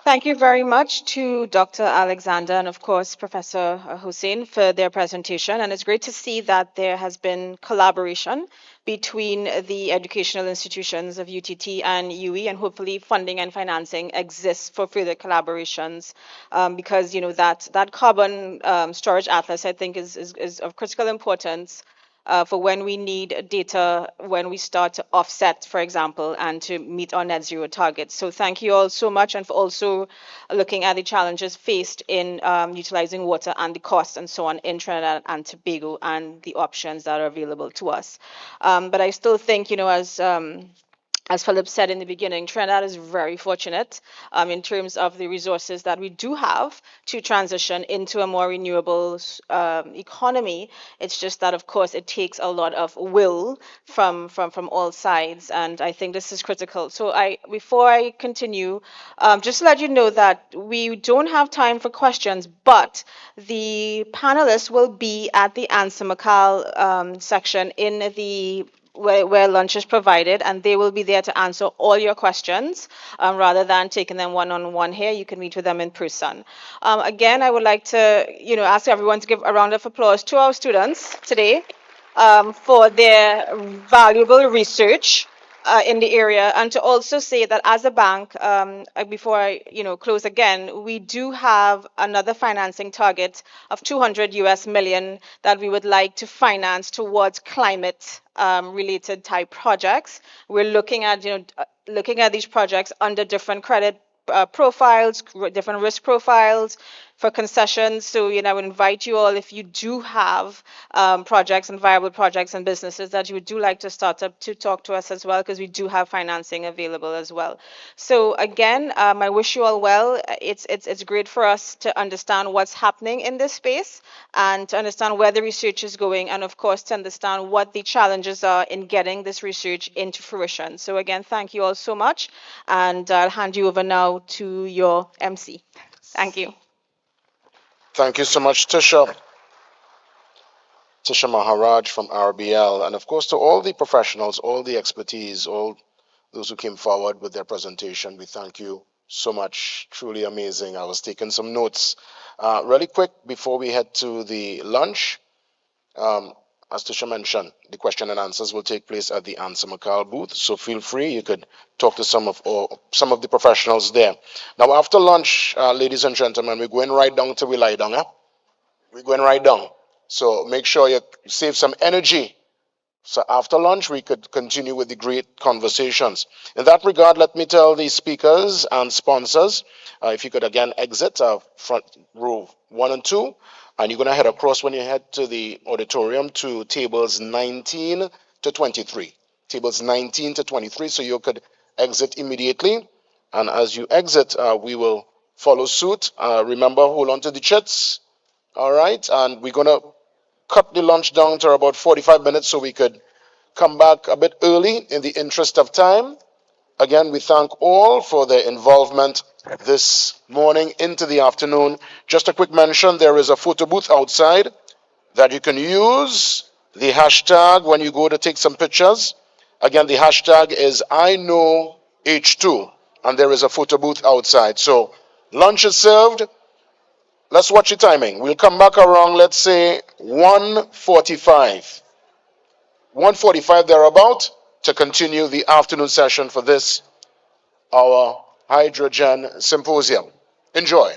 Thank you very much to Dr. Alexander and, of course, Professor Hussein for their presentation. And it's great to see that there has been collaboration between the educational institutions of UTT and UE, and hopefully funding and financing exists for further collaborations, because, you know, that carbon storage atlas, I think, is of critical importance for when we need data, when we start to offset, for example, and to meet our net zero targets. So thank you all so much, and for also looking at the challenges faced in utilizing water and the costs and so on in Trinidad and Tobago and the options that are available to us. But I still think, you know, as as Philip said in the beginning, Trinidad is very fortunate in terms of the resources that we do have to transition into a more renewable economy. It's just that, of course, it takes a lot of will from all sides, and I think this is critical. So before I continue, just to let you know that we don't have time for questions, but the panelists will be at the Answer Makal section in the where lunch is provided, and they will be there to answer all your questions rather than taking them one-on-one here. You can meet with them in person. Again, I would like to ask everyone to give a round of applause to our students today for their valuable research in the area, and to also say that as a bank, before I close again, we do have another financing target of 200 US million that we would like to finance towards climate related type projects. We're looking at these projects under different credit profiles, different risk profiles for concessions. So, I would invite you all, if you do have projects and viable projects and businesses that you would like to start up, to talk to us as well, because we do have financing available as well. So again, I wish you all well. It's great for us to understand what's happening in this space and to understand where the research is going, and of course to understand what the challenges are in getting this research into fruition. So again, thank you all so much, and I'll hand you over now to your MC. Thank you. Thank you so much, Tisha. Tisha Maharaj from RBL, and of course to all the professionals, all the expertise, all those who came forward with their presentation. We thank you so much. Truly amazing. I was taking some notes. Really quick, before we head to the lunch, as Tisha mentioned, the question and answers will take place at the Answer Makal booth. So feel free, you could talk to some of the professionals there. Now, after lunch, ladies and gentlemen, we're going right down till we lie down. We're going right down. So make sure you save some energy. So after lunch, we could continue with the great conversations. In that regard, let me tell the speakers and sponsors, if you could again exit front row 1 and 2, and you're going to head across when you head to the auditorium to tables 19 to 23. Tables 19 to 23, so you could exit immediately. And as you exit, we will follow suit. Remember, hold on to the chits. All right, and we're going to cut the lunch down to about 45 minutes so we could come back a bit early in the interest of time. Again, we thank all for their involvement this morning into the afternoon. Just a quick mention, there is a photo booth outside that you can use the hashtag when you go to take some pictures. Again, the hashtag is IKnowH2, and there is a photo booth outside. So lunch is served. Let's watch the timing. We'll come back around, let's say, 1:45. 1:45 thereabout to continue the afternoon session for this, our hydrogen symposium. Enjoy.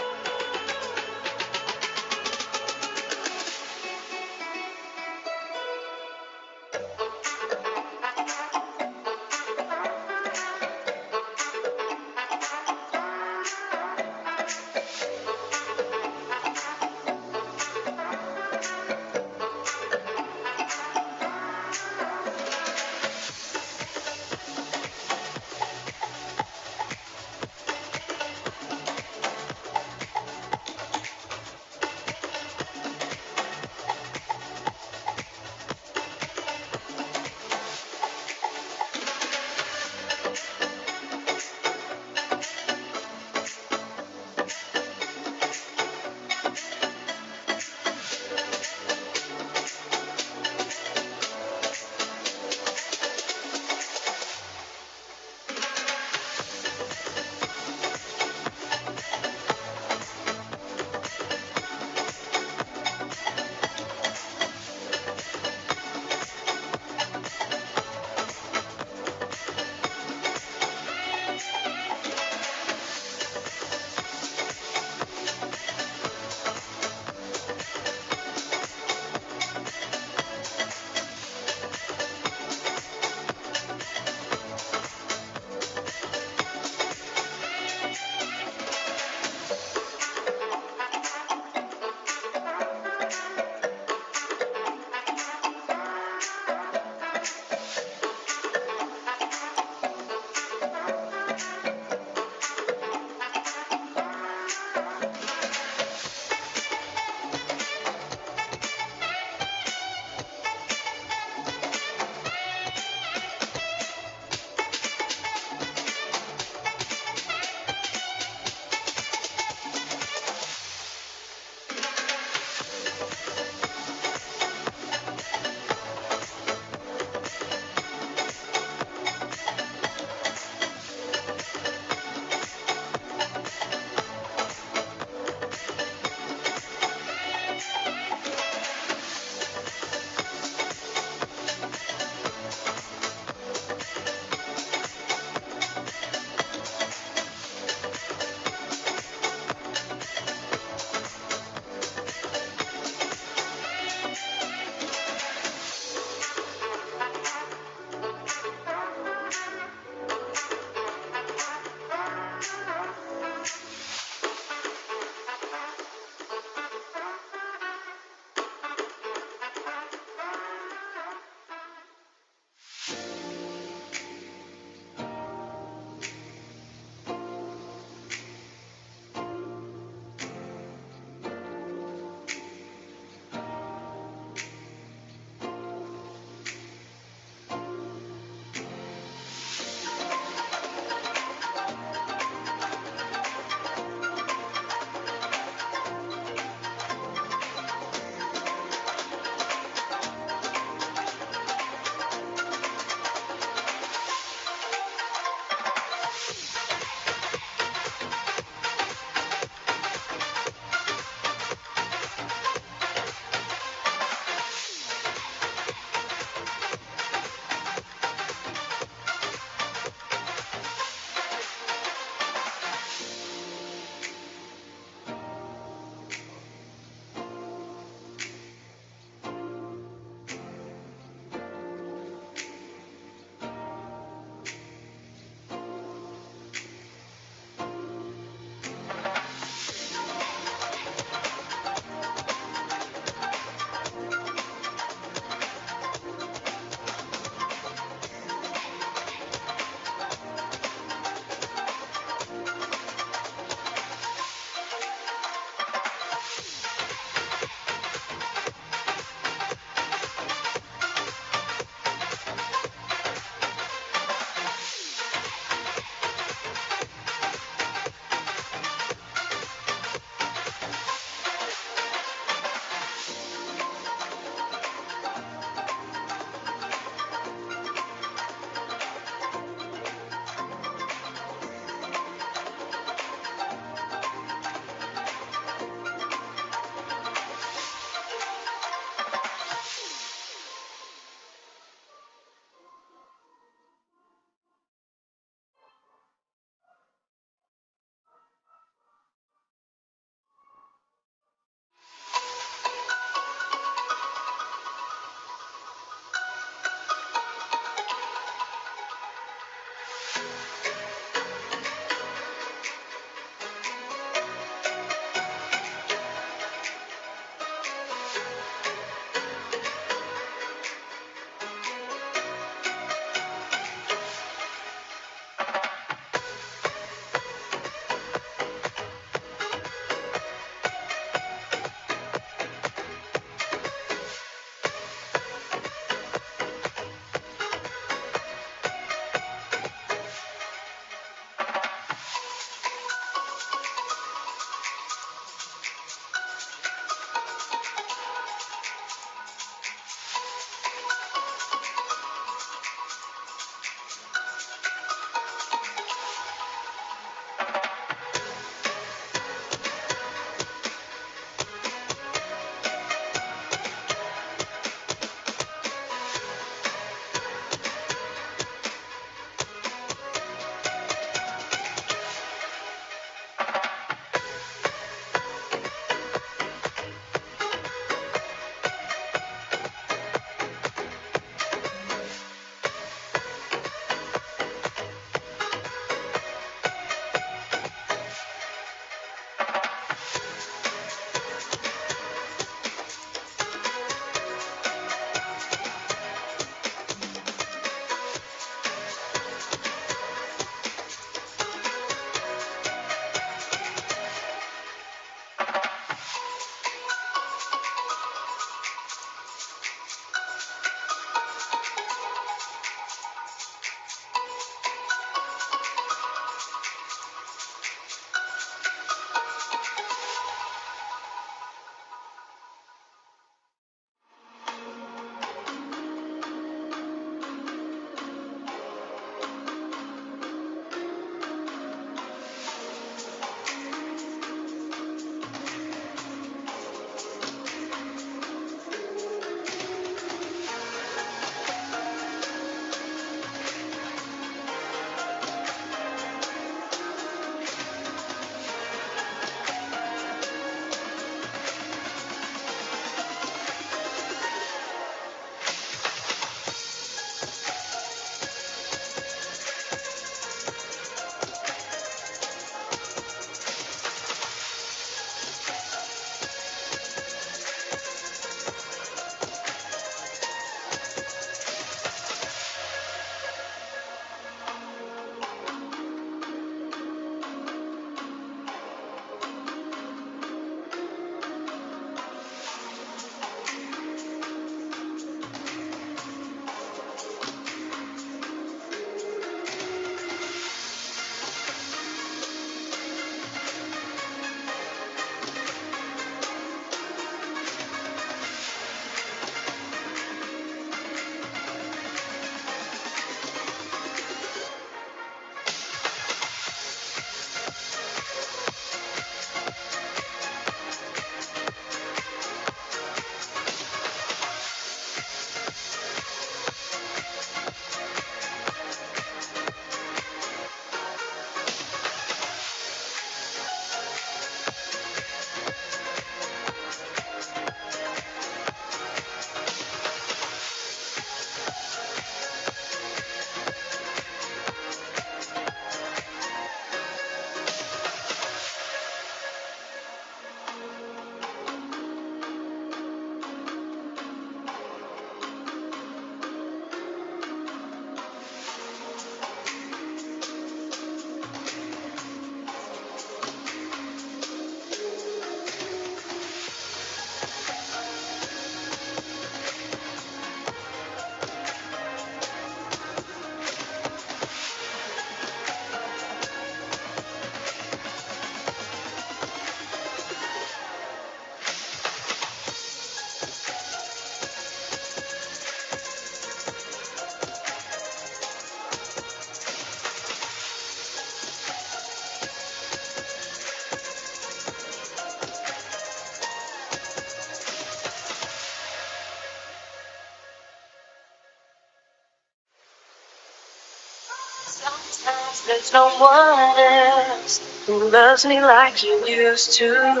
There's no one else who loves me like you used to.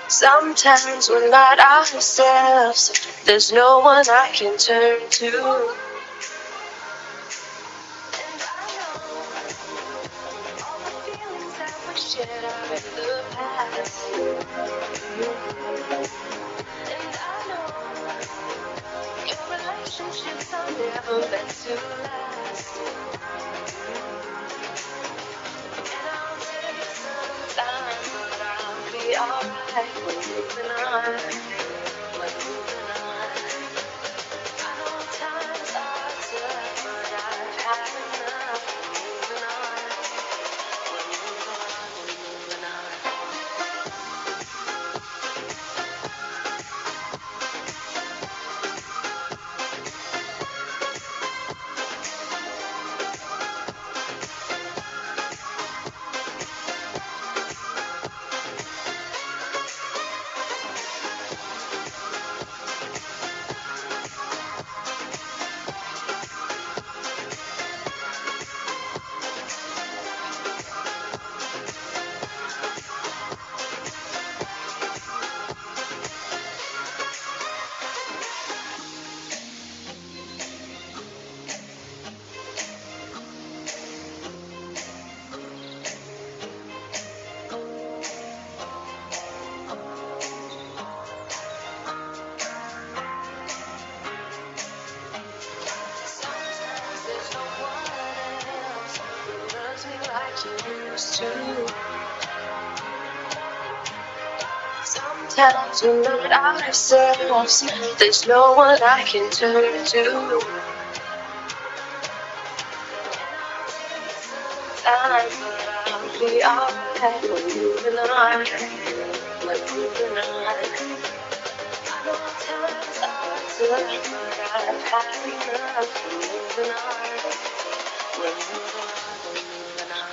Sometimes we're not ourselves. There's no one I can turn to. Shared out in the past. And I know your relationships are never meant to last. And I'll take some time, but I'll be alright. We're moving on. We're moving on. I know times are tough, but I've had enough. We're moving on. We're moving on. We're moving on. Sometimes we're not ourselves. There's no one I can turn to. Time, but I'll be alright. We're moving on. We're moving on. I know times are tough, but I've had enough. We're moving on. We're moving on. We're moving on.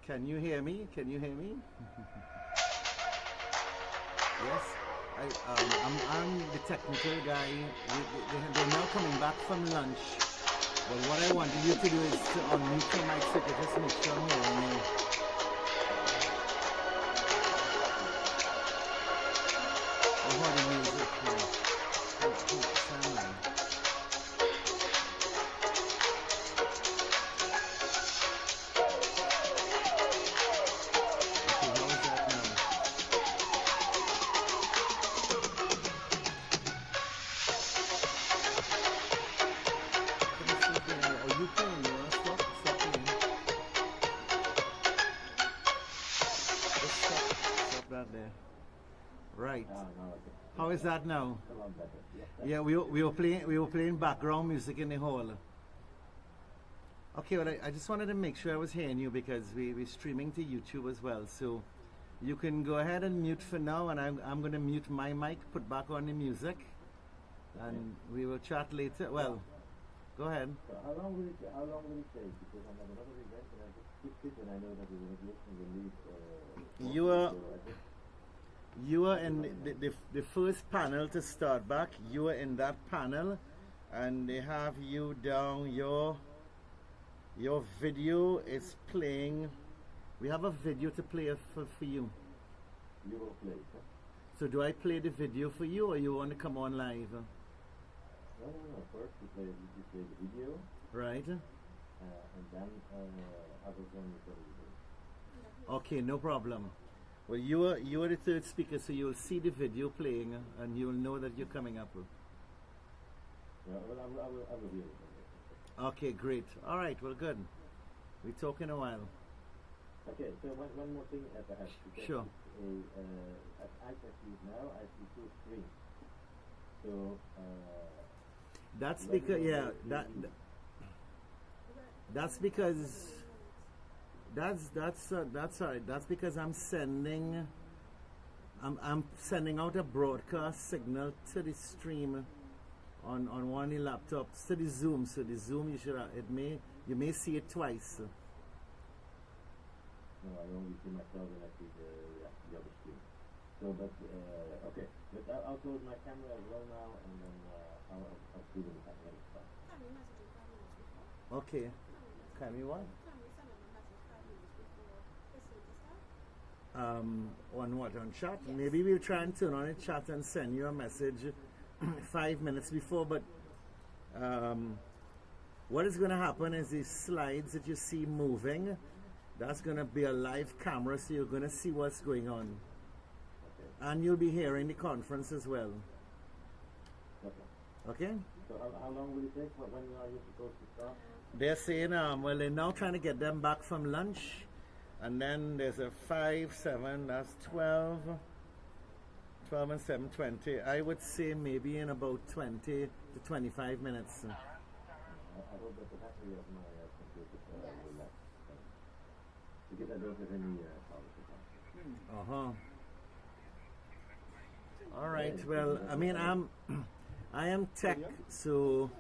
Can you hear me? Can you hear me? Yes. I'm the technical guy. They're now coming back from lunch. But what I wanted you to do is to unmute your mic so you can just make sure I'm hearing you. Oh, how the music here. Right. How is that now? Yeah, we were playing background music in the hall. Okay, well I just wanted to make sure I was hearing you because we're streaming to YouTube as well. So you can go ahead and mute for now, and I'm going to mute my mic, put back on the music, and we will chat later. Well, go ahead. How long will it take? Because I'm at another event and I just skipped it, and I know that we're going to be listening to lead. You are in the first panel to start back. You are in that panel, and they have you down. Your video is playing. We have a video to play for you. You will play. Huh? So do I play the video for you, or you want to come on live? No. First you play the video. Right. And then I will join you for the video. Okay, no problem. Well, you are the third speaker, so you'll see the video playing, and you'll know that you're coming up. Yeah, well, I will be able to. Okay, great. All right, well, good. We'll talk in a while. Okay, so one more thing perhaps. Sure. As I can see it now, I see two screens. So. That's because that's because. That's all right. That's because I'm sending out a broadcast signal to the stream on one of the laptops to the Zoom. So the Zoom you may see it twice. No, I only see myself when I see the other screen. So, but okay, but I'll close my camera as well now, and then I'll see when the camera is fine. Okay. Can we what? On what? On chat? Yes. Maybe we'll try and turn on a chat and send you a message 5 minutes before, but what is going to happen is these slides that you see moving, that's going to be a live camera, so you're going to see what's going on. Okay. And you'll be hearing the conference as well. Okay? So how long will it take? When are you supposed to start? They're saying, well, they're now trying to get them back from lunch. And then there's a 5, 7, that's 12 and 7, 20. I would say maybe in about 20 to 25 minutes. I hope that the battery of my computer will last. Because I don't have any power supply. All right, well, I mean, I am tech, so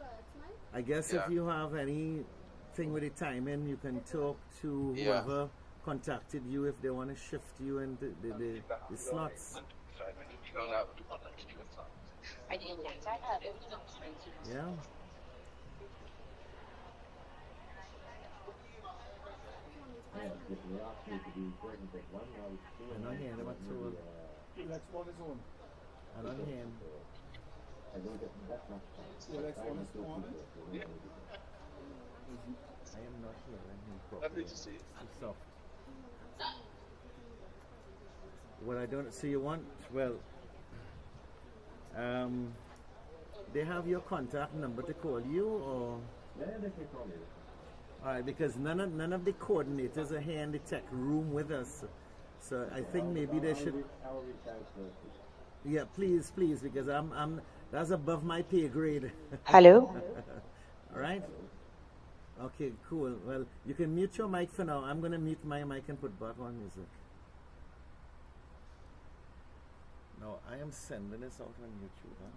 I guess if you have anything with the timing, you can talk to whoever contacted you if they want to shift you into the slots. Yeah. I don't hear them at all. Next one is on. I don't hear him. I don't get that much time. The next one is on. I am not hearing him properly. It's too soft. Well, I don't. So you want? Well, they have your contact number to call you, or? Yeah, they can call me. All right, because none of the coordinators are here in the tech room with us, so I think maybe they should. I'll reach out to. Yeah, please, because I'm that's above my pay grade. Hello. All right. Okay, cool. Well, you can mute your mic for now. I'm gonna mute my mic and put back on music. No, I am sending this out on YouTube. Huh?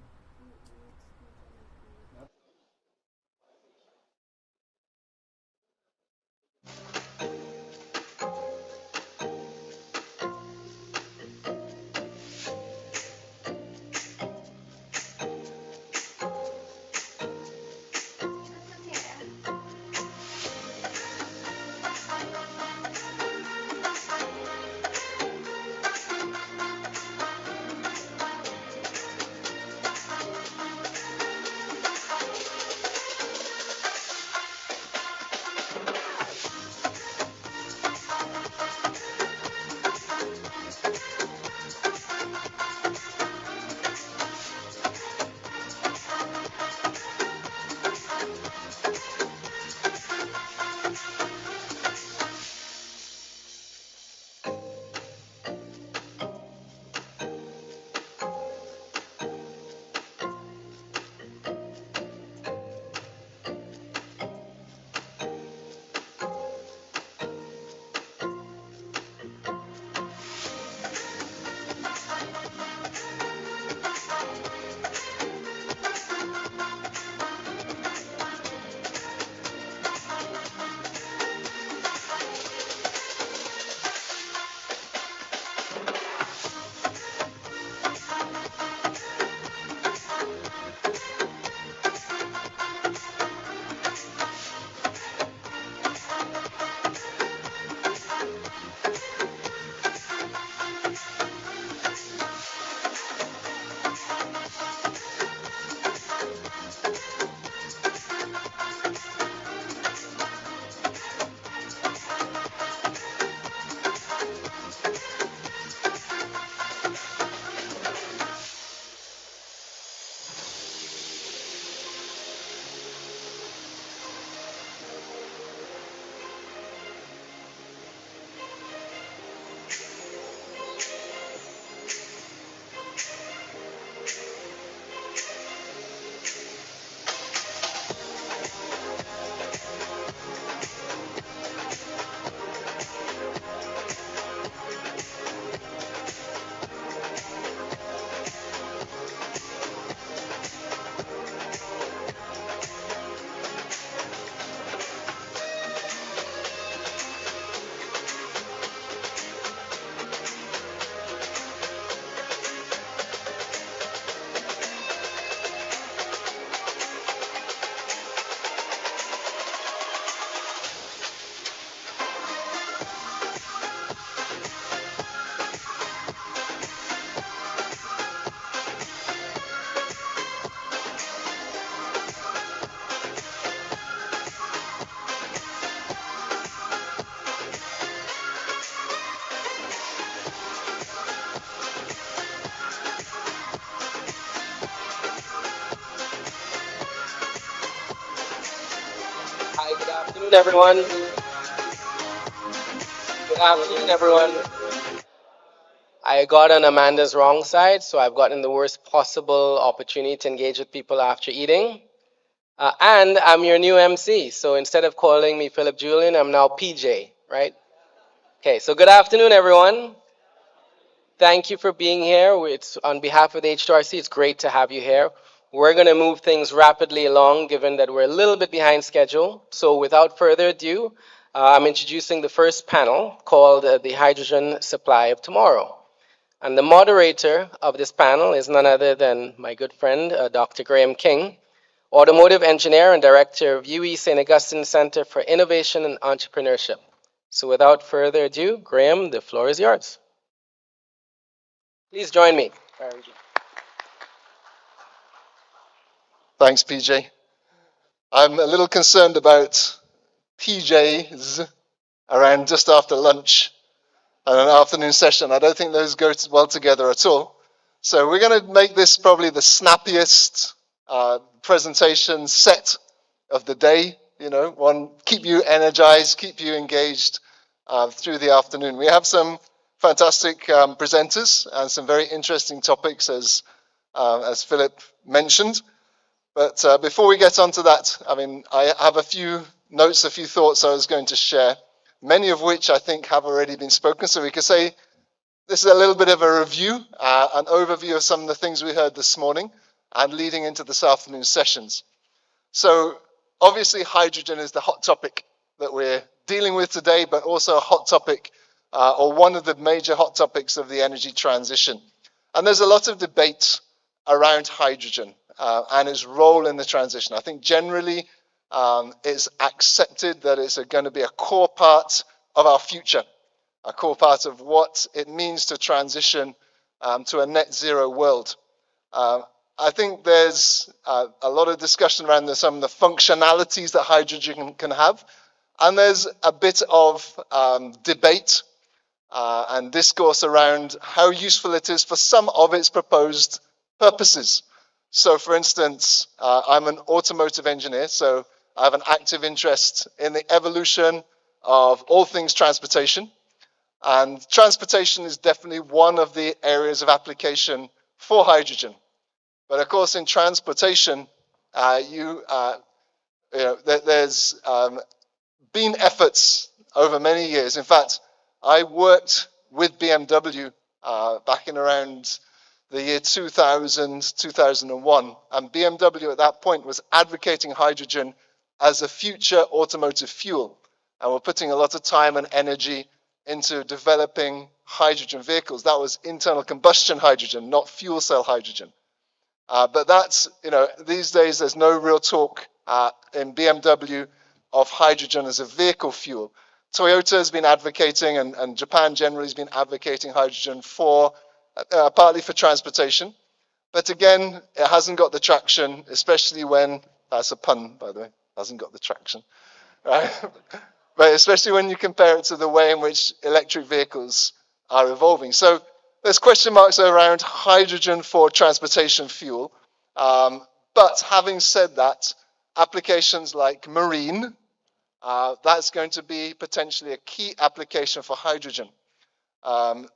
everyone. Good afternoon, everyone. I got on Amanda's wrong side, so I've gotten the worst possible opportunity to engage with people after eating. And I'm your new MC, so instead of calling me Philip Julian, I'm now PJ, right? Okay, so good afternoon, everyone. Thank you for being here. It's on behalf of the H2RC, it's great to have you here. We're going to move things rapidly along, given that we're a little bit behind schedule. So without further ado, I'm introducing the first panel called The Hydrogen Supply of Tomorrow. And the moderator of this panel is none other than my good friend, Dr. Graham King, automotive engineer and director of UE St. Augustine Center for Innovation and Entrepreneurship. So without further ado, Graham, the floor is yours. Please join me. Thanks, PJ. I'm a little concerned about PJs around just after lunch and an afternoon session. I don't think those go well together at all. So we're going to make this probably the snappiest presentation set of the day. You know, one, keep you energized, keep you engaged through the afternoon. We have some fantastic presenters and some very interesting topics, as Philip mentioned. But before we get onto that, I mean, I have a few notes, a few thoughts I was going to share, many of which I think have already been spoken. So we could say this is a little bit of a review, an overview of some of the things we heard this morning and leading into this afternoon's sessions. So obviously hydrogen is the hot topic that we're dealing with today, but also a hot topic or one of the major hot topics of the energy transition. And there's a lot of debate around hydrogen and its role in the transition. I think generally it's accepted that it's going to be a core part of our future, a core part of what it means to transition to a net zero world. I think there's a lot of discussion around some of the functionalities that hydrogen can have, and there's a bit of debate and discourse around how useful it is for some of its proposed purposes. So, for instance, I'm an automotive engineer, so I have an active interest in the evolution of all things transportation. And transportation is definitely one of the areas of application for hydrogen. But of course, in transportation, there's been efforts over many years. In fact, I worked with BMW back in around the year 2000, 2001, and BMW at that point was advocating hydrogen as a future automotive fuel. And we're putting a lot of time and energy into developing hydrogen vehicles. That was internal combustion hydrogen, not fuel cell hydrogen. But that's, these days there's no real talk in BMW of hydrogen as a vehicle fuel. Toyota has been advocating, and Japan generally has been advocating hydrogen for partly for transportation. But again, it hasn't got the traction, especially when, that's a pun, by the way, hasn't got the traction, right? But especially when you compare it to the way in which electric vehicles are evolving. So there's question marks around hydrogen for transportation fuel. But having said that, applications like marine, that's going to be potentially a key application for hydrogen.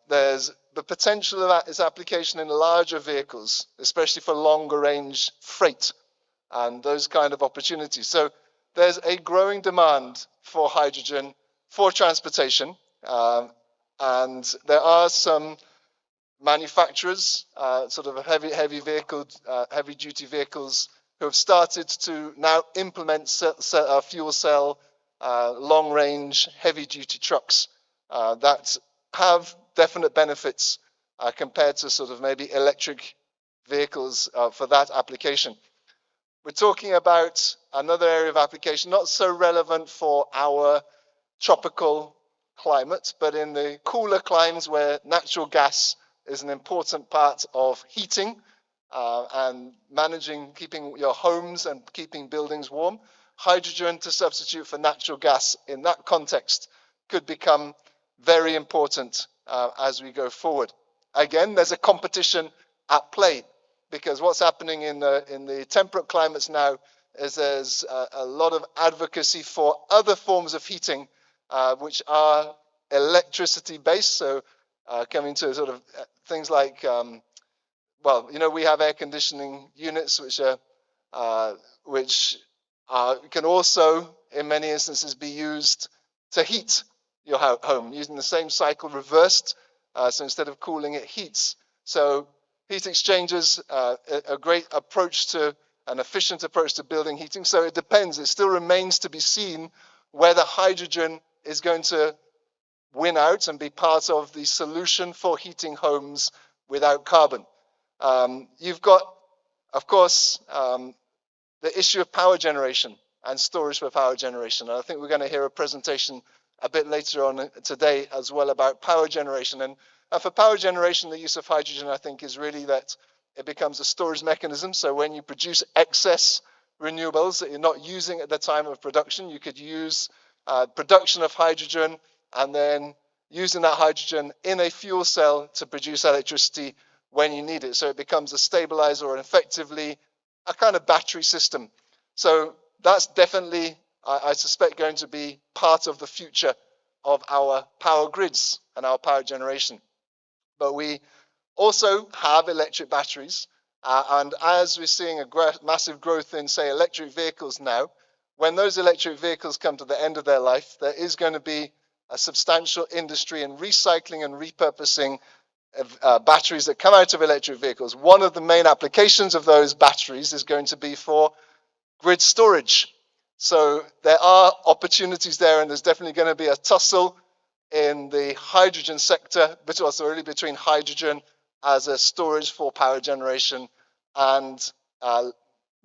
There's the potential of its application in larger vehicles, especially for longer range freight and those kind of opportunities. So there's a growing demand for hydrogen for transportation. And there are some manufacturers, sort of heavy duty vehicles, who have started to now implement fuel cell long range heavy duty trucks that have definite benefits compared to sort of maybe electric vehicles for that application. We're talking about another area of application, not so relevant for our tropical climate, but in the cooler climes where natural gas is an important part of heating and keeping your homes and keeping buildings warm. Hydrogen to substitute for natural gas in that context could become very important as we go forward. Again, there's a competition at play, because what's happening in the temperate climates now is there's a lot of advocacy for other forms of heating, which are electricity based. So coming to sort of things like, well, you know, we have air conditioning units which can also, in many instances, be used to heat your home using the same cycle reversed. So instead of cooling, it heats. So heat exchangers, a great approach to an efficient approach to building heating. So it depends. It still remains to be seen whether hydrogen is going to win out and be part of the solution for heating homes without carbon. You've got, of course, the issue of power generation and storage for power generation. And I think we're going to hear a presentation a bit later on today as well about power generation. And for power generation, the use of hydrogen, I think, is really that it becomes a storage mechanism. So when you produce excess renewables that you're not using at the time of production, you could use production of hydrogen and then using that hydrogen in a fuel cell to produce electricity when you need it. So it becomes a stabilizer or effectively a kind of battery system. So that's definitely, I suspect, going to be part of the future of our power grids and our power generation. But we also have electric batteries. And as we're seeing a massive growth in, say, electric vehicles now, when those electric vehicles come to the end of their life, there is going to be a substantial industry in recycling and repurposing batteries that come out of electric vehicles. One of the main applications of those batteries is going to be for grid storage. So there are opportunities there, and there's definitely going to be a tussle in the hydrogen sector, but also really between hydrogen as a storage for power generation and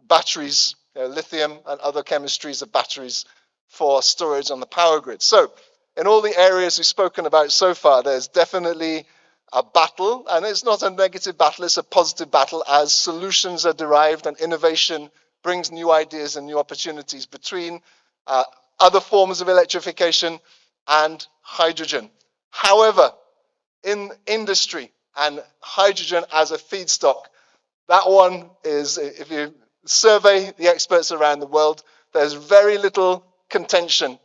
batteries, lithium and other chemistries of batteries for storage on the power grid. So in all the areas we've spoken about so far, there's definitely a battle, and it's not a negative battle, it's a positive battle as solutions are derived and innovation brings new ideas and new opportunities between other forms of electrification and hydrogen. However, in industry and hydrogen as a feedstock, that one is, if you survey the experts around the world, there's very little contention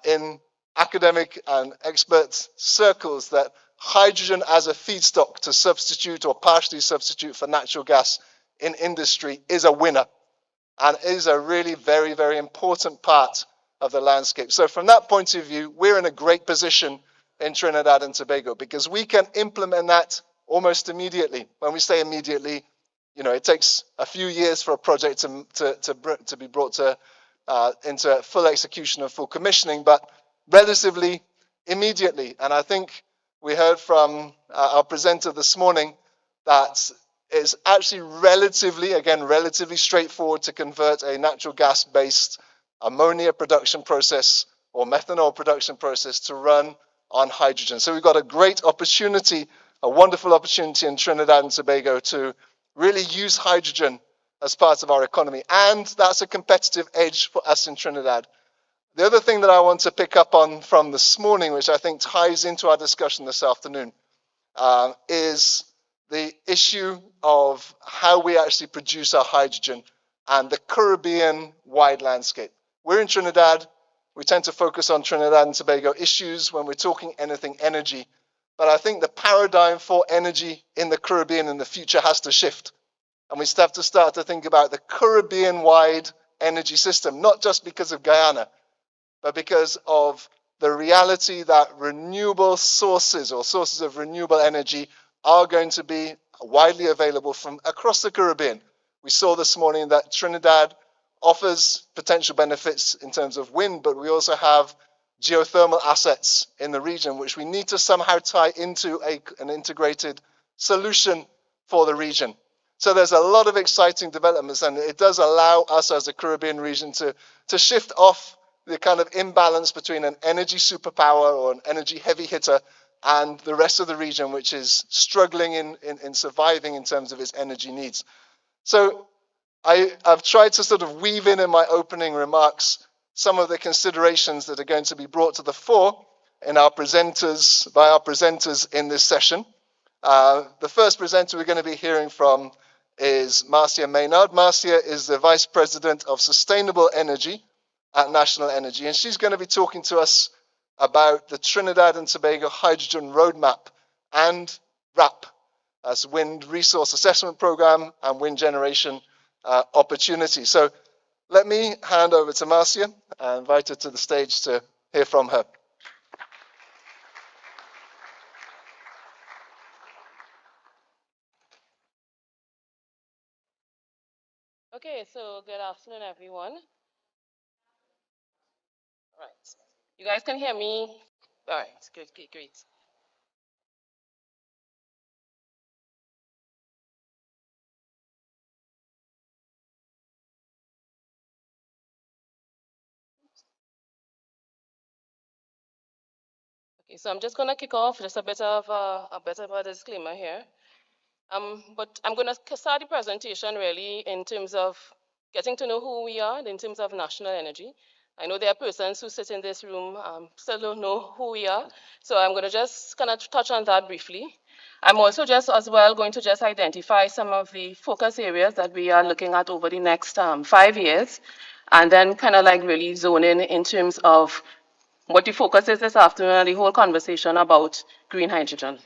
in academic and expert circles that hydrogen as a feedstock to substitute or partially substitute for natural gas in industry is a winner and is a really very, very important part of the landscape. So from that point of view, we're in a great position in Trinidad and Tobago because we can implement that almost immediately. When we say immediately, you know, it takes a few years for a project to be brought to into full execution and full commissioning, but relatively immediately. And I think we heard from our presenter this morning that it's actually relatively straightforward to convert a natural gas-based ammonia production process or methanol production process to run on hydrogen. So we've got a great opportunity, a wonderful opportunity in Trinidad and Tobago to really use hydrogen as part of our economy. And that's a competitive edge for us in Trinidad. The other thing that I want to pick up on from this morning, which I think ties into our discussion this afternoon, is the issue of how we actually produce our hydrogen and the Caribbean-wide landscape. We're in Trinidad. We tend to focus on Trinidad and Tobago issues when we're talking anything energy. But I think the paradigm for energy in the Caribbean in the future has to shift. And we have to start to think about the Caribbean-wide energy system, not just because of Guyana, but because of the reality that renewable sources or sources of renewable energy are going to be widely available from across the Caribbean. We saw this morning that Trinidad offers potential benefits in terms of wind, but we also have geothermal assets in the region, which we need to somehow tie into an integrated solution for the region. So there's a lot of exciting developments, and it does allow us as a Caribbean region to shift off the kind of imbalance between an energy superpower or an energy heavy hitter and the rest of the region, which is struggling in surviving in terms of its energy needs. So I've tried to sort of weave in my opening remarks some of the considerations that are going to be brought to the fore in by our presenters in this session. The first presenter we're going to be hearing from is Marcia Maynard. Marcia is the Vice President of Sustainable Energy at National Energy, and she's going to be talking to us about the Trinidad and Tobago Hydrogen Roadmap and RAP, as Wind Resource Assessment Program and Wind Generation Opportunity. So let me hand over to Marcia and invite her to the stage to hear from her. Okay, so good afternoon, everyone. All right. You guys can hear me? All right, good, good, great. Okay, so I'm just going to kick off just a bit of a disclaimer here. But I'm going to start the presentation really in terms of getting to know who we are in terms of national energy. I know there are persons who sit in this room still don't know who we are, so I'm going to just kind of touch on that briefly. I'm also just as well going to just identify some of the focus areas that we are looking at over the next 5 years, and then kind of like really zone in terms of what the focus is this afternoon and the whole conversation about green hydrogen.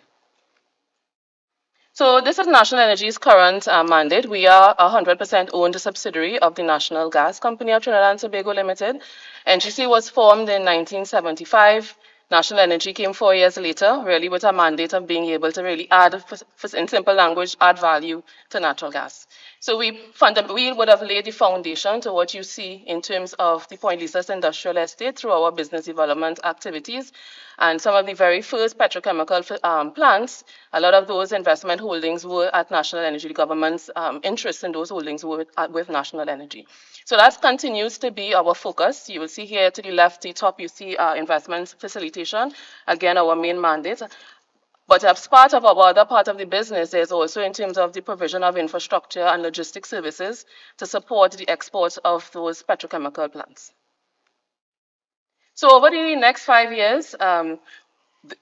So this is National Energy's current mandate. We are a 100% owned subsidiary of the National Gas Company of Trinidad and Tobago Limited. NGC was formed in 1975. National Energy came 4 years later, really with a mandate of being able to really add, in simple language, add value to natural gas. So we would have laid the foundation to what you see in terms of the Point Lisas Industrial Estate through our business development activities. And some of the very first petrochemical plants, a lot of those investment holdings were at National Energy. The government's interest in those holdings were with National Energy. So that continues to be our focus. You will see here to the left, the top, you see investment facilitation. Again, our main mandate. But as part of our other part of the business is also in terms of the provision of infrastructure and logistics services to support the export of those petrochemical plants. So over the next 5 years,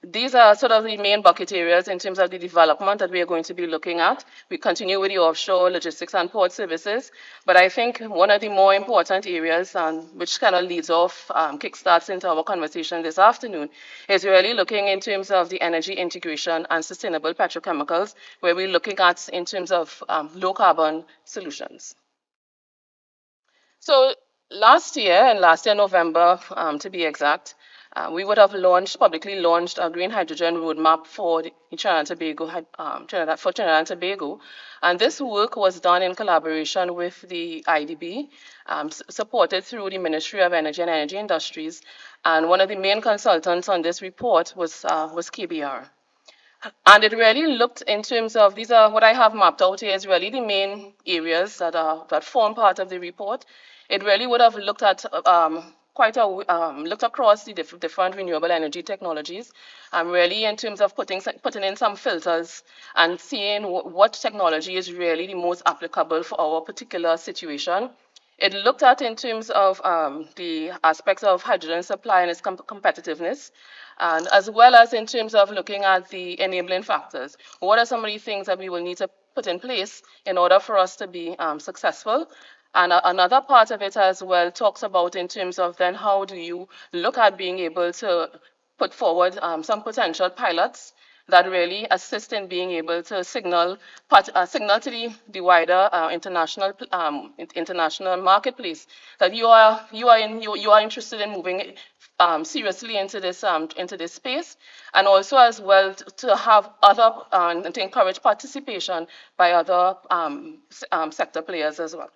these are sort of the main bucket areas in terms of the development that we are going to be looking at. We continue with the offshore logistics and port services, but I think one of the more important areas, which kind of leads off, kickstarts into our conversation this afternoon, is really looking in terms of the energy integration and sustainable petrochemicals, where we're looking at in terms of low carbon solutions. So last year November, to be exact, we would have publicly launched a green hydrogen roadmap for Trinidad and Tobago. And this work was done in collaboration with the IDB, supported through the Ministry of Energy and Energy Industries. And one of the main consultants on this report was KBR. And it really looked in terms of, these are what I have mapped out here is really the main areas that form part of the report. It really would have looked at looked across the different renewable energy technologies, really in terms of putting in some filters and seeing what technology is really the most applicable for our particular situation. It looked at in terms of the aspects of hydrogen supply and its competitiveness, and as well as in terms of looking at the enabling factors. What are some of the things that we will need to put in place in order for us to be successful? And another part of it as well talks about in terms of then how do you look at being able to put forward some potential pilots that really assist in being able to signal to the wider international marketplace that you are interested in moving seriously into this space, and also as well to have other to encourage participation by other sector players as well.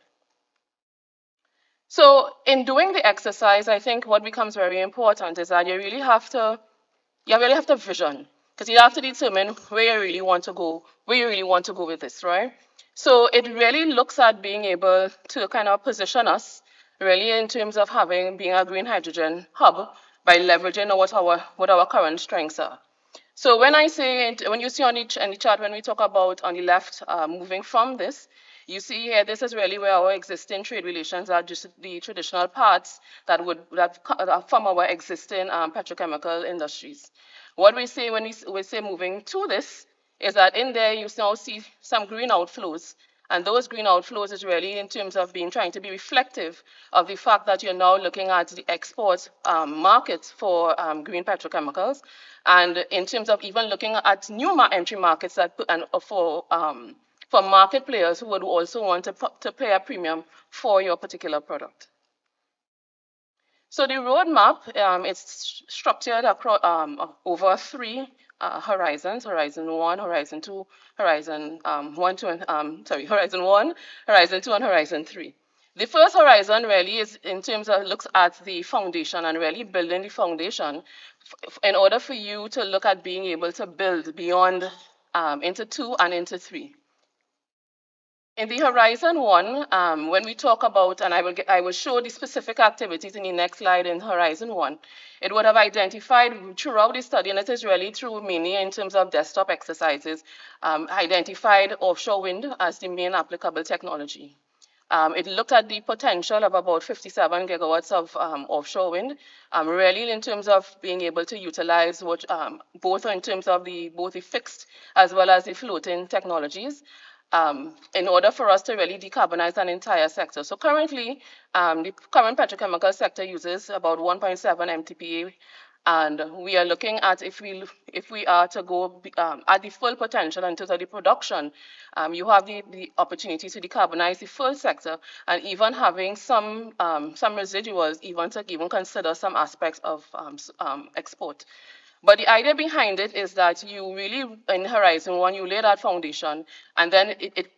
So in doing the exercise, I think what becomes very important is that you really have to vision, because you have to determine where you really want to go with this, right? So it really looks at being able to kind of position us really in terms of being a green hydrogen hub by leveraging what our current strengths are. So when you see on the chart, when we talk about on the left, moving from this, you see here, this is really where our existing trade relations are, just the traditional parts that from our existing petrochemical industries. What we say when we say moving to this is that in there you now see some green outflows, And those green outflows is really in terms of trying to be reflective of the fact that you're now looking at the export markets for green petrochemicals, and in terms of even looking at new entry markets for market players who would also want to pay a premium for your particular product. So the roadmap is structured across over three horizons: Horizon 1, Horizon 2, Horizon 1, 2, Horizon 1, Horizon 2, and Horizon 3. The first horizon really is in terms of looks at the foundation and really building the foundation in order for you to look at being able to build beyond into 2 and into 3. In the Horizon 1, when we talk about, and I will show the specific activities in the next slide in Horizon 1, it would have identified throughout the study, and it is really through mainly in terms of desktop exercises, identified offshore wind as the main applicable technology. It looked at the potential of about 57 gigawatts of offshore wind, really in terms of being able to utilize what, both in terms of both the fixed as well as the floating technologies, in order for us to really decarbonize an entire sector. So currently, the current petrochemical sector uses about 1.7 MTPA, and we are looking at if we are to go at the full potential in terms of the production, you have the opportunity to decarbonize the full sector, and even having some residuals, even consider some aspects of export. But the idea behind it is that you really, in Horizon 1, you lay that foundation, and then it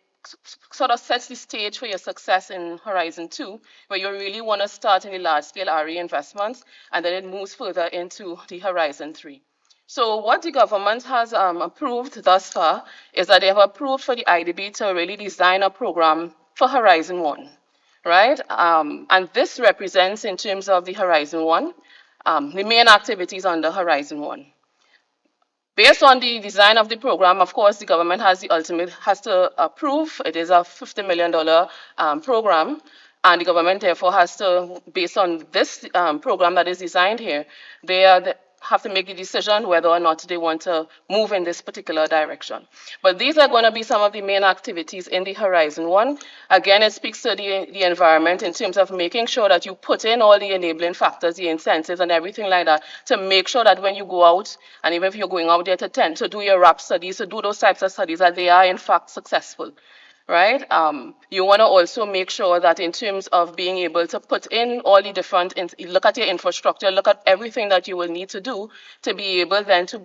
sort of sets the stage for your success in Horizon 2, where you really want to start in the large-scale RE investments, and then it moves further into the Horizon 3. So what the government has approved thus far is that they have approved for the IDB to really design a program for Horizon 1, right? And this represents, in terms of the Horizon 1, the main activities under Horizon 1. Based on the design of the program, of course, the government has to approve. It is a $50 million program, and the government therefore has to, based on this program that is designed here, they have to make the decision whether or not they want to move in this particular direction. But these are going to be some of the main activities in the Horizon 1. Again, it speaks to the environment in terms of making sure that you put in all the enabling factors, the incentives and everything like that, to make sure that when you go out, and even if you're going out there to do your RAP studies, to do those types of studies, that they are in fact successful. Right? You want to also make sure that in terms of being able to put in all the different, look at your infrastructure, look at everything that you will need to do to be able then to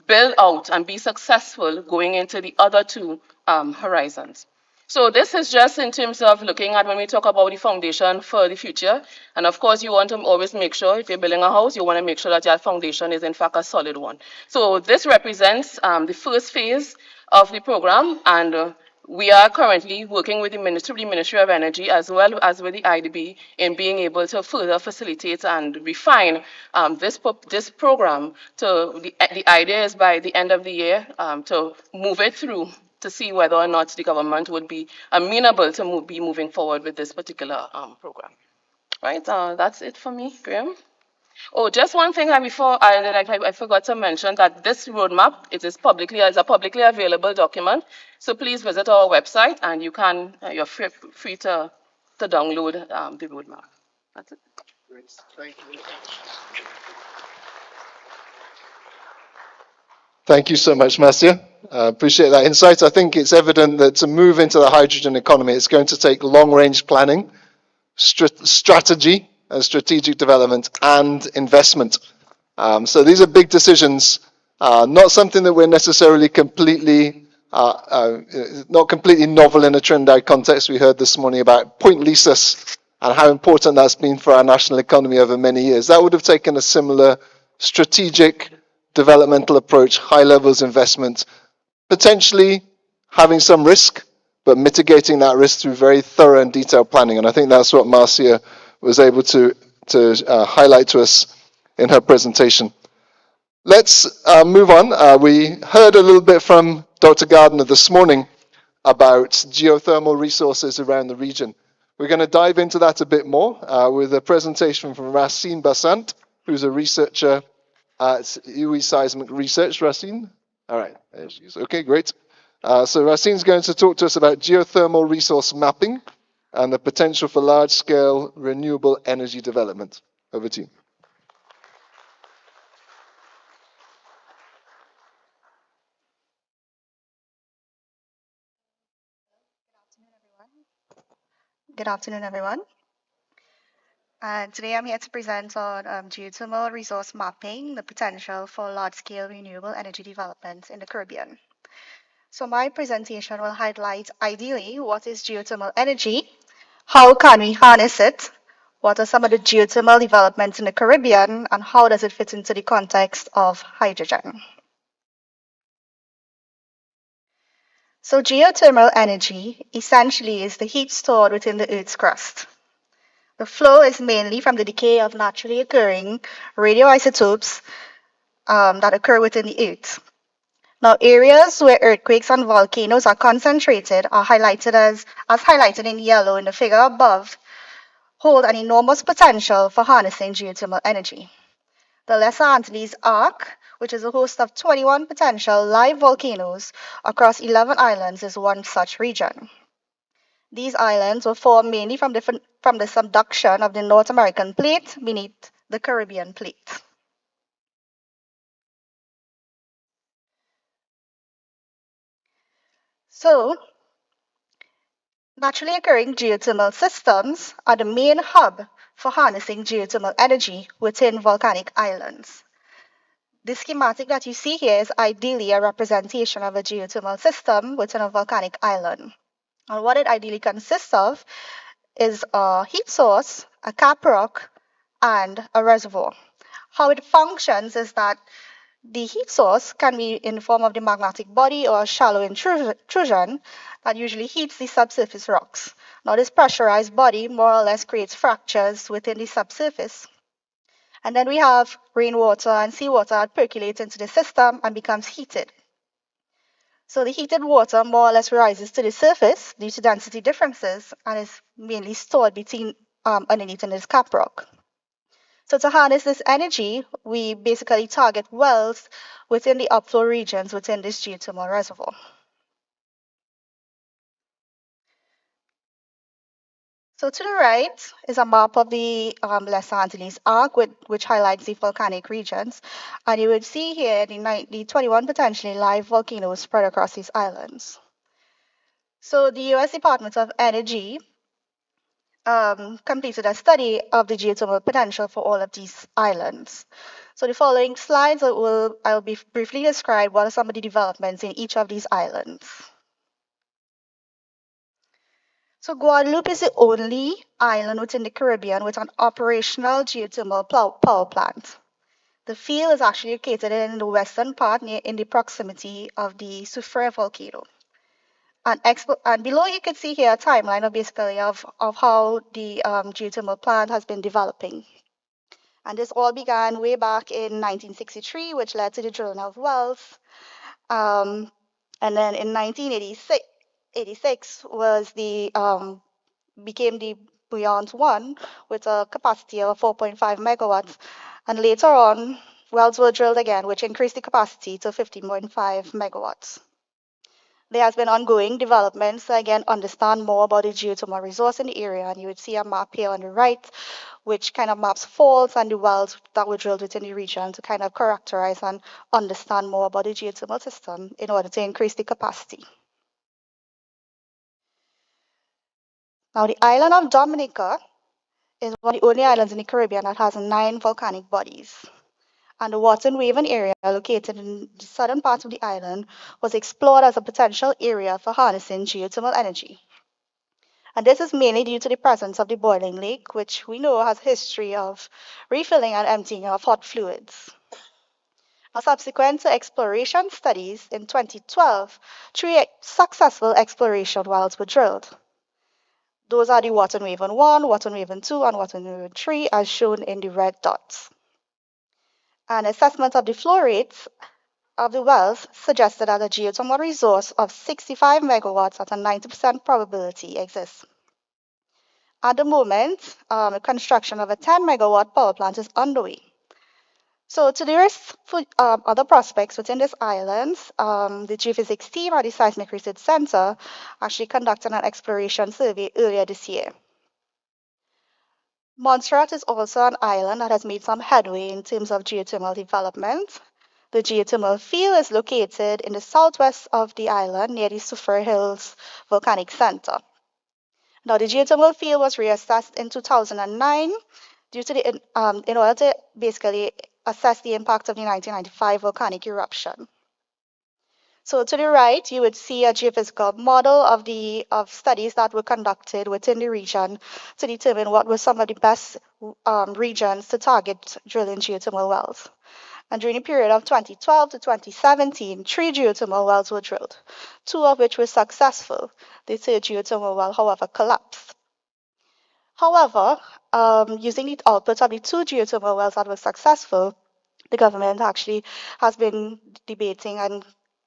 build out and be successful going into the other two horizons. So this is just in terms of looking at when we talk about the foundation for the future. And of course, you want to always make sure if you're building a house, you want to make sure that your foundation is in fact a solid one. So this represents the first phase of the program, and we are currently working with the Ministry of Energy as well as with the IDB in being able to further facilitate and refine this program. The idea is by the end of the year to move it through to see whether or not the government would be amenable to be moving forward with this particular program. Right, that's it for me, Graham. Oh, just one thing before I forgot to mention that this roadmap is a publicly available document. So please visit our website and you're free to download the roadmap. That's it. Great. Thank you. Thank you so much, Marcia. Appreciate that insight. I think it's evident that to move into the hydrogen economy, it's going to take long-range planning, strategy, and strategic development, and investment. So these are big decisions, not something that we're necessarily not completely novel in a Trinidad context. We heard this morning about Point Lisas and how important that's been for our national economy over many years. That would have taken a similar strategic developmental approach, high levels of investment, potentially having some risk, but mitigating that risk through very thorough and detailed planning. And I think that's what Marcia was able to highlight to us in her presentation. Let's move on. We heard a little bit from Dr. Gardner this morning about geothermal resources around the region. We're going to dive into that a bit more with a presentation from Racine Bassant, who's a researcher at UE Seismic Research. Racine? All right. There she is. Okay, great. So Racine's going to talk to us about geothermal resource mapping and the potential for large-scale renewable energy development. Over to you. Good afternoon, everyone. Today I'm here to present on geothermal resource mapping, the potential for large-scale renewable energy development in the Caribbean. So my presentation will highlight ideally what is geothermal energy, how can we harness it, what are some of the geothermal developments in the Caribbean, and how does it fit into the context of hydrogen. So geothermal energy essentially is the heat stored within the Earth's crust. The flow is mainly from the decay of naturally occurring radioisotopes that occur within the Earth. Now, areas where earthquakes and volcanoes are concentrated are highlighted as highlighted in yellow in the figure above, hold an enormous potential for harnessing geothermal energy. The Lesser Antilles Arc, which is a host of 21 potential live volcanoes across 11 islands, is one such region. These islands were formed mainly from the subduction of the North American plate beneath the Caribbean plate. So, naturally occurring geothermal systems are the main hub for harnessing geothermal energy within volcanic islands. The schematic that you see here is ideally a representation of a geothermal system within a volcanic island. And what it ideally consists of is a heat source, a cap rock, and a reservoir. How it functions is that the heat source can be in the form of the magmatic body or a shallow intrusion that usually heats the subsurface rocks. Now, this pressurized body more or less creates fractures within the subsurface. And then we have rainwater and seawater that percolates into the system and becomes heated. So the heated water more or less rises to the surface due to density differences and is mainly stored underneath in this cap rock. So to harness this energy, we basically target wells within the upflow regions within this geothermal reservoir. So to the right is a map of the Lesser Antilles Arc, which highlights the volcanic regions. And you would see here the 21 potentially live volcanoes spread across these islands. So the U.S. Department of Energy completed a study of the geothermal potential for all of these islands. So the following slides I'll briefly describe what are some of the developments in each of these islands. So Guadeloupe is the only island within the Caribbean with an operational geothermal power plant. The field is actually located in the western part in the proximity of the Soufrière volcano. And below you can see here a timeline of how the geothermal plant has been developing. And this all began way back in 1963, which led to the drilling of wells. And then in 1986 became the Bouillante 1 with a capacity of 4.5 megawatts. And later on, wells were drilled again, which increased the capacity to 15.5 megawatts. There has been ongoing developments to again understand more about the geothermal resource in the area, and you would see a map here on the right, which kind of maps faults and the wells that were drilled within the region to kind of characterize and understand more about the geothermal system in order to increase the capacity. Now, the island of Dominica is one of the only islands in the Caribbean that has 9 volcanic bodies. And the Watton Waven area, located in the southern part of the island, was explored as a potential area for harnessing geothermal energy. And this is mainly due to the presence of the boiling lake, which we know has a history of refilling and emptying of hot fluids. Now, subsequent to exploration studies in 2012, 3 successful exploration wells were drilled. Those are the Watton Waven 1, Watton Waven 2, and Watton Waven 3, as shown in the red dots. An assessment of the flow rates of the wells suggested that a geothermal resource of 65 megawatts at a 90% probability exists. At the moment, the construction of a 10 megawatt power plant is underway. So to the rest for other prospects within this island, the geophysics team at the Seismic Research Center actually conducted an exploration survey earlier this year. Montserrat is also an island that has made some headway in terms of geothermal development. The geothermal field is located in the southwest of the island near the Sulphur Hills Volcanic Center. Now, the geothermal field was reassessed in 2009 due to in order to basically assess the impact of the 1995 volcanic eruption. So to the right, you would see a geophysical model of studies that were conducted within the region to determine what were some of the best regions to target drilling geothermal wells. And during the period of 2012 to 2017, 3 geothermal wells were drilled, 2 of which were successful. The third geothermal well, however, collapsed. However, using the output of the 2 geothermal wells that were successful, the government actually has been debating and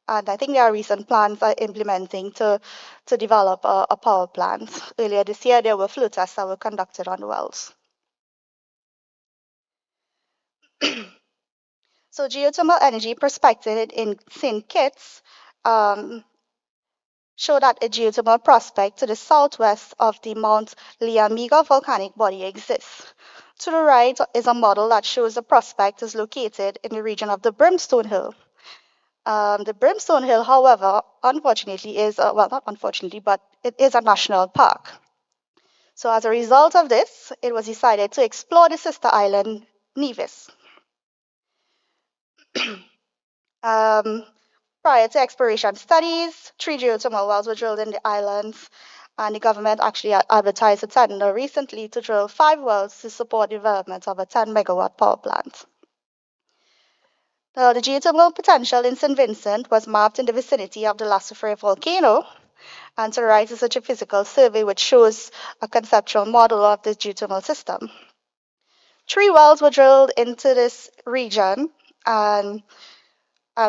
I think there are recent plans are implementing to develop a power plant. Earlier this year, there were flow tests that were conducted on the wells. So geothermal energy prospected in St. Kitts show that a geothermal prospect to the southwest of the Mount Liamiga volcanic body exists. To the right is a model that shows the prospect is located in the region of the Brimstone Hill. The Brimstone Hill, however, unfortunately is, well, not unfortunately, but it is a national park. So as a result of this, it was decided to explore the sister island, Nevis. Prior to exploration studies, 3 geothermal wells were drilled in the islands, and the government actually advertised a tender recently to drill 5 wells to support the development of a 10-megawatt power plant. Now, the geothermal potential in St. Vincent was mapped in the vicinity of the La Soufrière volcano, and to the right is a geophysical survey which shows a conceptual model of the geothermal system. 3 wells were drilled into this region, and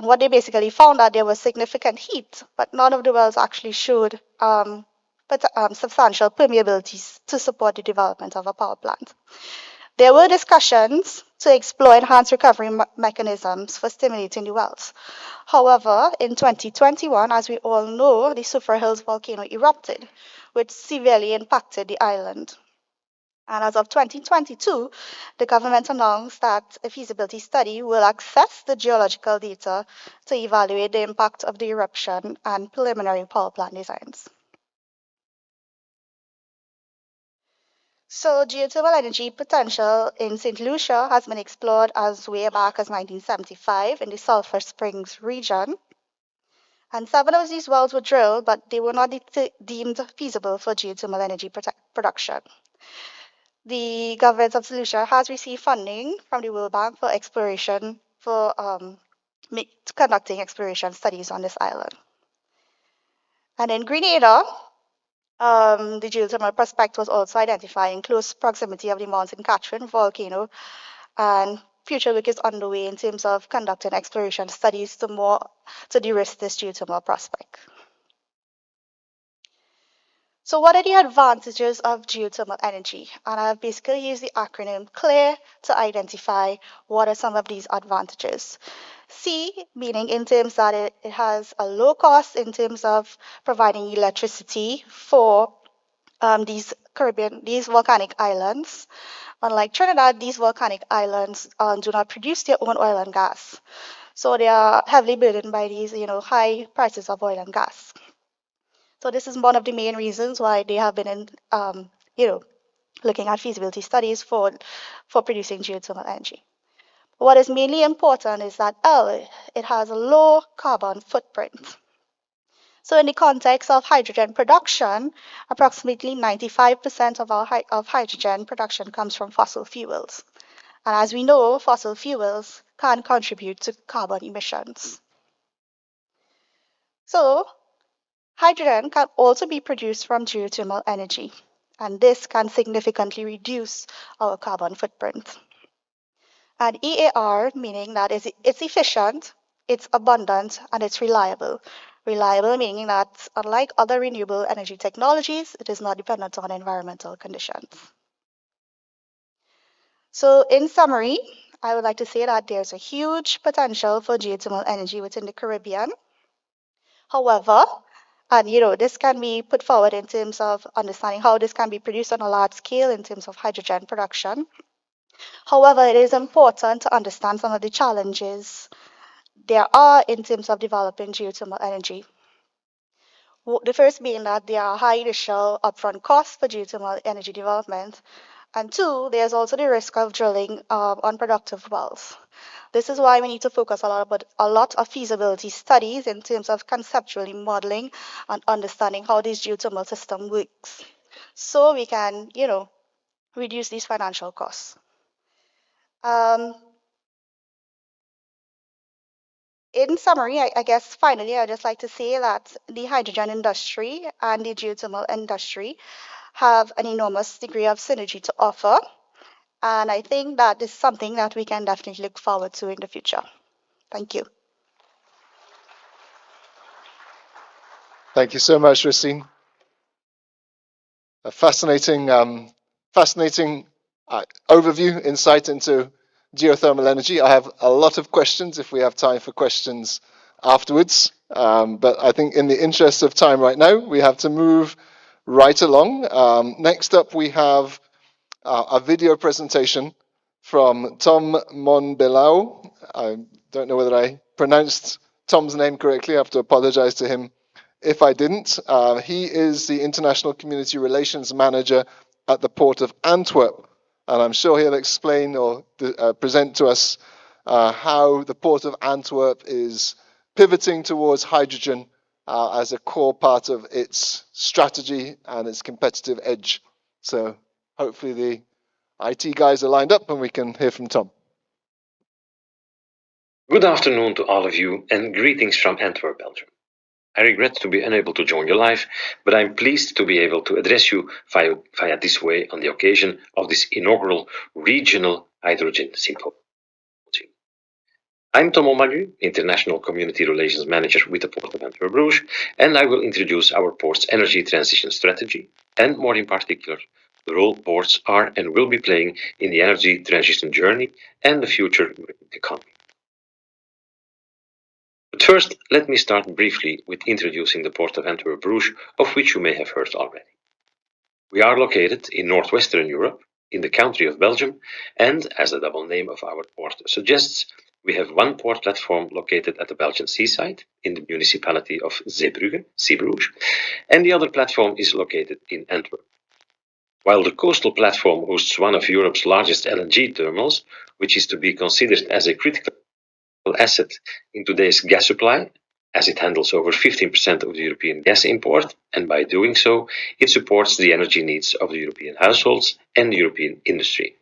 what they basically found that there was significant heat, but none of the wells actually showed substantial permeabilities to support the development of a power plant. There were discussions to explore enhanced recovery mechanisms for stimulating the wells. However, in 2021, as we all know, the Sulphur Hills volcano erupted, which severely impacted the island. And as of 2022, the government announced that a feasibility study will access the geological data to evaluate the impact of the eruption and preliminary power plant designs. So geothermal energy potential in St. Lucia has been explored as way back as 1975 in the Sulphur Springs region. And 7 of these wells were drilled, but they were not deemed feasible for geothermal energy production. The government of St. Lucia has received funding from the World Bank for exploration, for conducting exploration studies on this island. And in Grenada, the geothermal prospect was also identified in close proximity of the Mount St. Catherine volcano, and future work is underway in terms of conducting exploration studies to de-risk this geothermal prospect. So what are the advantages of geothermal energy? And I've basically used the acronym CLEAR to identify what are some of these advantages. C, meaning in terms that it has a low cost in terms of providing electricity for these volcanic islands. Unlike Trinidad, these volcanic islands do not produce their own oil and gas. So they are heavily burdened by these, high prices of oil and gas. So this is one of the main reasons why they have been looking at feasibility studies for producing geothermal energy. What is mainly important is that it has a low carbon footprint. So in the context of hydrogen production, approximately 95% of hydrogen production comes from fossil fuels. And as we know, fossil fuels can contribute to carbon emissions. So hydrogen can also be produced from geothermal energy, and this can significantly reduce our carbon footprint. And EAR, meaning that it's efficient, it's abundant, and it's reliable. Reliable meaning that, unlike other renewable energy technologies, it is not dependent on environmental conditions. So in summary, I would like to say that there's a huge potential for geothermal energy within the Caribbean. However, and this can be put forward in terms of understanding how this can be produced on a large scale in terms of hydrogen production. However, it is important to understand some of the challenges there are in terms of developing geothermal energy. The first being that there are high initial upfront costs for geothermal energy development. And two, there's also the risk of drilling unproductive wells. This is why we need to focus a lot of feasibility studies in terms of conceptually modeling and understanding how this geothermal system works, so we can, reduce these financial costs. In summary, I guess finally, I'd just like to say that the hydrogen industry and the geothermal industry have an enormous degree of synergy to offer. And I think that is something that we can definitely look forward to in the future. Thank you. Thank you so much, Racine. A fascinating overview, insight into geothermal energy. I have a lot of questions if we have time for questions afterwards. But I think in the interest of time right now, we have to move right along. Next up, we have a video presentation from Tom Monbelau. I don't know whether I pronounced Tom's name correctly. I have to apologize to him if I didn't. He is the International Community Relations Manager at the Port of Antwerp, and I'm sure he'll explain or present to us how the Port of Antwerp is pivoting towards hydrogen as a core part of its strategy and its competitive edge. So hopefully the IT guys are lined up and we can hear from Tom. Good afternoon to all of you and greetings from Antwerp, Belgium. I regret to be unable to join you live, but I'm pleased to be able to address you via this way on the occasion of this inaugural Regional Hydrogen Symposium. I'm Tom Monbelau, International Community Relations Manager with the Port of Antwerp Bruges, and I will introduce our port's energy transition strategy, and more in particular, the role ports are and will be playing in the energy transition journey and the future economy. But first, let me start briefly with introducing the Port of Antwerp Bruges, of which you may have heard already. We are located in northwestern Europe, in the country of Belgium, and as the double name of our port suggests, we have one port platform located at the Belgian seaside, in the municipality of Zeebrugge, Zeebruges, and the other platform is located in Antwerp. While the coastal platform hosts one of Europe's largest LNG terminals, which is to be considered as a critical asset in today's gas supply, as it handles over 15% of the European gas import, and by doing so, it supports the energy needs of the European households and the European industry.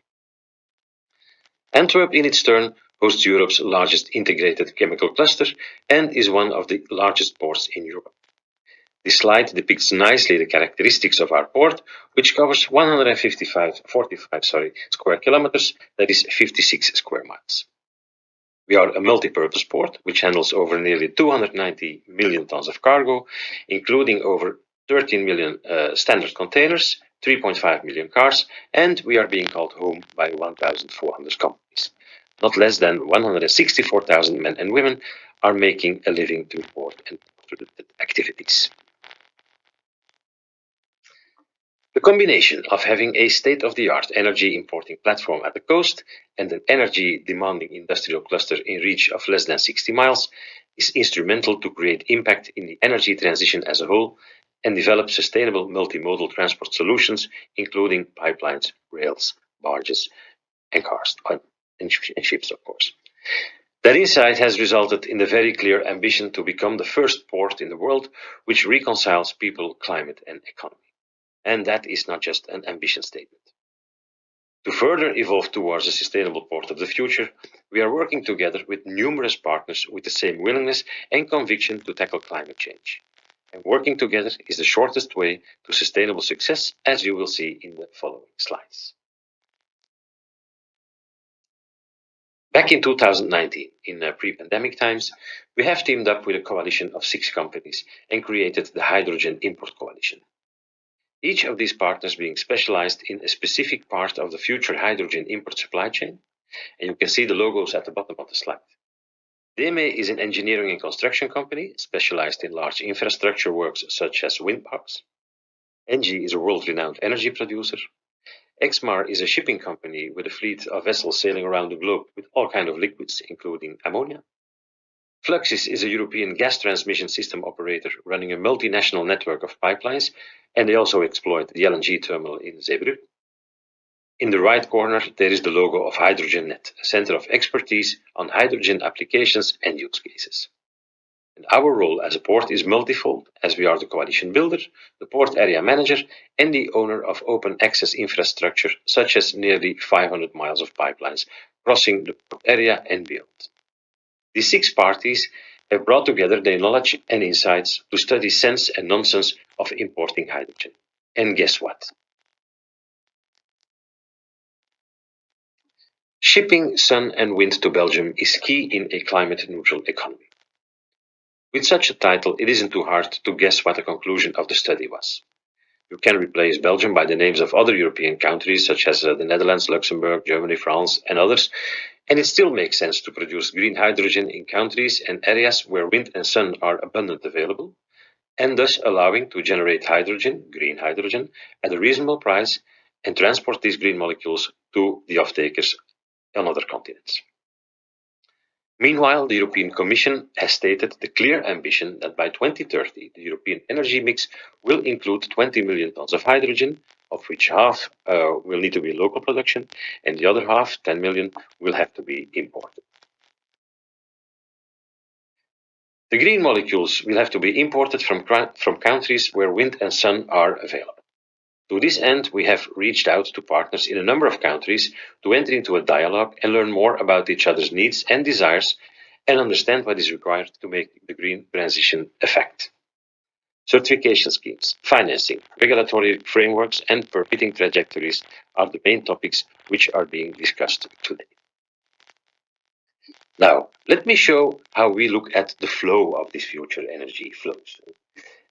Antwerp, in its turn, hosts Europe's largest integrated chemical cluster and is one of the largest ports in Europe. This slide depicts nicely the characteristics of our port, which covers 145 square kilometers, that is 56 square miles. We are a multi-purpose port, which handles over nearly 290 million tons of cargo, including over 13 million standard containers, 3.5 million cars, and we are being called home by 1,400 companies. Not less than 164,000 men and women are making a living through port and port-related activities. The combination of having a state-of-the-art energy importing platform at the coast and an energy-demanding industrial cluster in reach of less than 60 miles is instrumental to create impact in the energy transition as a whole and develop sustainable multimodal transport solutions, including pipelines, rails, barges, and cars, and ships, of course. That insight has resulted in the very clear ambition to become the first port in the world which reconciles people, climate, and economy. And that is not just an ambition statement. To further evolve towards a sustainable port of the future, we are working together with numerous partners with the same willingness and conviction to tackle climate change. And working together is the shortest way to sustainable success, as you will see in the following slides. Back in 2019, in pre-pandemic times, we have teamed up with a coalition of 6 companies and created the Hydrogen Import Coalition. Each of these partners being specialized in a specific part of the future hydrogen import supply chain, And you can see the logos at the bottom of the slide. DEME is an engineering and construction company specialized in large infrastructure works such as wind parks. ENGIE is a world-renowned energy producer. Exmar is a shipping company with a fleet of vessels sailing around the globe with all kinds of liquids, including ammonia. Fluxys is a European gas transmission system operator running a multinational network of pipelines, and they also exploit the LNG terminal in Zeebrugge. In the right corner, there is the logo of HydrogenNet, a center of expertise on hydrogen applications and use cases. And our role as a port is multifold, as we are the coalition builder, the port area manager, and the owner of open access infrastructure, such as nearly 500 miles of pipelines crossing the port area and beyond. These 6 parties have brought together their knowledge and insights to study sense and nonsense of importing hydrogen. And guess what? Shipping sun and wind to Belgium is key in a climate-neutral economy. With such a title, it isn't too hard to guess what the conclusion of the study was. You can replace Belgium by the names of other European countries such as the Netherlands, Luxembourg, Germany, France, and others, and it still makes sense to produce green hydrogen in countries and areas where wind and sun are abundantly available, and thus allowing to generate hydrogen, green hydrogen, at a reasonable price and transport these green molecules to the off-takers on other continents. Meanwhile, the European Commission has stated the clear ambition that by 2030, the European energy mix will include 20 million tons of hydrogen, of which half will need to be local production, and the other half, 10 million, will have to be imported. The green molecules will have to be imported from countries where wind and sun are available. To this end, we have reached out to partners in a number of countries to enter into a dialogue and learn more about each other's needs and desires and understand what is required to make the green transition a fact. Certification schemes, financing, regulatory frameworks, and permitting trajectories are the main topics which are being discussed today. Now, let me show how we look at the flow of these future energy flows.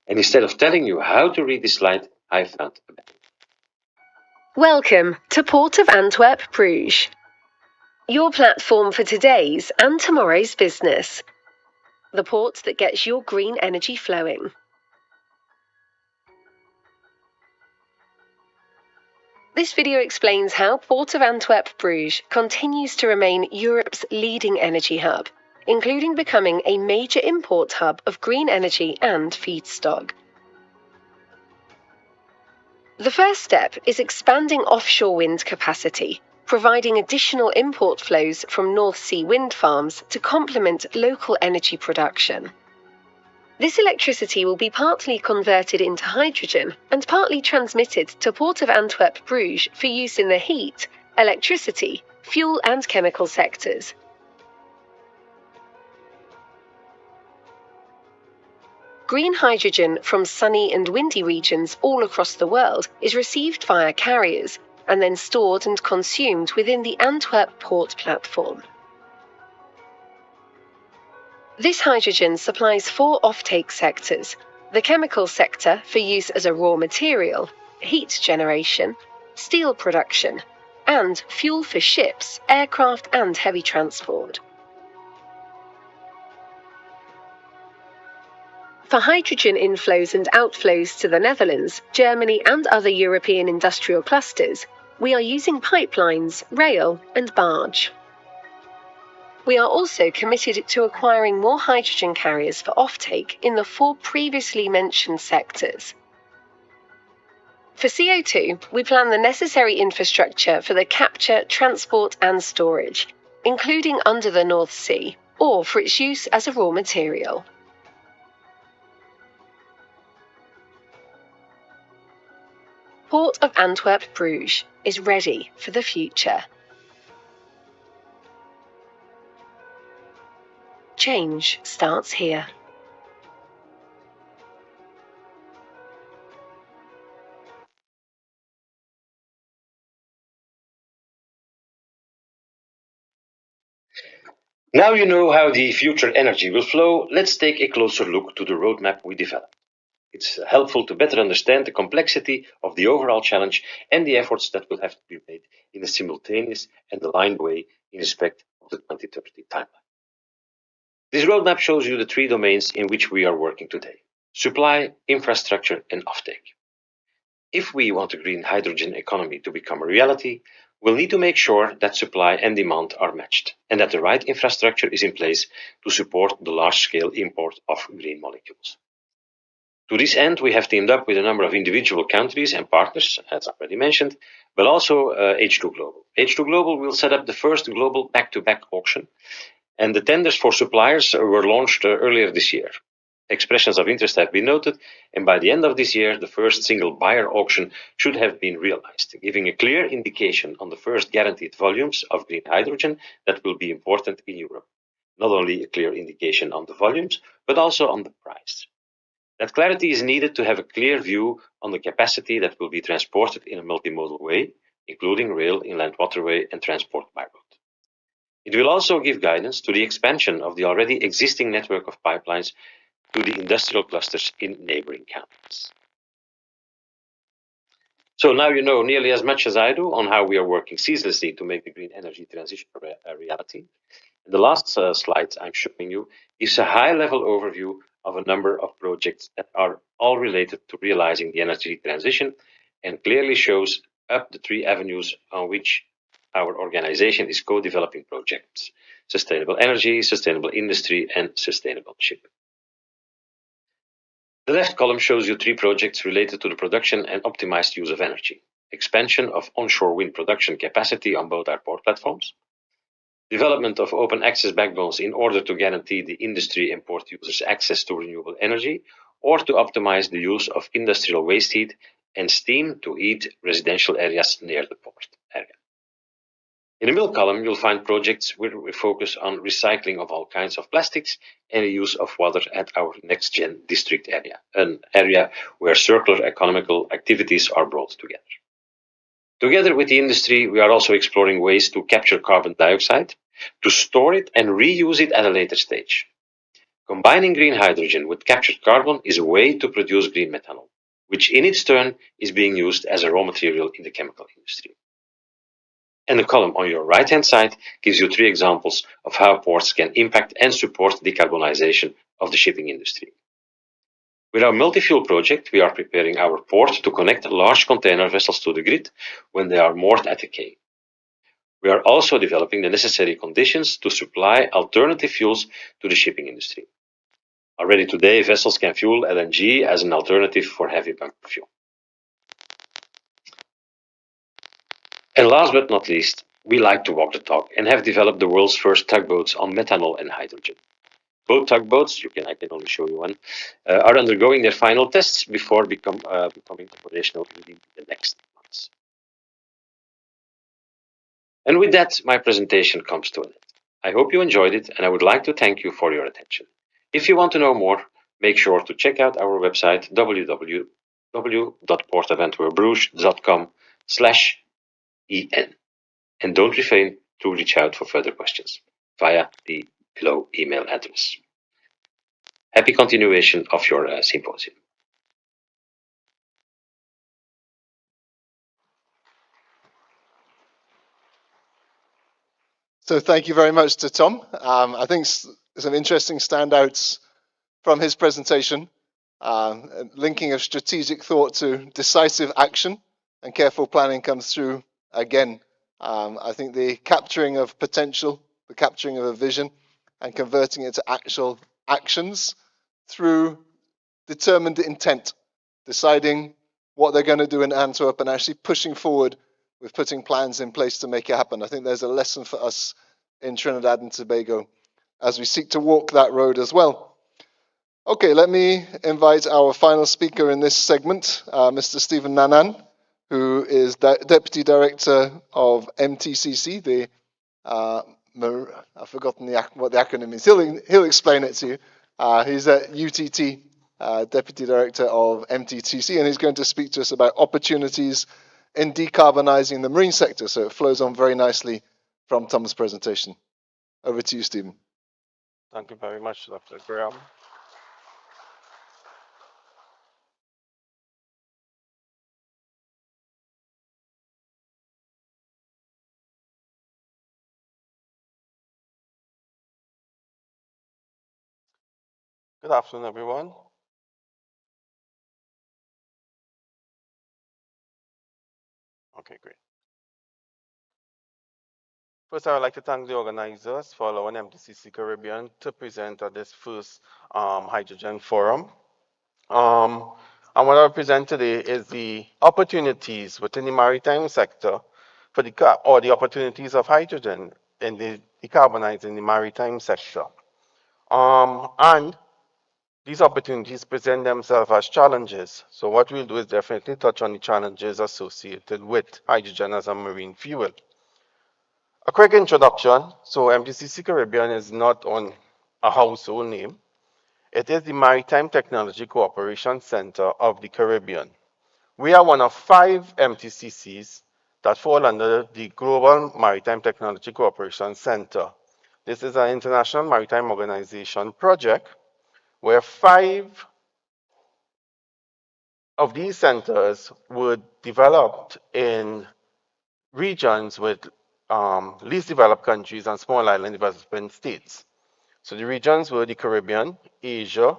And instead of telling you how to read this slide, I found a method. Welcome to Port of Antwerp, Bruges, your platform for today's and tomorrow's business. The port that gets your green energy flowing. This video explains how Port of Antwerp, Bruges continues to remain Europe's leading energy hub, including becoming a major import hub of green energy and feedstock. The first step is expanding offshore wind capacity, providing additional import flows from North Sea wind farms to complement local energy production. This electricity will be partly converted into hydrogen and partly transmitted to Port of Antwerp, Bruges for use in the heat, electricity, fuel and chemical sectors. Green hydrogen from sunny and windy regions all across the world is received via carriers and then stored and consumed within the Antwerp port platform. This hydrogen supplies 4 offtake sectors: the chemical sector for use as a raw material, heat generation, steel production, and fuel for ships, aircraft and heavy transport. For hydrogen inflows and outflows to the Netherlands, Germany and other European industrial clusters, we are using pipelines, rail and barge. We are also committed to acquiring more hydrogen carriers for offtake in the 4 previously mentioned sectors. For CO2, we plan the necessary infrastructure for the capture, transport and storage, including under the North Sea, or for its use as a raw material. Port of Antwerp, Bruges is ready for the future. Change starts here. Now you know how the future energy will flow, let's take a closer look to the roadmap we developed. It's helpful to better understand the complexity of the overall challenge and the efforts that will have to be made in a simultaneous and aligned way in respect of the 2030 timeline. This roadmap shows you the three domains in which we are working today: supply, infrastructure, and offtake. If we want a green hydrogen economy to become a reality, we'll need to make sure that supply and demand are matched and that the right infrastructure is in place to support the large-scale import of green molecules. To this end, we have teamed up with a number of individual countries and partners, as already mentioned, but also H2 Global. H2 Global will set up the first global back-to-back auction, and the tenders for suppliers were launched earlier this year. Expressions of interest have been noted, and by the end of this year, the first single buyer auction should have been realized, giving a clear indication on the first guaranteed volumes of green hydrogen that will be important in Europe. Not only a clear indication on the volumes, but also on the price. That clarity is needed to have a clear view on the capacity that will be transported in a multimodal way, including rail, inland waterway, and transport by road. It will also give guidance to the expansion of the already existing network of pipelines to the industrial clusters in neighboring countries. So now you know nearly as much as I do on how we are working ceaselessly to make the green energy transition a reality. The last slide I'm showing you is a high-level overview of a number of projects that are all related to realizing the energy transition and clearly shows up the three avenues on which our organization is co-developing projects: sustainable energy, sustainable industry, and sustainable shipping. The left column shows you three projects related to the production and optimized use of energy: expansion of onshore wind production capacity on both our port platforms, development of open access backbones in order to guarantee the industry and port users access to renewable energy, or to optimize the use of industrial waste heat and steam to heat residential areas near the port area. In the middle column, you'll find projects where we focus on recycling of all kinds of plastics and the use of water at our next-gen district area, an area where circular economical activities are brought together. Together with the industry, we are also exploring ways to capture carbon dioxide, to store it and reuse it at a later stage. Combining green hydrogen with captured carbon is a way to produce green methanol, which in its turn is being used as a raw material in the chemical industry. And the column on your right-hand side gives you three examples of how ports can impact and support decarbonization of the shipping industry. With our multi-fuel project, we are preparing our port to connect large container vessels to the grid when they are moored at the quay. We are also developing the necessary conditions to supply alternative fuels to the shipping industry. Already today, vessels can fuel LNG as an alternative for heavy bunker fuel. And last but not least, we like to walk the talk and have developed the world's first tugboats on methanol and hydrogen. Both tugboats, I can only show you one, are undergoing their final tests before becoming operational within the next months. And with that, my presentation comes to an end. I hope you enjoyed it, and I would like to thank you for your attention. If you want to know more, make sure to check out our website www.portofantwerpbruges.com/en. And don't refrain to reach out for further questions via the below email address. Happy continuation of your symposium. So thank you very much to Tom. I think some interesting standouts from his presentation, linking of strategic thought to decisive action and careful planning comes through again. I think the capturing of potential, the capturing of a vision and converting it to actual actions through determined intent, deciding what they're going to do in Antwerp and actually pushing forward with putting plans in place to make it happen. I think there's a lesson for us in Trinidad and Tobago as we seek to walk that road as well. Okay, let me invite our final speaker in this segment, Mr. Stephen Nanan, who is Deputy Director of MTCC, I've forgotten what the acronym is. He'll explain it to you. He's at UTT, Deputy Director of MTCC, and he's going to speak to us about opportunities in decarbonizing the marine sector. So it flows on very nicely from Tom's presentation. Over to you, Stephen. Thank you very much, Dr. Graham. Good afternoon, everyone. Okay, great. First, I would like to thank the organizers for allowing MTCC Caribbean to present at this first hydrogen forum. And what I present today is the opportunities within the maritime sector for the opportunities of hydrogen in the decarbonizing the maritime sector. And these opportunities present themselves as challenges. So what we'll do is definitely touch on the challenges associated with hydrogen as a marine fuel. A quick introduction. So MTCC Caribbean is not on a household name. It is the Maritime Technology Cooperation Center of the Caribbean. We are one of 5 MTCCs that fall under the Global Maritime Technology Cooperation Center. This is an international maritime organization project where 5 of these centers were developed in regions with least developed countries and small island developing states. So the regions were the Caribbean, Asia,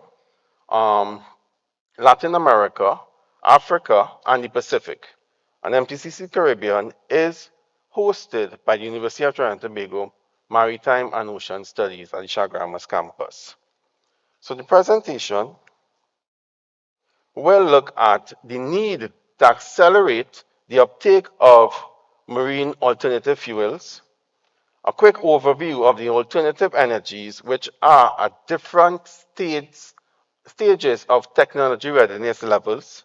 Latin America, Africa, and the Pacific. And MTCC Caribbean is hosted by the University of Trinidad and Tobago Maritime and Ocean Studies at the Chaguaramas campus. So the presentation will look at the need to accelerate the uptake of marine alternative fuels, a quick overview of the alternative energies which are at different stages of technology readiness levels,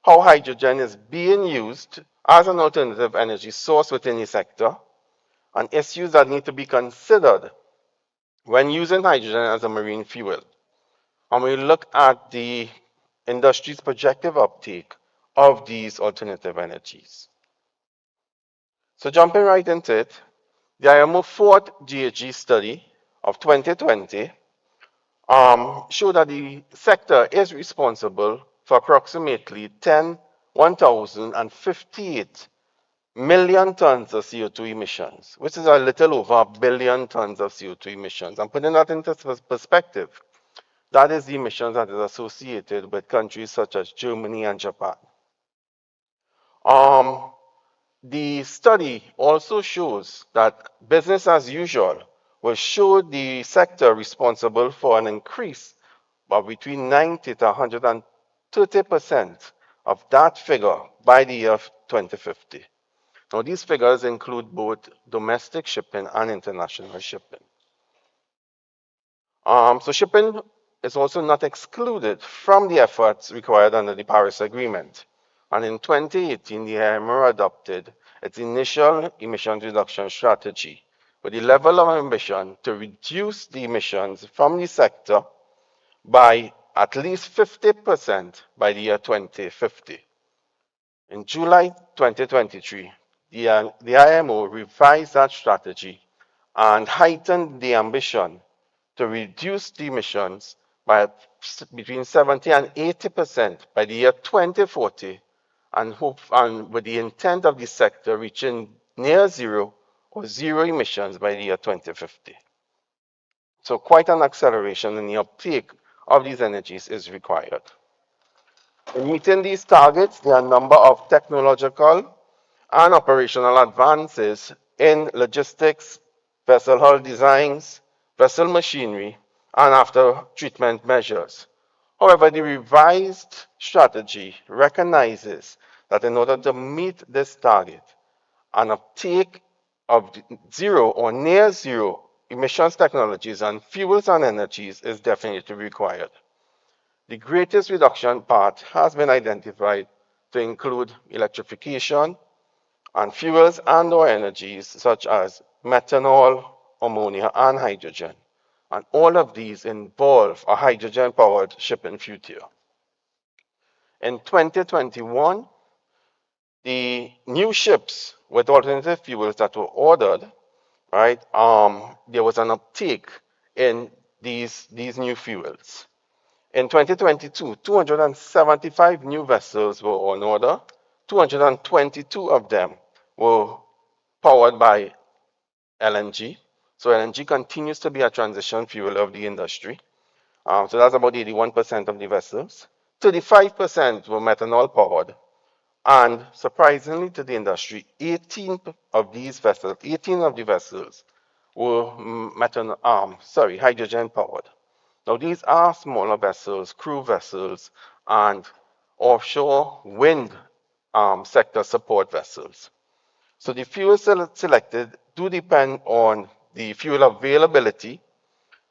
how hydrogen is being used as an alternative energy source within the sector, and issues that need to be considered when using hydrogen as a marine fuel. And we look at the industry's projected uptake of these alternative energies. So jumping right into it, the IMO 4th GHG study of 2020 showed that the sector is responsible for approximately 1,058 million tons of CO2 emissions, which is a little over 1 billion tons of CO2 emissions. And putting that into perspective, that is the emissions that is associated with countries such as Germany and Japan. The study also shows that business as usual will show the sector responsible for an increase of between 90 to 130% of that figure by the year 2050. Now, these figures include both domestic shipping and international shipping. So shipping is also not excluded from the efforts required under the Paris Agreement. And in 2018, the IMO adopted its initial emissions reduction strategy with the level of ambition to reduce the emissions from the sector by at least 50% by the year 2050. In July 2023, the IMO revised that strategy and heightened the ambition to reduce the emissions by between 70 and 80% by the year 2040, and with the intent of the sector reaching near zero or zero emissions by the year 2050. So quite an acceleration in the uptake of these energies is required. In meeting these targets, there are a number of technological and operational advances in logistics, vessel hull designs, vessel machinery, and after treatment measures. However, the revised strategy recognizes that in order to meet this target, an uptake of zero or near zero emissions technologies and fuels and energies is definitely required. The greatest reduction path has been identified to include electrification and fuels and/or energies such as methanol, ammonia, and hydrogen. And all of these involve a hydrogen-powered shipping future. In 2021, the new ships with alternative fuels that were ordered, right, there was an uptake in these new fuels. In 2022, 275 new vessels were on order. 222 of them were powered by LNG. So LNG continues to be a transition fuel of the industry. So that's about 81% of the vessels. 35% were methanol powered. And surprisingly to the industry, 18 of these vessels, 18 of the vessels were hydrogen powered. Now these are smaller vessels, crew vessels, and offshore wind sector support vessels. So the fuels selected do depend on the fuel availability,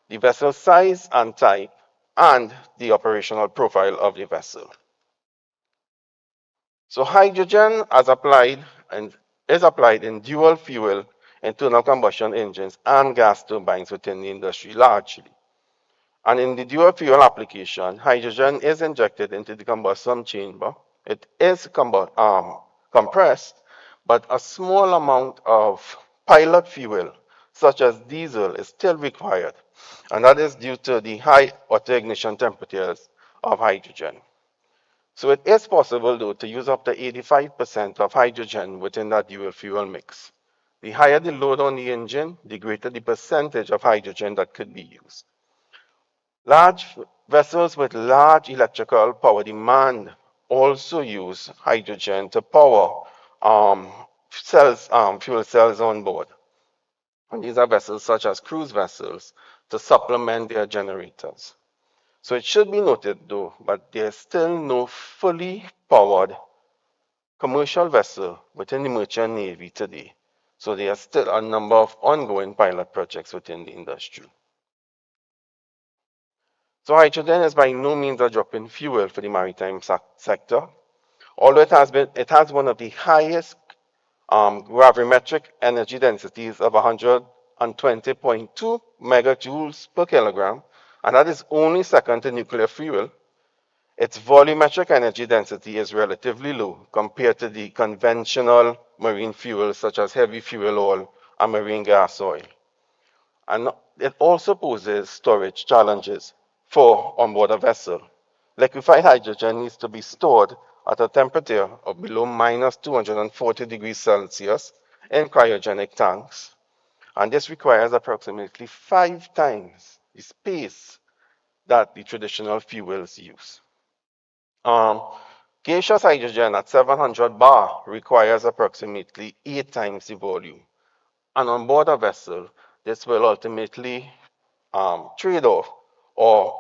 the vessel size and type, and the operational profile of the vessel. So hydrogen as applied and is applied in dual fuel internal combustion engines and gas turbines within the industry largely. And in the dual fuel application, hydrogen is injected into the combustion chamber. It is compressed, but a small amount of pilot fuel, such as diesel, is still required. And that is due to the high auto ignition temperatures of hydrogen. So it is possible, though, to use up to 85% of hydrogen within that dual fuel mix. The higher the load on the engine, the greater the percentage of hydrogen that could be used. Large vessels with large electrical power demand also use hydrogen to power fuel cells on board. And these are vessels such as cruise vessels to supplement their generators. So it should be noted, though, but there's still no fully powered commercial vessel within the merchant navy today. So there are still a number of ongoing pilot projects within the industry. So hydrogen is by no means a drop-in fuel for the maritime sector, although it has one of the highest gravimetric energy densities of 120.2 megajoules per kilogram, and that is only second to nuclear fuel. Its volumetric energy density is relatively low compared to the conventional marine fuels such as heavy fuel oil and marine gas oil. And it also poses storage challenges for onboard a vessel. Liquefied hydrogen needs to be stored at a temperature of below minus 240 degrees Celsius in cryogenic tanks. And this requires approximately 5 times the space that the traditional fuels use. Gaseous hydrogen at 700 bar requires approximately 8 times the volume. And on board a vessel, this will ultimately trade off, or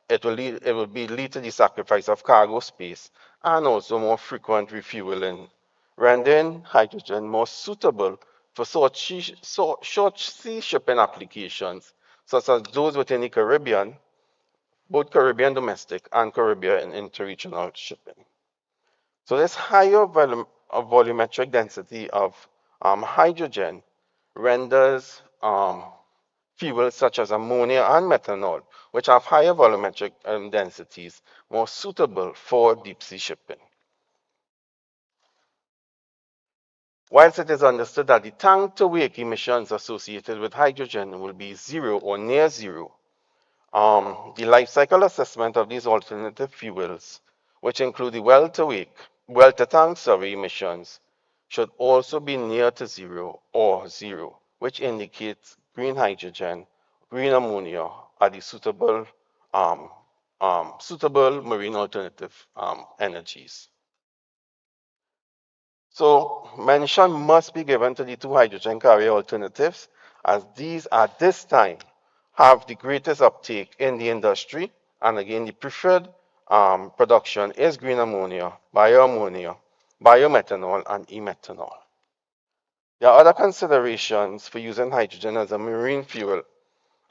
it will lead to the sacrifice of cargo space and also more frequent refueling, rendering hydrogen more suitable for short sea shipping applications, such as those within the Caribbean, both Caribbean domestic and Caribbean interregional shipping. So this higher volumetric density of hydrogen renders fuels such as ammonia and methanol, which have higher volumetric densities, more suitable for deep sea shipping. Whilst it is understood that the tank-to-wake emissions associated with hydrogen will be zero or near zero, the life cycle assessment of these alternative fuels, which include the well-to-tank emissions, should also be near to zero or zero, which indicates green hydrogen, green ammonia are the suitable marine alternative energies. So mention must be given to the two hydrogen carrier alternatives, as these at this time have the greatest uptake in the industry. And again, the preferred production is green ammonia, bioammonia, biomethanol, and e-methanol. There are other considerations for using hydrogen as a marine fuel.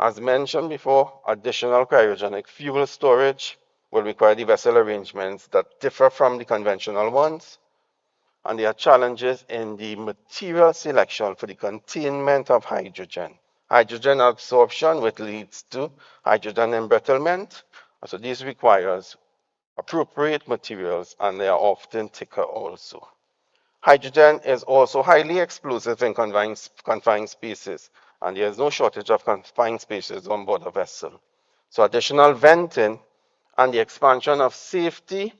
As mentioned before, additional cryogenic fuel storage will require the vessel arrangements that differ from the conventional ones. And there are challenges in the material selection for the containment of hydrogen. Hydrogen absorption, which leads to hydrogen embrittlement. So this requires appropriate materials, and they are often thicker also. Hydrogen is also highly explosive in confined spaces, and there is no shortage of confined spaces on board a vessel. So additional venting and the expansion of safety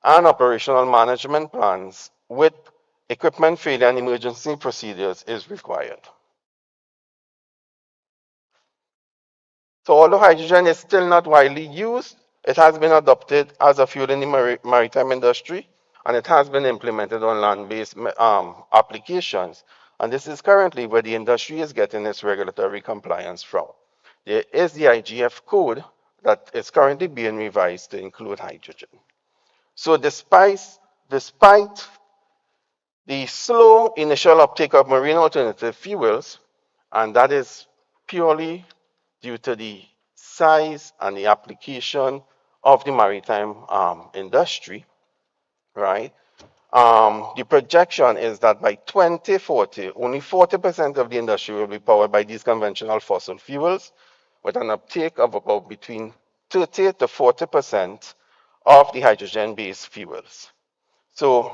and operational management plans with equipment failure and emergency procedures is required. So although hydrogen is still not widely used, it has been adopted as a fuel in the maritime industry, and it has been implemented on land-based applications. And this is currently where the industry is getting its regulatory compliance from. There is the IGF code that is currently being revised to include hydrogen. So despite the slow initial uptake of marine alternative fuels, and that is purely due to the size and the application of the maritime industry, right? The projection is that by 2040, only 40% of the industry will be powered by these conventional fossil fuels, with an uptake of about between 30 to 40% of the hydrogen-based fuels. So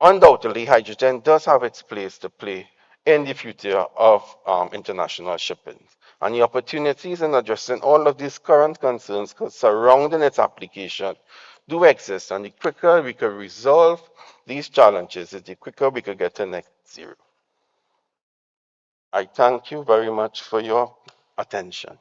undoubtedly, hydrogen does have its place to play in the future of international shipping. And the opportunities in addressing all of these current concerns surrounding its application do exist. And the quicker we can resolve these challenges, the quicker we can get to net zero. I thank you very much for your attention.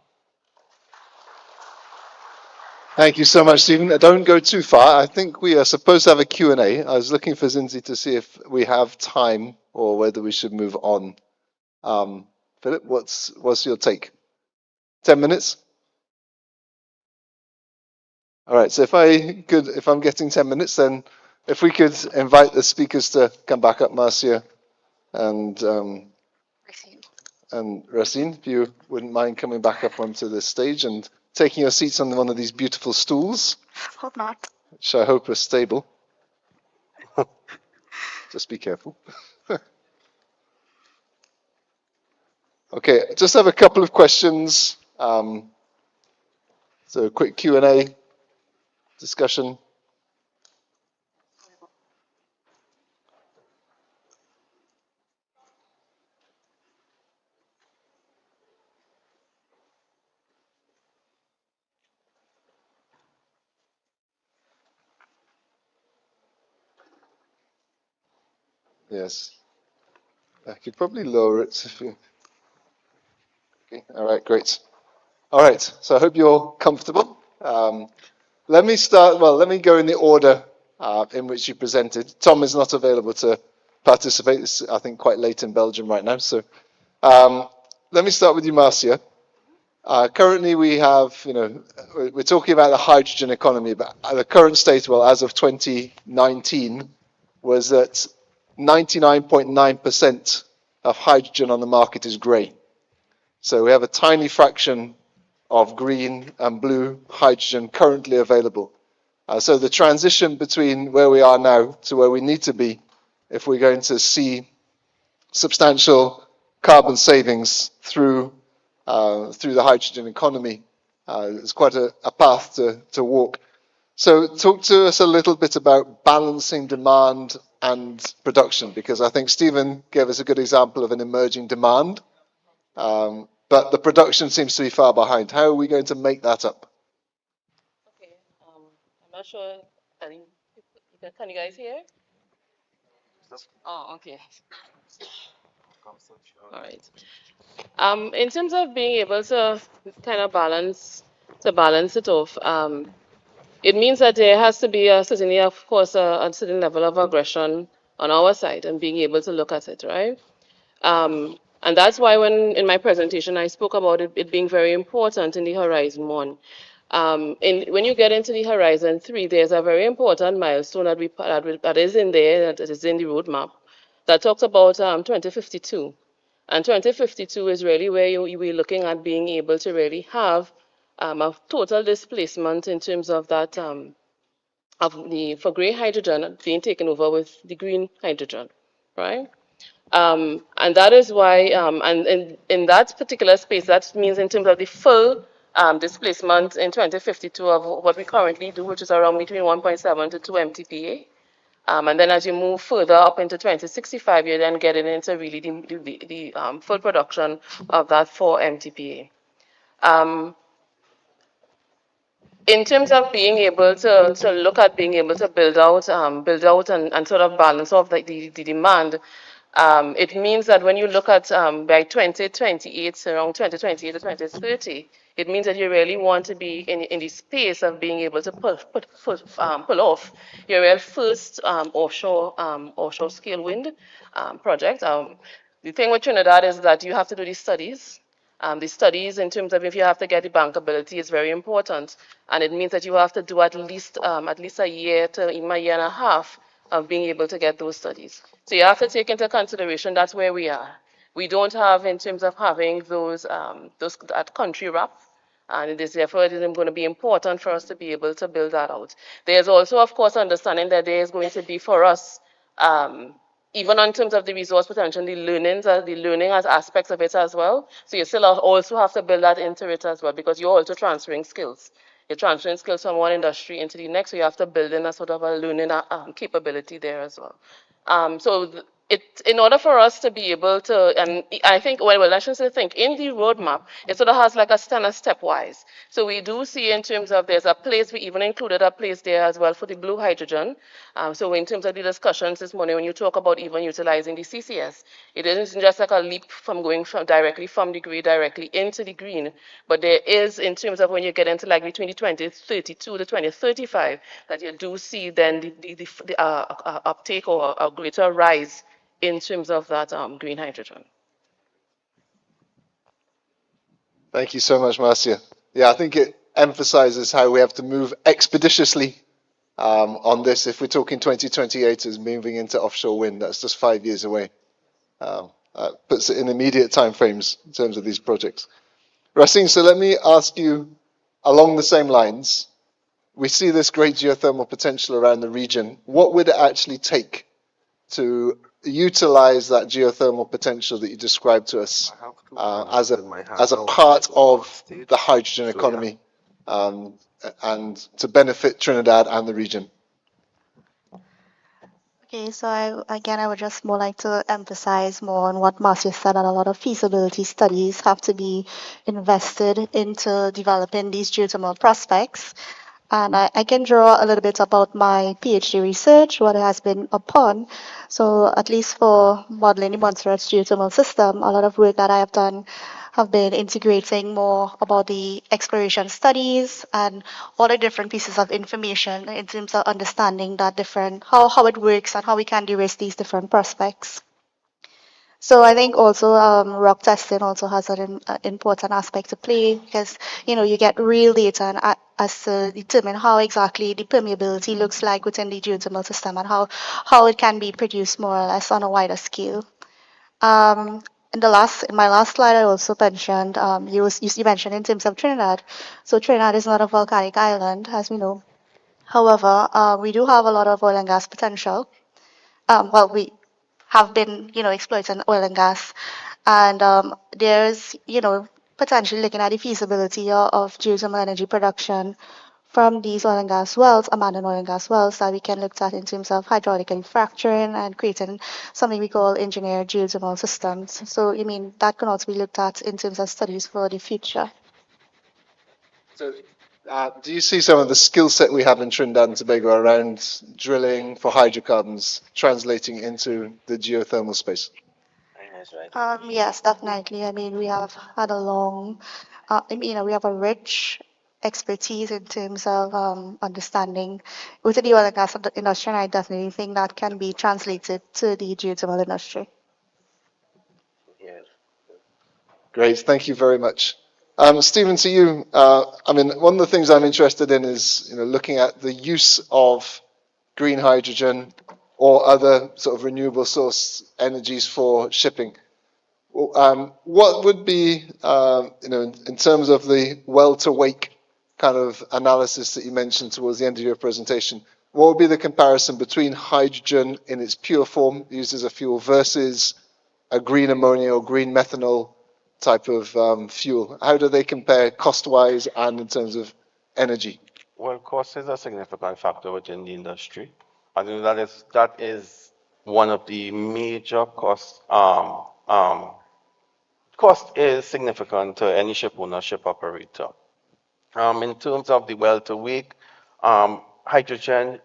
Thank you so much, Stephen. Don't go too far. I think we are supposed to have a Q&A. I was looking for Zinzi to see if we have time or whether we should move on. Philip, what's your take? 10 minutes? All right, so if I'm getting 10 minutes, then if we could invite the speakers to come back up, Marcia and Racine, if you wouldn't mind coming back up onto the stage and taking your seats on one of these beautiful stools. Hope not. Which I hope are stable. Just be careful. Okay, just have a couple of questions. So a quick Q&A discussion. Yes. I could probably lower it if you... Okay, all right, great. All right, so I hope you're comfortable. Let me go in the order in which you presented. Tom is not available to participate. It's, I think, quite late in Belgium right now. So let me start with you, Marcia. Currently, we have, we're talking about the hydrogen economy, but the current state, well, as of 2019, was that 99.9% of hydrogen on the market is grey. So we have a tiny fraction of green and blue hydrogen currently available. So the transition between where we are now to where we need to be, if we're going to see substantial carbon savings through the hydrogen economy, is quite a path to walk. So talk to us a little bit about balancing demand and production, because I think Stephen gave us a good example of an emerging demand, but the production seems to be far behind. How are we going to make that up? Okay, I'm not sure. Can you guys hear? Oh, okay. All right. In terms of being able to kind of balance it off, it means that there has to be certainly, of course, a certain level of aggression on our side and being able to look at it, right? And that's why in my presentation I spoke about it being very important in the Horizon 1. When you get into the Horizon 3, there's a very important milestone that is in there, that is in the roadmap, that talks about 2052. And 2052 is really where we're looking at being able to really have a total displacement in terms of that for grey hydrogen being taken over with the green hydrogen, right? And that is why, and in that particular space, that means in terms of the full displacement in 2052 of what we currently do, which is around between 1.7 to 2 MTPA. And then as you move further up into 2065, you're then getting into really the full production of that 4 MTPA. In terms of being able to look at being able to build out and sort of balance off the demand, It means that when you look at by 2028, around 2028 to 2030, it means that you really want to be in the space of being able to pull off your real first offshore scale wind project. The thing with Trinidad is that you have to do these studies. The studies in terms of if you have to get the bankability is very important, and it means that you have to do at least a year to even a year and a half of being able to get those studies. So you have to take into consideration that's where we are. We don't have in terms of having those that country wrap, and it is therefore it is going to be important for us to be able to build that out. There's also, of course, understanding that there is going to be for us, even in terms of the resource potential, the learning as aspects of it as well. So you still also have to build that into it as well, because you're also transferring skills. You're transferring skills from one industry into the next, so you have to build in a sort of a learning capability there as well. In order for us to be able to, and I think, well, I shouldn't say think, in the roadmap, it sort of has like a stepwise. So we do see in terms of there's a place, we even included a place there as well for the blue hydrogen. So in terms of the discussions this morning, when you talk about even utilizing the CCS, it isn't just like a leap from going directly from the gray directly into the green, but there is in terms of when you get into like between the 2032 to 2035, that you do see then the uptake or a greater rise in terms of that green hydrogen. Thank you so much, Marcia. Yeah, I think it emphasizes how we have to move expeditiously on this. If we're talking 2028 as moving into offshore wind, that's just 5 years away. Puts it in immediate timeframes in terms of these projects. Racine, so let me ask you along the same lines. We see this great geothermal potential around the region. What would it actually take to utilize that geothermal potential that you described to us as a part of the hydrogen economy and to benefit Trinidad and the region? Okay, so I would just more like to emphasize more on what Marcia said, that a lot of feasibility studies have to be invested into developing these geothermal prospects. And I can draw a little bit about my PhD research, what it has been upon. So at least for modeling the Montserrat's geothermal system, a lot of work that I have done have been integrating more about the exploration studies and all the different pieces of information in terms of understanding that how it works and how we can de-risk these different prospects. So I think also rock testing also has an important aspect to play, because you get real data as to determine how exactly the permeability looks like within the geothermal system and how it can be produced more or less on a wider scale. In my last slide, I also mentioned you mentioned in terms of Trinidad. So Trinidad is not a volcanic island, as we know. However, we do have a lot of oil and gas potential. We have been, exploiting oil and gas, and there's, potentially looking at the feasibility of geothermal energy production from these oil and gas wells, abandoned oil and gas wells, that we can look at in terms of hydraulically fracturing and creating something we call engineered geothermal systems. So, that can also be looked at in terms of studies for the future. So, do you see some of the skill set we have in Trinidad and Tobago around drilling for hydrocarbons translating into the geothermal space? Yes, definitely. We have had a long, we have a rich expertise in terms of understanding within the oil and gas industry, and I definitely think that can be translated to the geothermal industry. Great, thank you very much. Stephen, to you, one of the things I'm interested in is looking at the use of green hydrogen or other sort of renewable source energies for shipping. What would be, in terms of the well-to-wake kind of analysis that you mentioned towards the end of your presentation, what would be the comparison between hydrogen in its pure form, used as a fuel, versus a green ammonia or green methanol type of fuel? How do they compare cost-wise and in terms of energy? Well, cost is a significant factor within the industry. I think that is one of the major costs. Cost is significant to any ship owner, ship operator. In terms of the well-to-wake, hydrogen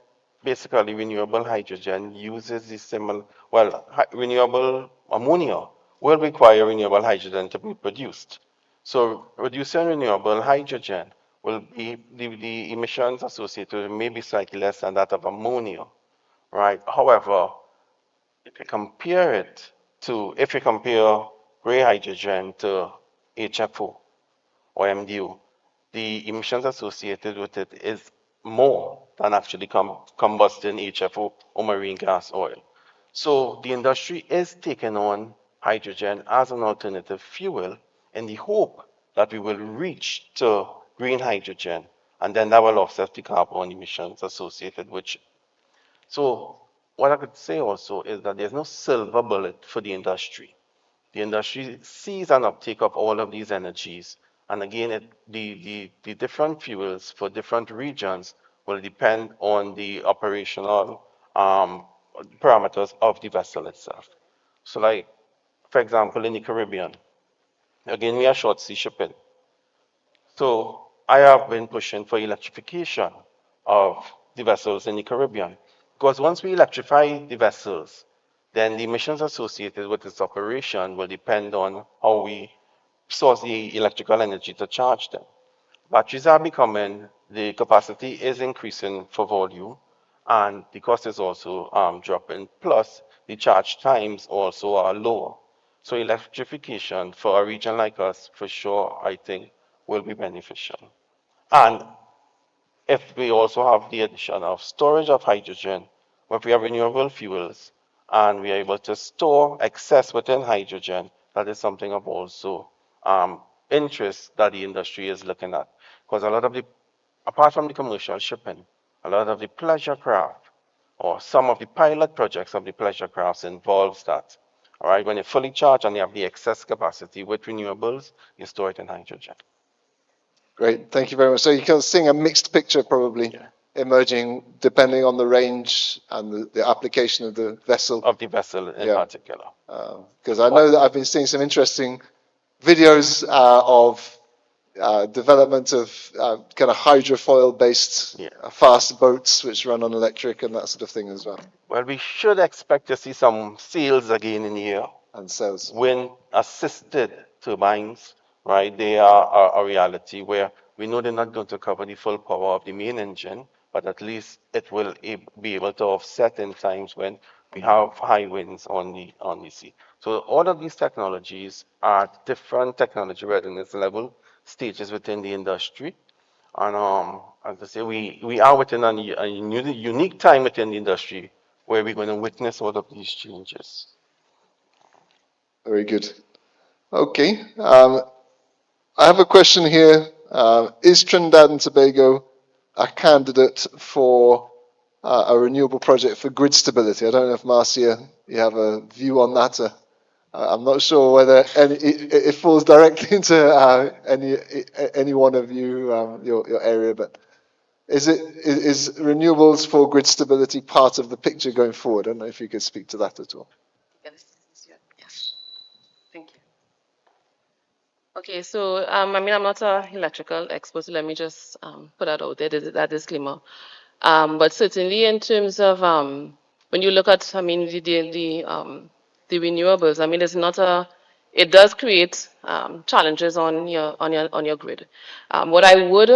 basically renewable hydrogen uses the similar, well, renewable ammonia will require renewable hydrogen to be produced. So producing renewable hydrogen will be, the emissions associated may be slightly less than that of ammonia, right? However, if you compare it to, if you compare gray hydrogen to HFO or MDO, the emissions associated with it is more than actually combusting HFO or marine gas oil. So the industry is taking on hydrogen as an alternative fuel in the hope that we will reach to green hydrogen, and then that will offset the carbon emissions associated with it. So what I could say also is that there's no silver bullet for the industry. The industry sees an uptake of all of these energies. And again, the different fuels for different regions will depend on the operational parameters of the vessel itself. So like, for example, in the Caribbean, again, we are short sea shipping. So I have been pushing for electrification of the vessels in the Caribbean. Because once we electrify the vessels, then the emissions associated with its operation will depend on how we source the electrical energy to charge them. Batteries are becoming, the capacity is increasing for volume, and the cost is also dropping. Plus, the charge times also are lower. So electrification for a region like us, for sure, I think, will be beneficial. And if we also have the addition of storage of hydrogen, if we have renewable fuels, and we are able to store excess within hydrogen, that is something of also interest that the industry is looking at. Because a lot of the, apart from the commercial shipping, a lot of the pleasure craft, or some of the pilot projects of the pleasure crafts involves that. All right, when you're fully charged and you have the excess capacity with renewables, you store it in hydrogen. Great, thank you very much. So you can see a mixed picture probably emerging depending on the range and the application of the vessel. Of the vessel in particular. Because I know that I've been seeing some interesting videos of development of kind of hydrofoil-based fast boats which run on electric and that sort of thing as well. Well, we should expect to see some sails again in the year. And sails. Wind-assisted turbines, right? They are a reality where we know they're not going to cover the full power of the main engine, but at least it will be able to offset in times when we have high winds on the sea. So all of these technologies are different technology readiness level stages within the industry. And as I say, we are within a unique time within the industry where we're going to witness all of these changes. Very good. Okay. I have a question here. Is Trinidad and Tobago a candidate for a renewable project for grid stability? I don't know if Marcia, you have a view on that. I'm not sure whether it falls directly into any one of you, your area, but is renewables for grid stability part of the picture going forward? I don't know if you could speak to that at all. Yes. Thank you. Okay, so I mean, I'm not an electrical expert, so let me just put that out there, that disclaimer. But certainly in terms of when you look at, I mean, the renewables, I mean, it does create challenges on your grid. What I would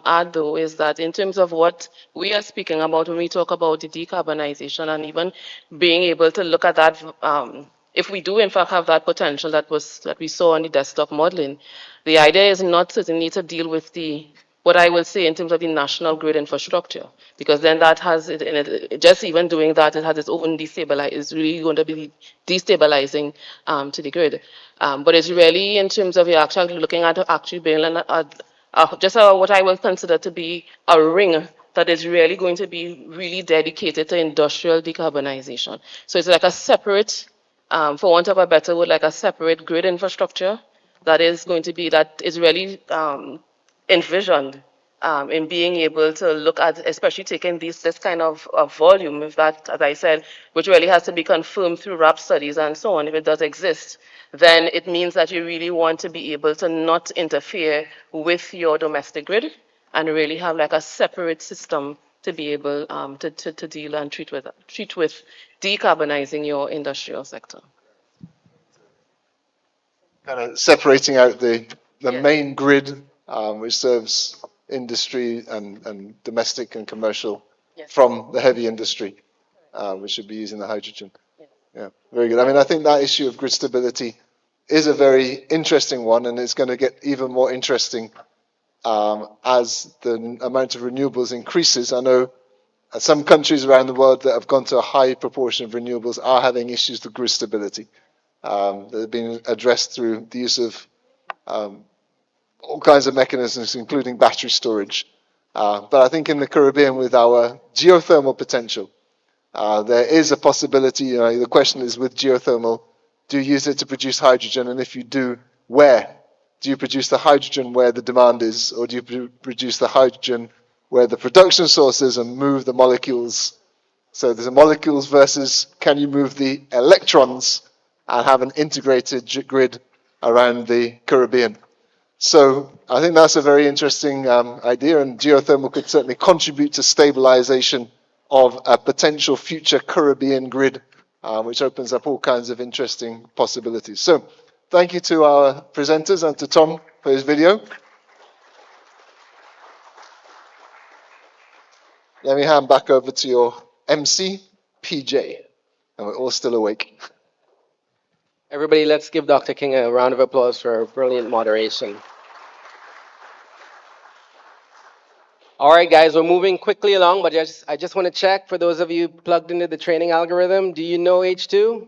add though is that in terms of what we are speaking about when we talk about the decarbonization and even being able to look at that, if we do in fact have that potential that we saw on the desktop modeling, the idea is not certainly to deal with what I will say in terms of the national grid infrastructure, because then that has it in it, just even doing that, it has its own is really going to be destabilizing to the grid. But it's really in terms of you're actually looking at actually building what I will consider to be a ring that is really going to be really dedicated to industrial decarbonization. So it's like a separate, for want of a better word, like a separate grid infrastructure that is really envisioned in being able to look at, especially taking this kind of volume, if that, as I said, which really has to be confirmed through RAP studies and so on, if it does exist, then it means that you really want to be able to not interfere with your domestic grid and really have like a separate system to be able to deal and treat with decarbonizing your industrial sector. Kind of separating out the main grid, which serves industry and domestic and commercial, from the heavy industry, which should be using the hydrogen. Yeah, very good. I mean, I think that issue of grid stability is a very interesting one, and it's going to get even more interesting as the amount of renewables increases. I know some countries around the world that have gone to a high proportion of renewables are having issues with grid stability that have been addressed through the use of all kinds of mechanisms, including battery storage. But I think in the Caribbean, with our geothermal potential, there is a possibility. The question is, with geothermal, do you use it to produce hydrogen? And if you do, where? Do you produce the hydrogen where the demand is, or do you produce the hydrogen where the production source is and move the molecules? So there's a molecules versus can you move the electrons and have an integrated grid around the Caribbean? So I think that's a very interesting idea, and geothermal could certainly contribute to stabilization of a potential future Caribbean grid, which opens up all kinds of interesting possibilities. So thank you to our presenters and to Tom for his video. Let me hand back over to your MC, PJ, and we're all still awake. Everybody, let's give Dr. King a round of applause for brilliant moderation. All right, guys, we're moving quickly along, but I just want to check for those of you plugged into the training algorithm. Do you know H2?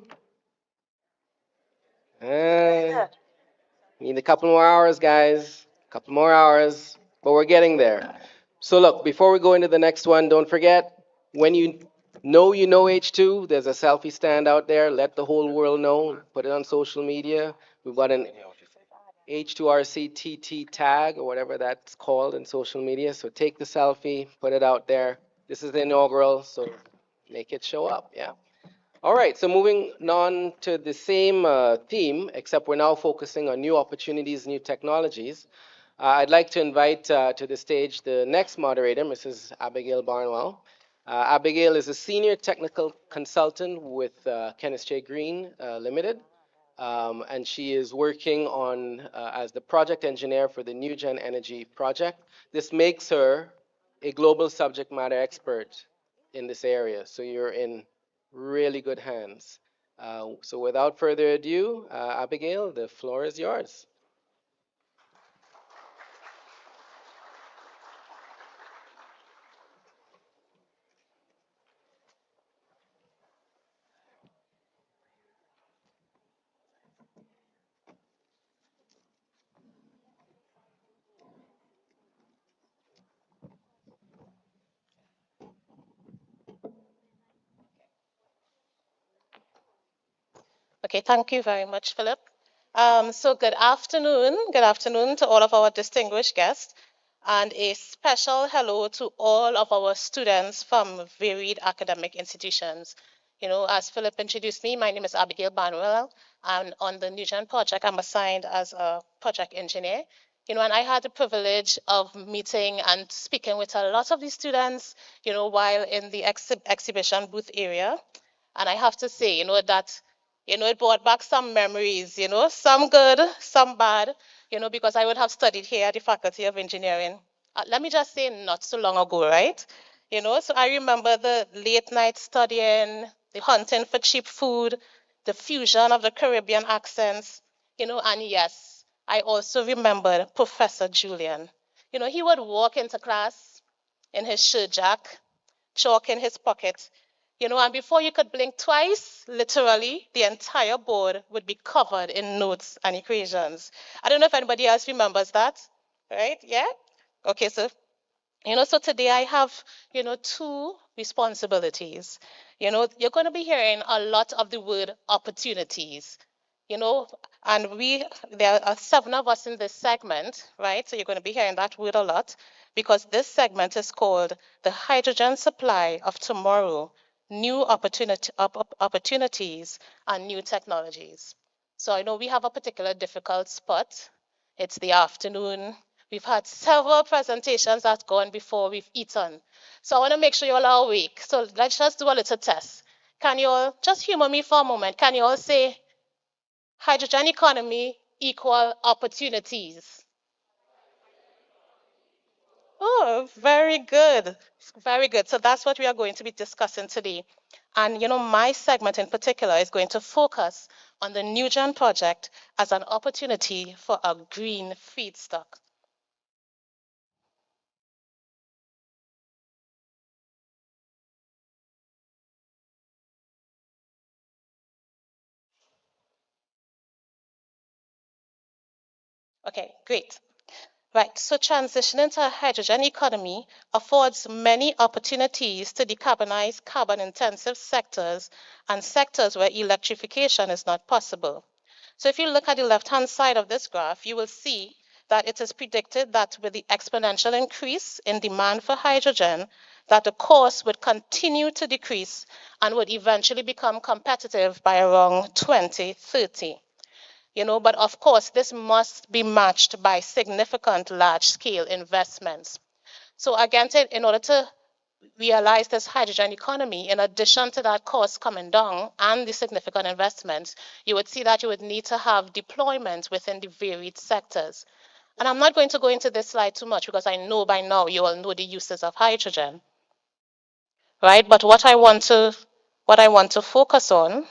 Need a couple more hours, guys. A couple more hours, but we're getting there. So look, before we go into the next one, don't forget, when you know H2, there's a selfie stand out there. Let the whole world know. Put it on social media. We've got an H2RCTT tag or whatever that's called in social media. So take the selfie, put it out there. This is the inaugural, so make it show up. Yeah. All right, so moving on to the same theme, except we're now focusing on new opportunities, new technologies. I'd like to invite to the stage the next moderator, Mrs. Abigail Barnwell. Abigail is a senior technical consultant with Kenneth J. Green Limited, and she is working on as the project engineer for the New Gen Energy project. This makes her a global subject matter expert in this area, so you're in really good hands. So without further ado, Abigail, the floor is yours. Okay, thank you very much, Philip. So good afternoon to all of our distinguished guests, and a special hello to all of our students from varied academic institutions. As Philip introduced me, my name is Abigail Barnwell, and on the NewGen project, I'm assigned as a project engineer. And I had the privilege of meeting and speaking with a lot of these students, while in the exhibition booth area. And I have to say, that it brought back some memories, some good, some bad, because I would have studied here at the Faculty of Engineering. Let me just say, not so long ago, right? So I remember the late night studying, the hunting for cheap food, the fusion of the Caribbean accents, and yes, I also remembered Professor Julian. He would walk into class in his shirt jack, chalk in his pocket, and before you could blink twice, literally, the entire board would be covered in notes and equations. I don't know if anybody else remembers that, right? Yeah? Okay, so, so today I have, two responsibilities. You're going to be hearing a lot of the word opportunities, and there are 7 of us in this segment, right? So you're going to be hearing that word a lot because this segment is called the hydrogen supply of tomorrow, new opportunities and new technologies. So I know we have a particular difficult spot. It's the afternoon. We've had several presentations that's gone before we've eaten. So I want to make sure you all are awake. So let's just do a little test. Can you all just humor me for a moment? Can you all say hydrogen economy equal opportunities? Oh, very good. Very good. So that's what we are going to be discussing today. And my segment in particular is going to focus on the NewGen project as an opportunity for a green feedstock. Okay, great. Right, so transitioning to a hydrogen economy affords many opportunities to decarbonize carbon-intensive sectors and sectors where electrification is not possible. So if you look at the left-hand side of this graph, you will see that it is predicted that with the exponential increase in demand for hydrogen, that the cost would continue to decrease and would eventually become competitive by around 2030. But of course, this must be matched by significant large-scale investments. So again, in order to realize this hydrogen economy, in addition to that cost coming down and the significant investments, you would see that you would need to have deployment within the varied sectors. And I'm not going to go into this slide too much because I know by now you all know the uses of hydrogen, right? But what I want to focus on,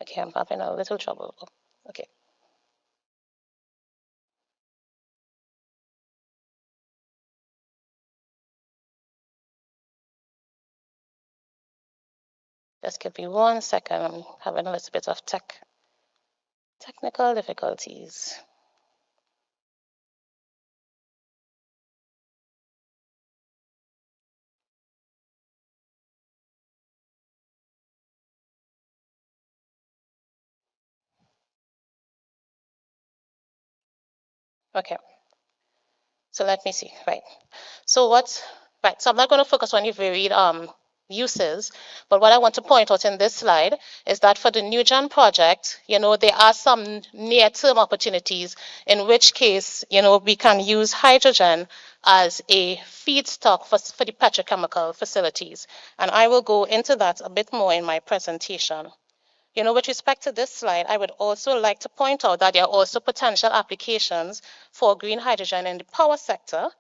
okay, I'm having a little trouble. Okay. Just give me 1 second. I'm having a little bit of technical difficulties. Okay. So let me see. Right. So so I'm not going to focus on the varied uses, but what I want to point out in this slide is that for the NewGen project, there are some near-term opportunities, in which case, we can use hydrogen as a feedstock for the petrochemical facilities. And I will go into that a bit more in my presentation. With respect to this slide, I would also like to point out that there are also potential applications for green hydrogen in the power sector,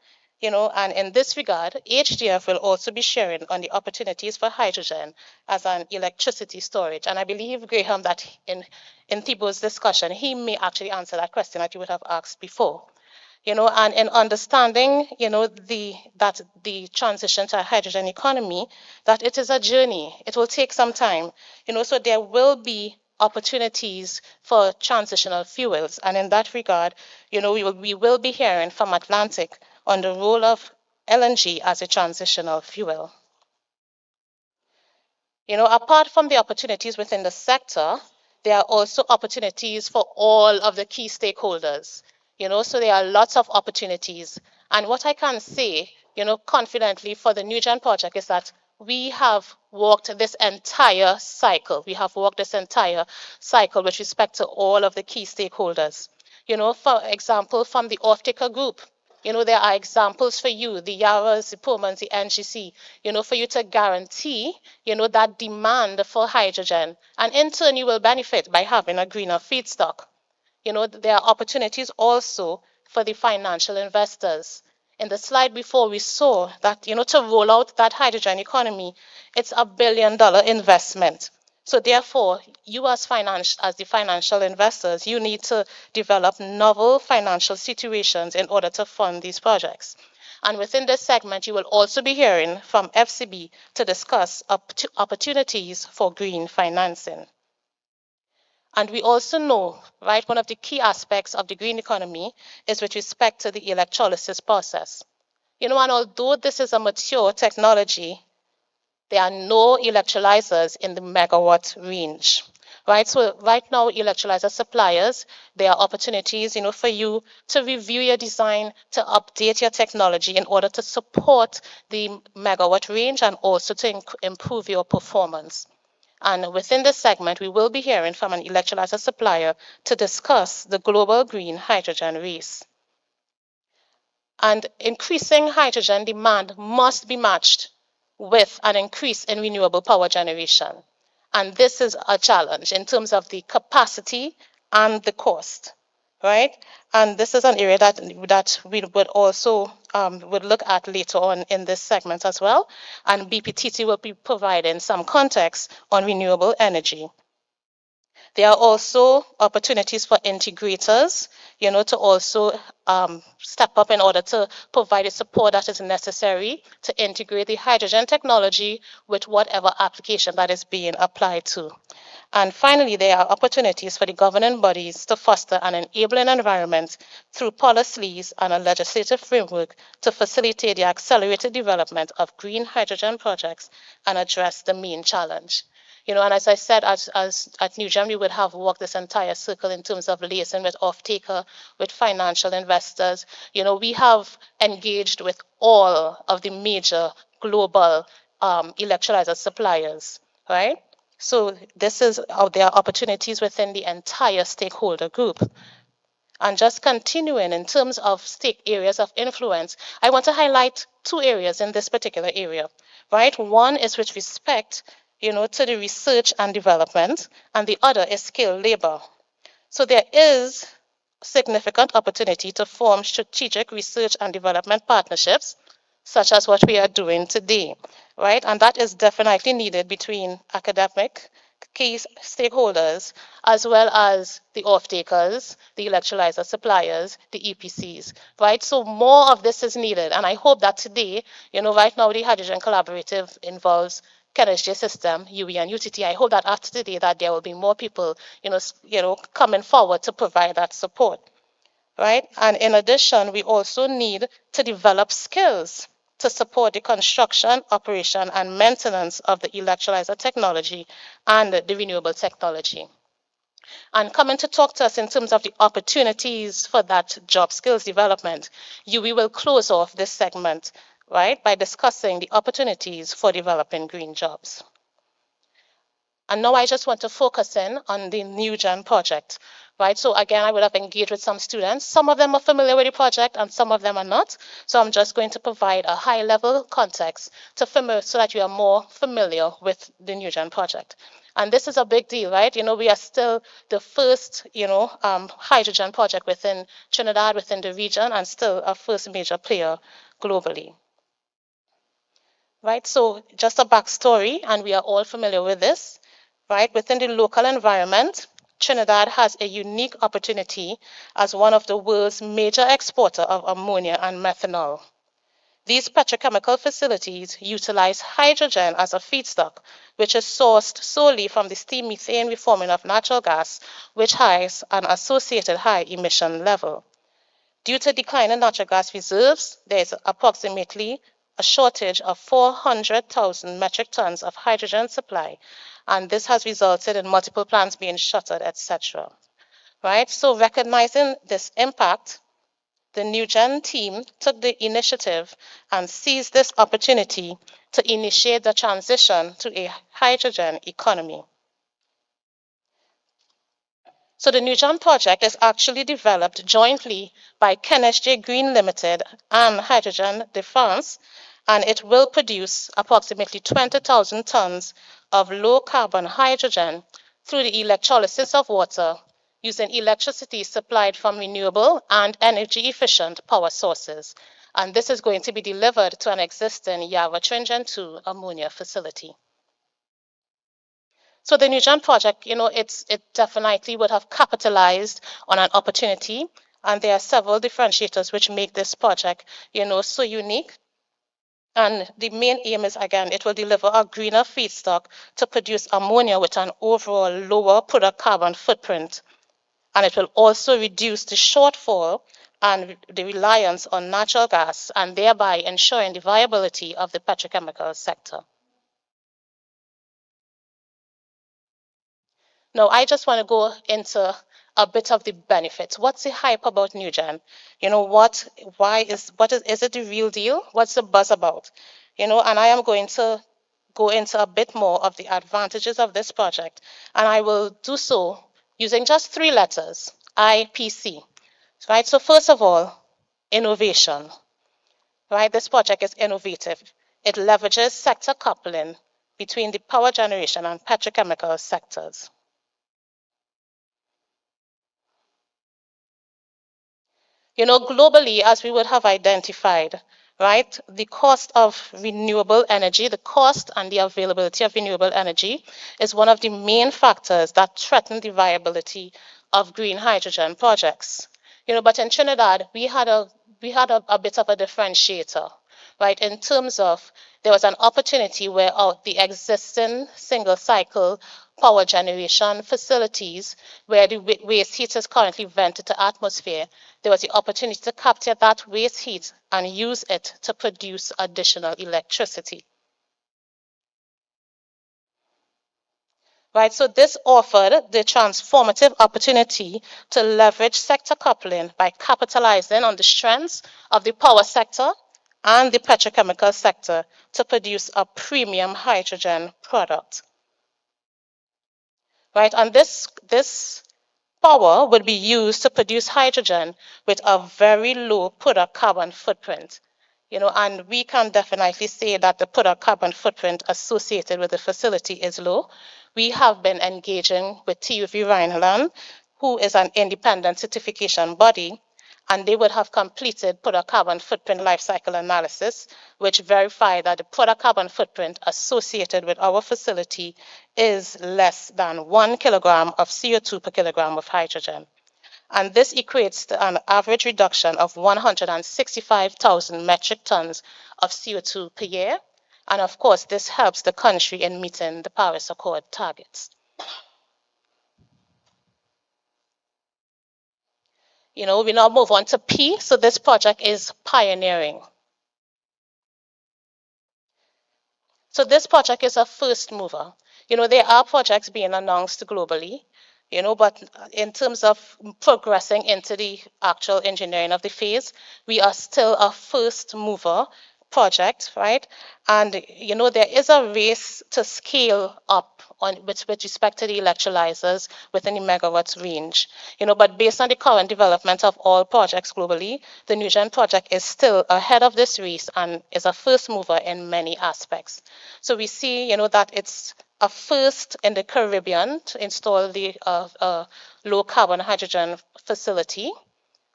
and in this regard, HDF will also be sharing on the opportunities for hydrogen as an electricity storage. And I believe, Graham, that in Thibault's discussion, he may actually answer that question that you would have asked before. And in understanding, that the transition to a hydrogen economy, that it is a journey. It will take some time, so there will be opportunities for transitional fuels. And in that regard, we will be hearing from Atlantic on the role of LNG as a transitional fuel. Apart from the opportunities within the sector, there are also opportunities for all of the key stakeholders. So there are lots of opportunities. And what I can say, confidently for the NewGen project is that we have walked this entire cycle. We have walked this entire cycle with respect to all of the key stakeholders. For example, from the off-taker group, there are examples for you, the Yaras, the Pullmans, the NGC, for you to guarantee, that demand for hydrogen. And in turn, you will benefit by having a greener feedstock. There are opportunities also for the financial investors. In the slide before, we saw that, to roll out that hydrogen economy, it's $1 billion investment. So therefore, you as the financial investors, you need to develop novel financial situations in order to fund these projects. And within this segment, you will also be hearing from FCB to discuss opportunities for green financing. And we also know, right, one of the key aspects of the green economy is with respect to the electrolysis process. And although this is a mature technology, there are no electrolyzers in the megawatt range. right? So right now, electrolyzer suppliers, there are opportunities, for you to review your design, to update your technology in order to support the megawatt range and also to improve your performance. And within this segment, we will be hearing from an electrolyzer supplier to discuss the global green hydrogen race. And increasing hydrogen demand must be matched with an increase in renewable power generation. And this is a challenge in terms of the capacity and the cost, right? And this is an area that we would also would look at later on in this segment as well. And BPTT will be providing some context on renewable energy. There are also opportunities for integrators, to also step up in order to provide the support that is necessary to integrate the hydrogen technology with whatever application that is being applied to. And finally, there are opportunities for the governing bodies to foster an enabling environment through policies and a legislative framework to facilitate the accelerated development of green hydrogen projects and address the main challenge. And as I said, as at NewGen, we would have walked this entire circle in terms of liaison with off-taker, with financial investors. We have engaged with all of the major global electrolyzer suppliers, right? So there are opportunities within the entire stakeholder group. And just continuing in terms of stake areas of influence, I want to highlight two areas in this particular area, right? One is with respect, to the research and development, and the other is skilled labor. So there is significant opportunity to form strategic research and development partnerships, such as what we are doing today, right? And that is definitely needed between academic key stakeholders, as well as the off-takers, the electrolyzer suppliers, the EPCs, right? So more of this is needed. And I hope that today, right now the Hydrogen Collaborative involves KNSJ System, UE and UTT. I hope that after today that there will be more people, coming forward to provide that support, right? And in addition, we also need to develop skills to support the construction, operation, and maintenance of the electrolyzer technology and the renewable technology. And coming to talk to us in terms of the opportunities for that job skills development, we will close off this segment, right, by discussing the opportunities for developing green jobs. And now I just want to focus in on the NewGen project, right? So again, I would have engaged with some students. Some of them are familiar with the project and some of them are not. So I'm just going to provide a high level context so that you are more familiar with the NewGen project. And this is a big deal, right? We are still the first, hydrogen project within Trinidad, within the region, and still a first major player globally. Right, so just a backstory, and we are all familiar with this. Right, within the local environment, Trinidad has a unique opportunity as one of the world's major exporter of ammonia and methanol. These petrochemical facilities utilize hydrogen as a feedstock, which is sourced solely from the steam methane reforming of natural gas, which has an associated high emission level. Due to declining natural gas reserves, there is approximately a shortage of 400,000 metric tons of hydrogen supply, and this has resulted in multiple plants being shuttered, etc. Right? So recognizing this impact, the NewGen team took the initiative and seized this opportunity to initiate the transition to a hydrogen economy. So the NewGen project is actually developed jointly by KNSJ Green Limited and Hydrogen Defense, and it will produce approximately 20,000 tons of low-carbon hydrogen through the electrolysis of water using electricity supplied from renewable and energy-efficient power sources. And this is going to be delivered to an existing Yava Tringen 2 ammonia facility. So the NewGen project, it definitely would have capitalized on an opportunity, and there are several differentiators which make this project, so unique. And the main aim is, again, it will deliver a greener feedstock to produce ammonia with an overall lower product carbon footprint. And it will also reduce the shortfall and the reliance on natural gas, and thereby ensuring the viability of the petrochemical sector. Now, I just want to go into a bit of the benefits. What's the hype about NewGen? You know, what is it the real deal? What's the buzz about? You know, and I am going to go into a bit more of the advantages of this project, and I will do so using just 3 letters, IPC. Right? So first of all, innovation. Right? This project is innovative. It leverages sector coupling between the power generation and petrochemical sectors. You know, globally, as we would have identified, right, the cost of renewable energy, the cost and the availability of renewable energy is one of the main factors that threaten the viability of green hydrogen projects. You know, but in Trinidad, we had a bit of a differentiator, right, in terms of there was an opportunity where the existing single cycle power generation facilities where the waste heat is currently vented to atmosphere, there was the opportunity to capture that waste heat and use it to produce additional electricity. Right, so this offered the transformative opportunity to leverage sector coupling by capitalizing on the strengths of the power sector and the petrochemical sector to produce a premium hydrogen product. Right, and this power would be used to produce hydrogen with a very low product carbon footprint. You know, and we can definitely say that the product carbon footprint associated with the facility is low. We have been engaging with TUV Rhineland, who is an independent certification body, and they would have completed product carbon footprint life cycle analysis, which verified that the product carbon footprint associated with our facility is less than 1 kilogram of CO2 per kilogram of hydrogen. And this equates to an average reduction of 165,000 metric tons of CO2 per year. And of course, this helps the country in meeting the Paris Accord targets. You know, we now move on to P. So this project is pioneering. So this project is a first mover. You know, there are projects being announced globally, you know, but in terms of progressing into the actual engineering of the phase, we are still a first mover project, right? And, you know, there is a race to scale up with respect to the electrolyzers within the megawatts range, you know, but based on the current development of all projects globally, the NewGen project is still ahead of this race and is a first mover in many aspects. So we see, you know, that it's a first in the Caribbean to install the low carbon hydrogen facility,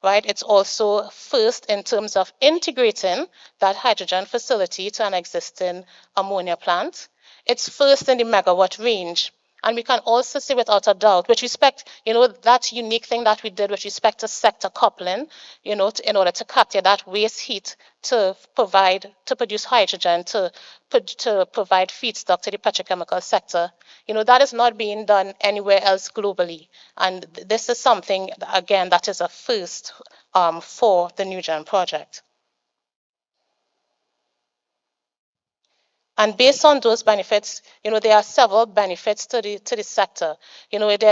right? It's also first in terms of integrating that hydrogen facility to an existing ammonia plant. It's first in the megawatt range. And we can also say without a doubt, with respect, you know, that unique thing that we did with respect to sector coupling, you know, in order to capture that waste heat to produce hydrogen, to provide feedstock to the petrochemical sector, you know, that is not being done anywhere else globally. And this is something, again, that is a first for the NewGen project. And based on those benefits, you know, there are several benefits to the sector. You know, it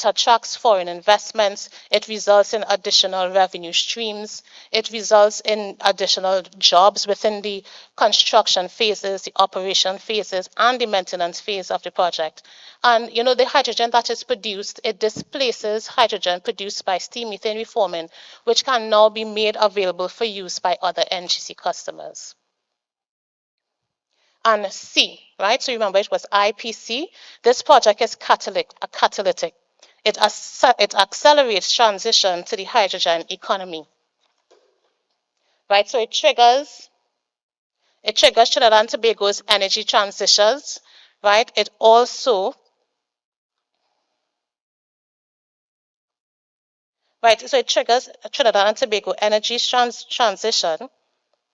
attracts foreign investments. It results in additional revenue streams. It results in additional jobs within the construction phases, the operation phases, and the maintenance phase of the project. And, you know, the hydrogen that is produced, it displaces hydrogen produced by steam methane reforming, which can now be made available for use by other NGC customers. And C, right? So remember, it was IPC. This project is catalytic. It accelerates transition to the hydrogen economy, right? So it triggers Trinidad and Tobago's energy transitions, right? It also, right? So it triggers Trinidad and Tobago energy transition,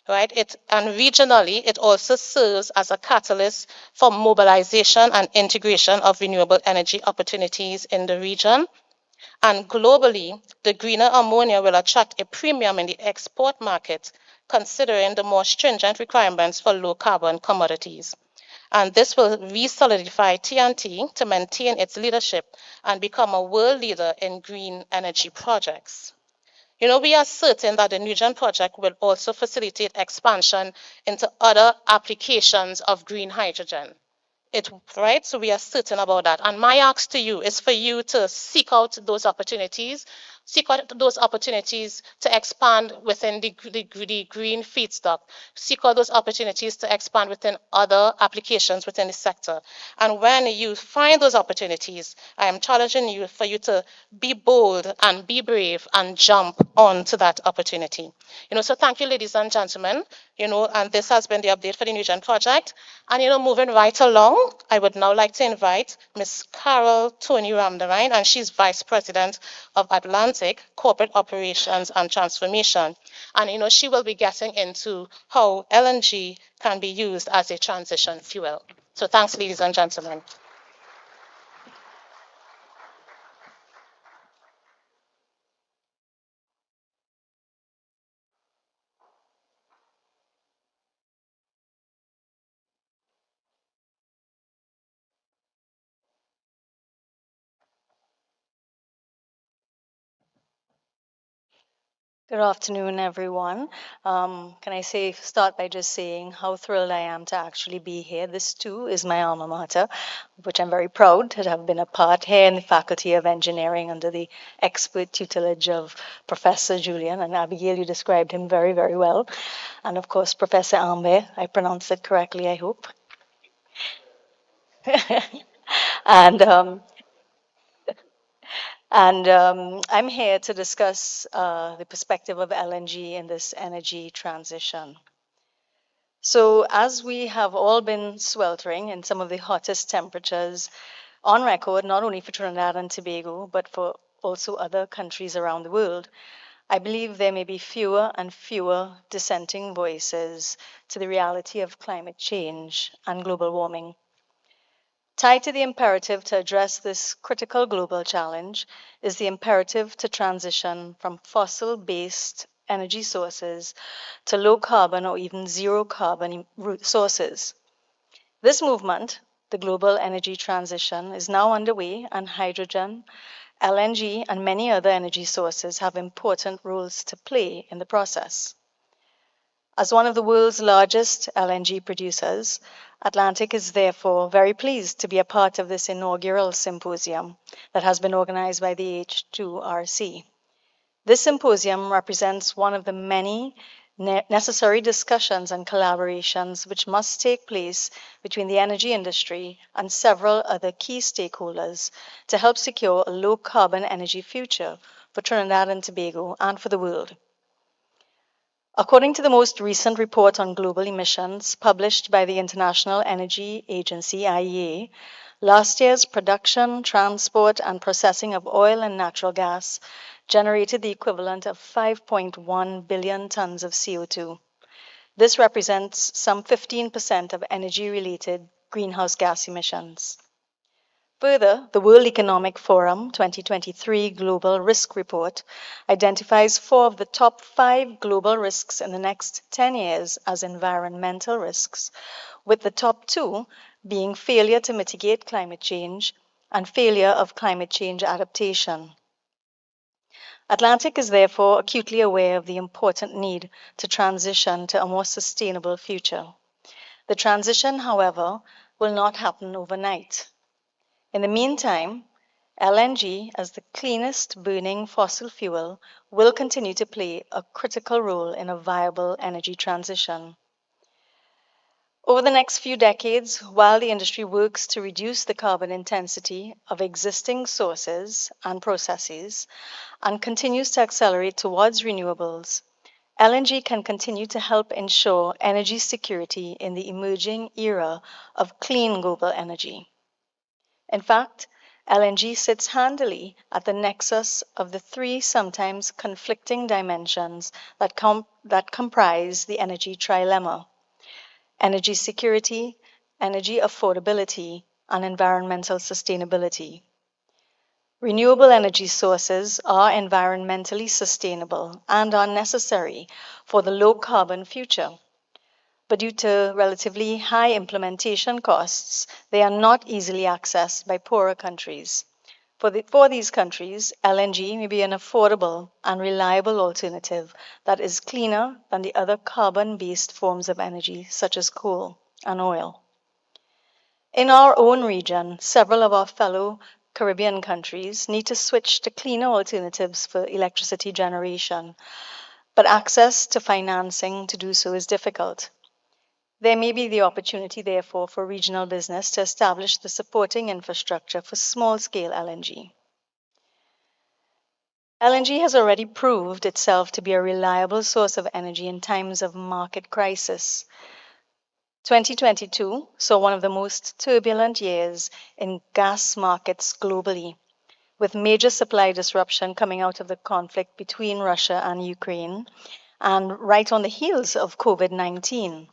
right? And regionally, it also serves as a catalyst for mobilization and integration of renewable energy opportunities in the region. And globally, the greener ammonia will attract a premium in the export market, considering the more stringent requirements for low carbon commodities. And this will re-solidify TNT to maintain its leadership and become a world leader in green energy projects. We are certain that the NuGen project will also facilitate expansion into other applications of green hydrogen. Right? So we are certain about that. And my ask to you is for you to seek out those opportunities to expand within the green feedstock, seek out those opportunities to expand within other applications within the sector. And when you find those opportunities, I am challenging you for you to be bold and be brave and jump onto that opportunity. So thank you, ladies and gentlemen. And this has been the update for the NuGen project. And moving right along, I would now like to invite Ms. Carol Tony Ramdavine, and she's Vice President of Atlantic Corporate Operations and Transformation. And she will be getting into how LNG can be used as a transition fuel. So thanks, ladies and gentlemen. Good afternoon, everyone. Can I start by just saying how thrilled I am to actually be here. This too is my alma mater, which I'm very proud to have been a part here in the Faculty of Engineering under the expert tutelage of Professor Julian. And Abigail, you described him very, very well. And of course, Professor Ambe, I pronounced it correctly, I hope. and I'm here to discuss the perspective of LNG in this energy transition. So as we have all been sweltering in some of the hottest temperatures on record, not only for Trinidad and Tobago, but for also other countries around the world, I believe there may be fewer and fewer dissenting voices to the reality of climate change and global warming. Tied to the imperative to address this critical global challenge is the imperative to transition from fossil-based energy sources to low carbon or even zero carbon sources. This movement, the global energy transition, is now underway, and hydrogen, LNG, and many other energy sources have important roles to play in the process. As one of the world's largest LNG producers, Atlantic is therefore very pleased to be a part of this inaugural symposium that has been organized by the H2RC. This symposium represents one of the many necessary discussions and collaborations which must take place between the energy industry and several other key stakeholders to help secure a low-carbon energy future for Trinidad and Tobago and for the world. According to the most recent report on global emissions published by the International Energy Agency, IEA, last year's production, transport, and processing of oil and natural gas generated the equivalent of 5.1 billion tons of CO2. This represents some 15% of energy-related greenhouse gas emissions. Further, the World Economic Forum 2023 Global Risk Report identifies 4 of the top 5 global risks in the next 10 years as environmental risks, with the top 2 being failure to mitigate climate change and failure of climate change adaptation. Atlantic is therefore acutely aware of the important need to transition to a more sustainable future. The transition, however, will not happen overnight. In the meantime, LNG, as the cleanest burning fossil fuel, will continue to play a critical role in a viable energy transition. Over the next few decades, while the industry works to reduce the carbon intensity of existing sources and processes and continues to accelerate towards renewables, LNG can continue to help ensure energy security in the emerging era of clean global energy. In fact, LNG sits handily at the nexus of the 3 sometimes conflicting dimensions that comprise the energy trilemma: energy security, energy affordability, and environmental sustainability. Renewable energy sources are environmentally sustainable and are necessary for the low-carbon future. but due to relatively high implementation costs, they are not easily accessed by poorer countries. For these countries, LNG may be an affordable and reliable alternative that is cleaner than the other carbon-based forms of energy, such as coal and oil. In our own region, several of our fellow Caribbean countries need to switch to cleaner alternatives for electricity generation, but access to financing to do so is difficult. There may be the opportunity, therefore, for regional business to establish the supporting infrastructure for small-scale LNG. LNG has already proved itself to be a reliable source of energy in times of market crisis. 2022 saw one of the most turbulent years in gas markets globally, with major supply disruption coming out of the conflict between Russia and Ukraine, and right on the heels of COVID-19.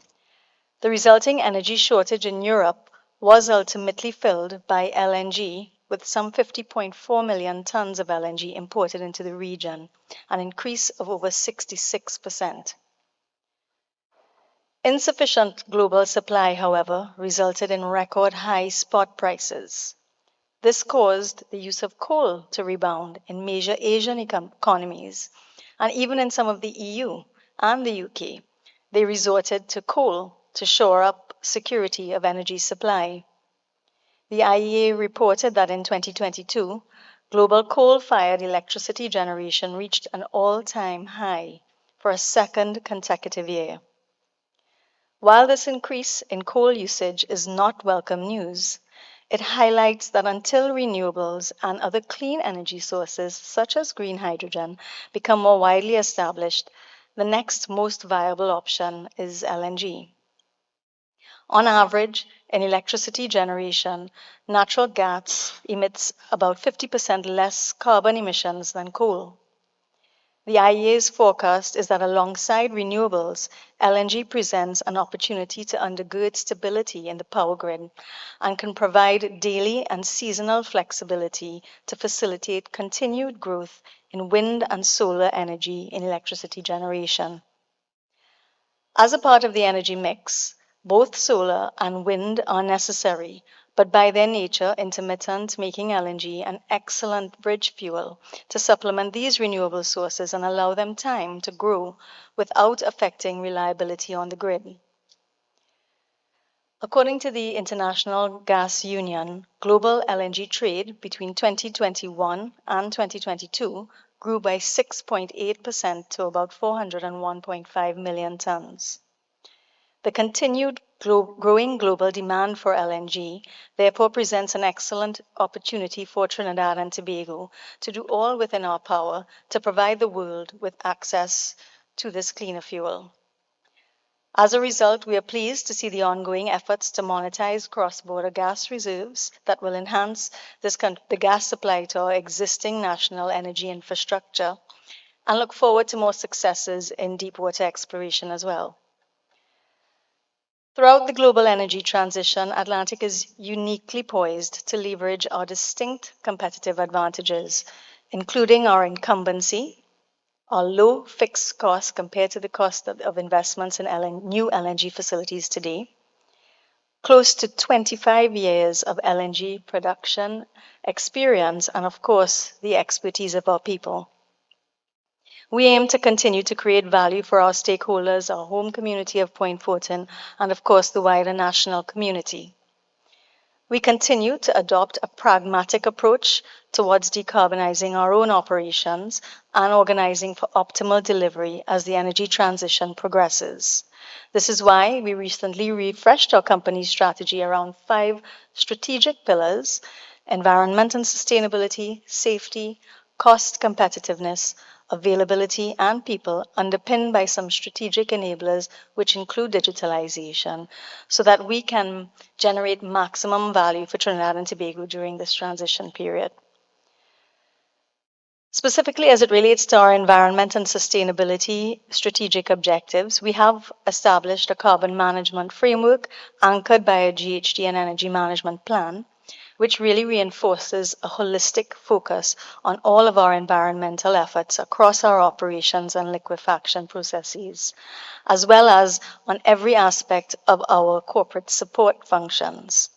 The resulting energy shortage in Europe was ultimately filled by LNG, with some 50.4 million tons of LNG imported into the region, an increase of over 66%. Insufficient global supply, however, resulted in record high spot prices. This caused the use of coal to rebound in major Asian economies, and even in some of the EU and the UK, they resorted to coal to shore up security of energy supply. The IEA reported that in 2022, global coal-fired electricity generation reached an all-time high for a second consecutive year. While this increase in coal usage is not welcome news, it highlights that until renewables and other clean energy sources, such as green hydrogen, become more widely established, the next most viable option is LNG. On average, in electricity generation, natural gas emits about 50% less carbon emissions than coal. The IEA's forecast is that alongside renewables, LNG presents an opportunity to undergird stability in the power grid and can provide daily and seasonal flexibility to facilitate continued growth in wind and solar energy in electricity generation. As a part of the energy mix, both solar and wind are necessary, but by their nature intermittent, making LNG an excellent bridge fuel to supplement these renewable sources and allow them time to grow without affecting reliability on the grid. According to the International Gas Union, global LNG trade between 2021 and 2022 grew by 6.8% to about 401.5 million tons. The continued growing global demand for LNG therefore presents an excellent opportunity for Trinidad and Tobago to do all within our power to provide the world with access to this cleaner fuel. As a result, we are pleased to see the ongoing efforts to monetize cross-border gas reserves that will enhance the gas supply to our existing national energy infrastructure, and look forward to more successes in deepwater exploration as well. Throughout the global energy transition, Atlantic is uniquely poised to leverage our distinct competitive advantages, including our incumbency, our low fixed cost compared to the cost of investments in new LNG facilities today, close to 25 years of LNG production experience, and of course, the expertise of our people. We aim to continue to create value for our stakeholders, our home community of Point Fortin, and of course, the wider national community. We continue to adopt a pragmatic approach towards decarbonizing our own operations and organizing for optimal delivery as the energy transition progresses. This is why we recently refreshed our company's strategy around 5 strategic pillars: environment and sustainability, safety, cost competitiveness, availability, and people, underpinned by some strategic enablers, which include digitalization, so that we can generate maximum value for Trinidad and Tobago during this transition period. Specifically, as it relates to our environment and sustainability strategic objectives, we have established a carbon management framework anchored by a GHG and energy management plan, which really reinforces a holistic focus on all of our environmental efforts across our operations and liquefaction processes, as well as on every aspect of our corporate support functions.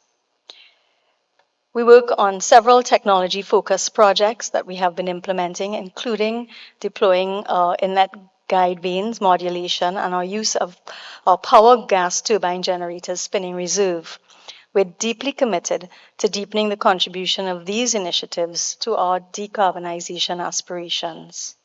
We work on several technology-focused projects that we have been implementing, including deploying inlet guide vanes modulation and our use of our power gas turbine generators spinning reserve. We're deeply committed to deepening the contribution of these initiatives to our decarbonization aspirations.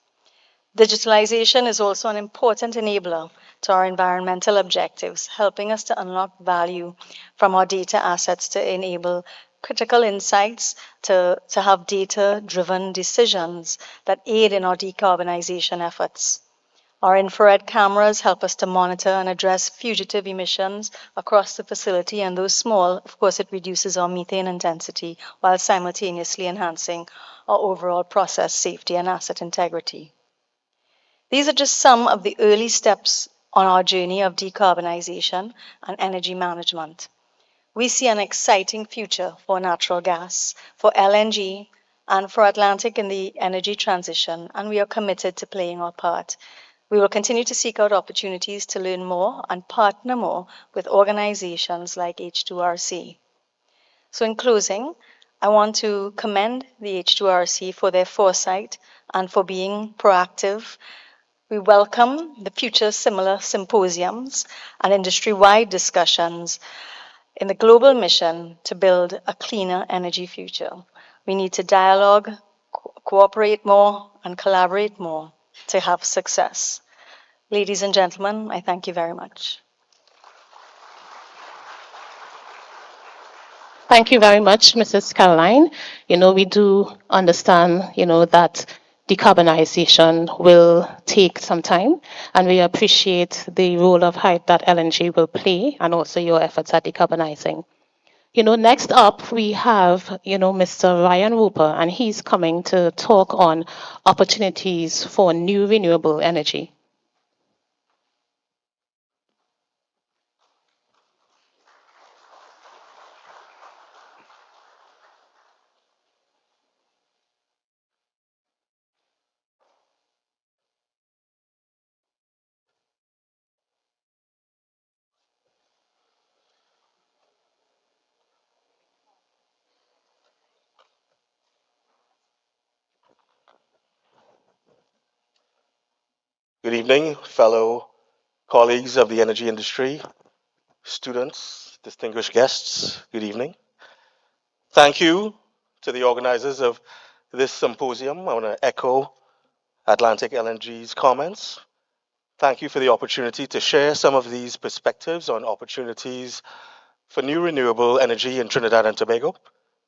Digitalization is also an important enabler to our environmental objectives, helping us to unlock value from our data assets to enable critical insights, to have data-driven decisions that aid in our decarbonization efforts. Our infrared cameras help us to monitor and address fugitive emissions across the facility, and though small, of course, it reduces our methane intensity while simultaneously enhancing our overall process safety and asset integrity. These are just some of the early steps on our journey of decarbonization and energy management. We see an exciting future for natural gas, for LNG, and for Atlantic in the energy transition, and we are committed to playing our part. We will continue to seek out opportunities to learn more and partner more with organizations like H2RC. So in closing, I want to commend the H2RC for their foresight and for being proactive. We welcome the future similar symposiums and industry-wide discussions in the global mission to build a cleaner energy future. We need to dialogue, cooperate more, and collaborate more to have success. Ladies and gentlemen, I thank you very much. Thank you very much, Mrs. Caroline. We do understand, that decarbonization will take some time, and we appreciate the role of that LNG will play and also your efforts at decarbonizing. Next up, we have, Mr. Ryan Roper, and he's coming to talk on opportunities for new renewable energy. Good evening, fellow colleagues of the energy industry, students, distinguished guests, good evening. Thank you to the organizers of this symposium. I want to echo Atlantic LNG's comments. Thank you for the opportunity to share some of these perspectives on opportunities for new renewable energy in Trinidad and Tobago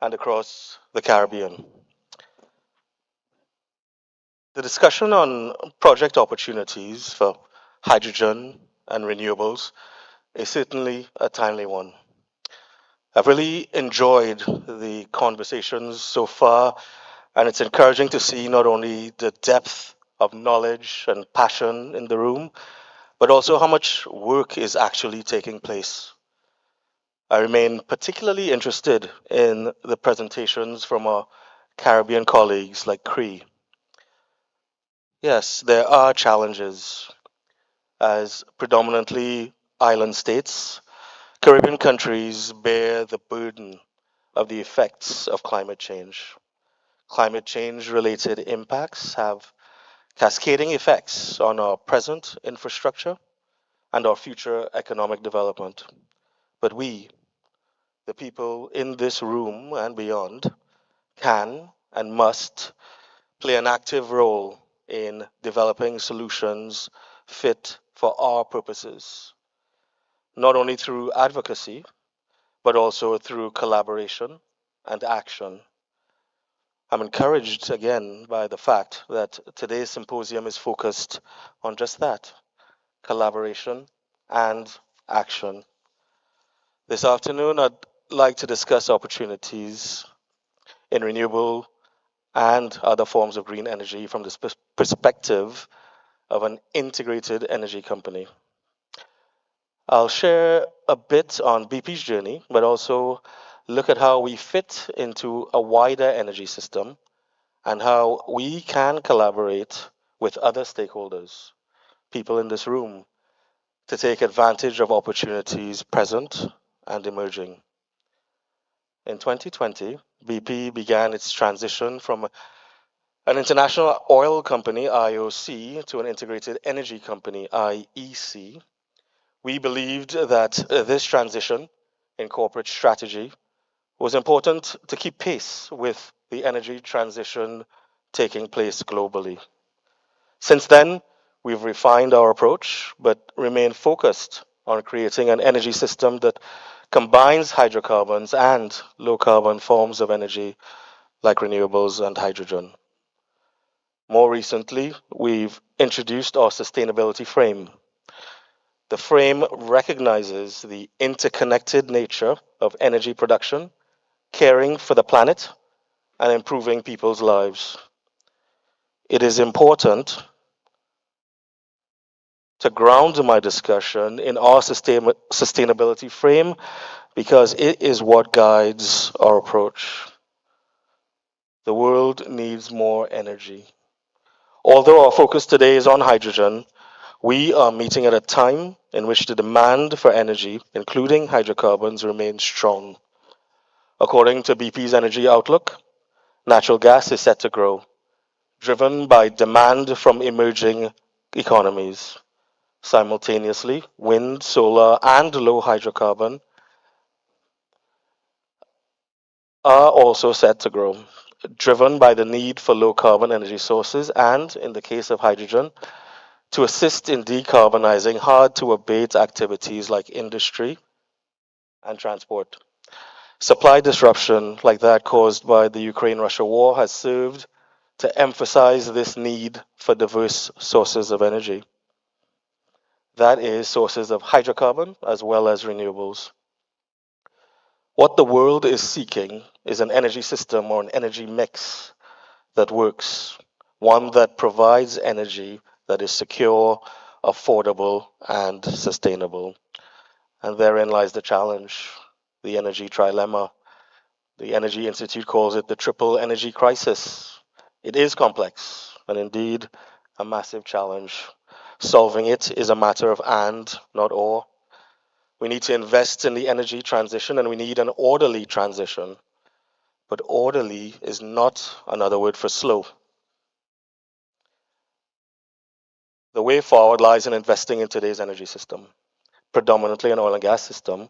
and across the Caribbean. The discussion on project opportunities for hydrogen and renewables is certainly a timely one. I've really enjoyed the conversations so far, and it's encouraging to see not only the depth of knowledge and passion in the room, but also how much work is actually taking place. I remain particularly interested in the presentations from our Caribbean colleagues like Cree. Yes, there are challenges. As predominantly island states, Caribbean countries bear the burden of the effects of climate change. Climate change related impacts have cascading effects on our present infrastructure and our future economic development. But we, the people in this room and beyond, can and must play an active role in developing solutions fit for our purposes, not only through advocacy, but also through collaboration and action. I'm encouraged again by the fact that today's symposium is focused on just that, collaboration and action. This afternoon, I'd like to discuss opportunities in renewable and other forms of green energy from the perspective of an integrated energy company. I'll share a bit on BP's journey, but also look at how we fit into a wider energy system and how we can collaborate with other stakeholders, people in this room, to take advantage of opportunities present and emerging. In 2020, BP began its transition from an international oil company, IOC, to an integrated energy company, IEC. We believed that this transition in corporate strategy was important to keep pace with the energy transition taking place globally. Since then, we've refined our approach, but remain focused on creating an energy system that combines hydrocarbons and low carbon forms of energy like renewables and hydrogen. More recently, we've introduced our sustainability frame. The frame recognizes the interconnected nature of energy production, caring for the planet, and improving people's lives. It is important to ground my discussion in our sustainability frame because it is what guides our approach. The world needs more energy. Although our focus today is on hydrogen, we are meeting at a time in which the demand for energy, including hydrocarbons, remains strong. According to BP's Energy Outlook, natural gas is set to grow, driven by demand from emerging economies. Simultaneously, wind, solar, and low hydrocarbon are also set to grow, driven by the need for low carbon energy sources and, in the case of hydrogen, to assist in decarbonizing hard to abate activities like industry and transport. Supply disruption, like that caused by the Ukraine Russia war, has served to emphasize this need for diverse sources of energy. That is, sources of hydrocarbon as well as renewables. What the world is seeking is an energy system or an energy mix that works, one that provides energy that is secure, affordable, and sustainable. And therein lies the challenge, the energy trilemma. The Energy Institute calls it the triple energy crisis. It is complex and indeed a massive challenge. Solving it is a matter of and, not or. We need to invest in the energy transition and we need an orderly transition. But orderly is not another word for slow. The way forward lies in investing in today's energy system, predominantly an oil and gas system,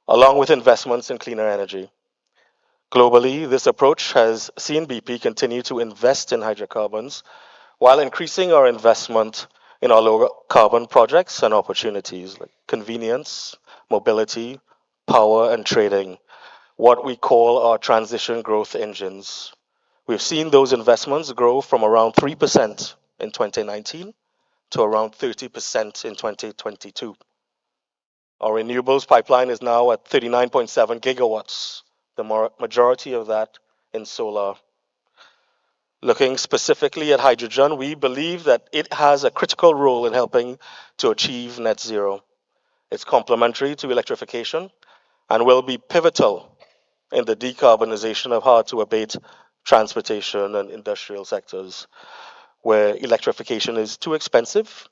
along with investments in cleaner energy. Globally, this approach has seen BP continue to invest in hydrocarbons while increasing our investment in our low carbon projects and opportunities like convenience, mobility, power, and trading, what we call our transition growth engines. We've seen those investments grow from around 3% in 2019 to around 30% in 2022. Our renewables pipeline is now at 39.7 gigawatts, the majority of that in solar. Looking specifically at hydrogen, we believe that it has a critical role in helping to achieve net zero. It's complementary to electrification and will be pivotal in the decarbonization of hard to abate transportation and industrial sectors where electrification is too expensive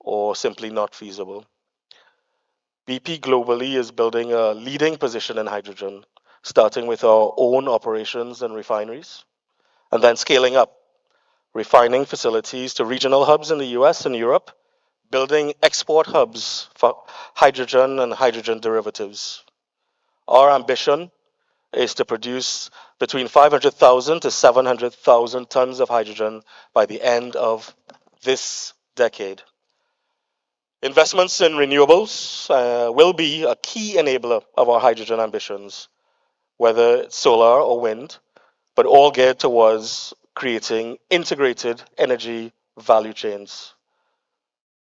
or simply not feasible. BP globally is building a leading position in hydrogen, starting with our own operations and refineries, and then scaling up, refining facilities to regional hubs in the US and Europe, building export hubs for hydrogen and hydrogen derivatives. Our ambition is to produce between 500,000 to 700,000 tons of hydrogen by the end of this decade. Investments in renewables will be a key enabler of our hydrogen ambitions, whether it's solar or wind, but all geared towards creating integrated energy value chains.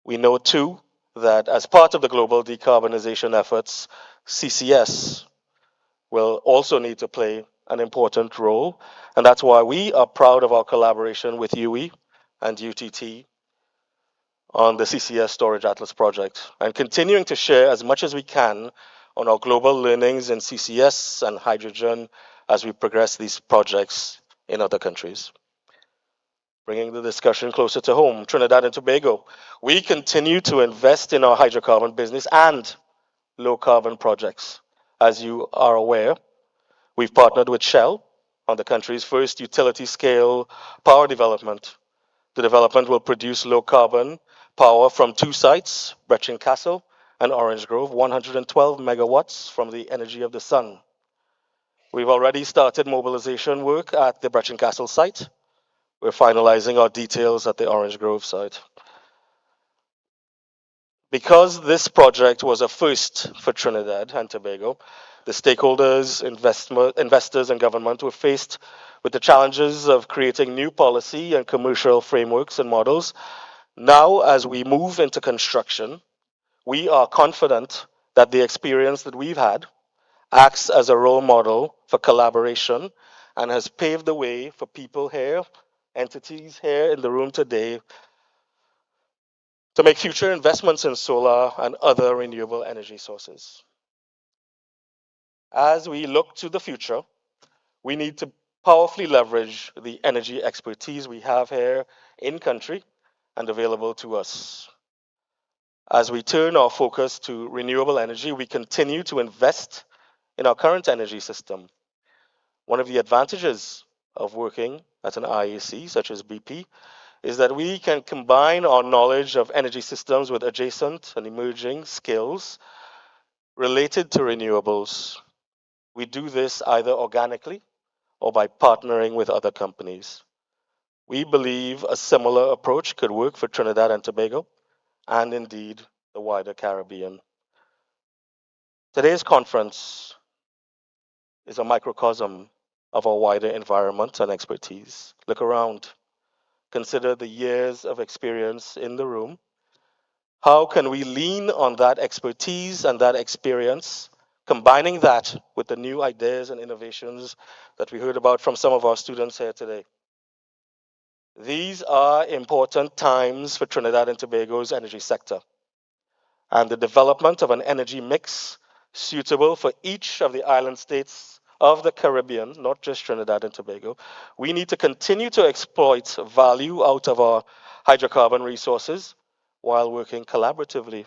We know too that as part of the global decarbonization efforts, CCS will also need to play an important role, and that's why we are proud of our collaboration with UE and UTT on the CCS Storage Atlas project, and continuing to share as much as we can on our global learnings in CCS and hydrogen as we progress these projects in other countries. Bringing the discussion closer to home, Trinidad and Tobago. We continue to invest in our hydrocarbon business and low carbon projects. As you are aware, we've partnered with Shell on the country's first utility scale power development. The development will produce low carbon power from two sites, Brechin Castle and Orange Grove, 112 megawatts from the energy of the sun. We've already started mobilization work at the Brechin Castle site. We're finalizing our details at the Orange Grove site. Because this project was a first for Trinidad and Tobago, the stakeholders, investors, and government were faced with the challenges of creating new policy and commercial frameworks and models. Now, as we move into construction, we are confident that the experience that we've had acts as a role model for collaboration and has paved the way for people here, entities here in the room today, to make future investments in solar and other renewable energy sources. As we look to the future, we need to powerfully leverage the energy expertise we have here in country and available to us. As we turn our focus to renewable energy, we continue to invest in our current energy system. One of the advantages of working at an IAC such as BP is that we can combine our knowledge of energy systems with adjacent and emerging skills related to renewables. We do this either organically or by partnering with other companies. We believe a similar approach could work for Trinidad and Tobago and indeed the wider Caribbean. Today's conference is a microcosm of our wider environment and expertise. Look around. Consider the years of experience in the room. How can we lean on that expertise and that experience, combining that with the new ideas and innovations that we heard about from some of our students here today? These are important times for Trinidad and Tobago's energy sector, and the development of an energy mix suitable for each of the island states of the Caribbean, not just Trinidad and Tobago. We need to continue to exploit value out of our hydrocarbon resources while working collaboratively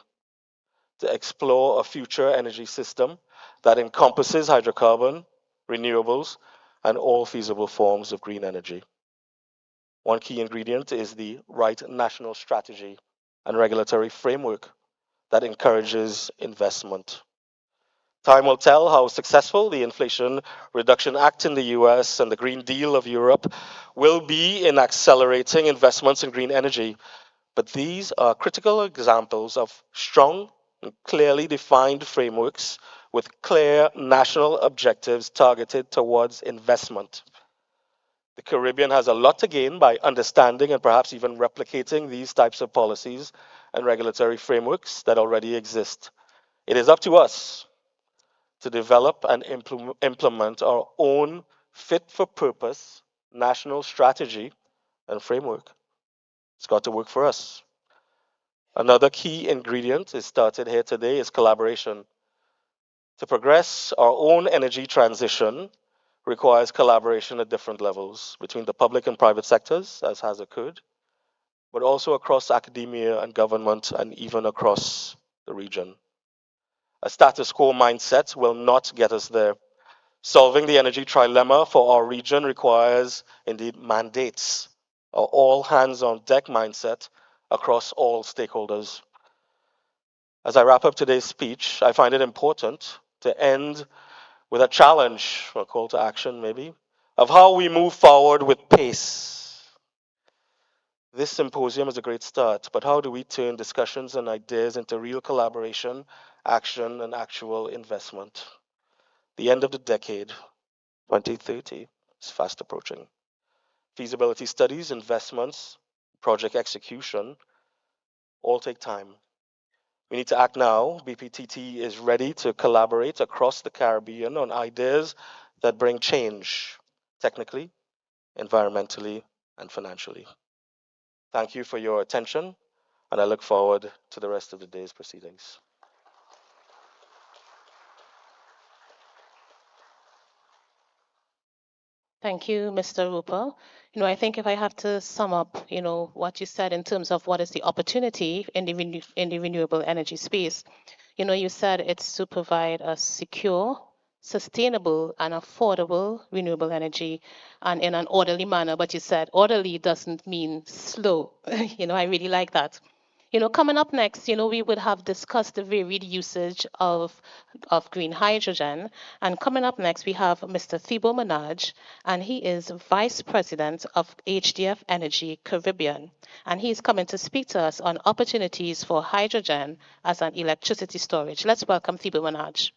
to explore a future energy system that encompasses hydrocarbon, renewables, and all feasible forms of green energy. One key ingredient is the right national strategy and regulatory framework that encourages investment. Time will tell how successful the Inflation Reduction Act in the US and the Green Deal of Europe will be in accelerating investments in green energy. But these are critical examples of strong and clearly defined frameworks with clear national objectives targeted towards investment. The Caribbean has a lot to gain by understanding and perhaps even replicating these types of policies and regulatory frameworks that already exist. It is up to us to develop and implement our own fit-for-purpose national strategy and framework. It's got to work for us. Another key ingredient is started here today is collaboration. To progress our own energy transition requires collaboration at different levels between the public and private sectors, as has occurred, but also across academia and government and even across the region. A status quo mindset will not get us there. Solving the energy trilemma for our region requires, indeed, mandates, or all hands on deck mindset across all stakeholders. As I wrap up today's speech, I find it important to end with a challenge, or a call to action maybe, of how we move forward with pace. This symposium is a great start, but how do we turn discussions and ideas into real collaboration, action, and actual investment? The end of the decade, 2030, is fast approaching. Feasibility studies, investments, project execution all take time. We need to act now. BPTT is ready to collaborate across the Caribbean on ideas that bring change, technically, environmentally, and financially. Thank you for your attention, and I look forward to the rest of the day's proceedings. Thank you, Mr. Roper. I think if I have to sum up, what you said in terms of what is the opportunity in the renewable energy space, you said it's to provide a secure, sustainable, and affordable renewable energy and in an orderly manner. But you said orderly doesn't mean slow. I really like that. Coming up next, we would have discussed the varied usage of green hydrogen. And coming up next, we have Mr. Thibault Manage, and he is Vice President of HDF Energy Caribbean. And he's coming to speak to us on opportunities for hydrogen as an electricity storage. Let's welcome Thibault Manage.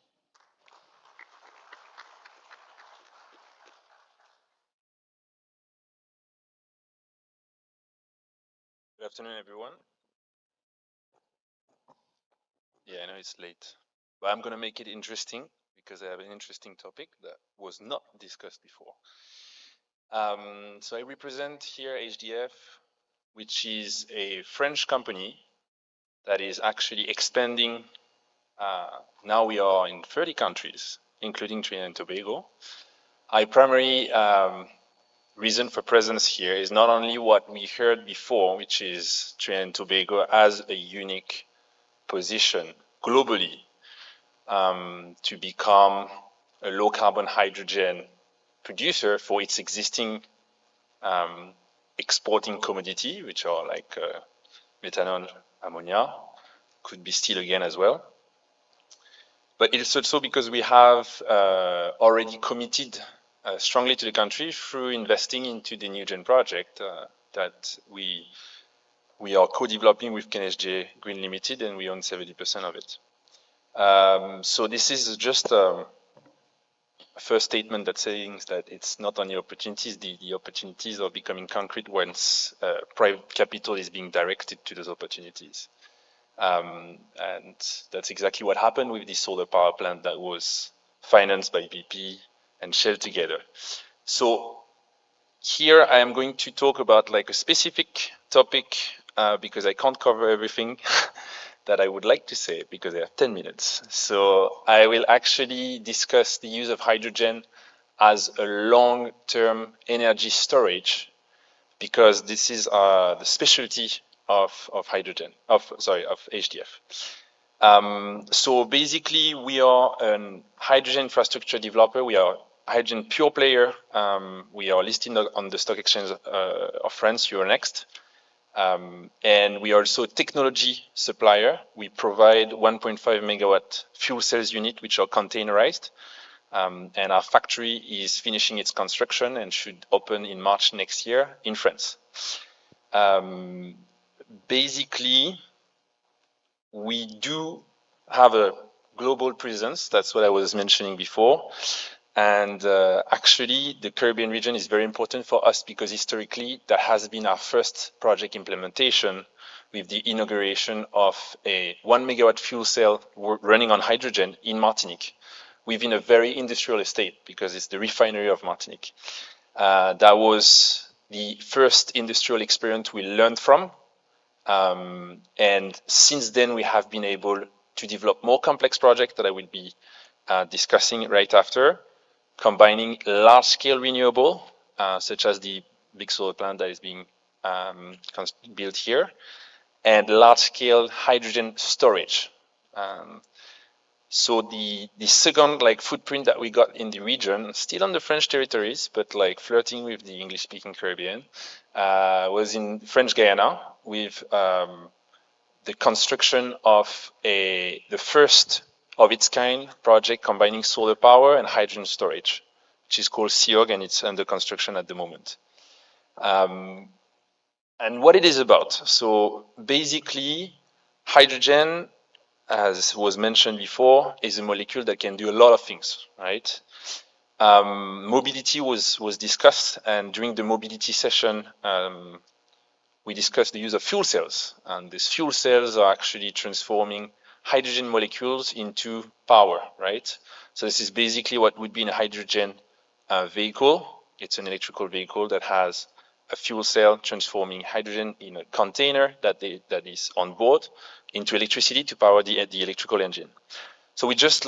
Good afternoon, everyone. Yeah, I know it's late, but I'm going to make it interesting because I have an interesting topic that was not discussed before. So I represent here HDF, which is a French company that is actually expanding. Now we are in 30 countries, including Trinidad and Tobago. Our primary reason for presence here is not only what we heard before, which is Trinidad and Tobago as a unique position globally to become a low carbon hydrogen producer for its existing exporting commodity, which are like methanol, ammonia, could be steel again as well. But it's also because we have already committed strongly to the country through investing into the NewGen project that we are co-developing with KNSJ Green Limited, and we own 70% of it. So this is just a first statement that saying that it's not only opportunities, the opportunities are becoming concrete once private capital is being directed to those opportunities. And that's exactly what happened with the solar power plant that was financed by BP and Shell together. So here I am going to talk about like a specific topic because I can't cover everything that I would like to say because I have 10 minutes. So I will actually discuss the use of hydrogen as a long-term energy storage because this is the specialty of hydrogen, of HDF. So basically we are a hydrogen infrastructure developer. We are a hydrogen pure player. We are listed on the stock exchange of France, Euronext. And we are also a technology supplier. We provide 1.5 megawatt fuel cells unit, which are containerized. And our factory is finishing its construction and should open in March next year in France. Basically, we do have a global presence. That's what I was mentioning before. And actually, the Caribbean region is very important for us because historically, that has been our first project implementation with the inauguration of a 1 megawatt fuel cell running on hydrogen in Martinique within a very industrial estate because it's the refinery of Martinique. That was the first industrial experience we learned from. And since then, we have been able to develop more complex projects that I will be discussing right after, combining large-scale renewable, such as the big solar plant that is being built here, and large-scale hydrogen storage. So the second footprint that we got in the region, still on the French territories, but flirting with the English-speaking Caribbean, was in French Guyana with the construction of the first of its kind project combining solar power and hydrogen storage, which is called SIOG, and it's under construction at the moment. And what it is about. So basically, hydrogen, as was mentioned before, is a molecule that can do a lot of things, right? Mobility was discussed, and during the mobility session, we discussed the use of fuel cells. And these fuel cells are actually transforming hydrogen molecules into power, right? So this is basically what would be in a hydrogen vehicle. It's an electrical vehicle that has a fuel cell transforming hydrogen in a container that is on board into electricity to power the electrical engine. So we just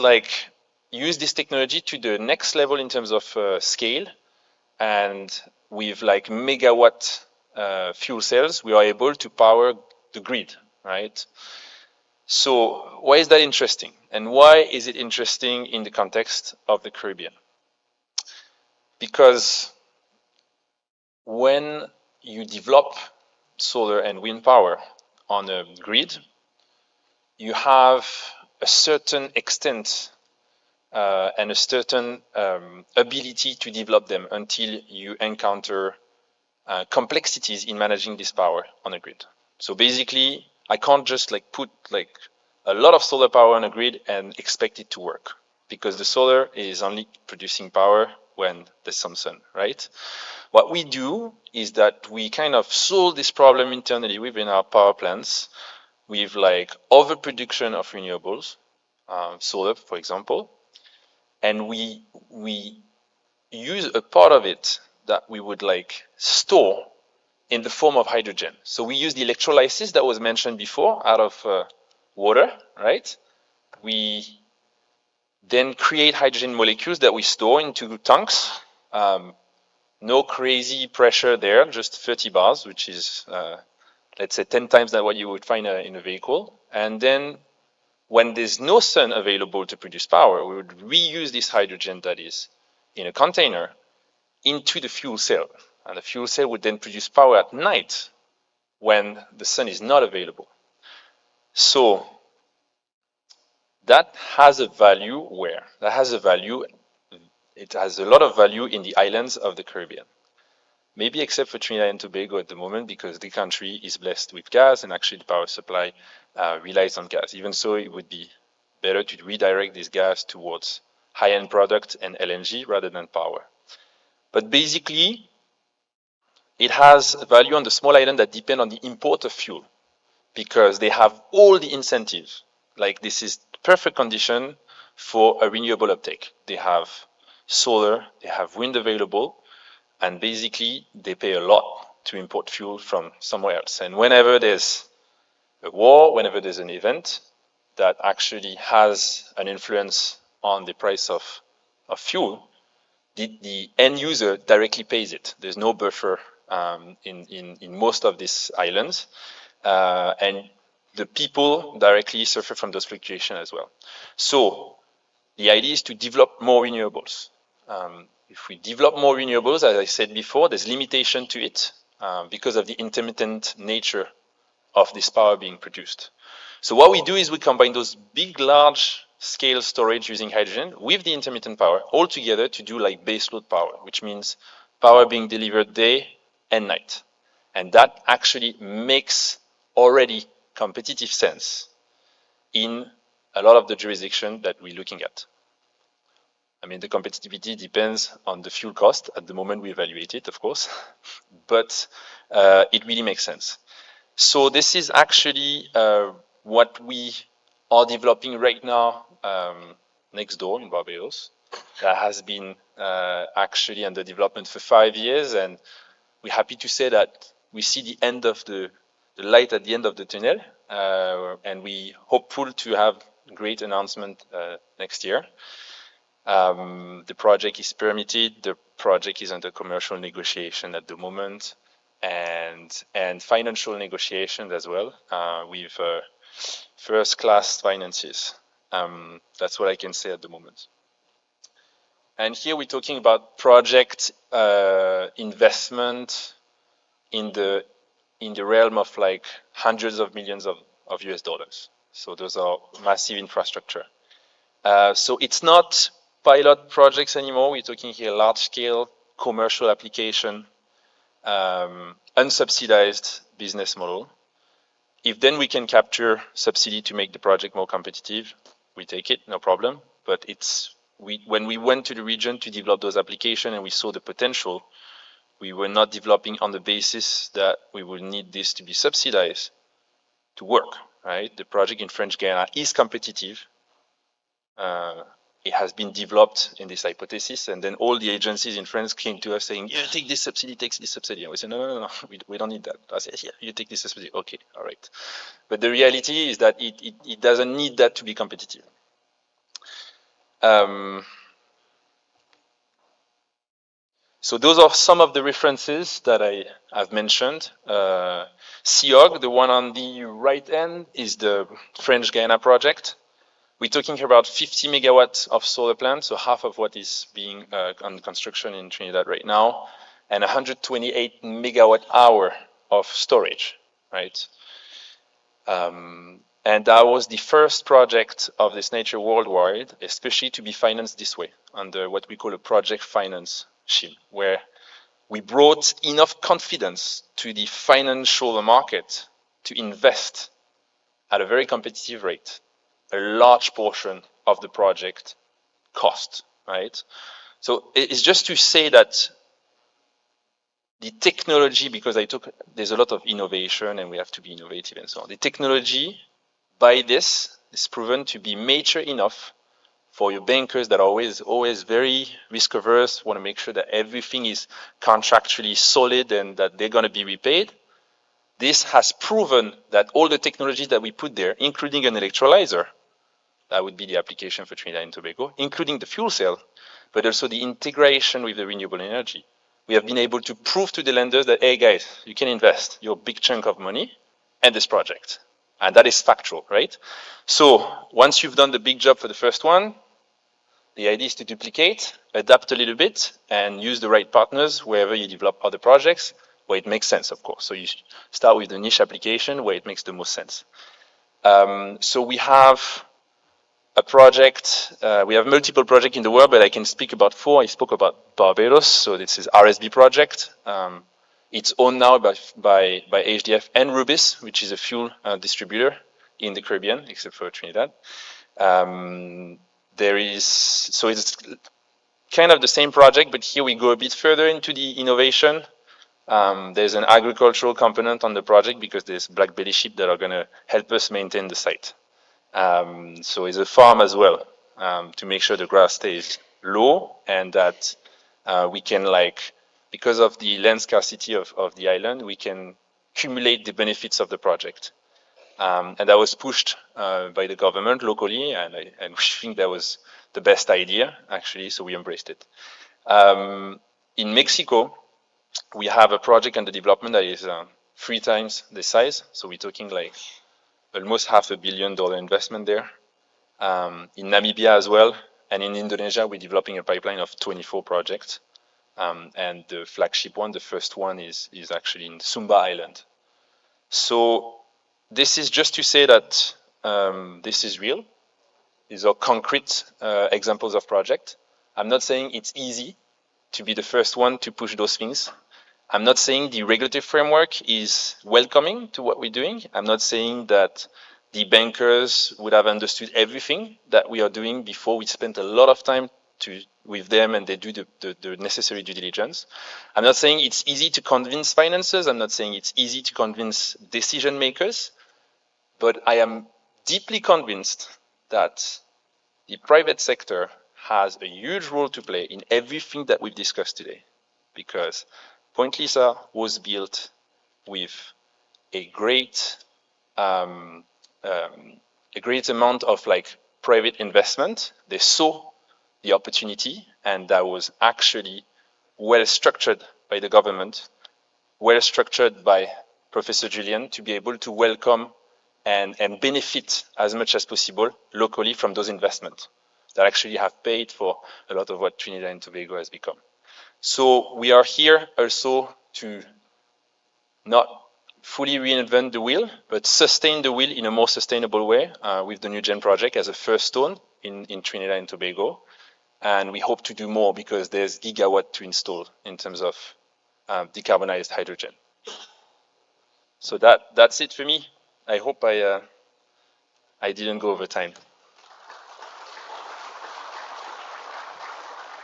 use this technology to the next level in terms of scale and with like megawatt fuel cells, we are able to power the grid, right? So why is that interesting? And why is it interesting in the context of the Caribbean? Because when you develop solar and wind power on a grid, you have a certain extent and a certain ability to develop them until you encounter complexities in managing this power on a grid. So basically, I can't just like put like a lot of solar power on a grid and expect it to work, because the solar is only producing power when there's some sun, right? What we do is that we kind of solve this problem internally within our power plants with like overproduction of renewables, solar, for example, and we use a part of it that we would like store in the form of hydrogen. So we use the electrolysis that was mentioned before out of water, right? We then create hydrogen molecules that we store into tanks. No crazy pressure there, just 30 bars, which is, let's say, 10 times than what you would find in a vehicle. And then when there's no sun available to produce power, we would reuse this hydrogen that is in a container into the fuel cell. And the fuel cell would then produce power at night when the sun is not available. So that has a value where? That has a value, it has a lot of value in the islands of the Caribbean. Maybe except for Trinidad and Tobago at the moment, because the country is blessed with gas and actually the power supply relies on gas. Even so, it would be better to redirect this gas towards high-end product and LNG rather than power. But basically, it has a value on the small island that depend on the import of fuel, because they have all the incentives. Like, this is perfect condition for a renewable uptake. They have solar, they have wind available, and basically they pay a lot to import fuel from somewhere else. And whenever there's a war, whenever there's an event that actually has an influence on the price of fuel, the end user directly pays it. There's no buffer in most of these islands. And the people directly suffer from those fluctuations as well. So the idea is to develop more renewables. If we develop more renewables, as I said before, there's limitation to it because of the intermittent nature of this power being produced. So what we do is we combine those big, large scale storage using hydrogen with the intermittent power all together to do like baseload power, which means power being delivered day and night. And that actually makes already competitive sense in a lot of the jurisdiction that we're looking at. I mean, the competitivity depends on the fuel cost at the moment we evaluate it, of course, but it really makes sense. So this is actually what we are developing right now next door in Barbados. That has been actually under development for 5 years, and we're happy to say that we see the end of the light at the end of the tunnel, and we hopeful to have great announcement next year. The project is permitted, the project is under commercial negotiation at the moment, and financial negotiations as well with first-class finances. That's what I can say at the moment. And here we're talking about project investment in the realm of like hundreds of millions of US dollars. So those are massive infrastructure. So it's not pilot projects anymore. We're talking here large-scale commercial application, unsubsidized business model. If then we can capture subsidy to make the project more competitive, we take it, no problem. But when we went to the region to develop those applications and we saw the potential, we were not developing on the basis that we would need this to be subsidized to work, right? The project in French Guiana is competitive. It has been developed in this hypothesis, and then all the agencies in France came to us saying, yeah, take this subsidy, take this subsidy. And we said, no, we don't need that. I said, yeah, you take this subsidy. Okay, all right. But the reality is that it doesn't need that to be competitive. So those are some of the references that I've mentioned. CIOG, the one on the right end, is the French Guiana project. We're talking about 50 megawatts of solar plants, so half of what is being under construction in Trinidad right now, and 128 megawatt hour of storage, right? And that was the first project of this nature worldwide, especially to be financed this way, under what we call a project finance scheme, where we brought enough confidence to the financial market to invest at a very competitive rate a large portion of the project cost, right? So it's just to say that the technology, because there's a lot of innovation and we have to be innovative and so on. The technology by this is proven to be mature enough for your bankers that are always very risk averse, want to make sure that everything is contractually solid and that they're going to be repaid. This has proven that all the technologies that we put there, including an electrolyzer, that would be the application for Trinidad and Tobago, including the fuel cell, but also the integration with the renewable energy. We have been able to prove to the lenders that, hey guys, you can invest your big chunk of money in this project. And that is factual, right? So once you've done the big job for the first one, the idea is to duplicate, adapt a little bit, and use the right partners wherever you develop other projects, where it makes sense, of course. So you start with the niche application where it makes the most sense. So we have a project, we have multiple projects in the world, but I can speak about 4. I spoke about Barbados, so this is RSV project. It's owned now by HDF and Rubis, which is a fuel distributor in the Caribbean, except for Trinidad. So it's kind of the same project, but here we go a bit further into the innovation. There's an agricultural component on the project because there's black belly sheep that are going to help us maintain the site. So it's a farm as well, to make sure the grass stays low and that we can, because of the land scarcity of the island, we can accumulate the benefits of the project. And that was pushed by the government locally, and we think that was the best idea, actually, so we embraced it. In Mexico, we have a project under development that is 3 times the size, so we're talking almost $500 million investment there. In Namibia as well, and in Indonesia, we're developing a pipeline of 24 projects. And the flagship one, the first one, is actually in Sumba Island. So this is just to say that this is real. These are concrete examples of projects. I'm not saying it's easy to be the first one to push those things. I'm not saying the regulatory framework is welcoming to what we're doing. I'm not saying that the bankers would have understood everything that we are doing before we spent a lot of time with them and they do the necessary due diligence. I'm not saying it's easy to convince financiers. I'm not saying it's easy to convince decision makers. But I am deeply convinced that the private sector has a huge role to play in everything that we've discussed today, because Point Lisa was built with a great amount of private investment. They saw the opportunity, and that was actually well structured by the government, well structured by Professor Julian to be able to welcome and benefit as much as possible locally from those investments that actually have paid for a lot of what Trinidad and Tobago has become. So we are here also to not fully reinvent the wheel, but sustain the wheel in a more sustainable way with the New Gen project as a first stone in Trinidad and Tobago. And we hope to do more because there's gigawatt to install in terms of decarbonized hydrogen. So that's it for me. I hope I didn't go over time.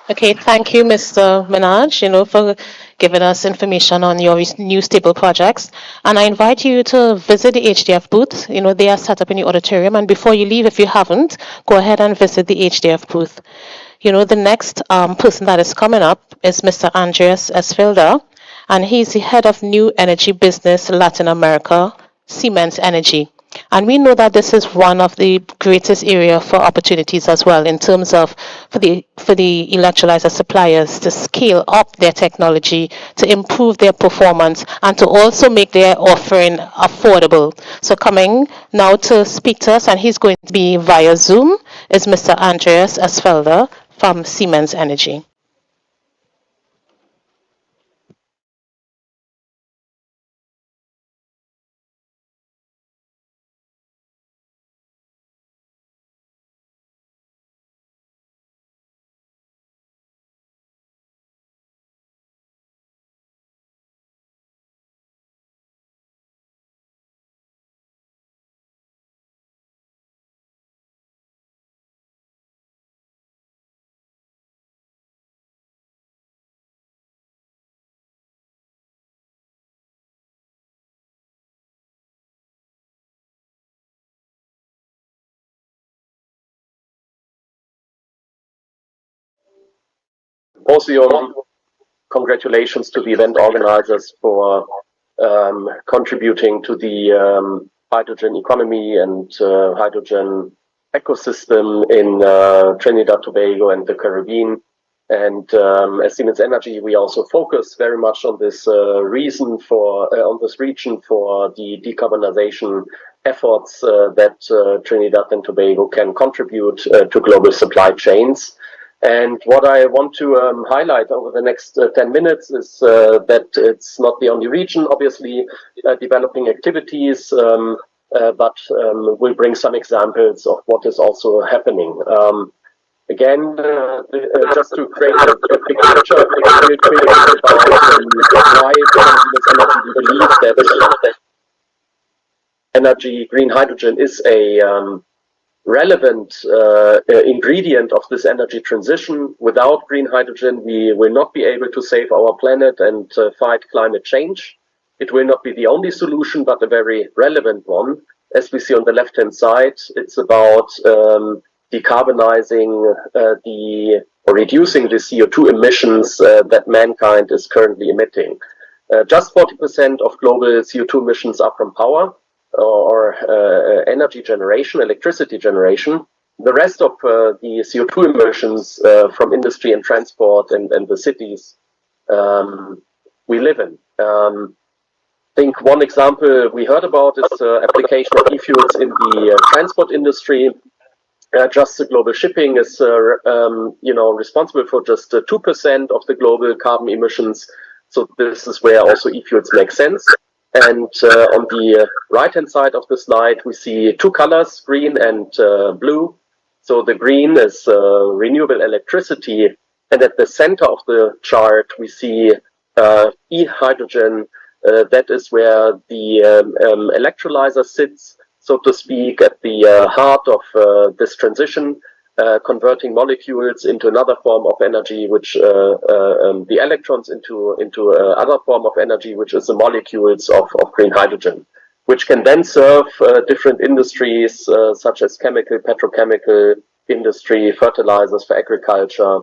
Okay, thank you, Mr. Minaj, for giving us information on your new stable projects. And I invite you to visit the HDF booth. They are set up in the auditorium. And before you leave, if you haven't, go ahead and visit the HDF booth. The next person that is coming up is Mr. Andreas Esfilda, and he's the head of New Energy Business Latin America, Siemens Energy. And we know that this is one of the greatest area for opportunities as well in terms of for the electrolyzer suppliers to scale up their technology, to improve their performance, and to also make their offering affordable. So coming now to speak to us, and he's going to be via Zoom, is Mr. Andreas Asfelder from Siemens Energy. Also, congratulations to the event organizers for contributing to the hydrogen economy and hydrogen ecosystem in Trinidad, Tobago, and the Caribbean. And as Siemens Energy, we also focus very much on this region for the decarbonization efforts that Trinidad and Tobago can contribute to global supply chains. And what I want to highlight over the next 10 minutes is that it's not the only region, obviously, developing activities, but we'll bring some examples of what is also happening. Again, just to create a big picture, real quick about why Siemens Energy believes that green hydrogen is a relevant ingredient of this energy transition. Without green hydrogen, we will not be able to save our planet and fight climate change. It will not be the only solution, but a very relevant one. As we see on the left-hand side, it's about decarbonizing or reducing the CO2 emissions that mankind is currently emitting. Just 40% of global CO2 emissions are from power or energy generation, electricity generation. The rest of the CO2 emissions from industry and transport and the cities we live in. I think one example we heard about is application of e-fuels in the transport industry. Just the global shipping is, responsible for just 2% of the global carbon emissions. So this is where also e-fuels make sense. And on the right-hand side of the slide, we see two colors, green and blue. So the green is renewable electricity, and at the center of the chart, we see e-hydrogen. That is where the electrolyzer sits, so to speak, at the heart of this transition, converting molecules into another form of energy, which the electrons into other form of energy, which is the molecules of green hydrogen, which can then serve different industries such as chemical, petrochemical industry, fertilizers for agriculture,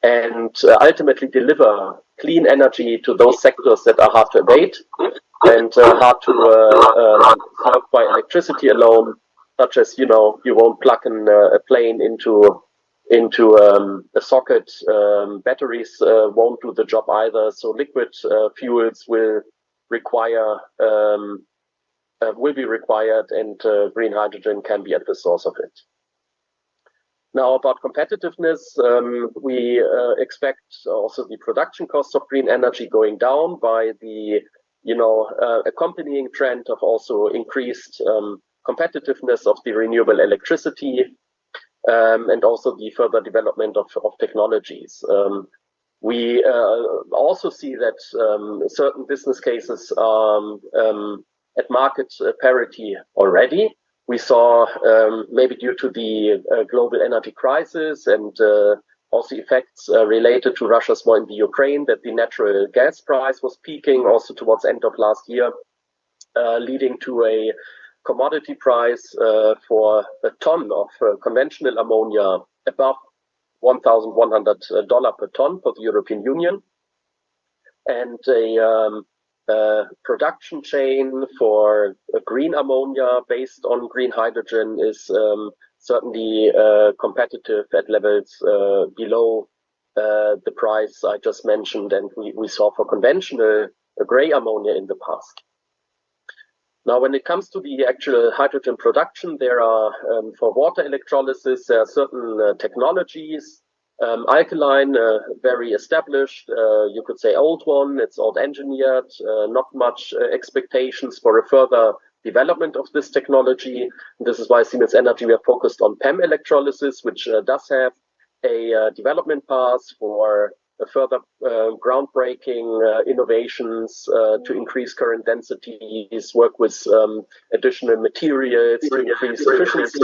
and ultimately deliver clean energy to those sectors that are hard to abate and hard to serve by electricity alone, such as, you won't plug a plane into a socket. Batteries won't do the job either. So liquid fuels will be required, and green hydrogen can be at the source of it. Now, about competitiveness, we expect also the production costs of green energy going down by the accompanying trend of also increased competitiveness of the renewable electricity, and also the further development of technologies. We also see that certain business cases are at market parity already. We saw, maybe due to the global energy crisis and also effects related to Russia's war in the Ukraine, that the natural gas price was peaking also towards end of last year, leading to a commodity price for a ton of conventional ammonia above $1,100 per ton for the European Union, and a production chain for green ammonia based on green hydrogen is certainly competitive at levels below the price I just mentioned and we saw for conventional gray ammonia in the past. Now, when it comes to the actual hydrogen production, there are, for water electrolysis, there are certain technologies. Alkaline, very established, you could say old one, it's old engineered, not much expectations for a further development of this technology. This is why Siemens Energy, we are focused on PEM electrolysis, which does have a development path for further groundbreaking innovations to increase current densities, work with additional materials to increase efficiency,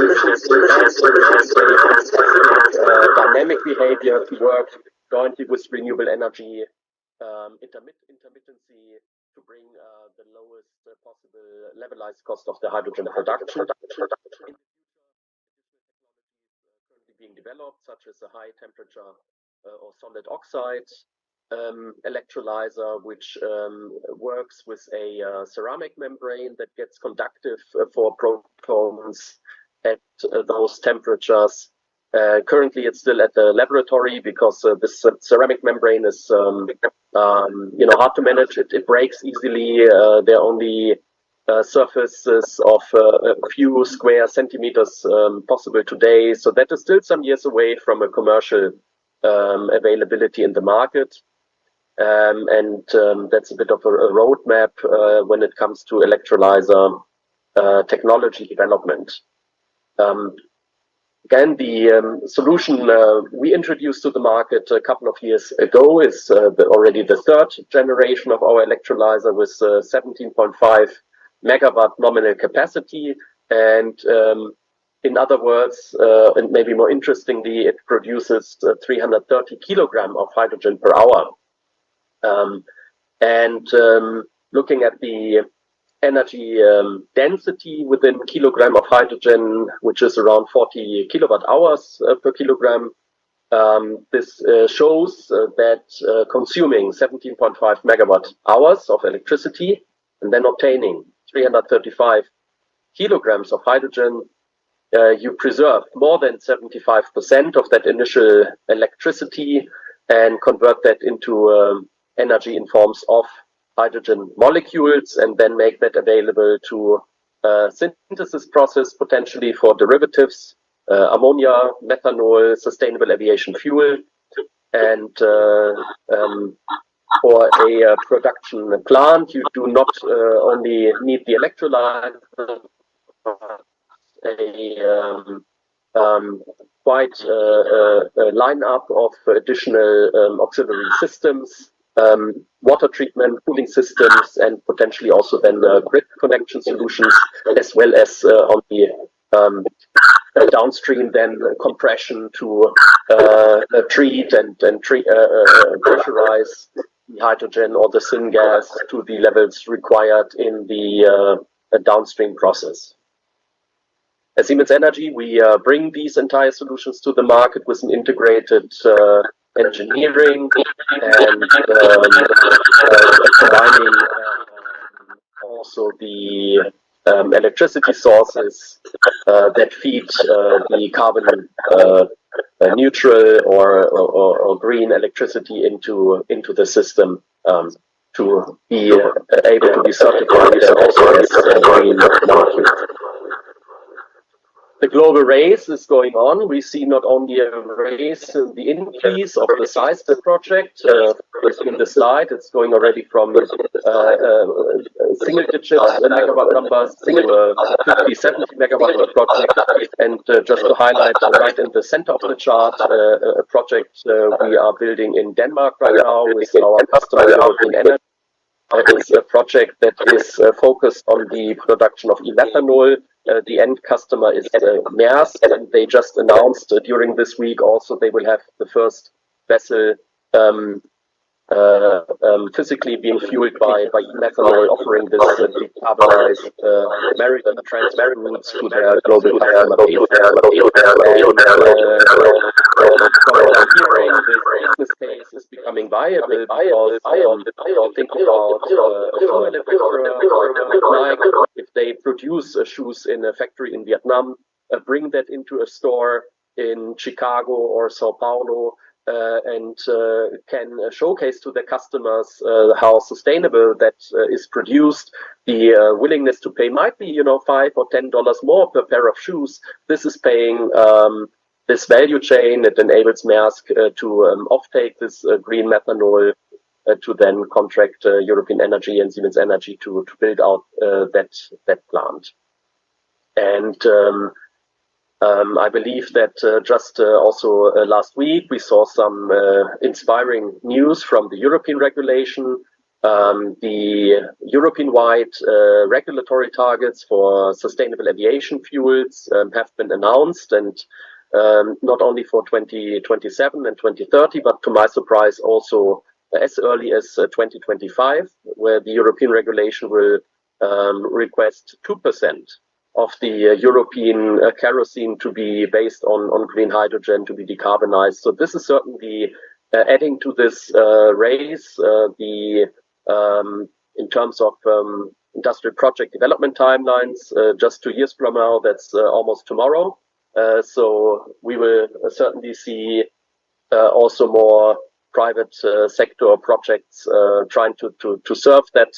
dynamic behavior to work jointly with renewable energy intermittency to bring the lowest possible levelized cost of the hydrogen production. Being developed, such as a high temperature or solid oxide electrolyzer, which works with a ceramic membrane that gets conductive for protons at those temperatures. Currently, it's still at the laboratory because this ceramic membrane is, hard to manage. It breaks easily. There are only surfaces of a few square centimeters possible today. So that is still some years away from a commercial availability in the market. That's a bit of a roadmap when it comes to electrolyzer technology development. Again, the solution we introduced to the market a couple of years ago is already the third generation of our electrolyzer with 17.5 megawatt nominal capacity, and in other words, and maybe more interestingly, it produces 330 kilogram of hydrogen per hour. Looking at the energy density within kilogram of hydrogen, which is around 40 kilowatt hours per kilogram, this shows that consuming 17.5 megawatt hours of electricity and then obtaining 335 kilograms of hydrogen, you preserve more than 75% of that initial electricity and convert that into energy in forms of hydrogen molecules and then make that available to synthesis process, potentially for derivatives, ammonia, methanol, sustainable aviation fuel, and for a production plant, you do not only need the electrolyzer, quite a lineup of additional auxiliary systems, water treatment, cooling systems, and potentially also then grid connection solutions, as well as on the downstream then compression to treat and pressurize the hydrogen or the syngas to the levels required in the downstream process. At Siemens Energy, we bring these entire solutions to the market with an integrated engineering and combining also the electricity sources that feed the carbon neutral or green electricity into the system to be able to be certified also as green molecules. The global race is going on. We see not only a race in the increase of the size of the project, in the slide, it's going already from single digit megawatt numbers to 50, 70 megawatt project. And just to highlight right in the center of the chart, a project we are building in Denmark right now with our customer European Energy. It's a project that is focused on the production of e-methanol. The end customer is Maersk, and they just announced during this week also they will have the first vessel physically being fueled by e-methanol, offering this decarbonized maritime transfer routes to their global customer base. And from what I'm hearing, this business case is becoming becoming viable because think about a shoe manufacturer like if they produce shoes in a factory in Vietnam, bring that into a store in Chicago or Sao Paulo, and can showcase to their customers how sustainable that is produced. The willingness to pay might be, $5 or $10 more per pair of shoes. This is paying this value chain. It enables Maersk to offtake this green methanol to then contract European Energy and Siemens Energy to build out that plant. And I believe that just also last week we saw some inspiring news from the European regulation. The European-wide regulatory targets for sustainable aviation fuels have been announced, and not only for 2027 and 2030, but to my surprise also as early as 2025, where the European regulation will request 2% of the European kerosene to be based on green hydrogen, to be decarbonized. So this is certainly adding to this race. In terms of industrial project development timelines, just 2 years from now, that's almost tomorrow. So we will certainly see also more private sector projects trying to serve that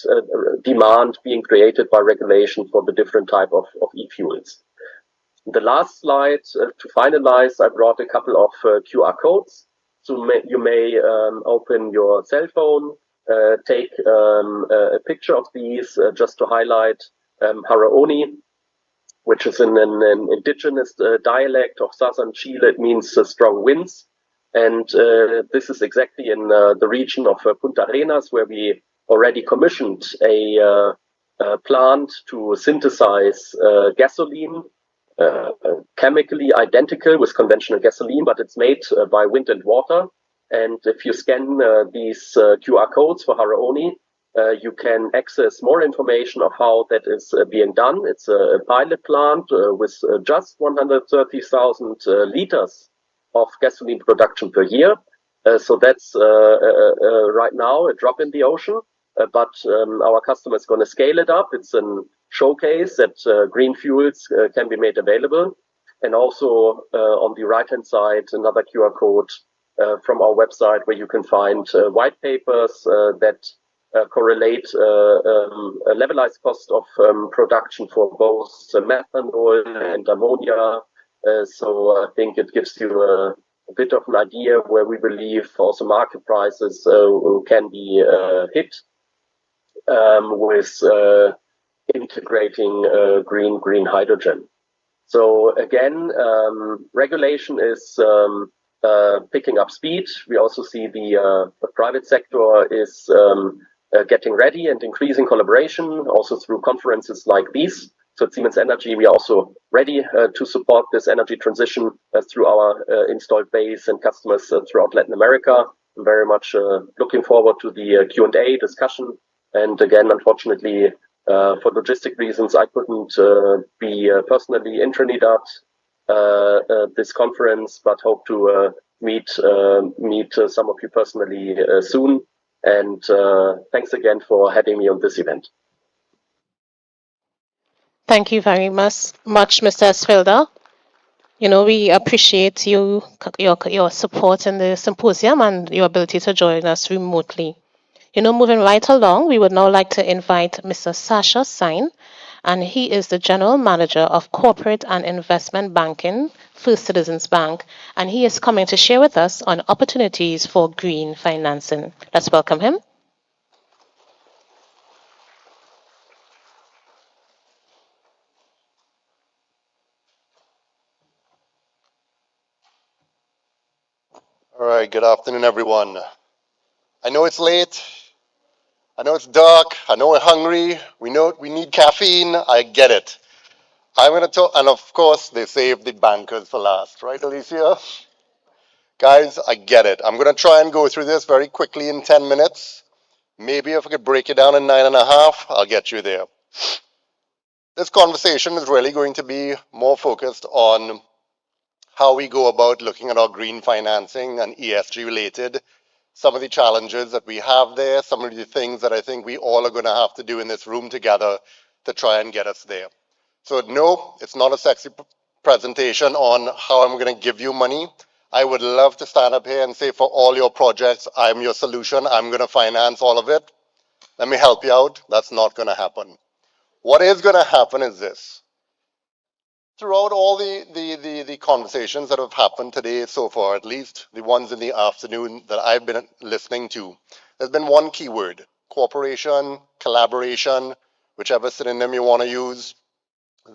demand being created by regulation for the different type of e-fuels. The last slide, to finalize, I brought a couple of QR codes. So you may open your cell phone, take a picture of these just to highlight Haraoni, which is an indigenous dialect of southern Chile. It means strong winds. And this is exactly in the region of Punta Arenas, where we already commissioned a plant to synthesize gasoline, chemically identical with conventional gasoline, but it's made by wind and water. And if you scan these QR codes for Haraoni, you can access more information of how that is being done. It's a pilot plant with just 130,000 liters of gasoline production per year. So that's right now a drop in the ocean, but our customer is going to scale it up. It's a showcase that green fuels can be made available. And also on the right-hand side, another QR code from our website where you can find white papers that correlate a levelized cost of production for both methanol and ammonia. So I think it gives you a bit of an idea where we believe also market prices can be hit with integrating green hydrogen. So again, regulation is picking up speed. We also see the private sector is getting ready and increasing collaboration also through conferences like these. So at Siemens Energy, we are also ready to support this energy transition through our installed base and customers throughout Latin America. I'm very much looking forward to the Q&A discussion. And again, unfortunately, for logistic reasons, I couldn't be personally in Trinidad this conference, but hope to meet some of you personally soon. And thanks again for having me on this event. Thank you very much, Mr. Esfelder. We appreciate your support in the symposium and your ability to join us remotely. Moving right along, we would now like to invite Mr. Sasha Sain, and he is the General Manager of Corporate and Investment Banking, First Citizens Bank, and he is coming to share with us on opportunities for green financing. Let's welcome him. All right, good afternoon, everyone. I know it's late. I know it's dark. I know we're hungry. We know we need caffeine. I get it. I'm going to talk, and of course, they save the bankers for last, right, Alicia? Guys, I get it. I'm going to try and go through this very quickly in 10 minutes. Maybe if I could break it down in 9.5, I'll get you there. This conversation is really going to be more focused on how we go about looking at our green financing and ESG related some of the challenges that we have there, some of the things that I think we all are going to have to do in this room together to try and get us there. So no, it's not a sexy presentation on how I'm going to give you money. I would love to stand up here and say for all your projects, I'm your solution, I'm going to finance all of it. Let me help you out. That's not going to happen. What is going to happen is this. Throughout all the conversations that have happened today so far, at least the ones in the afternoon that I've been listening to, there's been one key word: cooperation, collaboration, whichever synonym you want to use.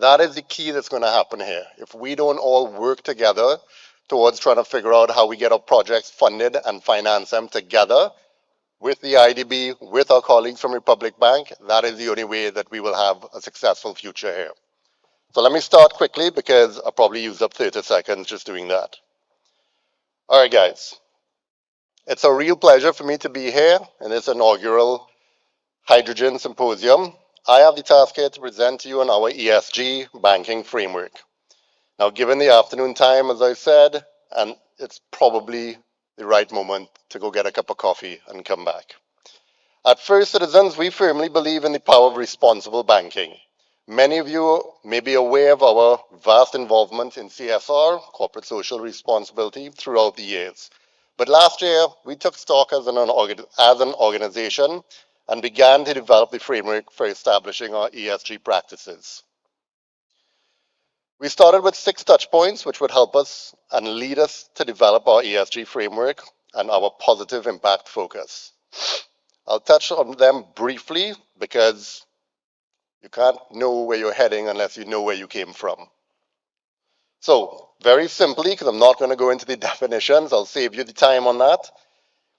That is the key that's going to happen here. If we don't all work together towards trying to figure out how we get our projects funded and finance them together with the IDB, with our colleagues from Republic Bank, that is the only way that we will have a successful future here. So let me start quickly because I'll probably use up 30 seconds just doing that. All right, guys. It's a real pleasure for me to be here in this inaugural Hydrogen Symposium. I have the task here to present to you on our ESG banking framework. Now, given the afternoon time, as I said, and it's probably the right moment to go get a cup of coffee and come back. At First Citizens, we firmly believe in the power of responsible banking. Many of you may be aware of our vast involvement in CSR, corporate social responsibility, throughout the years. But last year, we took stock as an organization and began to develop the framework for establishing our ESG practices. We started with 6 touch points, which would help us and lead us to develop our ESG framework and our positive impact focus. I'll touch on them briefly because you can't know where you're heading unless you know where you came from. So, very simply, because I'm not going to go into the definitions, I'll save you the time on that.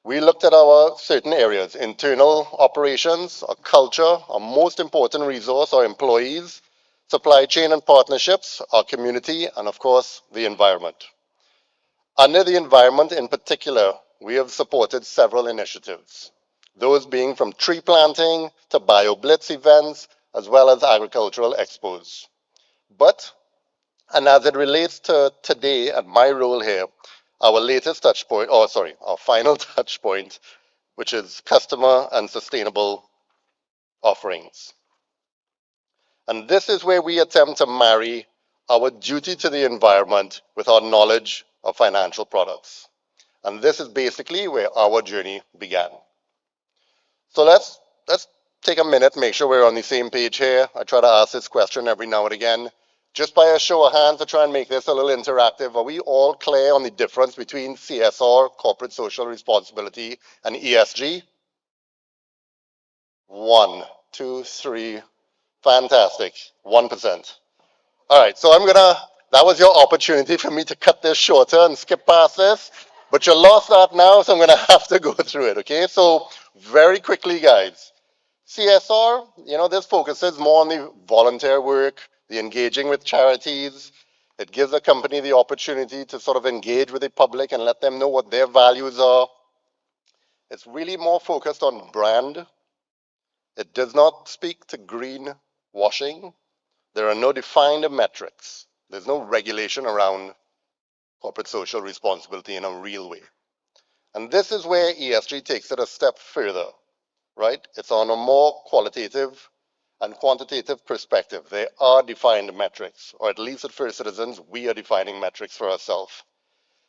We looked at our certain areas: internal operations, our culture, our most important resource, our employees, supply chain and partnerships, our community, and of course, the environment. Under the environment in particular, we have supported several initiatives, those being from tree planting to BioBlitz events, as well as agricultural expos. But, and as it relates to today and my role here, our latest touch point, our final touch point, which is customer and sustainable offerings. And this is where we attempt to marry our duty to the environment with our knowledge of financial products. And this is basically where our journey began. So let's take a minute, make sure we're on the same page here. I try to ask this question every now and again. Just by a show of hands to try and make this a little interactive, are we all clear on the difference between CSR, corporate social responsibility, and ESG? 1, 2, 3, fantastic, 1%. All right, so that was your opportunity for me to cut this shorter and skip past this, but you lost that now, so I'm gonna have to go through it, okay? So very quickly, guys. CSR, this focuses more on the volunteer work, the engaging with charities. It gives a company the opportunity to sort of engage with the public and let them know what their values are. It's really more focused on brand. It does not speak to green washing. There are no defined metrics. There's no regulation around corporate social responsibility in a real way. And this is where ESG takes it a step further, right? It's on a more qualitative and quantitative perspective. There are defined metrics, or at least at First Citizens, we are defining metrics for ourselves.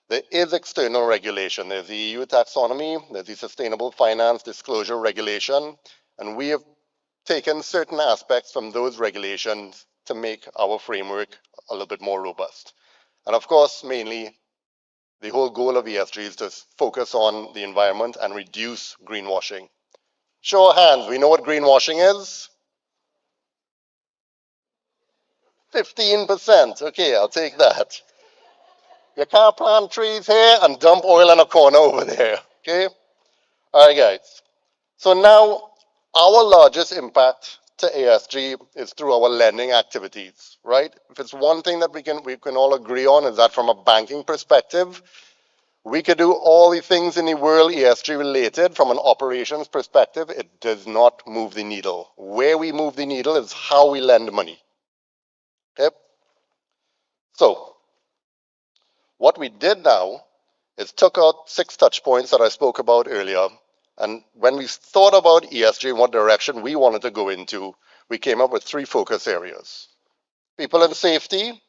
There is external regulation. There's the EU taxonomy, there's the Sustainable Finance Disclosure Regulation, and we have taken certain aspects from those regulations to make our framework a little bit more robust. And of course, mainly, the whole goal of ESG is to focus on the environment and reduce greenwashing. Show of hands, we know what greenwashing is? 15%, okay, I'll take that. You can't plant trees here and dump oil in a corner over there, okay? All right, guys. So now, our largest impact to ESG is through our lending activities, right? If it's one thing that we can all agree on is that from a banking perspective, we could do all the things in the world ESG related. From an operations perspective, it does not move the needle. Where we move the needle is how we lend money, okay? So, what we did now It took out 6 touch points that I spoke about earlier. And when we thought about ESG and what direction we wanted to go into, we came up with 3 focus areas: people and safety,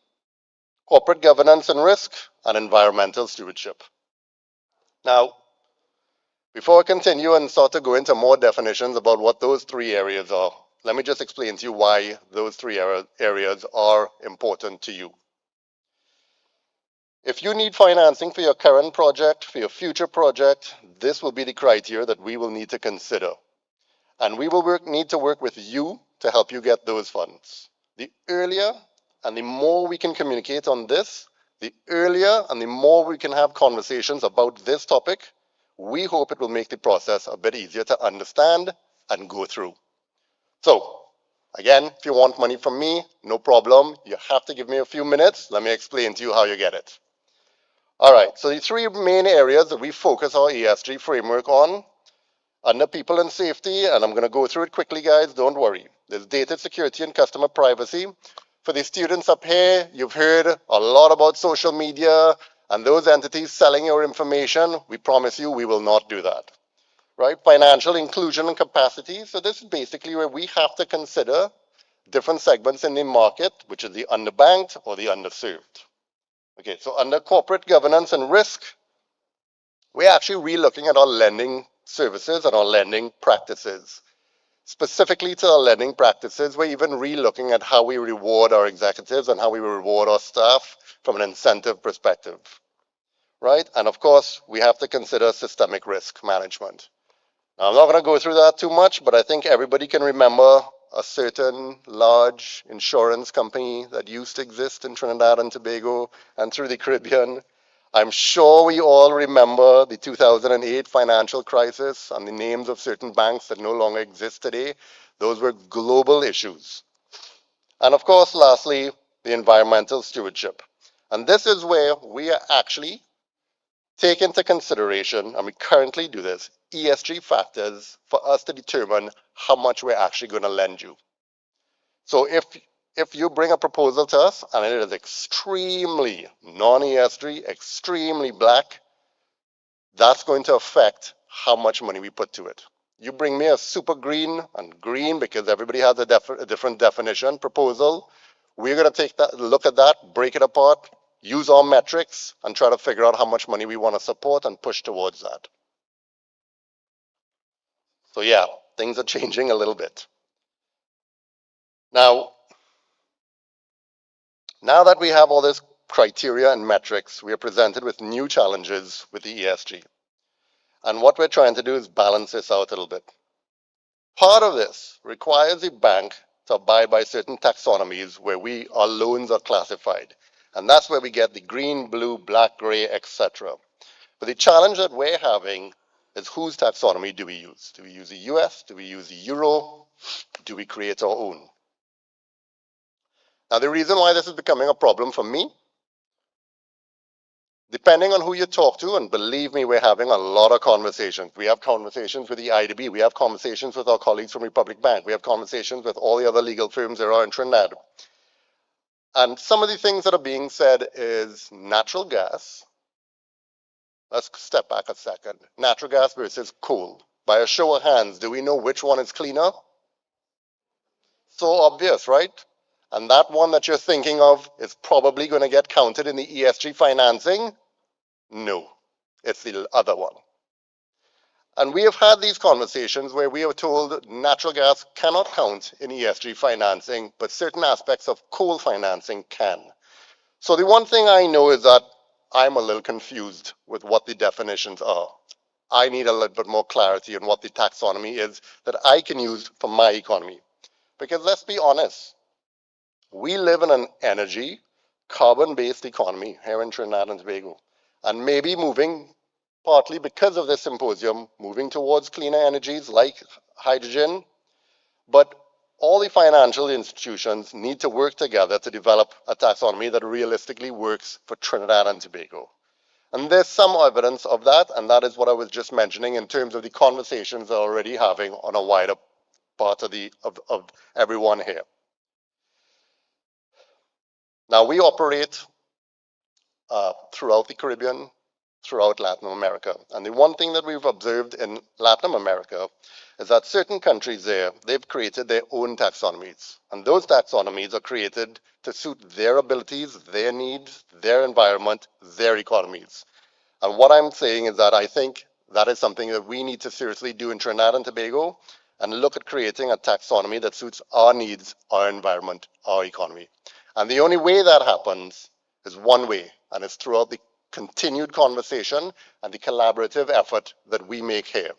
corporate governance and risk, and environmental stewardship. Now, before I continue and start to go into more definitions about what those 3 areas are, let me just explain to you why those 3 areas are important to you. If you need financing for your current project, for your future project, this will be the criteria that we will need to consider. And we will need to work with you to help you get those funds. The earlier and the more we can communicate on this, the earlier and the more we can have conversations about this topic, we hope it will make the process a bit easier to understand and go through. So, again, if you want money from me, no problem. You have to give me a few minutes. Let me explain to you how you get it. All right, so the 3 main areas that we focus our ESG framework on: under people and safety, and I'm going to go through it quickly, guys, don't worry. There's data security and customer privacy. For the students up here, you've heard a lot about social media and those entities selling your information. We promise you we will not do that. Right? Financial inclusion and capacity. So this is basically where we have to consider different segments in the market, which is the underbanked or the underserved. Okay, so under corporate governance and risk, we're actually re-looking at our lending services and our lending practices. Specifically to our lending practices, we're even re-looking at how we reward our executives and how we reward our staff from an incentive perspective, right? And of course, we have to consider systemic risk management. Now, I'm not going to go through that too much, but I think everybody can remember a certain large insurance company that used to exist in Trinidad and Tobago and through the Caribbean. I'm sure we all remember the 2008 financial crisis and the names of certain banks that no longer exist today. Those were global issues. And of course, lastly, the environmental stewardship. And this is where we are actually take into consideration, and we currently do this, ESG factors for us to determine how much we're actually going to lend you. So if you bring a proposal to us and it is extremely non-ESG, extremely black, that's going to affect how much money we put to it. You bring me a super green, and green because everybody has a different definition proposal, we're going to take that, look at that, break it apart, use our metrics, and try to figure out how much money we want to support and push towards that. So yeah, things are changing a little bit. Now that we have all this criteria and metrics, we are presented with new challenges with the ESG. And what we're trying to do is balance this out a little bit. Part of this requires the bank to abide by certain taxonomies where our loans are classified. And that's where we get the green, blue, black, gray, etc. But the challenge that we're having is whose taxonomy do we use? Do we use the US? Do we use the Euro? Do we create our own? Now, the reason why this is becoming a problem for me, depending on who you talk to, and believe me, we're having a lot of conversations. We have conversations with the IDB. We have conversations with our colleagues from Republic Bank. We have conversations with all the other legal firms there are in Trinidad. And some of the things that are being said is natural gas. Let's step back a second. Natural gas versus coal. By a show of hands, do we know which one is cleaner? So obvious, right? And that one that you're thinking of is probably going to get counted in the ESG financing? No, it's the other one. And we have had these conversations where we are told natural gas cannot count in ESG financing, but certain aspects of coal financing can. So the one thing I know is that I'm a little confused with what the definitions are. I need a little bit more clarity on what the taxonomy is that I can use for my economy. Because let's be honest, we live in an energy, carbon-based economy here in Trinidad and Tobago. And maybe moving, partly because of this symposium, moving towards cleaner energies like hydrogen. But all the financial institutions need to work together to develop a taxonomy that realistically works for Trinidad and Tobago. And there's some evidence of that, and that is what I was just mentioning in terms of the conversations they're already having on a wider part of everyone here. Now, we operate throughout the Caribbean. throughout Latin America. And the one thing that we've observed in Latin America is that certain countries there, they've created their own taxonomies. And those taxonomies are created to suit their abilities, their needs, their environment, their economies. And what I'm saying is that I think that is something that we need to seriously do in Trinidad and Tobago and look at creating a taxonomy that suits our needs, our environment, our economy. And the only way that happens is one way, and it's throughout the continued conversation and the collaborative effort that we make here.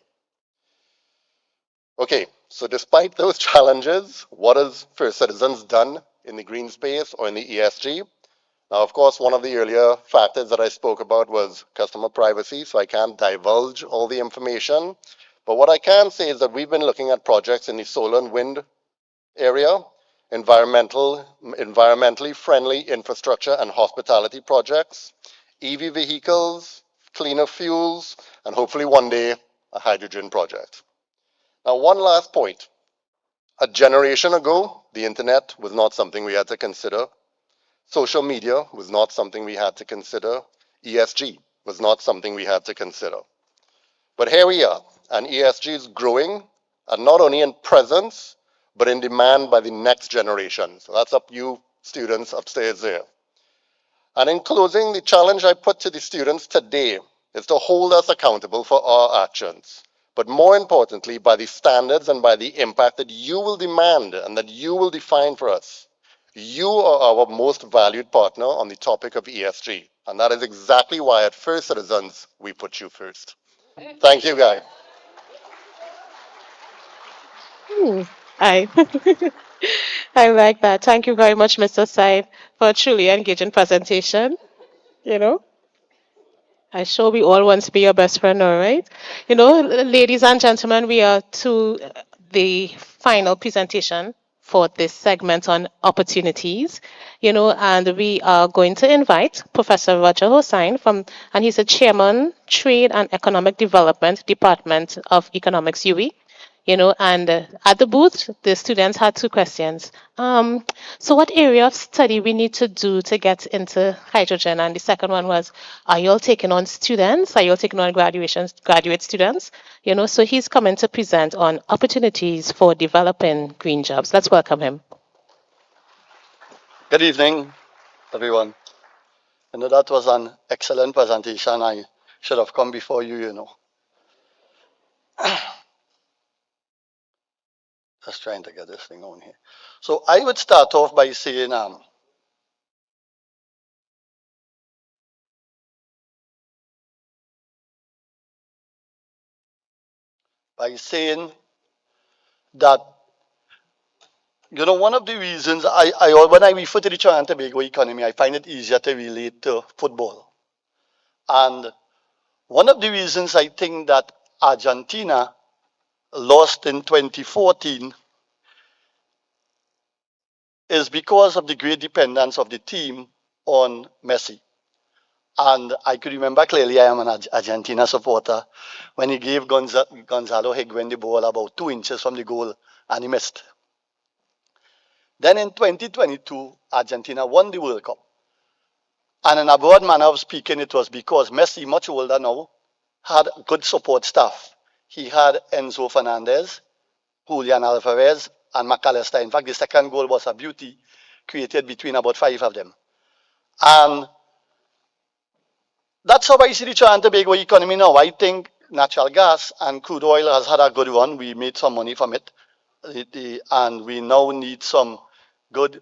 Okay, so despite those challenges, what has First Citizens done in the green space or in the ESG? Now, of course, one of the earlier factors that I spoke about was customer privacy, so I can't divulge all the information. But what I can say is that we've been looking at projects in the solar and wind area, environmentally friendly infrastructure and hospitality projects, EV vehicles, cleaner fuels, and hopefully one day a hydrogen project. Now, one last point. A generation ago, the internet was not something we had to consider. Social media was not something we had to consider. ESG was not something we had to consider. But here we are, and ESG is growing, and not only in presence, but in demand by the next generation. So that's up you students upstairs there. And in closing, the challenge I put to the students today is to hold us accountable for our actions, but more importantly, by the standards and by the impact that you will demand and that you will define for us. You are our most valued partner on the topic of ESG, and that is exactly why at First Citizens, we put you first. Thank you, guys. I I like that. Thank you very much, Mr. Said, for a truly engaging presentation. You know, I'm sure we all want to be your best friend, all right? Ladies and gentlemen, we are to the final presentation for this segment on opportunities, and we are going to invite Professor Roger Hossain and he's the Chairman, Trade and Economic Development Department of Economics, UWI. And at the booth, the students had two questions. So what area of study we need to do to get into hydrogen? And the second one was, are you all taking on students? Are you all taking on graduate students? So he's coming to present on opportunities for developing green jobs. Let's welcome him. Good evening, everyone. That was an excellent presentation. I should have come before you. Just trying to get this thing on here. So I would start off by saying, that, one of the reasons when I refer to the Trinidad and Tobago economy, I find it easier to relate to football. And one of the reasons I think that Argentina lost in 2014 is because of the great dependence of the team on Messi. And I could remember clearly, I am an Argentina supporter, when he gave Gonzalo Higuain the ball about 2 inches from the goal and he missed. Then in 2022, Argentina won the World Cup. And in a broad manner of speaking, it was because Messi, much older now, had good support staff. He had Enzo Fernandez, Julian Alvarez, and McAllister. In fact, the second goal was a beauty created between about 5 of them. And that's how I see the Trinidad and Tobago economy now. I think natural gas and crude oil has had a good run. We made some money from it. And we now need some good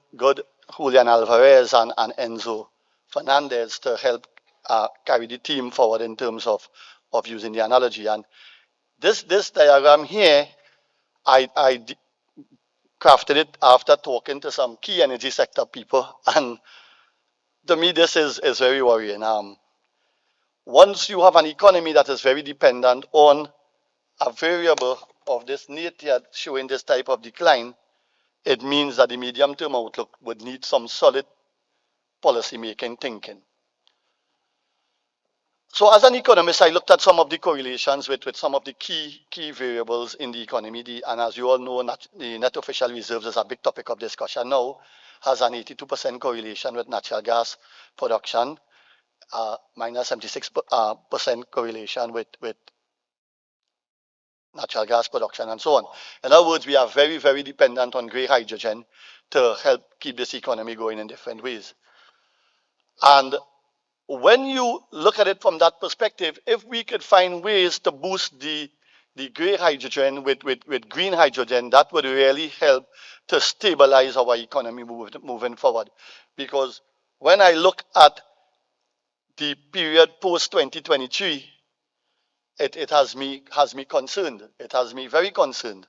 Julian Alvarez and Enzo Fernandez to help carry the team forward in terms of using the analogy. And this diagram here, I crafted it after talking to some key energy sector people. And to me, this is very worrying. Once you have an economy that is very dependent on a variable of this nature showing this type of decline, it means that the medium-term outlook would need some solid policy-making thinking. So as an economist, I looked at some of the correlations with some of the key variables in the economy. And as you all know, the net official reserves is a big topic of discussion now, has an 82% correlation with natural gas production. minus 76% correlation with natural gas production and so on. In other words, we are very, very dependent on grey hydrogen to help keep this economy going in different ways. And when you look at it from that perspective, if we could find ways to boost the grey hydrogen with green hydrogen, that would really help to stabilize our economy moving forward. Because when I look at the period post 2023, it has me concerned. It has me very concerned.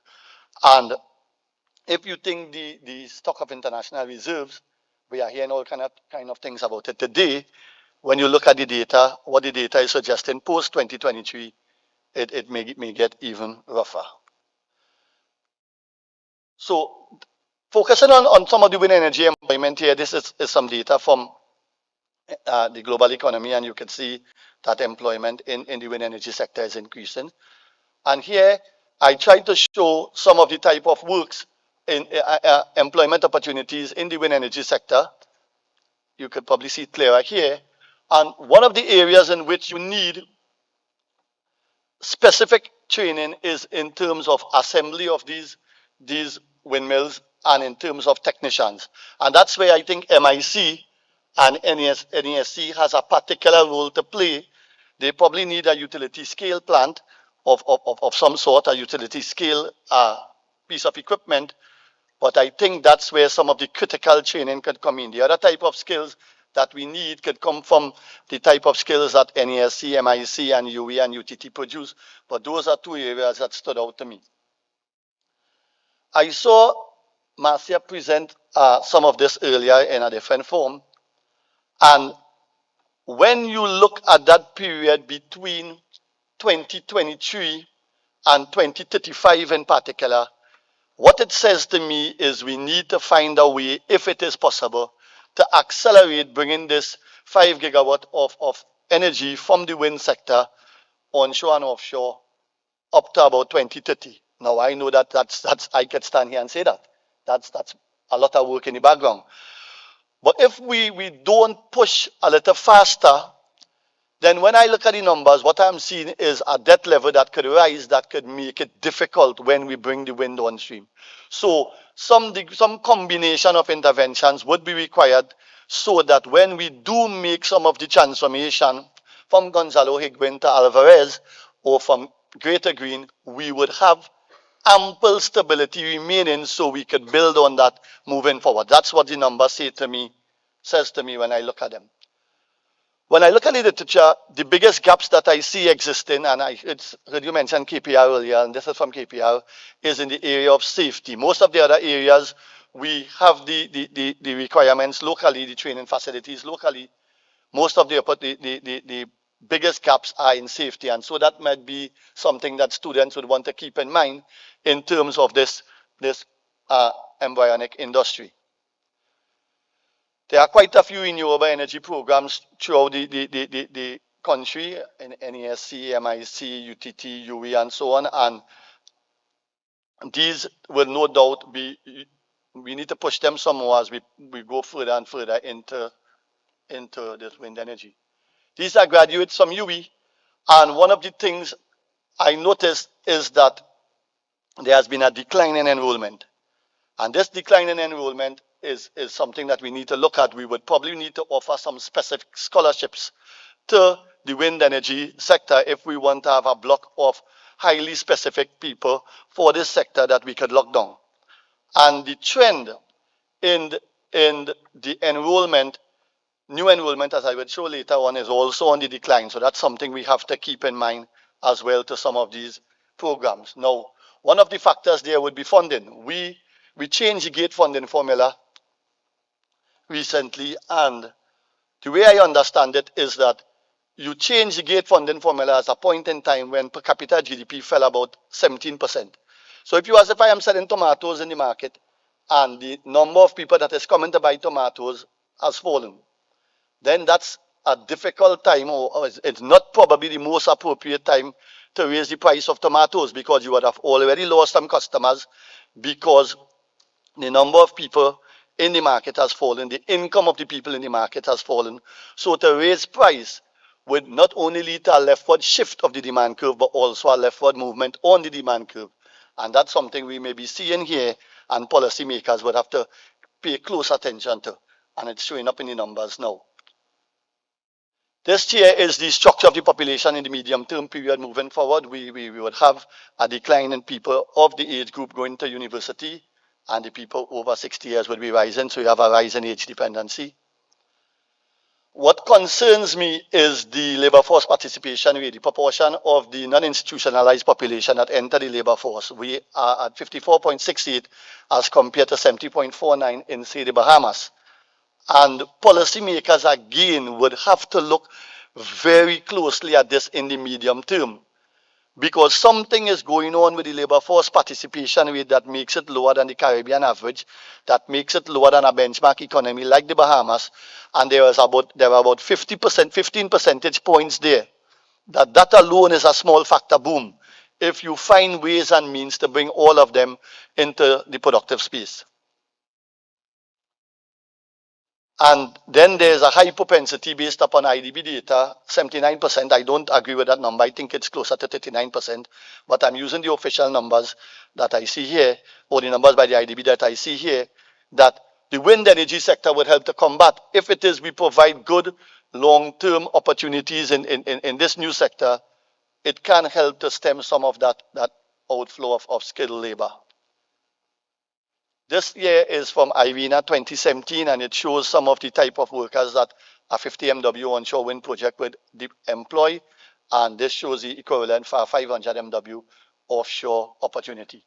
And if you think the stock of international reserves, we are hearing all kind of things about it today. When you look at the data, what the data is suggesting post 2023, it may get even rougher. So focusing on some of the wind energy employment here, this is some data from the global economy, and you can see that employment in the wind energy sector is increasing. And here I tried to show some of the type of works in employment opportunities in the wind energy sector. You could probably see it clearer here. And one of the areas in which you need specific training is in terms of assembly of these windmills and in terms of technicians. And that's where I think MIC and NESC has a particular role to play. They probably need a utility scale plant of some sort, a utility scale piece of equipment. But I think that's where some of the critical training could come in. The other type of skills that we need could come from the type of skills that NESC, MIC, and UE and UTT produce. But those are two areas that stood out to me. I saw Marcia present some of this earlier in a different form. And when you look at that period between 2023 and 2035 in particular, what it says to me is we need to find a way, if it is possible, to accelerate bringing this 5 gigawatt of energy from the wind sector, onshore and offshore, up to about 2030. Now, I know that's I could stand here and say that. That's a lot of work in the background. But if we don't push a little faster, then when I look at the numbers, what I'm seeing is a debt level that could rise, that could make it difficult when we bring the wind on stream. So some combination of interventions would be required so that when we do make some of the transformation from Gonzalo Higuin to Alvarez or from Grey to Green, we would have ample stability remaining so we could build on that moving forward. That's what the numbers says to me when I look at them. When I look at the literature, the biggest gaps that I see existing, and I heard you mention KPR earlier, and this is from KPR, is in the area of safety. Most of the other areas, we have the requirements locally, the training facilities locally. Most of the biggest gaps are in safety, and so that might be something that students would want to keep in mind in terms of this embryonic industry. There are quite a few renewable energy programs throughout the country, in NESC, MIC, UTT, UE, and so on. And these will no doubt be, we need to push them some more as we go further and further into this wind energy. These are graduates from UE. And one of the things I noticed is that there has been a decline in enrollment. And this decline in enrollment is something that we need to look at. We would probably need to offer some specific scholarships to the wind energy sector if we want to have a block of highly specific people for this sector that we could lock down. And the trend in the enrollment, new enrollment, as I will show later on, is also on the decline. So that's something we have to keep in mind as well to some of these programs. Now, one of the factors there would be funding. We changed the gate funding formula recently, and the way I understand it is that you change the gate funding formula at a point in time when per capita GDP fell about 17%. So if I am selling tomatoes in the market and the number of people that is coming to buy tomatoes has fallen, then that's a difficult time, or it's not probably the most appropriate time to raise the price of tomatoes, because you would have already lost some customers because the number of people in the market has fallen, the income of the people in the market has fallen. So to raise price would not only lead to a leftward shift of the demand curve, but also a leftward movement on the demand curve. And that's something we may be seeing here, and policymakers would have to pay close attention to. And it's showing up in the numbers now. This here is the structure of the population in the medium-term period moving forward. We would have a decline in people of the age group going to university, and the people over 60 years would be rising, so you have a rise in age dependency. What concerns me is the labor force participation rate, the proportion of the non-institutionalized population that enter the labor force. We are at 54.68 as compared to 70.49 in, say, the Bahamas. And policymakers, again, would have to look very closely at this in the medium term, because something is going on with the labor force participation rate that makes it lower than the Caribbean average, that makes it lower than a benchmark economy like the Bahamas, and there are about 15 percentage points there. That alone is a small factor boom if you find ways and means to bring all of them into the productive space. And then there's a high propensity based upon IDB data, 79%. I don't agree with that number. I think it's closer to 39%. But I'm using the official numbers that I see here, or the numbers by the IDB that I see here, that the wind energy sector would help to combat. If it is we provide good long-term opportunities in this new sector, it can help to stem some of that outflow of skilled labor. This year is from IRENA 2017, and it shows some of the type of workers that a 50 MW onshore wind project would employ, and this shows the equivalent for a 500 MW offshore opportunity.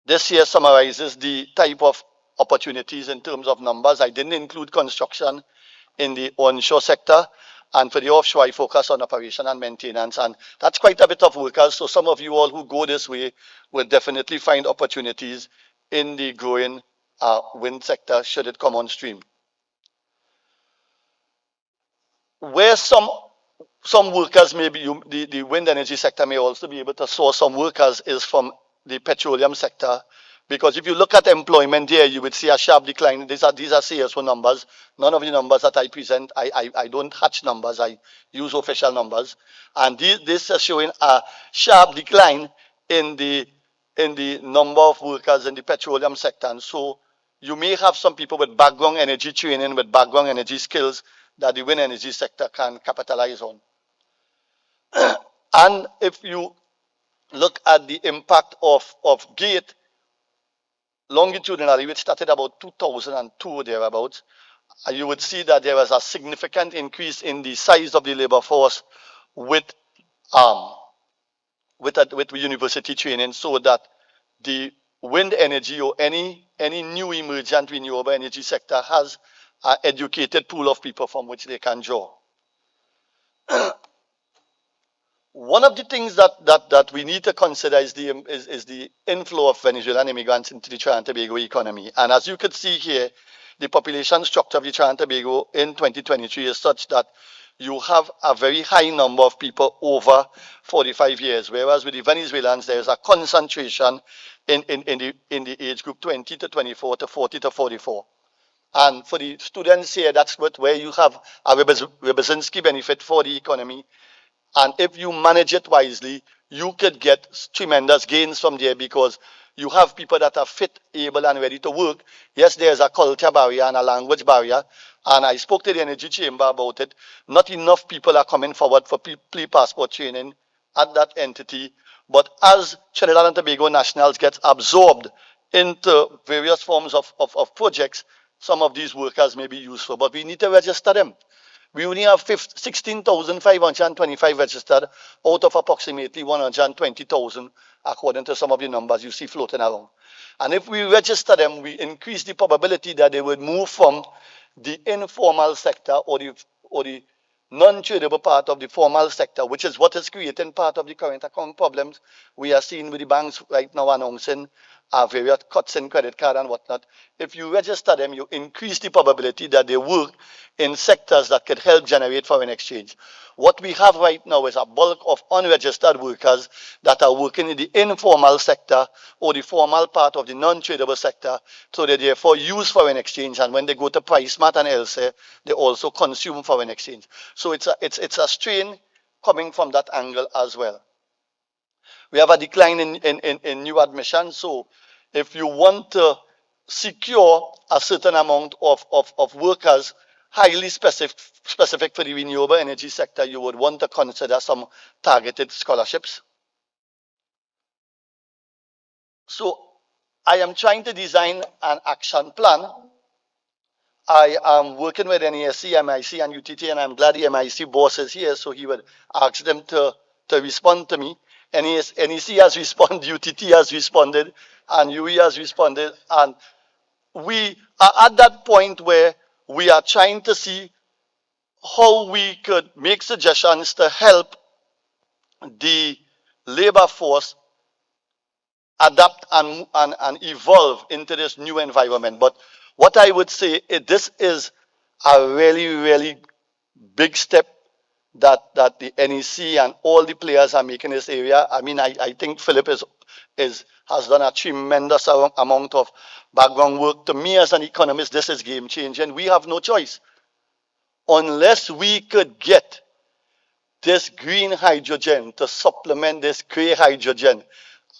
This year summarizes the type of opportunities in terms of numbers. I didn't include construction in the onshore sector, and for the offshore, I focus on operation and maintenance, and that's quite a bit of workers. So some of you all who go this way will definitely find opportunities in the growing wind sector should it come on stream. Where some workers may be, the wind energy sector may also be able to source some workers is from the petroleum sector. Because if you look at employment here, you would see a sharp decline. These are CSO numbers. None of the numbers that I present, I don't hatch numbers. I use official numbers. And this is showing a sharp decline in the number of workers in the petroleum sector. And so you may have some people with background energy training, with background energy skills that the wind energy sector can capitalize on. And if you look at the impact of GATE, longitudinally, which started about 2002 thereabouts, you would see that there was a significant increase in the size of the labor force with university training, so that the wind energy or any new emergent renewable energy sector has an educated pool of people from which they can draw. One of the things that we need to consider is the inflow of Venezuelan immigrants into the Trinidad and Tobago economy. And as you can see here, the population structure of the Trinidad and Tobago in 2023 is such that you have a very high number of people over 45 years, whereas with the Venezuelans, there is a concentration in the age group 20 to 24 to 40 to 44. And for the students here, that's where you have a Rebezinski benefit for the economy. And if you manage it wisely, you could get tremendous gains from there, because you have people that are fit, able, and ready to work. Yes, there's a culture barrier and a language barrier. And I spoke to the Energy Chamber about it. Not enough people are coming forward for pre-passport training at that entity. But as Trinidad and Tobago nationals get absorbed into various forms of projects, some of these workers may be useful. But we need to register them. We only have 16,525 registered out of approximately 120,000, according to some of the numbers you see floating around. And if we register them, we increase the probability that they would move from the informal sector or the non-tradable part of the formal sector, which is what is creating part of the current account problems we are seeing with the banks right now announcing various cuts in credit card and whatnot. If you register them, you increase the probability that they work in sectors that could help generate foreign exchange. What we have right now is a bulk of unregistered workers that are working in the informal sector or the formal part of the non-tradable sector, so they therefore use foreign exchange, and when they go to PriceMart and elsewhere, they also consume foreign exchange. So it's a strain coming from that angle as well. We have a decline in new admissions. So if you want to secure a certain amount of workers highly specific for the renewable energy sector, you would want to consider some targeted scholarships. So I am trying to design an action plan. I am working with NESC, MIC, and UTT, and I'm glad the MIC boss is here, so he would ask them to respond to me. NEC has responded, UTT has responded, and UE has responded, and we are at that point where we are trying to see how we could make suggestions to help the labor force adapt and evolve into this new environment. But what I would say is this is a really, really big step that the NEC and all the players are making in this area. I mean, I think Philip has done a tremendous amount of background work. To me as an economist, this is game changing. We have no choice. Unless we could get this green hydrogen to supplement this gray hydrogen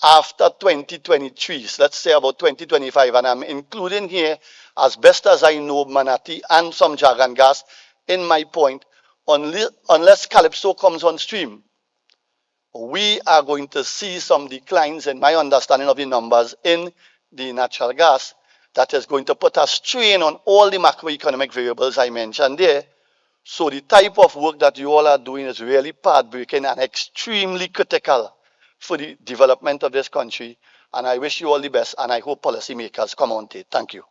after 2023, let's say about 2025, and I'm including here, as best as I know, Manatee and some Jargon gas in my point, unless Calypso comes on stream, we are going to see some declines in my understanding of the numbers in the natural gas that is going to put a strain on all the macroeconomic variables I mentioned there. So the type of work that you all are doing is really path-breaking and extremely critical for the development of this country. And I wish you all the best, and I hope policymakers come on to it. Thank you.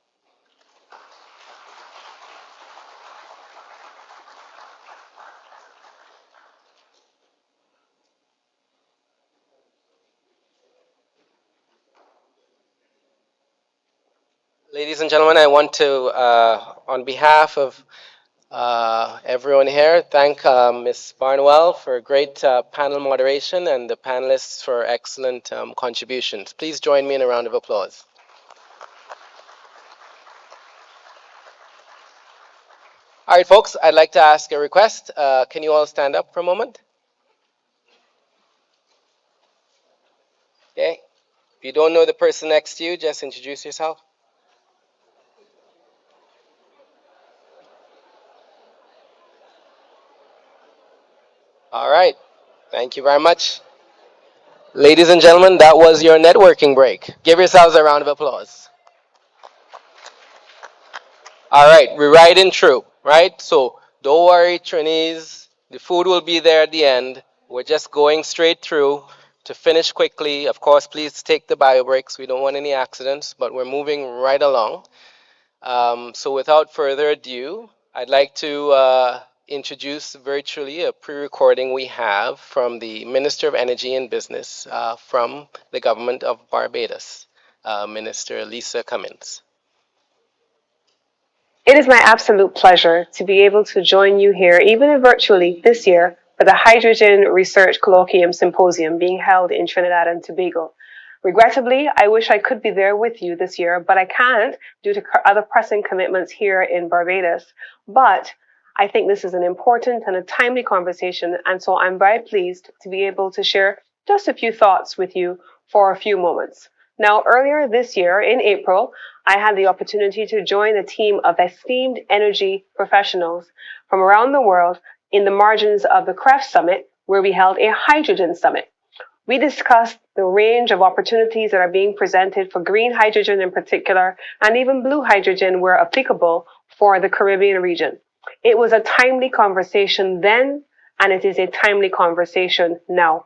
Ladies and gentlemen, I want to, on behalf of everyone here, thank Ms. Barnwell for great panel moderation and the panelists for excellent contributions. Please join me in a round of applause. All right, folks, I'd like to ask a request. Can you all stand up for a moment? Okay. If you don't know the person next to you, just introduce yourself. All right. Thank you very much. Ladies and gentlemen, that was your networking break. Give yourselves a round of applause. All right, we're riding through, right? So don't worry, trainees. The food will be there at the end. We're just going straight through to finish quickly. Of course, please take the bio breaks. We don't want any accidents, but we're moving right along. So without further ado, I'd like to introduce virtually a pre-recording we have from the Minister of Energy and Business from the government of Barbados, Minister Lisa Cummins. It is my absolute pleasure to be able to join you here, even virtually this year, for the Hydrogen Research Colloquium Symposium being held in Trinidad and Tobago. Regrettably, I wish I could be there with you this year, but I can't due to other pressing commitments here in Barbados. But I think this is an important and a timely conversation, and so I'm very pleased to be able to share just a few thoughts with you for a few moments. Now, earlier this year, in April, I had the opportunity to join a team of esteemed energy professionals from around the world in the margins of the CREF Summit, where we held a hydrogen summit. We discussed the range of opportunities that are being presented for green hydrogen in particular, and even blue hydrogen where applicable for the Caribbean region. It was a timely conversation then, and it is a timely conversation now.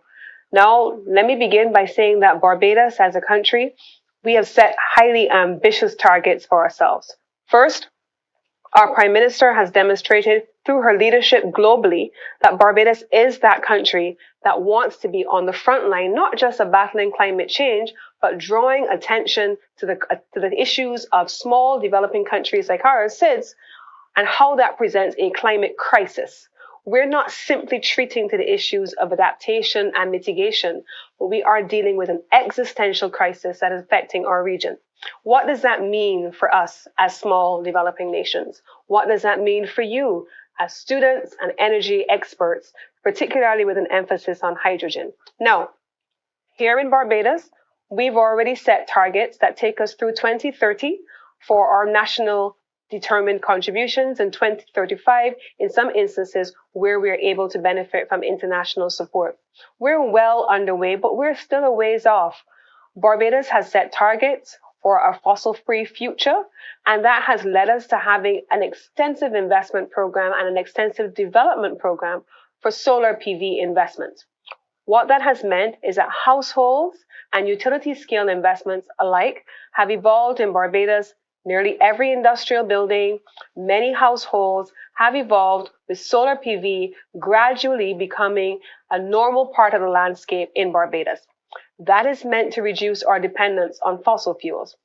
Now, let me begin by saying that Barbados as a country, we have set highly ambitious targets for ourselves. First, our Prime Minister has demonstrated through her leadership globally, that Barbados is that country that wants to be on the front line, not just of battling climate change, but drawing attention to the issues of small developing countries like ours, SIDS, and how that presents a climate crisis. We're not simply treating to the issues of adaptation and mitigation, but we are dealing with an existential crisis that is affecting our region. What does that mean for us as small developing nations? What does that mean for you as students and energy experts, particularly with an emphasis on hydrogen? Now, here in Barbados, we've already set targets that take us through 2030 for our national determined contributions, and 2035 in some instances where we're able to benefit from international support. We're well underway, but we're still a ways off. Barbados has set targets for a fossil-free future, and that has led us to having an extensive investment program and an extensive development program for solar PV investment. What that has meant is that households and utility scale investments alike have evolved in Barbados. Nearly every industrial building, many households have evolved with solar PV gradually becoming a normal part of the landscape in Barbados. That is meant to reduce our dependence on fossil fuels.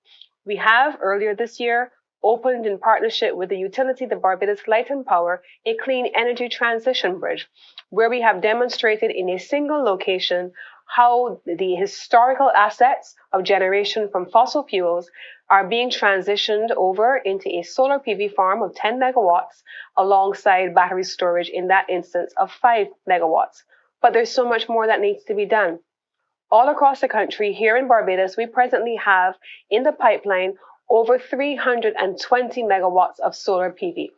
We have, earlier this year, opened in partnership with the utility, the Barbados Light and Power, a clean energy transition bridge, where we have demonstrated in a single location how the historical assets of generation from fossil fuels are being transitioned over into a solar PV farm of 10 megawatts alongside battery storage in that instance of 5 megawatts. But there's so much more that needs to be done. All across the country, here in Barbados, we presently have in the pipeline over 320 megawatts of solar PV.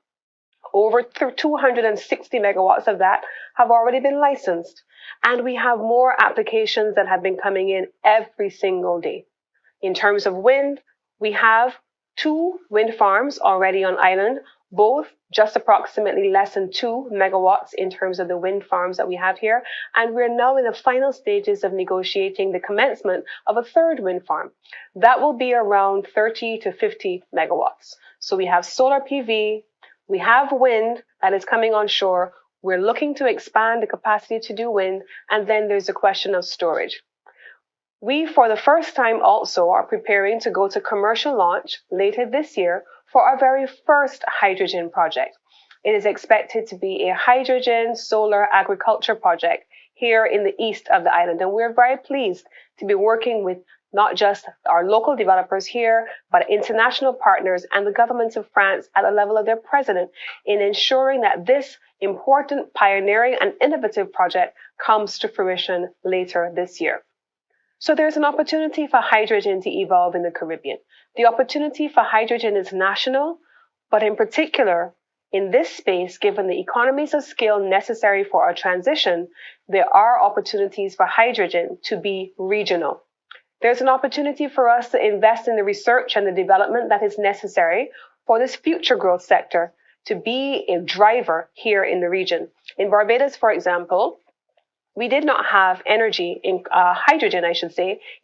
Over 260 megawatts of that have already been licensed. And we have more applications that have been coming in every single day. In terms of wind, we have 2 wind farms already on island, both just approximately less than 2 megawatts in terms of the wind farms that we have here. And we're now in the final stages of negotiating the commencement of a 3rd wind farm. That will be around 30 to 50 megawatts. So we have solar PV, we have wind that is coming on shore. We're looking to expand the capacity to do wind, and then there's a question of storage. We, for the first time also, are preparing to go to commercial launch later this year for our very first hydrogen project. It is expected to be a hydrogen solar agriculture project here in the east of the island, and we're very pleased to be working with not just our local developers here, but international partners and the governments of France at the level of their president in ensuring that this important, pioneering, and innovative project comes to fruition later this year. So there's an opportunity for hydrogen to evolve in the Caribbean. The opportunity for hydrogen is national, but in particular, in this space, given the economies of scale necessary for our transition, there are opportunities for hydrogen to be regional. There's an opportunity for us to invest in the research and the development that is necessary for this future growth sector to be a driver here in the region. In Barbados, for example, we did not have hydrogen,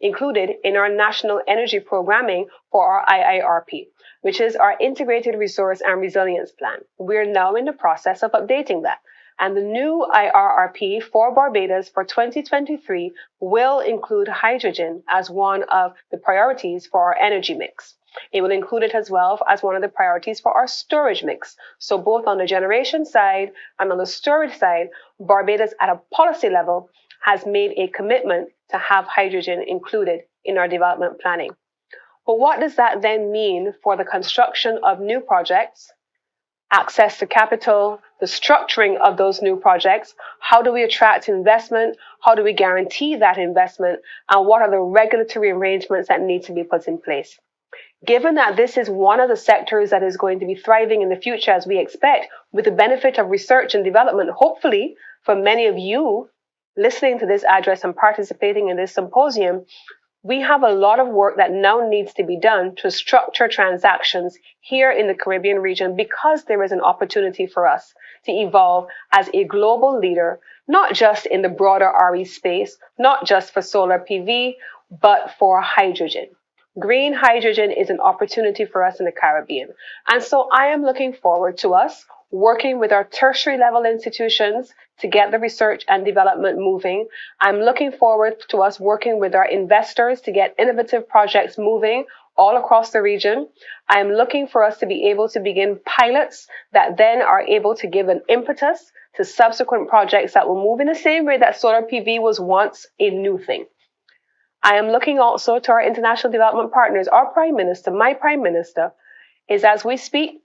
included in our national energy programming for our IIRP, which is our Integrated Resource and Resilience Plan. We're now in the process of updating that. And the new IRRP for Barbados for 2023 will include hydrogen as one of the priorities for our energy mix. It will include it as well as one of the priorities for our storage mix. So both on the generation side and on the storage side, Barbados at a policy level has made a commitment to have hydrogen included in our development planning. But what does that then mean for the construction of new projects, access to capital, the structuring of those new projects? How do we attract investment? How do we guarantee that investment? And what are the regulatory arrangements that need to be put in place? Given that this is one of the sectors that is going to be thriving in the future, as we expect, with the benefit of research and development, hopefully for many of you listening to this address and participating in this symposium, we have a lot of work that now needs to be done to structure transactions here in the Caribbean region, because there is an opportunity for us to evolve as a global leader, not just in the broader RE space, not just for solar PV, but for hydrogen. Green hydrogen is an opportunity for us in the Caribbean. And so I am looking forward to us working with our tertiary level institutions to get the research and development moving. I'm looking forward to us working with our investors to get innovative projects moving all across the region. I'm looking for us to be able to begin pilots that then are able to give an impetus to subsequent projects that will move in the same way that solar PV was once a new thing. I am looking also to our international development partners. Our Prime Minister, my Prime Minister, is as we speak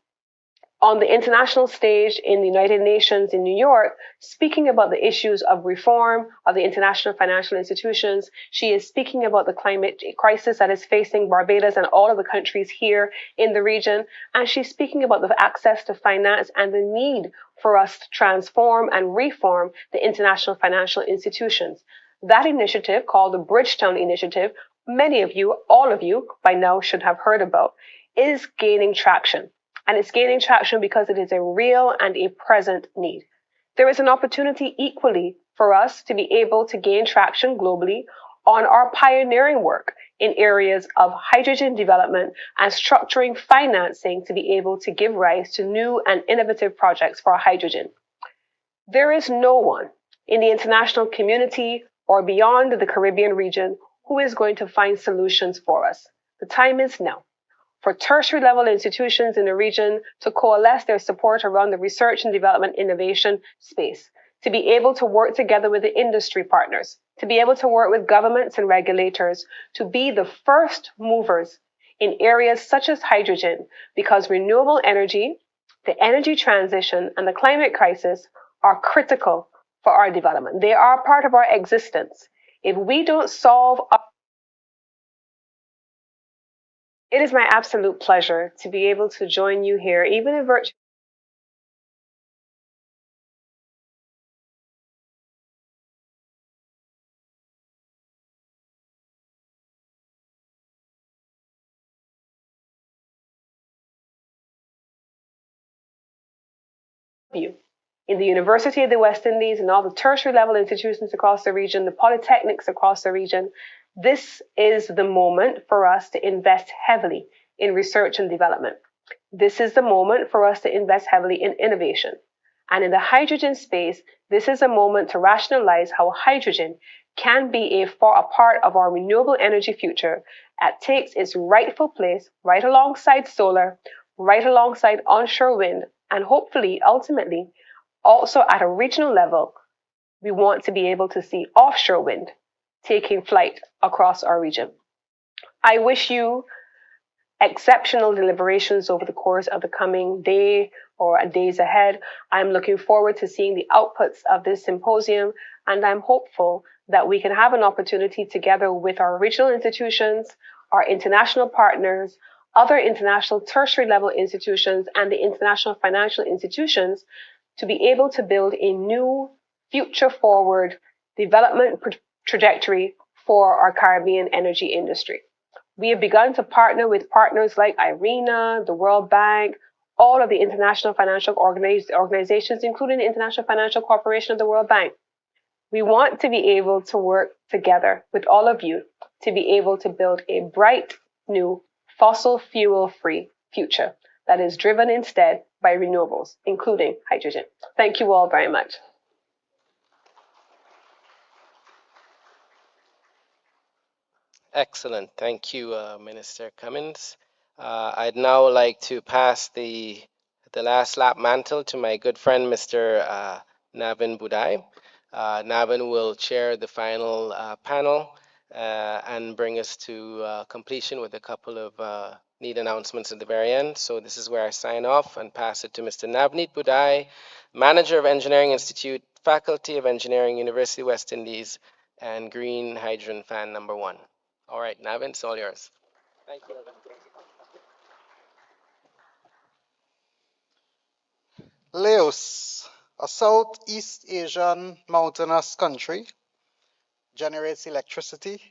on the international stage in the United Nations in New York, speaking about the issues of reform of the international financial institutions. She is speaking about the climate crisis that is facing Barbados and all of the countries here in the region. And she's speaking about the access to finance and the need for us to transform and reform the international financial institutions. That initiative, called the Bridgetown Initiative, many of you, all of you, by now should have heard about, is gaining traction. And it's gaining traction because it is a real and a present need. There is an opportunity equally for us to be able to gain traction globally on our pioneering work in areas of hydrogen development and structuring financing to be able to give rise to new and innovative projects for hydrogen. There is no one in the international community or beyond the Caribbean region who is going to find solutions for us. The time is now for tertiary level institutions in the region to coalesce their support around the research and development innovation space, to be able to work together with the industry partners, to be able to work with governments and regulators, to be the first movers in areas such as hydrogen, because renewable energy, the energy transition, and the climate crisis are critical for our development. They are part of our existence. If we don't solve It is my absolute pleasure to be able to join you here, even in virtual. You in the University of the West Indies and all the tertiary level institutions across the region, the polytechnics across the region. This is the moment for us to invest heavily in research and development. This is the moment for us to invest heavily in innovation. And in the hydrogen space, this is a moment to rationalize how hydrogen can be a part of our renewable energy future that takes its rightful place right alongside solar, right alongside onshore wind, and hopefully, ultimately, also at a regional level, we want to be able to see offshore wind taking flight across our region. I wish you exceptional deliberations over the course of the coming day or days ahead. I'm looking forward to seeing the outputs of this symposium, and I'm hopeful that we can have an opportunity together with our regional institutions, our international partners, other international tertiary level institutions, and the international financial institutions to be able to build a new future forward development trajectory for our Caribbean energy industry. We have begun to partner with partners like IRENA, the World Bank, all of the international financial organizations, including the International Financial Corporation of the World Bank. We want to be able to work together with all of you to be able to build a bright, new, fossil fuel-free future that is driven instead by renewables, including hydrogen. Thank you all very much. Excellent. Thank you, Minister Cummins. I'd now like to pass the last lap mantle to my good friend, Mr. Navin Budai. Navin will chair the final panel and bring us to completion with a couple of neat announcements at the very end. So this is where I sign off and pass it to Mr. Navneet Budai, Manager of Engineering Institute, Faculty of Engineering, University of West Indies, and Green Hydrogen Fan #1. All right, Navin, it's all yours. Thank you. Laos, a Southeast Asian mountainous country, generates electricity.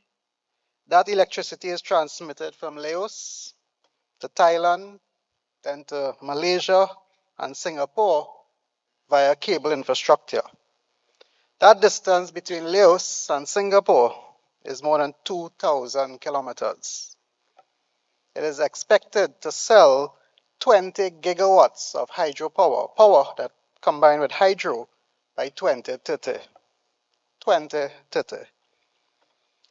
That electricity is transmitted from Laos to Thailand, then to Malaysia and Singapore via cable infrastructure. That distance between Laos and Singapore is more than 2,000 kilometers. It is expected to sell 20 gigawatts of hydropower, power that combined with hydro by 2030. 2030.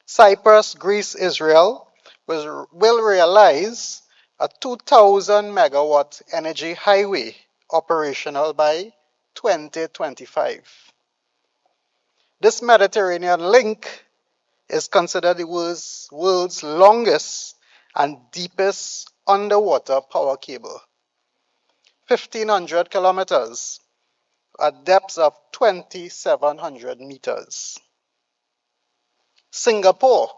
Cyprus, Greece, Israel will realize a 2,000 megawatt energy highway operational by 2025. This Mediterranean link is considered the world's longest and deepest underwater power cable. 1,500 kilometers at depths of 2,700 meters. Singapore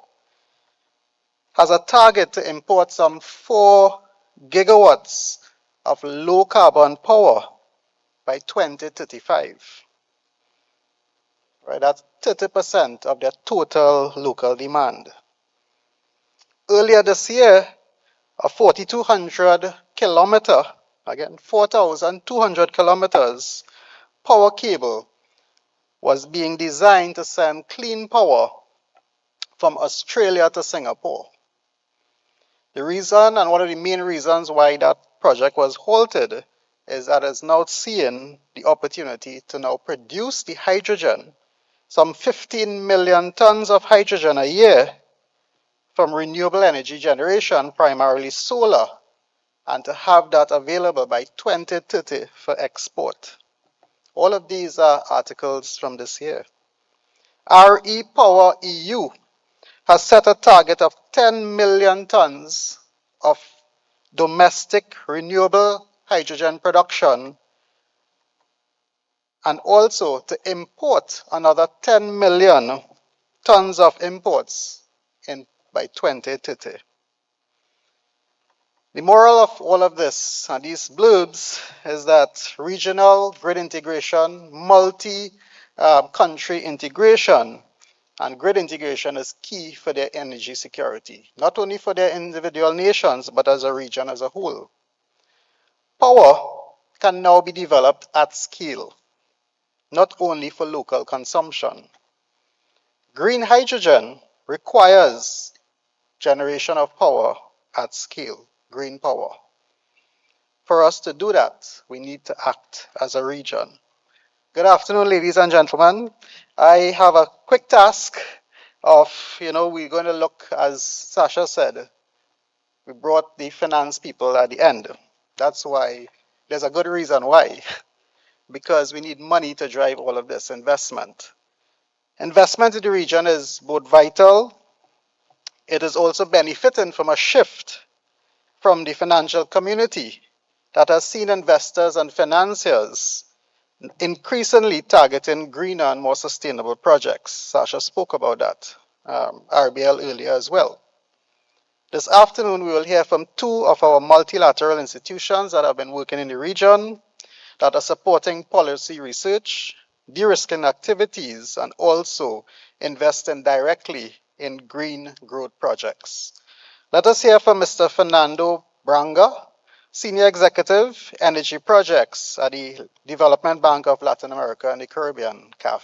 has a target to import some 4 gigawatts of low carbon power by 2035. Right, that's 30% of their total local demand. Earlier this year, a 4,200 kilometer, again 4,200 kilometers power cable was being designed to send clean power from Australia to Singapore. The reason, and one of the main reasons why that project was halted, is that it's now seeing the opportunity to now produce the hydrogen, some 15 million tons of hydrogen a year from renewable energy generation, primarily solar, and to have that available by 2030 for export. All of these are articles from this year. RE Power EU has set a target of 10 million tons of domestic renewable hydrogen production and also to import another 10 million tons of imports by 2030. The moral of all of this and these blurbs is that regional grid integration, multi-country integration, and grid integration is key for their energy security, not only for their individual nations, but as a region as a whole. Power can now be developed at scale, not only for local consumption. Green hydrogen requires generation of power at scale, green power. For us to do that, we need to act as a region. Good afternoon, ladies and gentlemen. I have a quick task of, we're going to look, as Sasha said, we brought the finance people at the end. That's why, there's a good reason why. Because we need money to drive all of this investment. Investment in the region is both vital, it is also benefiting from a shift from the financial community that has seen investors and financiers increasingly targeting greener and more sustainable projects. Sasha spoke about that, RBL earlier as well. This afternoon, we will hear from 2 of our multilateral institutions that have been working in the region, that are supporting policy research, de-risking activities, and also investing directly in green growth projects. Let us hear from Mr. Fernando Branga, Senior Executive, Energy Projects at the Development Bank of Latin America and the Caribbean, CAF.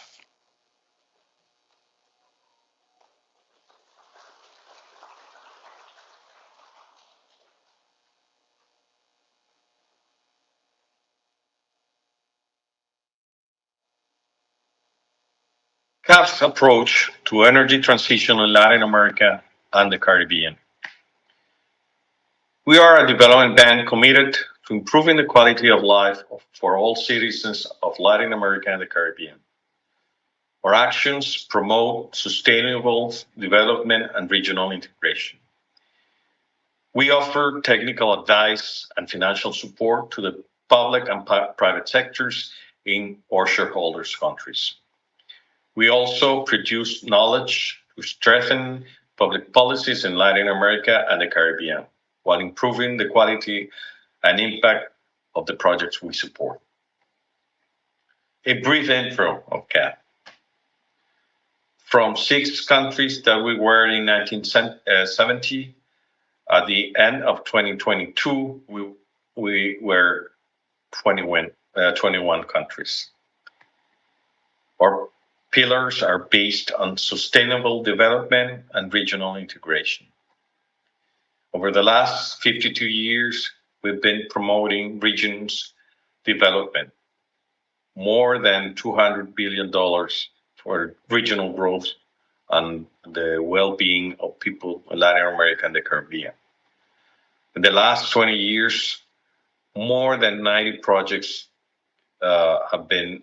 CAF's approach to energy transition in Latin America and the Caribbean. We are a development bank committed to improving the quality of life for all citizens of Latin America and the Caribbean. Our actions promote sustainable development and regional integration. We offer technical advice and financial support to the public and private sectors in our shareholders' countries. We also produce knowledge to strengthen public policies in Latin America and the Caribbean, while improving the quality and impact of the projects we support. A brief intro of CAF. From 6 countries that we were in 1970, at the end of 2022, we were 21 countries. Our pillars are based on sustainable development and regional integration. Over the last 52 years, we've been promoting regions development, more than $200 billion for regional growth and the well-being of people in Latin America and the Caribbean. In the last 20 years, more than 90 projects have been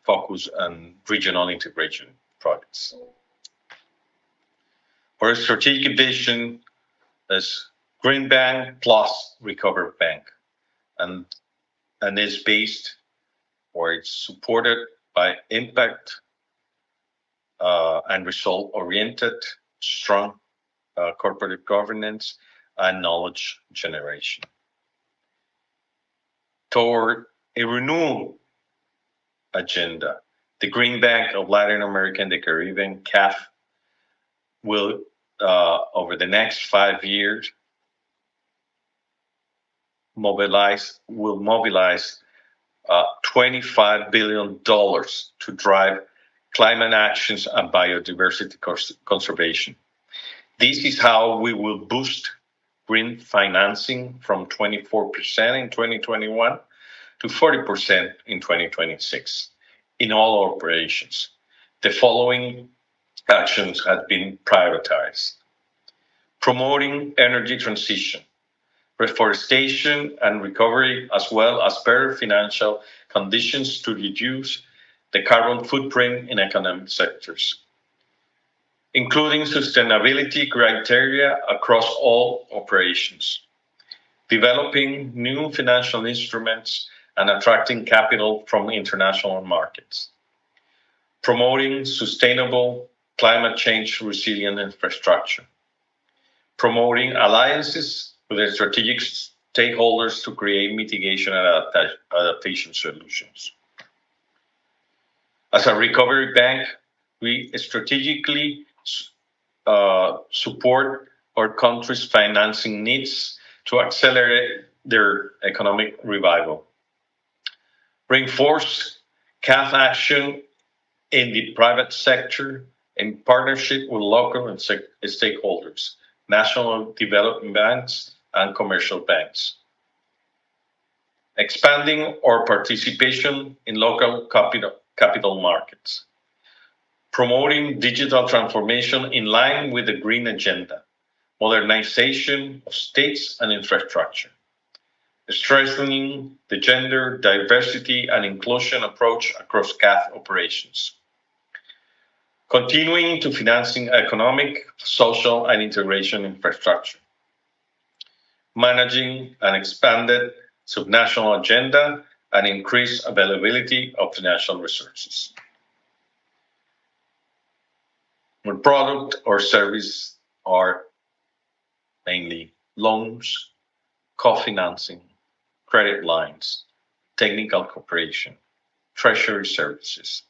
focused on regional integration projects. Our strategic vision is Green Bank plus Recover Bank, and is based, or it's supported by impact and result-oriented, strong corporate governance and knowledge generation. Toward a renewal agenda, the Green Bank of Latin America and the Caribbean, CAF, will, over the next 5 years, mobilize $25 billion to drive climate actions and biodiversity conservation. This is how we will boost green financing from 24% in 2021 to 40% in 2026 in all operations. The following actions have been prioritized: promoting energy transition, reforestation and recovery, as well as better financial conditions to reduce the carbon footprint in economic sectors, including sustainability criteria across all operations, developing new financial instruments and attracting capital from international markets, promoting sustainable climate change resilient infrastructure, promoting alliances with the strategic stakeholders to create mitigation and adaptation solutions. As a recovery bank, we strategically support our country's financing needs to accelerate their economic revival, reinforce CAF action in the private sector in partnership with local and stakeholders, national development banks, and commercial banks, expanding our participation in local capital markets, promoting digital transformation in line with the green agenda, modernization of states and infrastructure, strengthening the gender diversity and inclusion approach across CAF operations, continuing to financing economic, social, and integration infrastructure, managing an expanded subnational agenda and increased availability of financial resources. Our product or service are mainly loans, co-financing, credit lines, technical cooperation, treasury services,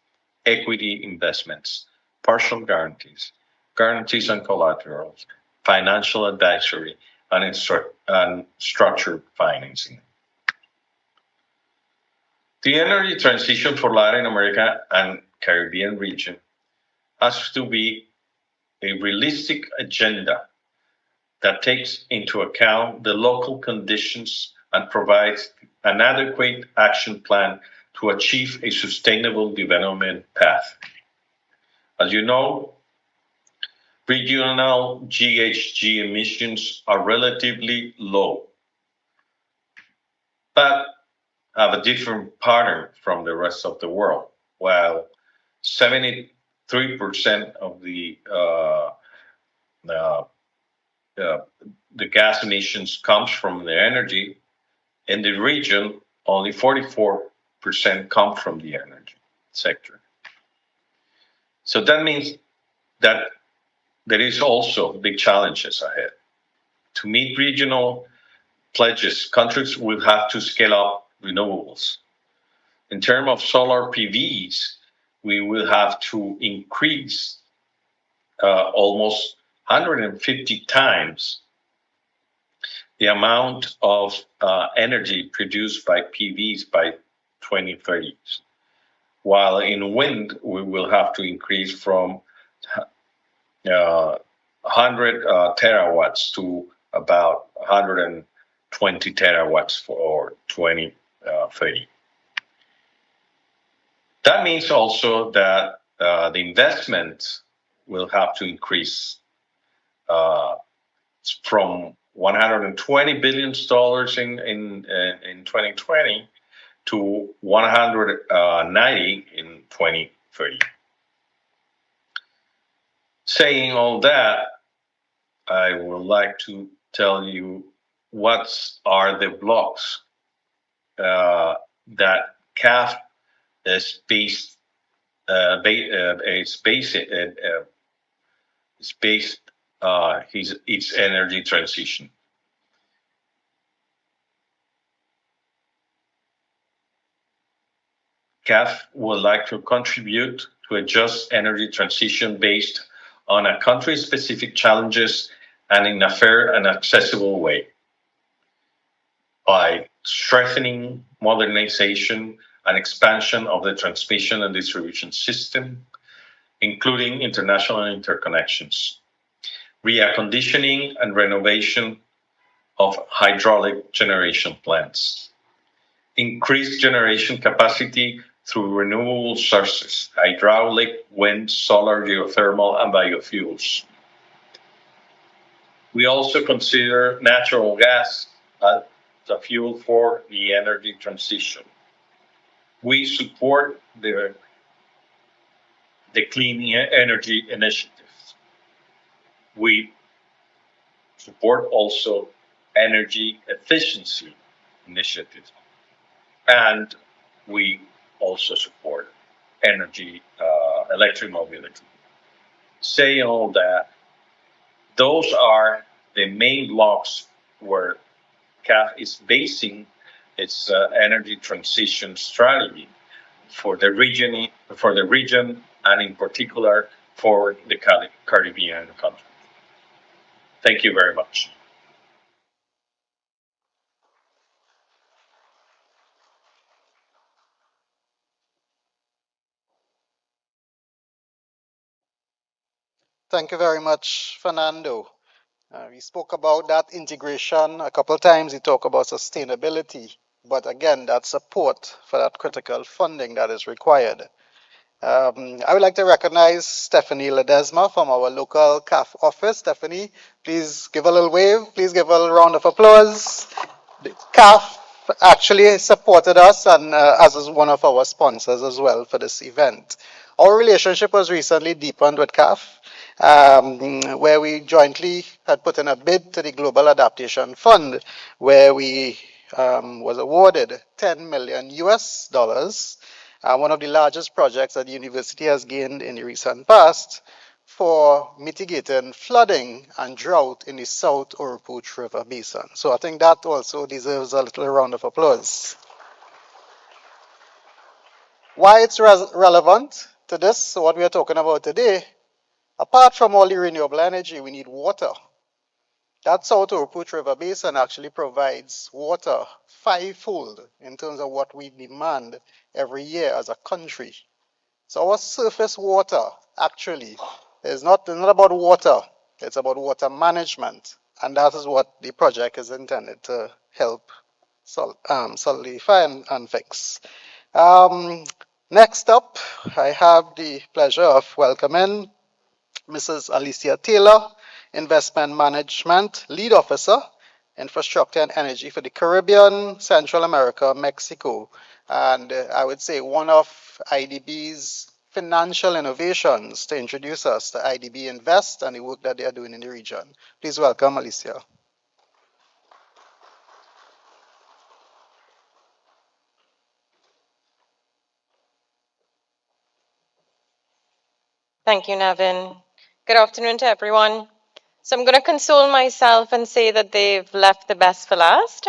equity investments, partial guarantees, guarantees and collaterals, financial advisory, and structured financing. The energy transition for Latin America and Caribbean region has to be a realistic agenda that takes into account the local conditions and provides an adequate action plan to achieve a sustainable development path. As you know, regional GHG emissions are relatively low, but have a different pattern from the rest of the world. While 73% of the gas emissions comes from the energy, in the region, only 44% come from the energy sector. So that means that there is also big challenges ahead. To meet regional pledges, countries will have to scale up renewables. In terms of solar PVs, we will have to increase almost 150 times the amount of energy produced by PVs by 2030. While in wind, we will have to increase from 100 terawatts to about 150 20 terawatts for 2030. That means also that the investment will have to increase from $120 billion in 2020 to 190 in 2030. Saying all that, I would like to tell you what are the blocks that CAF is based its energy transition. CAF would like to contribute to a just energy transition based on a country-specific challenges and in a fair and accessible way by strengthening modernization and expansion of the transmission and distribution system, including international interconnections, reconditioning and renovation of hydraulic generation plants, increased generation capacity through renewable sources, hydraulic, wind, solar, geothermal, and biofuels. We also consider natural gas as a fuel for the energy transition. We support the clean energy initiatives. We support also energy efficiency initiatives. And we also support energy, electric mobility. Saying all that, those are the main blocks where CAF is basing its energy transition strategy for the region, and in particular for the Caribbean countries. Thank you very much. Thank you very much, Fernando. We spoke about that integration a couple of times. We talk about sustainability, but again, that support for that critical funding that is required. I would like to recognize Stephanie Ledesma from our local CAF office. Stephanie, please give a little wave. Please give a little round of applause. The CAF actually supported us and as one of our sponsors as well for this event. Our relationship was recently deepened with CAF, where we jointly had put in a bid to the Global Adaptation Fund, where we was awarded $10 million US, one of the largest projects that the university has gained in the recent past for mitigating flooding and drought in the South Oropouche River Basin. So I think that also deserves a little round of applause. Why it's relevant to this, what we are talking about today, apart from all the renewable energy, we need water. That South Oropouche River Basin actually provides water fivefold in terms of what we demand every year as a country. So our surface water actually is not about water, it's about water management. And that is what the project is intended to help solidify and fix. Next up, I have the pleasure of welcoming Mrs. Alicia Taylor, Investment Management Lead Officer, Infrastructure and Energy for the Caribbean, Central America, Mexico, and I would say one of IDB's financial innovations to introduce us to IDB Invest and the work that they are doing in the region. Please welcome Alicia. Thank you, Nevin. Good afternoon to everyone. So I'm going to console myself and say that they've left the best for last.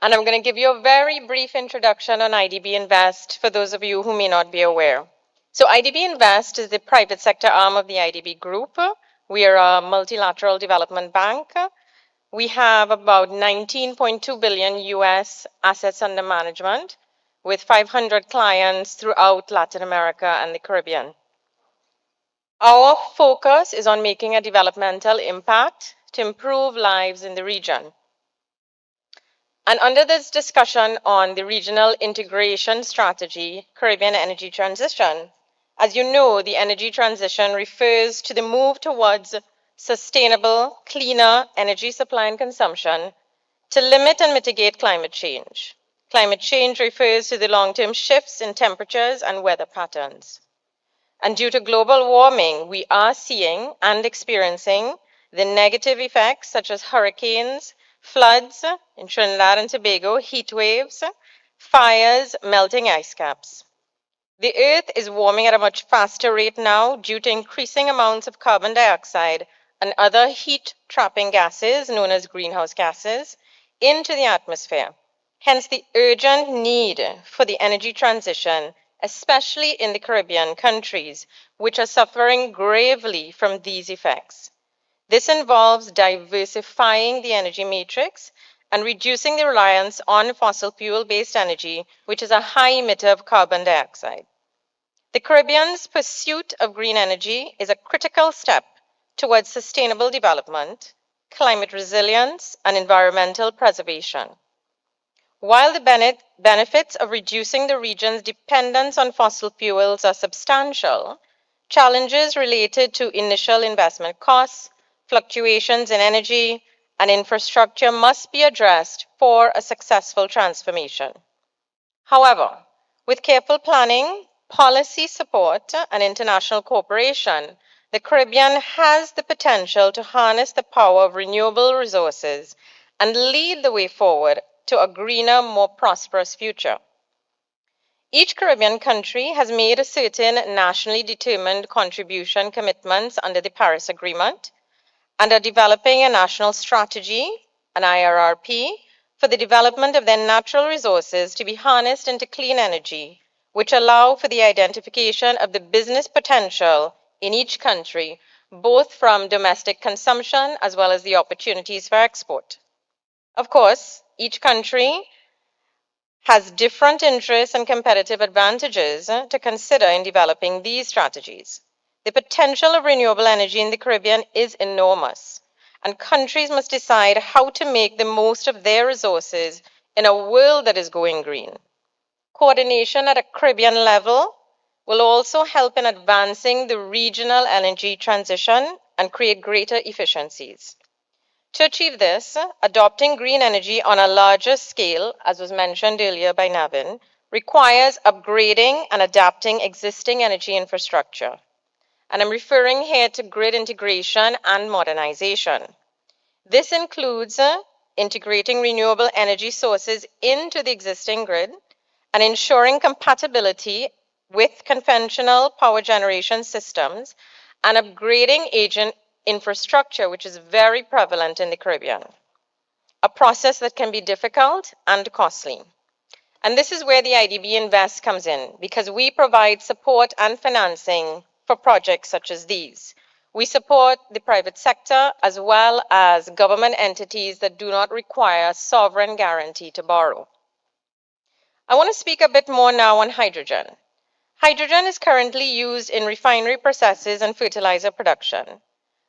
And I'm going to give you a very brief introduction on IDB Invest for those of you who may not be aware. So IDB Invest is the private sector arm of the IDB Group. We are a multilateral development bank. We have about 19.2 billion US assets under management with 500 clients throughout Latin America and the Caribbean. Our focus is on making a developmental impact to improve lives in the region. And under this discussion on the regional integration strategy, Caribbean energy transition, as you know, the energy transition refers to the move towards sustainable, cleaner energy supply and consumption to limit and mitigate climate change. Climate change refers to the long-term shifts in temperatures and weather patterns. And due to global warming, we are seeing and experiencing the negative effects such as hurricanes, floods in Trinidad and Tobago, heat waves, fires, melting ice caps. The Earth is warming at a much faster rate now due to increasing amounts of carbon dioxide and other heat-trapping gases, known as greenhouse gases, into the atmosphere. Hence the urgent need for the energy transition, especially in the Caribbean countries, which are suffering gravely from these effects. This involves diversifying the energy matrix and reducing the reliance on fossil fuel-based energy, which is a high emitter of carbon dioxide. The Caribbean's pursuit of green energy is a critical step towards sustainable development, climate resilience, and environmental preservation. While the benefits of reducing the region's dependence on fossil fuels are substantial, challenges related to initial investment costs, fluctuations in energy, and infrastructure must be addressed for a successful transformation. However, with careful planning, policy support, and international cooperation, the Caribbean has the potential to harness the power of renewable resources and lead the way forward to a greener, more prosperous future. Each Caribbean country has made certain nationally determined contribution commitments under the Paris Agreement and are developing a national strategy, an IRRP, for the development of their natural resources to be harnessed into clean energy, which allow for the identification of the business potential in each country, both from domestic consumption as well as the opportunities for export. Of course, each country has different interests and competitive advantages to consider in developing these strategies. The potential of renewable energy in the Caribbean is enormous, and countries must decide how to make the most of their resources in a world that is going green. Coordination at a Caribbean level will also help in advancing the regional energy transition and create greater efficiencies. To achieve this, adopting green energy on a larger scale, as was mentioned earlier by Navin, requires upgrading and adapting existing energy infrastructure. And I'm referring here to grid integration and modernization. This includes integrating renewable energy sources into the existing grid and ensuring compatibility with conventional power generation systems and upgrading agent infrastructure, which is very prevalent in the Caribbean, a process that can be difficult and costly. And this is where the IDB Invest comes in, because we provide support and financing for projects such as these. We support the private sector as well as government entities that do not require sovereign guarantee to borrow. I want to speak a bit more now on hydrogen. Hydrogen is currently used in refinery processes and fertilizer production.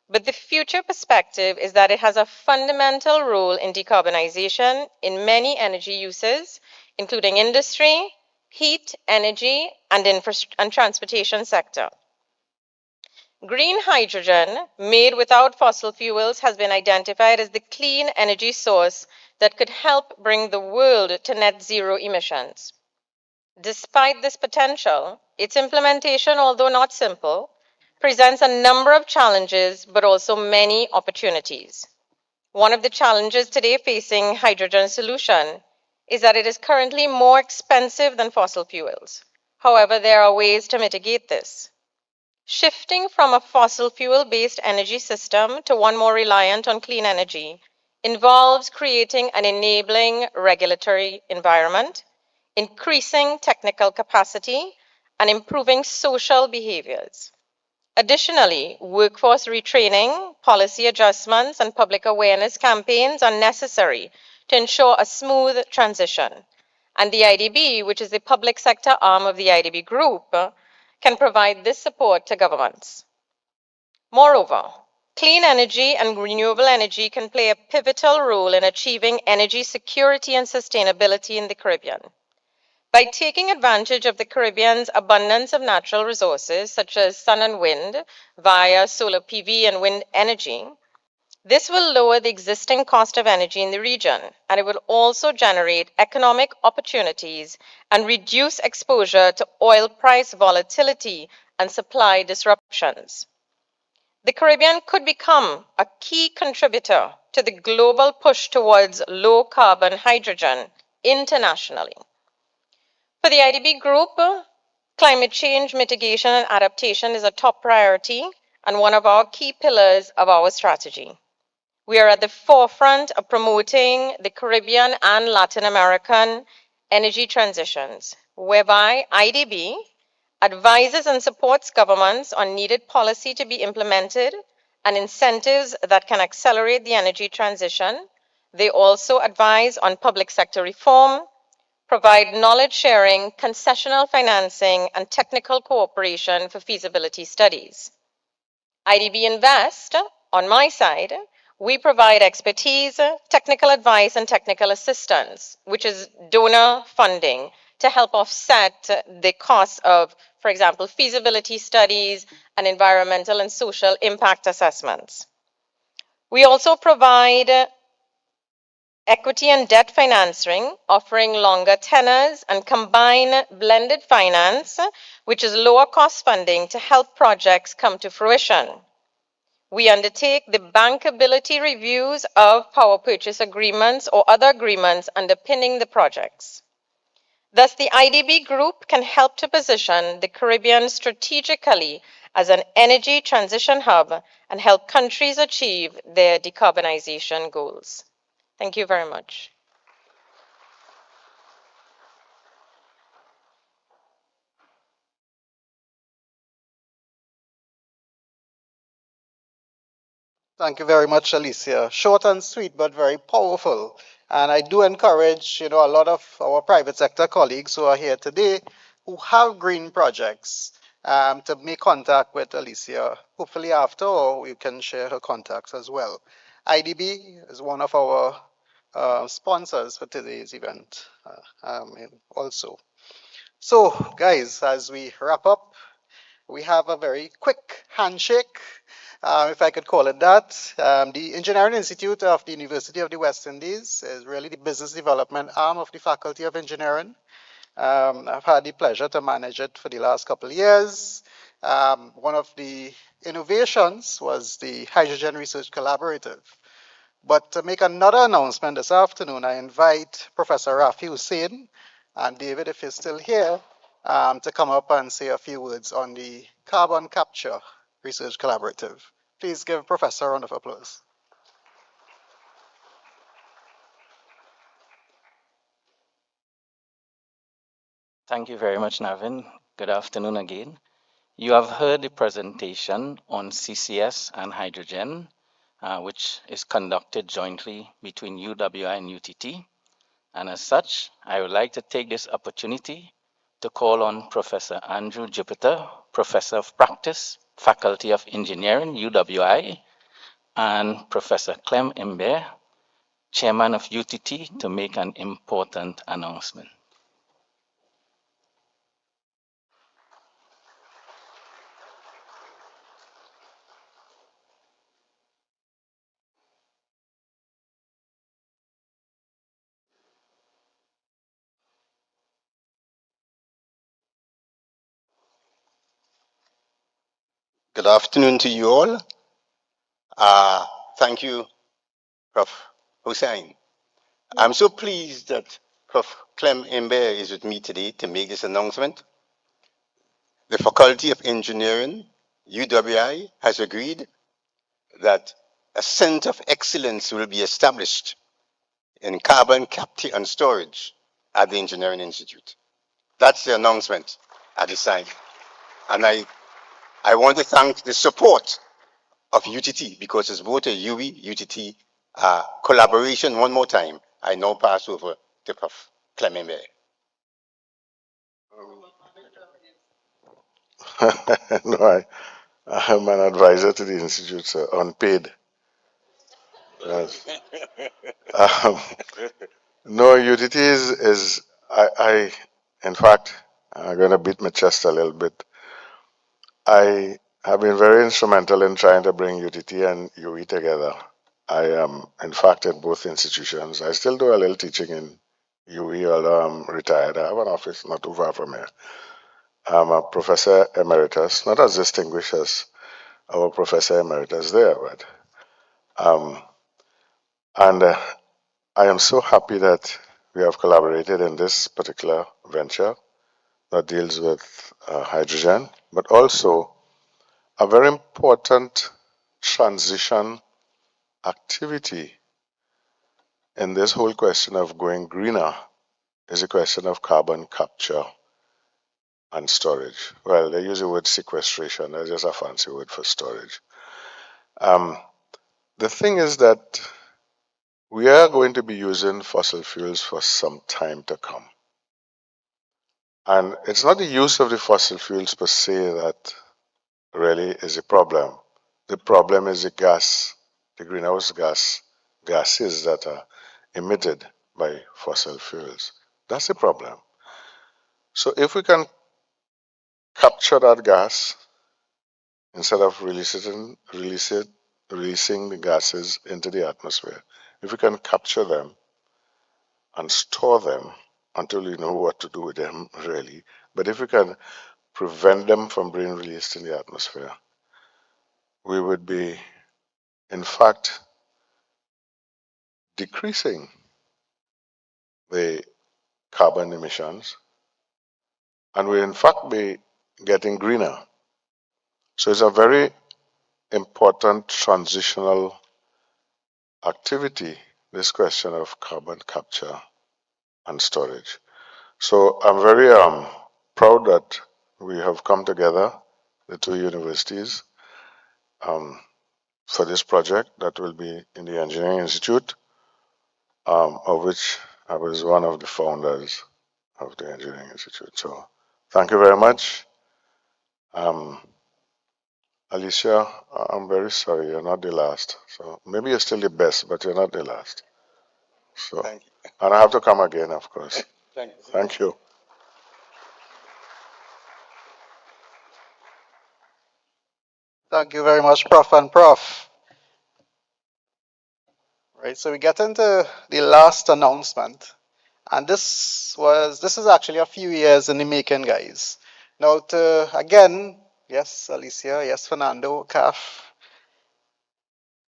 But the future perspective is that it has a fundamental role in decarbonization in many energy uses, including industry, heat, energy, and transportation sector. Green hydrogen made without fossil fuels has been identified as the clean energy source that could help bring the world to net zero emissions. Despite this potential, its implementation, although not simple, presents a number of challenges, but also many opportunities. One of the challenges today facing hydrogen solution is that it is currently more expensive than fossil fuels. However, there are ways to mitigate this. Shifting from a fossil fuel-based energy system to one more reliant on clean energy involves creating an enabling regulatory environment, increasing technical capacity, and improving social behaviors. Additionally, workforce retraining, policy adjustments, and public awareness campaigns are necessary to ensure a smooth transition. And the IDB, which is the public sector arm of the IDB group, can provide this support to governments. Moreover, Clean energy and renewable energy can play a pivotal role in achieving energy security and sustainability in the Caribbean. By taking advantage of the Caribbean's abundance of natural resources, such as sun and wind, via solar PV and wind energy, this will lower the existing cost of energy in the region, and it will also generate economic opportunities and reduce exposure to oil price volatility and supply disruptions. The Caribbean could become a key contributor to the global push towards low carbon hydrogen internationally. For the IDB Group, climate change mitigation and adaptation is a top priority and one of our key pillars of our strategy. We are at the forefront of promoting the Caribbean and Latin American energy transitions, whereby IDB advises and supports governments on needed policy to be implemented and incentives that can accelerate the energy transition. They also advise on public sector reform, provide knowledge sharing, concessional financing, and technical cooperation for feasibility studies. IDB Invest, on my side, we provide expertise, technical advice, and technical assistance, which is donor funding to help offset the costs of, for example, feasibility studies and environmental and social impact assessments. We also provide equity and debt financing, offering longer tenors and combine blended finance, which is lower cost funding to help projects come to fruition. We undertake the bankability reviews of power purchase agreements or other agreements underpinning the projects. Thus, the IDB Group can help to position the Caribbean strategically as an energy transition hub and help countries achieve their decarbonization goals. Thank you very much. Thank you very much, Alicia. Short and sweet, but very powerful. And I do encourage, a lot of our private sector colleagues who are here today who have green projects to make contact with Alicia, hopefully after, or you can share her contacts as well. IDB is one of our sponsors for today's event also. So, guys, as we wrap up, we have a very quick handshake, if I could call it that. The Engineering Institute of the University of the West Indies is really the business development arm of the Faculty of Engineering. I've had the pleasure to manage it for the last couple of years. One of the innovations was the Hydrogen Research Collaborative. But to make another announcement this afternoon, I invite Professor Rafi Hussain and David, if you're still here, to come up and say a few words on the Carbon Capture Research Collaborative. Please give Professor a round of applause. Thank you very much, Navin. Good afternoon again. You have heard the presentation on CCS and hydrogen, which is conducted jointly between UWI and UTT. And as such, I would like to take this opportunity to call on Professor Andrew Jupiter, Professor of Practice, Faculty of Engineering, UWI, and Professor Clem Imbert, Chairman of UTT, to make an important announcement. Good afternoon to you all. Thank you, Prof. Hussain. I'm so pleased that Prof. Clem Imbert is with me today to make this announcement. The Faculty of Engineering, UWI, has agreed that a Center of Excellence will be established in carbon capture and storage at the Engineering Institute. That's the announcement at this time. And I want to thank the support of UTT, because it's both a UTT collaboration. One more time, I now pass over to Prof. Clem Imbert. All right. I'm an advisor to the Institute, so unpaid. Yes. Um, no, UTT in fact, I'm going to beat my chest a little bit. I have been very instrumental in trying to bring UTT and UE together. I am, in fact, at both institutions. I still do a little teaching in UE, although I'm retired. I have an office not too far from here. I'm a professor emeritus, not as distinguished as our professor emeritus there, but and I am so happy that we have collaborated in this particular venture that deals with hydrogen, but also a very important transition activity in this whole question of going greener is a question of carbon capture and storage. Well, they use the word sequestration. That's just a fancy word for storage. The thing is that we are going to be using fossil fuels for some time to come. And it's not the use of the fossil fuels per se that really is a problem. The problem is the gas, the greenhouse gases that are emitted by fossil fuels. That's the problem. So if we can capture that gas instead of releasing the gases into the atmosphere, if we can capture them and store them until we know what to do with them, really, but if we can prevent them from being released in the atmosphere, we would be, in fact, decreasing the carbon emissions and we, in fact, be getting greener. So it's a very important transitional activity, this question of carbon capture and storage. So I'm very proud that we have come together, the two universities, for this project that will be in the Engineering Institute, of which I was one of the founders of the Engineering Institute. So thank you very much. Alicia, I'm very sorry, you're not the last. So maybe you're still the best, but you're not the last. So, thank you. And I have to come again, of course. Thank you. Thank you. Thank you very much, Prof and Prof. Right, so we get into the last announcement. And this is actually a few years in the making, guys. Now again, yes, Alicia, yes, Fernando, CAF,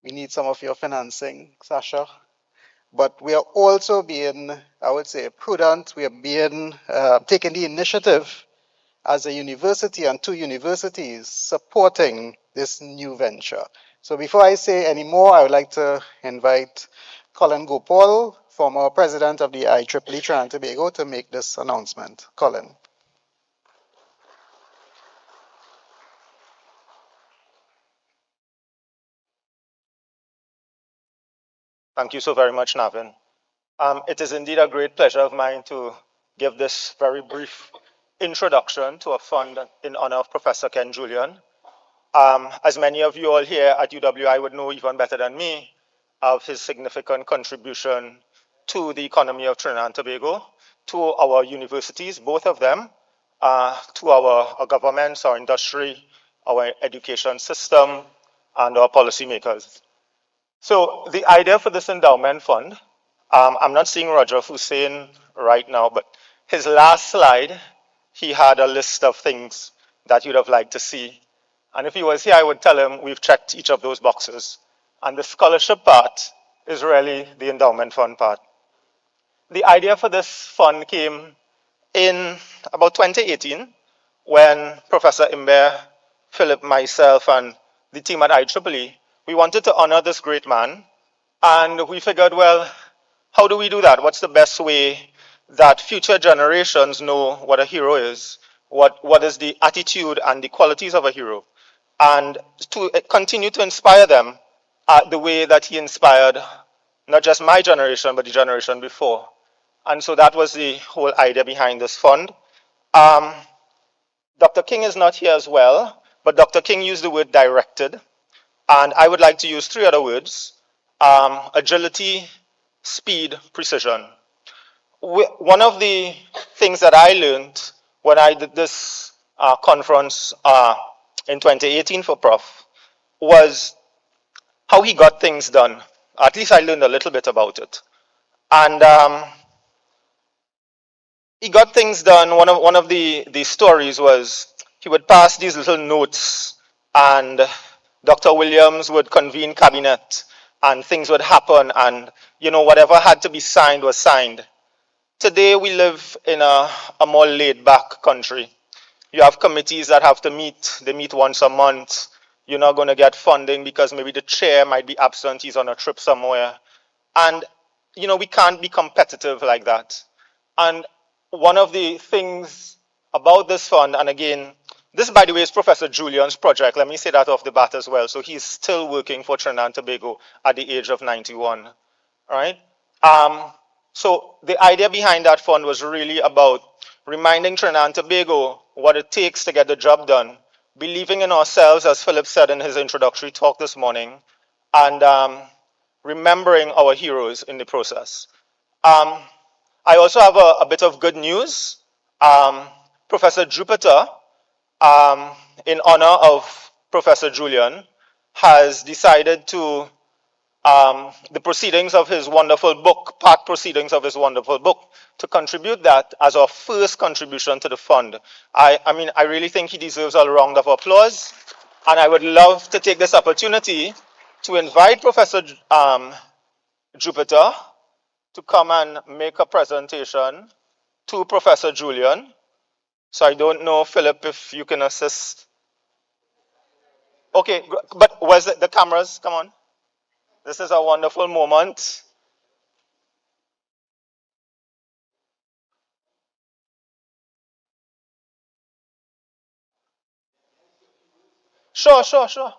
we need some of your financing, Sasha. But we are also being, I would say, prudent. We are being, taking the initiative as a university and two universities supporting this new venture. So before I say any more, I would like to invite Colin Gopal, former president of the IEEE Trinidad and Tobago, to make this announcement. Colin. Thank you so very much, Navin. It is indeed a great pleasure of mine to give this very brief introduction to a fund in honor of Professor Ken Julian. As many of you all here at UWI would know even better than me of his significant contribution to the economy of Trinidad and Tobago, to our universities, both of them, to our governments, our industry, our education system, and our policymakers. So the idea for this endowment fund, I'm not seeing Roger Hussein right now, but his last slide, he had a list of things that you'd have liked to see. And if he was here, I would tell him we've checked each of those boxes. And the scholarship part is really the endowment fund part. The idea for this fund came in about 2018 when Professor Imber, Philip, myself, and the team at IEEE, we wanted to honor this great man. And we figured, well, how do we do that? What's the best way that future generations know what a hero is? What is the attitude and the qualities of a hero? And to continue to inspire them the way that he inspired not just my generation, but the generation before. And so that was the whole idea behind this fund. Dr. King is not here as well, but Dr. King used the word directed, and I would like to use three other words: agility, speed, precision. One of the things that I learned when I did this conference in 2018 for Prof was how he got things done. At least I learned a little bit about it. And he got things done. One of the stories was he would pass these little notes, and Dr. Williams would convene cabinet, and things would happen, and whatever had to be signed was signed. Today we live in a more laid-back country. You have committees that have to meet. They meet once a month. You're not going to get funding because maybe the chair might be absent. He's on a trip somewhere. And, we can't be competitive like that. And one of the things about this fund, and again, this, by the way, is Professor Julian's project. Let me say that off the bat as well. So he's still working for Trinidad and Tobago at the age of 91. All right? So the idea behind that fund was really about reminding Trinidad and Tobago what it takes to get the job done, believing in ourselves, as Philip said in his introductory talk this morning, and remembering our heroes in the process. I also have a bit of good news. Professor Jupiter, in honor of Professor Julian, has decided to the proceedings of his wonderful book, part proceedings of his wonderful book, to contribute that as our first contribution to the fund. I mean, I really think he deserves a round of applause, and I would love to take this opportunity to invite Professor Jupiter to come and make a presentation to Professor Julian. So I don't know, Philip, if you can assist. Okay, but where's the cameras? Come on. This is a wonderful moment. Sure, sure, sure.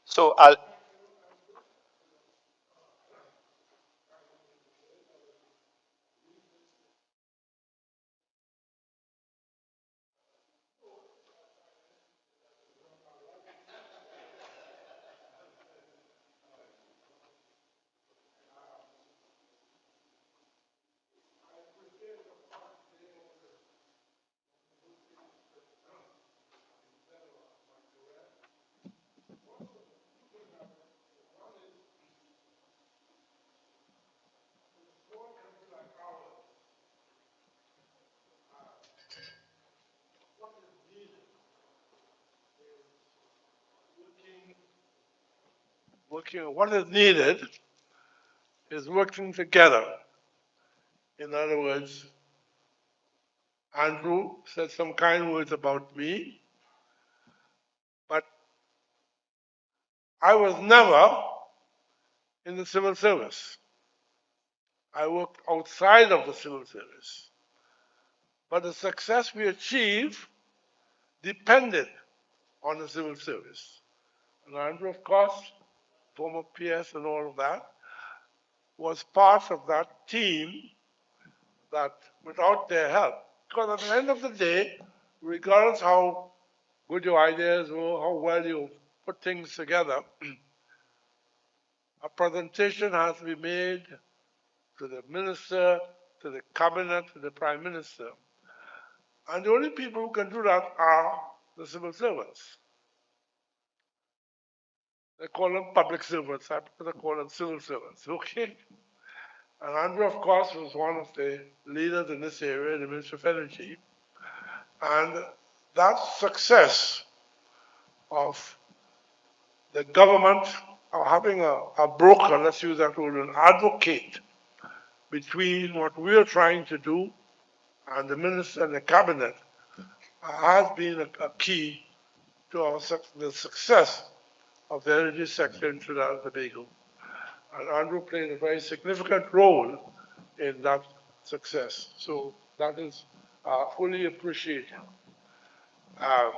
So what is needed is working together. In other words, Andrew said some kind words about me, but I was never in the civil service. I worked outside of the civil service. But the success we achieved depended on the civil service. And Andrew, of course, former PS and all of that, was part of that team that without their help, because at the end of the day, regardless how good your ideas were, how well you put things together, a presentation has to be made to the minister, to the cabinet, to the prime minister. And the only people who can do that are the civil servants. They call them public servants. I prefer to call them civil servants, okay? And Andrew, of course, was one of the leaders in this area, the Ministry of Energy. And that success of the government having a broker, let's use that word, an advocate between what we're trying to do and the minister and the cabinet has been a key to the success of the energy sector in Trinidad and Tobago. And Andrew played a very significant role in that success. So that is fully appreciated. I've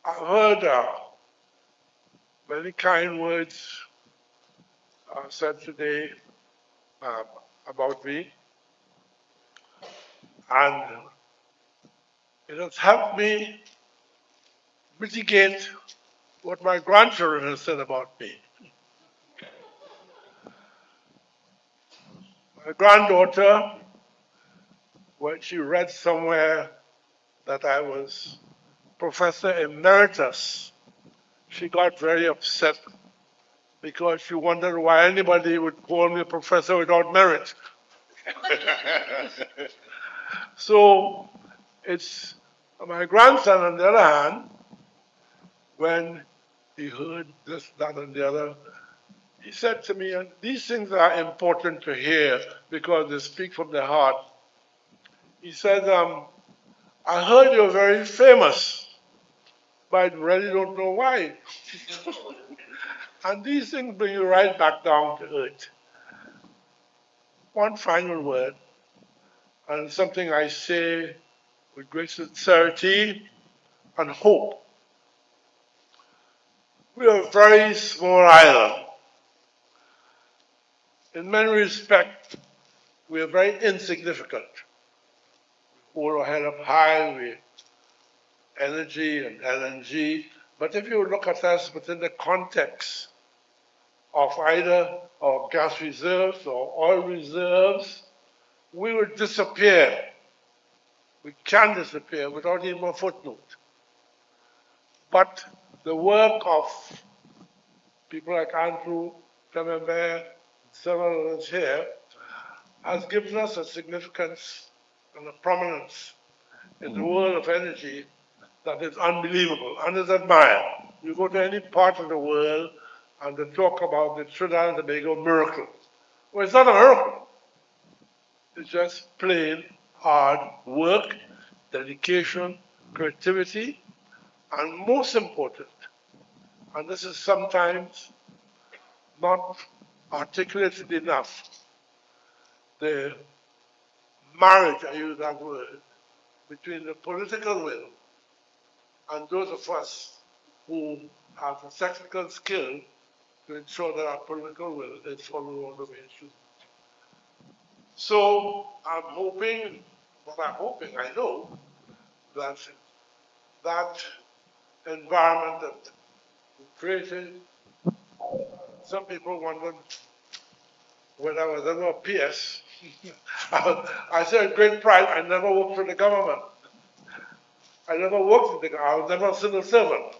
heard many kind words said today about me, and it has helped me mitigate what my grandchildren have said about me. My granddaughter, when she read somewhere that I was Professor Emeritus, she got very upset because she wondered why anybody would call me a professor without merit. So it's my grandson, on the other hand, when he heard this, that, and the other, he said to me, and these things are important to hear because they speak from the heart. He said, I heard you're very famous, but I really don't know why. And these things bring you right back down to earth. One final word, and something I say with great sincerity and hope. We are a very small island. In many respects, we are very insignificant. We hold our head up high, we energy and LNG. But if you look at us within the context of either our gas reserves or oil reserves, we would disappear. We can disappear without even a footnote. But the work of people like Andrew, Clement, several others here, has given us a significance and a prominence in the world of energy that is unbelievable and is admired. You go to any part of the world and they talk about the Trinidad and Tobago miracle. Well, it's not a miracle. It's just plain hard work, dedication, creativity, and most important, and this is sometimes not articulated enough, the marriage, I use that word, between the political will and those of us who have the technical skill to ensure that our political will is followed all the way through. So I'm hoping, I know, that that environment that we created, some people wondered whether I was ever a PS. I said with great pride, I never worked for the government. I never worked with the government. I was never a civil servant.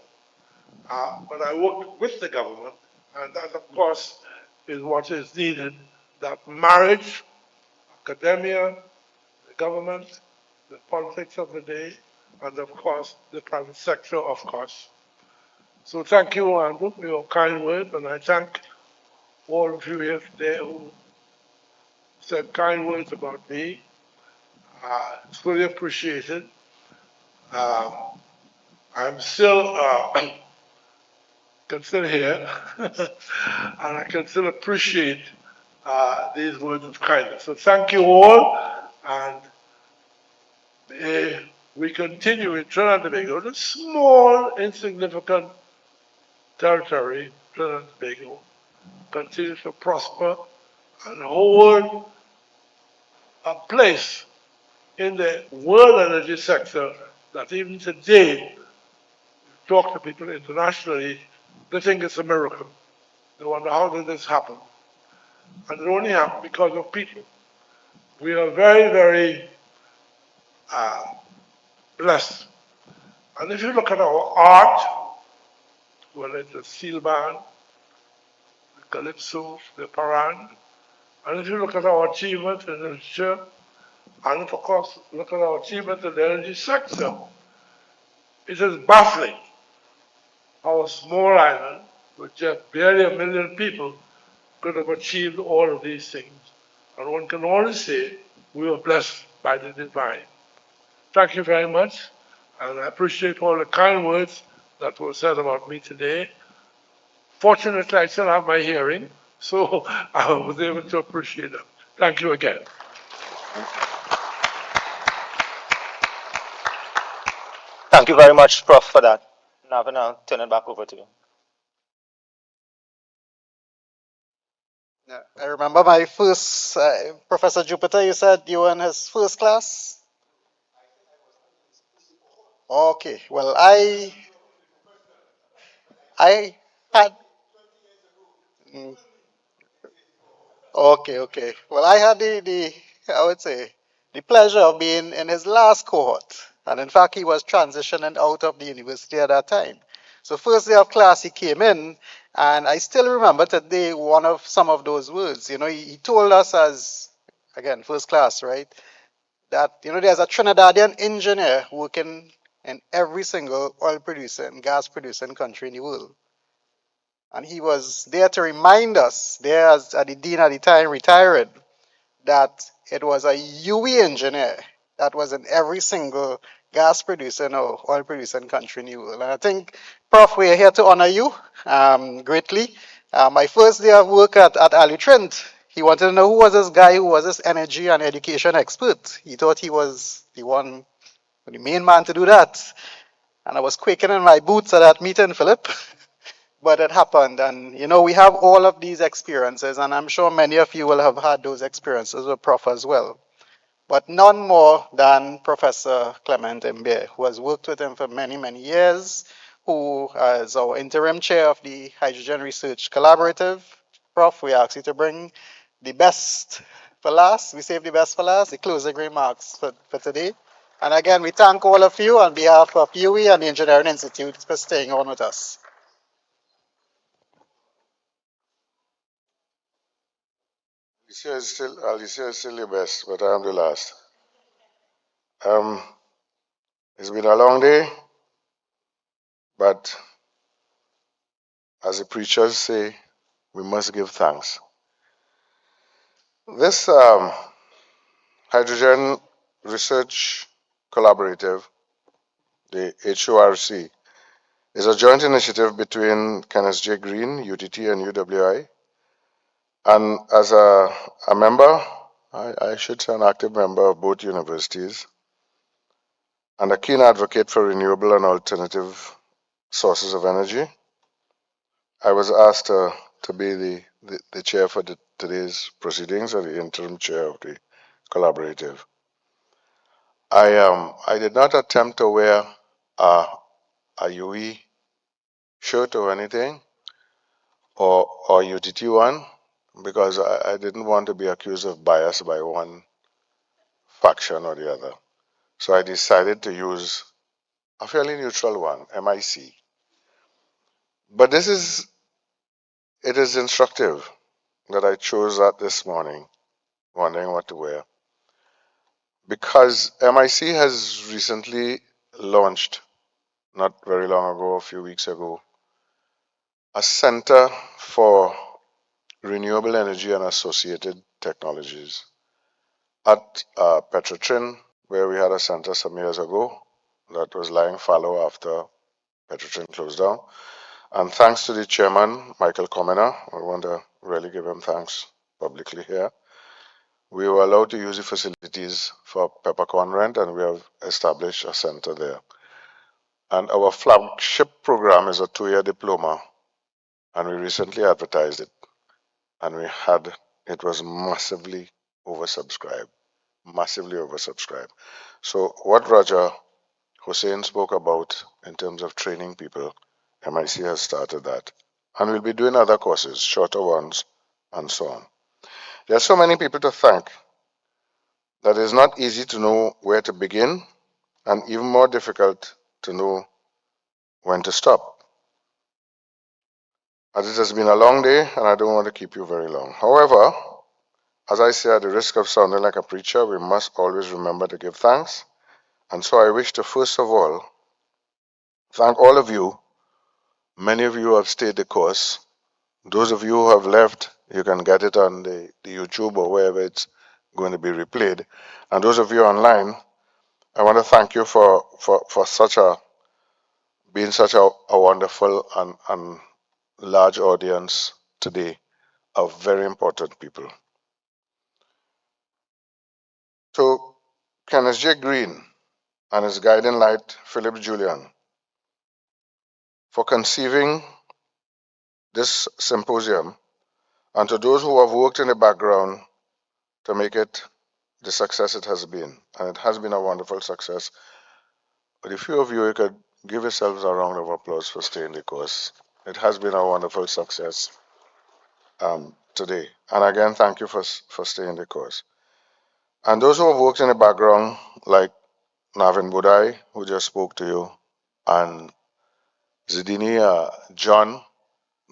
But I worked with the government, and that, of course, is what is needed, that marriage, academia, the government, the politics of the day, and, of course, the private sector, of course. So thank you, Andrew, for your kind words, and I thank all of you here today who said kind words about me. It's fully appreciated. I'm still can still hear, and I can still appreciate these words of kindness. So thank you all, and we continue in Trinidad and Tobago, a small, insignificant territory, Trinidad and Tobago, continues to prosper and hold a place in the world energy sector that even today, talk to people internationally, they think it's a miracle. They wonder how did this happen? And it only happened because of people. We are very, very blessed. And if you look at our art, whether it's the steel band, the calypso, the parang, and if you look at our achievements in literature, and of course look at our achievements in the energy sector, it is baffling how a small island with just barely 1 million people could have achieved all of these things. And one can only say we were blessed by the divine. Thank you very much, and I appreciate all the kind words that were said about me today. Fortunately, I still have my hearing, so I was able to appreciate them. Thank you again. Thank you very much, Prof, for that. Navin, I'll turn it back over to you. Yeah, I remember my first, Professor Jupiter, you said you were in his first class? Okay, well, I had, mm, okay. Well, I had I would say, the pleasure of being in his last cohort. And in fact, he was transitioning out of the university at that time. So first day of class, he came in, and I still remember today some of those words. You know, he told us as, again, first class, right, that, you know, there's a Trinidadian engineer working in every single oil producing, gas producing country in the world. And he was there to remind us, there as the dean at the time retired, that it was a UE engineer that was in every single gas producing or oil producing country in the world. And I think, Prof, we are here to honor you greatly. My first day of work at Ali Trent, he wanted to know who was this guy who was this energy and education expert. He thought he was the main man to do that. And I was quaking in my boots at that meeting, Philip. But it happened, and you know, we have all of these experiences, and I'm sure many of you will have had those experiences with Prof as well. But none more than Professor Clement Mbe, who has worked with him for many, many years, who is our interim chair of the Hydrogen Research Collaborative. Prof, we ask you to bring the best for last. We save the best for last, the closing remarks for today. And again, we thank all of you on behalf of UE and the Engineering Institute for staying on with us. Alicia is still the best, but I'm the last. It's been a long day, but as the preachers say, we must give thanks. This Hydrogen Research Collaborative, the HORC, is a joint initiative between Kenneth J. Green, UTT, and UWI. And as a member, I should say an active member of both universities, and a keen advocate for renewable and alternative sources of energy, I was asked to be the chair for today's proceedings, or the interim chair of the collaborative. I did not attempt to wear a UE shirt or anything, or UTT one, because I didn't want to be accused of bias by one faction or the other. So I decided to use a fairly neutral one, MIC. But it is instructive that I chose that this morning, wondering what to wear, because MIC has recently launched, not very long ago, a few weeks ago, a center for renewable energy and associated technologies at Petrotrin, where we had a center some years ago that was lying fallow after Petrotrin closed down. And thanks to the chairman, Michael Cominer, I want to really give him thanks publicly here. We were allowed to use the facilities for peppercorn rent, and we have established a center there. And our flagship program is a 2-year diploma, and we recently advertised it, and it was massively oversubscribed, massively oversubscribed. So what Raja Hussein spoke about in terms of training people, MIC has started that. And we'll be doing other courses, shorter ones, and so on. There are so many people to thank that it's not easy to know where to begin, and even more difficult to know when to stop. As it has been a long day, and I don't want to keep you very long. However, as I say, at the risk of sounding like a preacher, we must always remember to give thanks. And so I wish to first of all thank all of you. Many of you have stayed the course. Those of you who have left, you can get it on the YouTube or wherever it's going to be replayed. And those of you online, I want to thank you for being such a wonderful and large audience today of very important people. So Kenneth J. Green and his guiding light, Philip Julian, for conceiving this symposium, and to those who have worked in the background to make it the success it has been. And it has been a wonderful success. But a few of you could give yourselves a round of applause for staying the course. It has been a wonderful success today. And again, thank you for staying the course. And those who have worked in the background, like Navin Budai, who just spoke to you, and Zidini, John,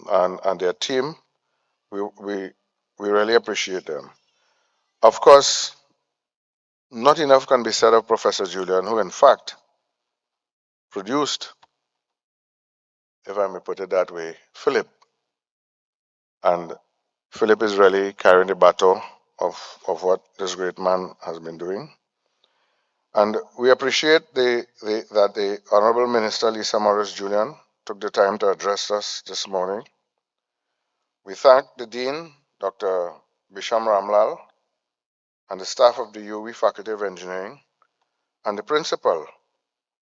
and their team, we really appreciate them. Of course, not enough can be said of Professor Julian, who in fact produced, if I may put it that way, Philip. And Philip is really carrying the baton of what this great man has been doing. And we appreciate that the Honorable Minister Lisa Morris Julian took the time to address us this morning. We thank the Dean, Dr. Bisham Ramlal, and the staff of the UWI Faculty of Engineering, and the principal,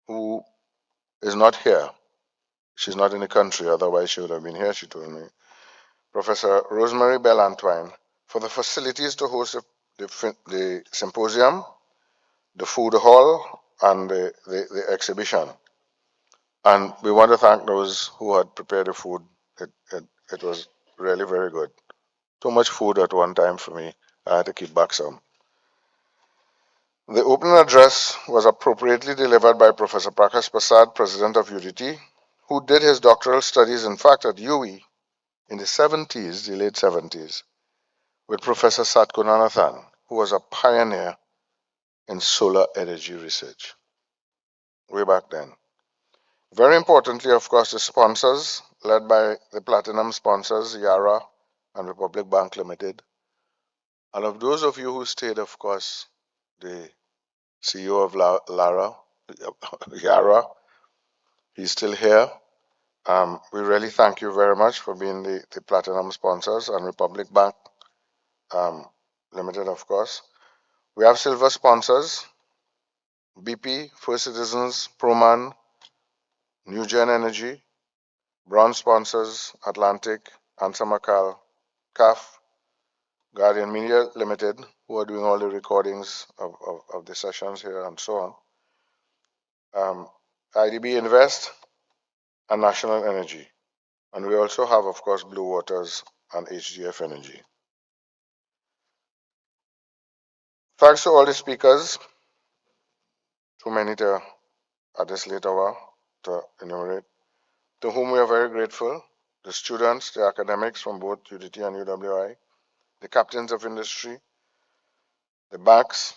who is not here. She's not in the country, otherwise she would have been here, she told me. Professor Rosemary Bell Antwine, for the facilities to host the symposium, the food hall, and the exhibition. And we want to thank those who had prepared the food. It was really very good. Too much food at one time for me. I had to keep back some. The opening address was appropriately delivered by Professor Prakash Prasad, President of UDT, who did his doctoral studies, in fact, at UWI in the 70s, the late 70s, with Professor Satkunanathan, who was a pioneer in solar energy research way back then. Very importantly, of course, the sponsors, led by the platinum sponsors, Yara and Republic Bank Limited. And of those of you who stayed, of course, the CEO of Yara, he's still here. We really thank you very much for being the platinum sponsors, and Republic Bank Limited, of course. We have silver sponsors, BP, First Citizens, Proman, New Gen Energy. Bronze sponsors, Atlantic, Ansamacal, CAF, Guardian Media Limited, who are doing all the recordings of the sessions here and so on. IDB Invest and National Energy. And we also have, of course, Blue Waters and HGF Energy. Thanks to all the speakers, too many at this late hour to enumerate, to whom we are very grateful, the students, the academics from both UDT and UWI, the captains of industry, the banks.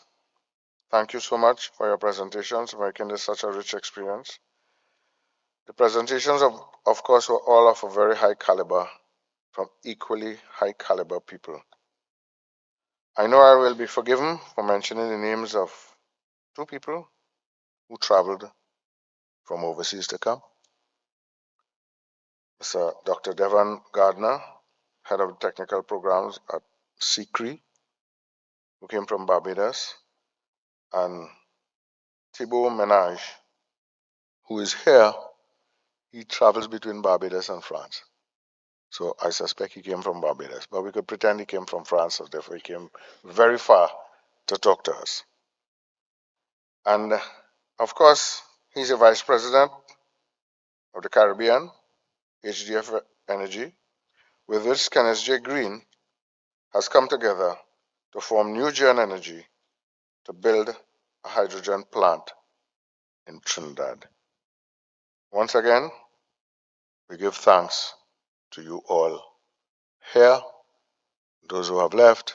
Thank you so much for your presentations, making this such a rich experience. The presentations, of course, were all of a very high caliber from equally high caliber people. I know I will be forgiven for mentioning the names of two people who traveled from overseas to come. Mr. Dr. Devon Gardner, Head of Technical Programs at SECRE, who came from Barbados, and Thibault Menage, who is here. He travels between Barbados and France. So I suspect he came from Barbados, but we could pretend he came from France, so therefore he came very far to talk to us. And of course, he's a vice president of the Caribbean, HDF Energy, with which Kenneth J. Green has come together to form New Gen Energy to build a hydrogen plant in Trinidad. Once again, we give thanks to you all here, those who have left,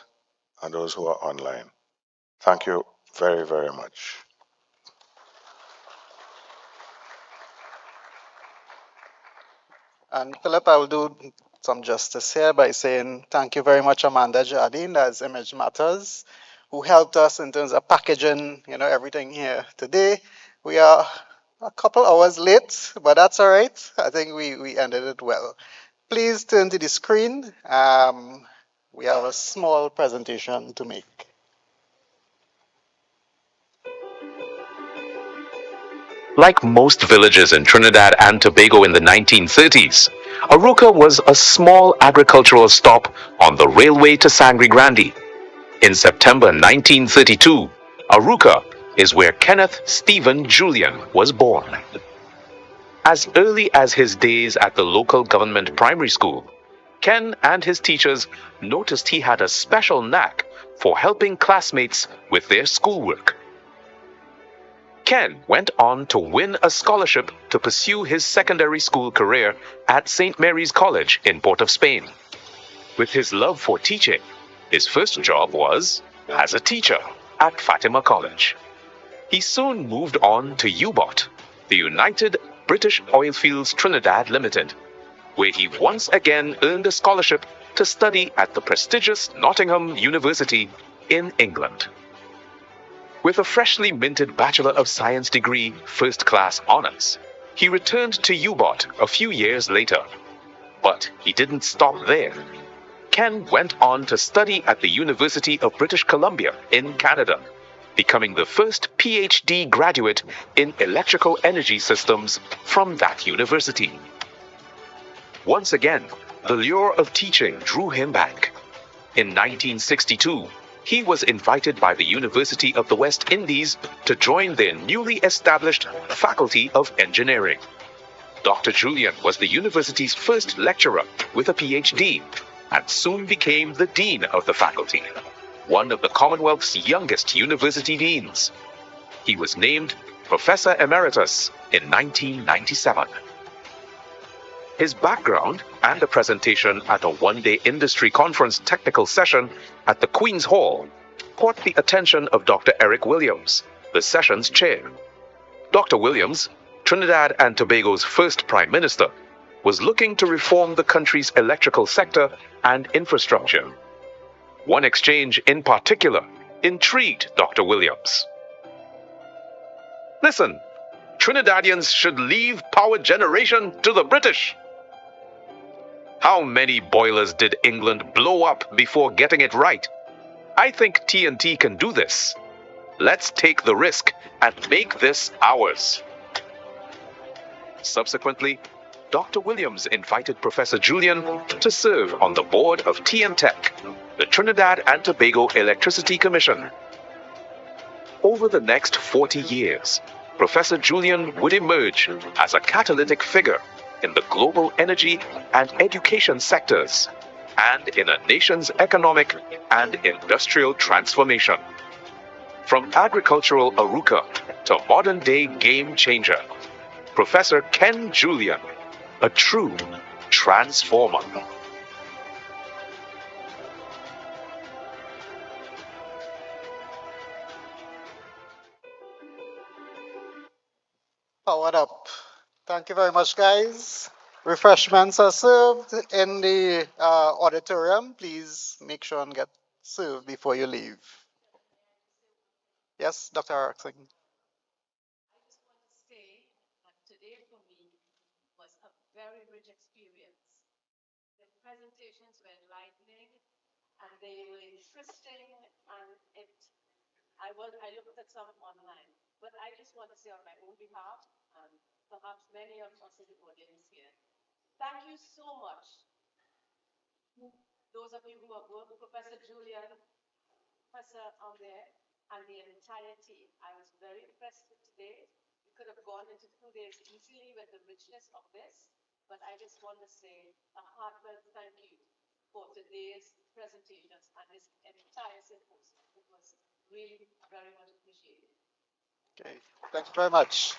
and those who are online. Thank you very, very much. And Philip, I will do some justice here by saying thank you very much, Amanda Jardine, as Image Matters, who helped us in terms of packaging, everything here today. We are a couple hours late, but that's all right. I think we ended it well. Please turn to the screen. We have a small presentation to make. Like most villages in Trinidad and Tobago in the 1930s, Arouca was a small agricultural stop on the railway to Sangre Grande. In September 1932, Arouca is where Kenneth Stephen Julian was born. As early as his days at the local government primary school, Ken and his teachers noticed he had a special knack for helping classmates with their schoolwork. Ken went on to win a scholarship to pursue his secondary school career at St. Mary's College in Port of Spain. With his love for teaching, his first job was as a teacher at Fatima College. He soon moved on to UBOT, the United British Oilfields Trinidad Limited, where he once again earned a scholarship to study at the prestigious Nottingham University in England. With a freshly minted Bachelor of Science degree, first-class honors, he returned to UBOT a few years later. But he didn't stop there. Ken went on to study at the University of British Columbia in Canada, becoming the first PhD graduate in electrical energy systems from that university. Once again, the lure of teaching drew him back. In 1962, he was invited by the University of the West Indies to join their newly established Faculty of Engineering. Dr. Julian was the university's first lecturer with a PhD and soon became the dean of the faculty, one of the Commonwealth's youngest university deans. He was named Professor Emeritus in 1997. His background and a presentation at a one-day industry conference technical session at the Queen's Hall caught the attention of Dr. Eric Williams, the session's chair. Dr. Williams, Trinidad and Tobago's first Prime Minister, was looking to reform the country's electrical sector and infrastructure. One exchange in particular intrigued Dr. Williams. Listen, Trinidadians should leave power generation to the British. How many boilers did England blow up before getting it right? I think TNT can do this. Let's take the risk and make this ours. Subsequently, Dr. Williams invited Professor Julian to serve on the board of TNTEC, the Trinidad and Tobago Electricity Commission. Over the next 40 years, Professor Julian would emerge as a catalytic figure in the global energy and education sectors, and in a nation's economic and industrial transformation. From agricultural Arouca to modern-day game changer, Professor Ken Julian, a true transformer. Powered up Thank you very much, guys. Refreshments are served in the auditorium. Please make sure and get served before you leave. Yes, Dr. Erickson. Today for me was a very rich experience. The presentations were enlightening and they were interesting, and I looked at some online, but I just want to say on my own behalf, and perhaps many of us in the audience here, thank you so much. Those of you who have worked with Professor Julian, Professor on there, and the entire team. I was very impressed with today. We could have gone into 2 days easily with the richness of this, but I just want to say a heartfelt thank you for today's presentations and this entire symposium. It was really very much appreciated. Okay, thanks very much.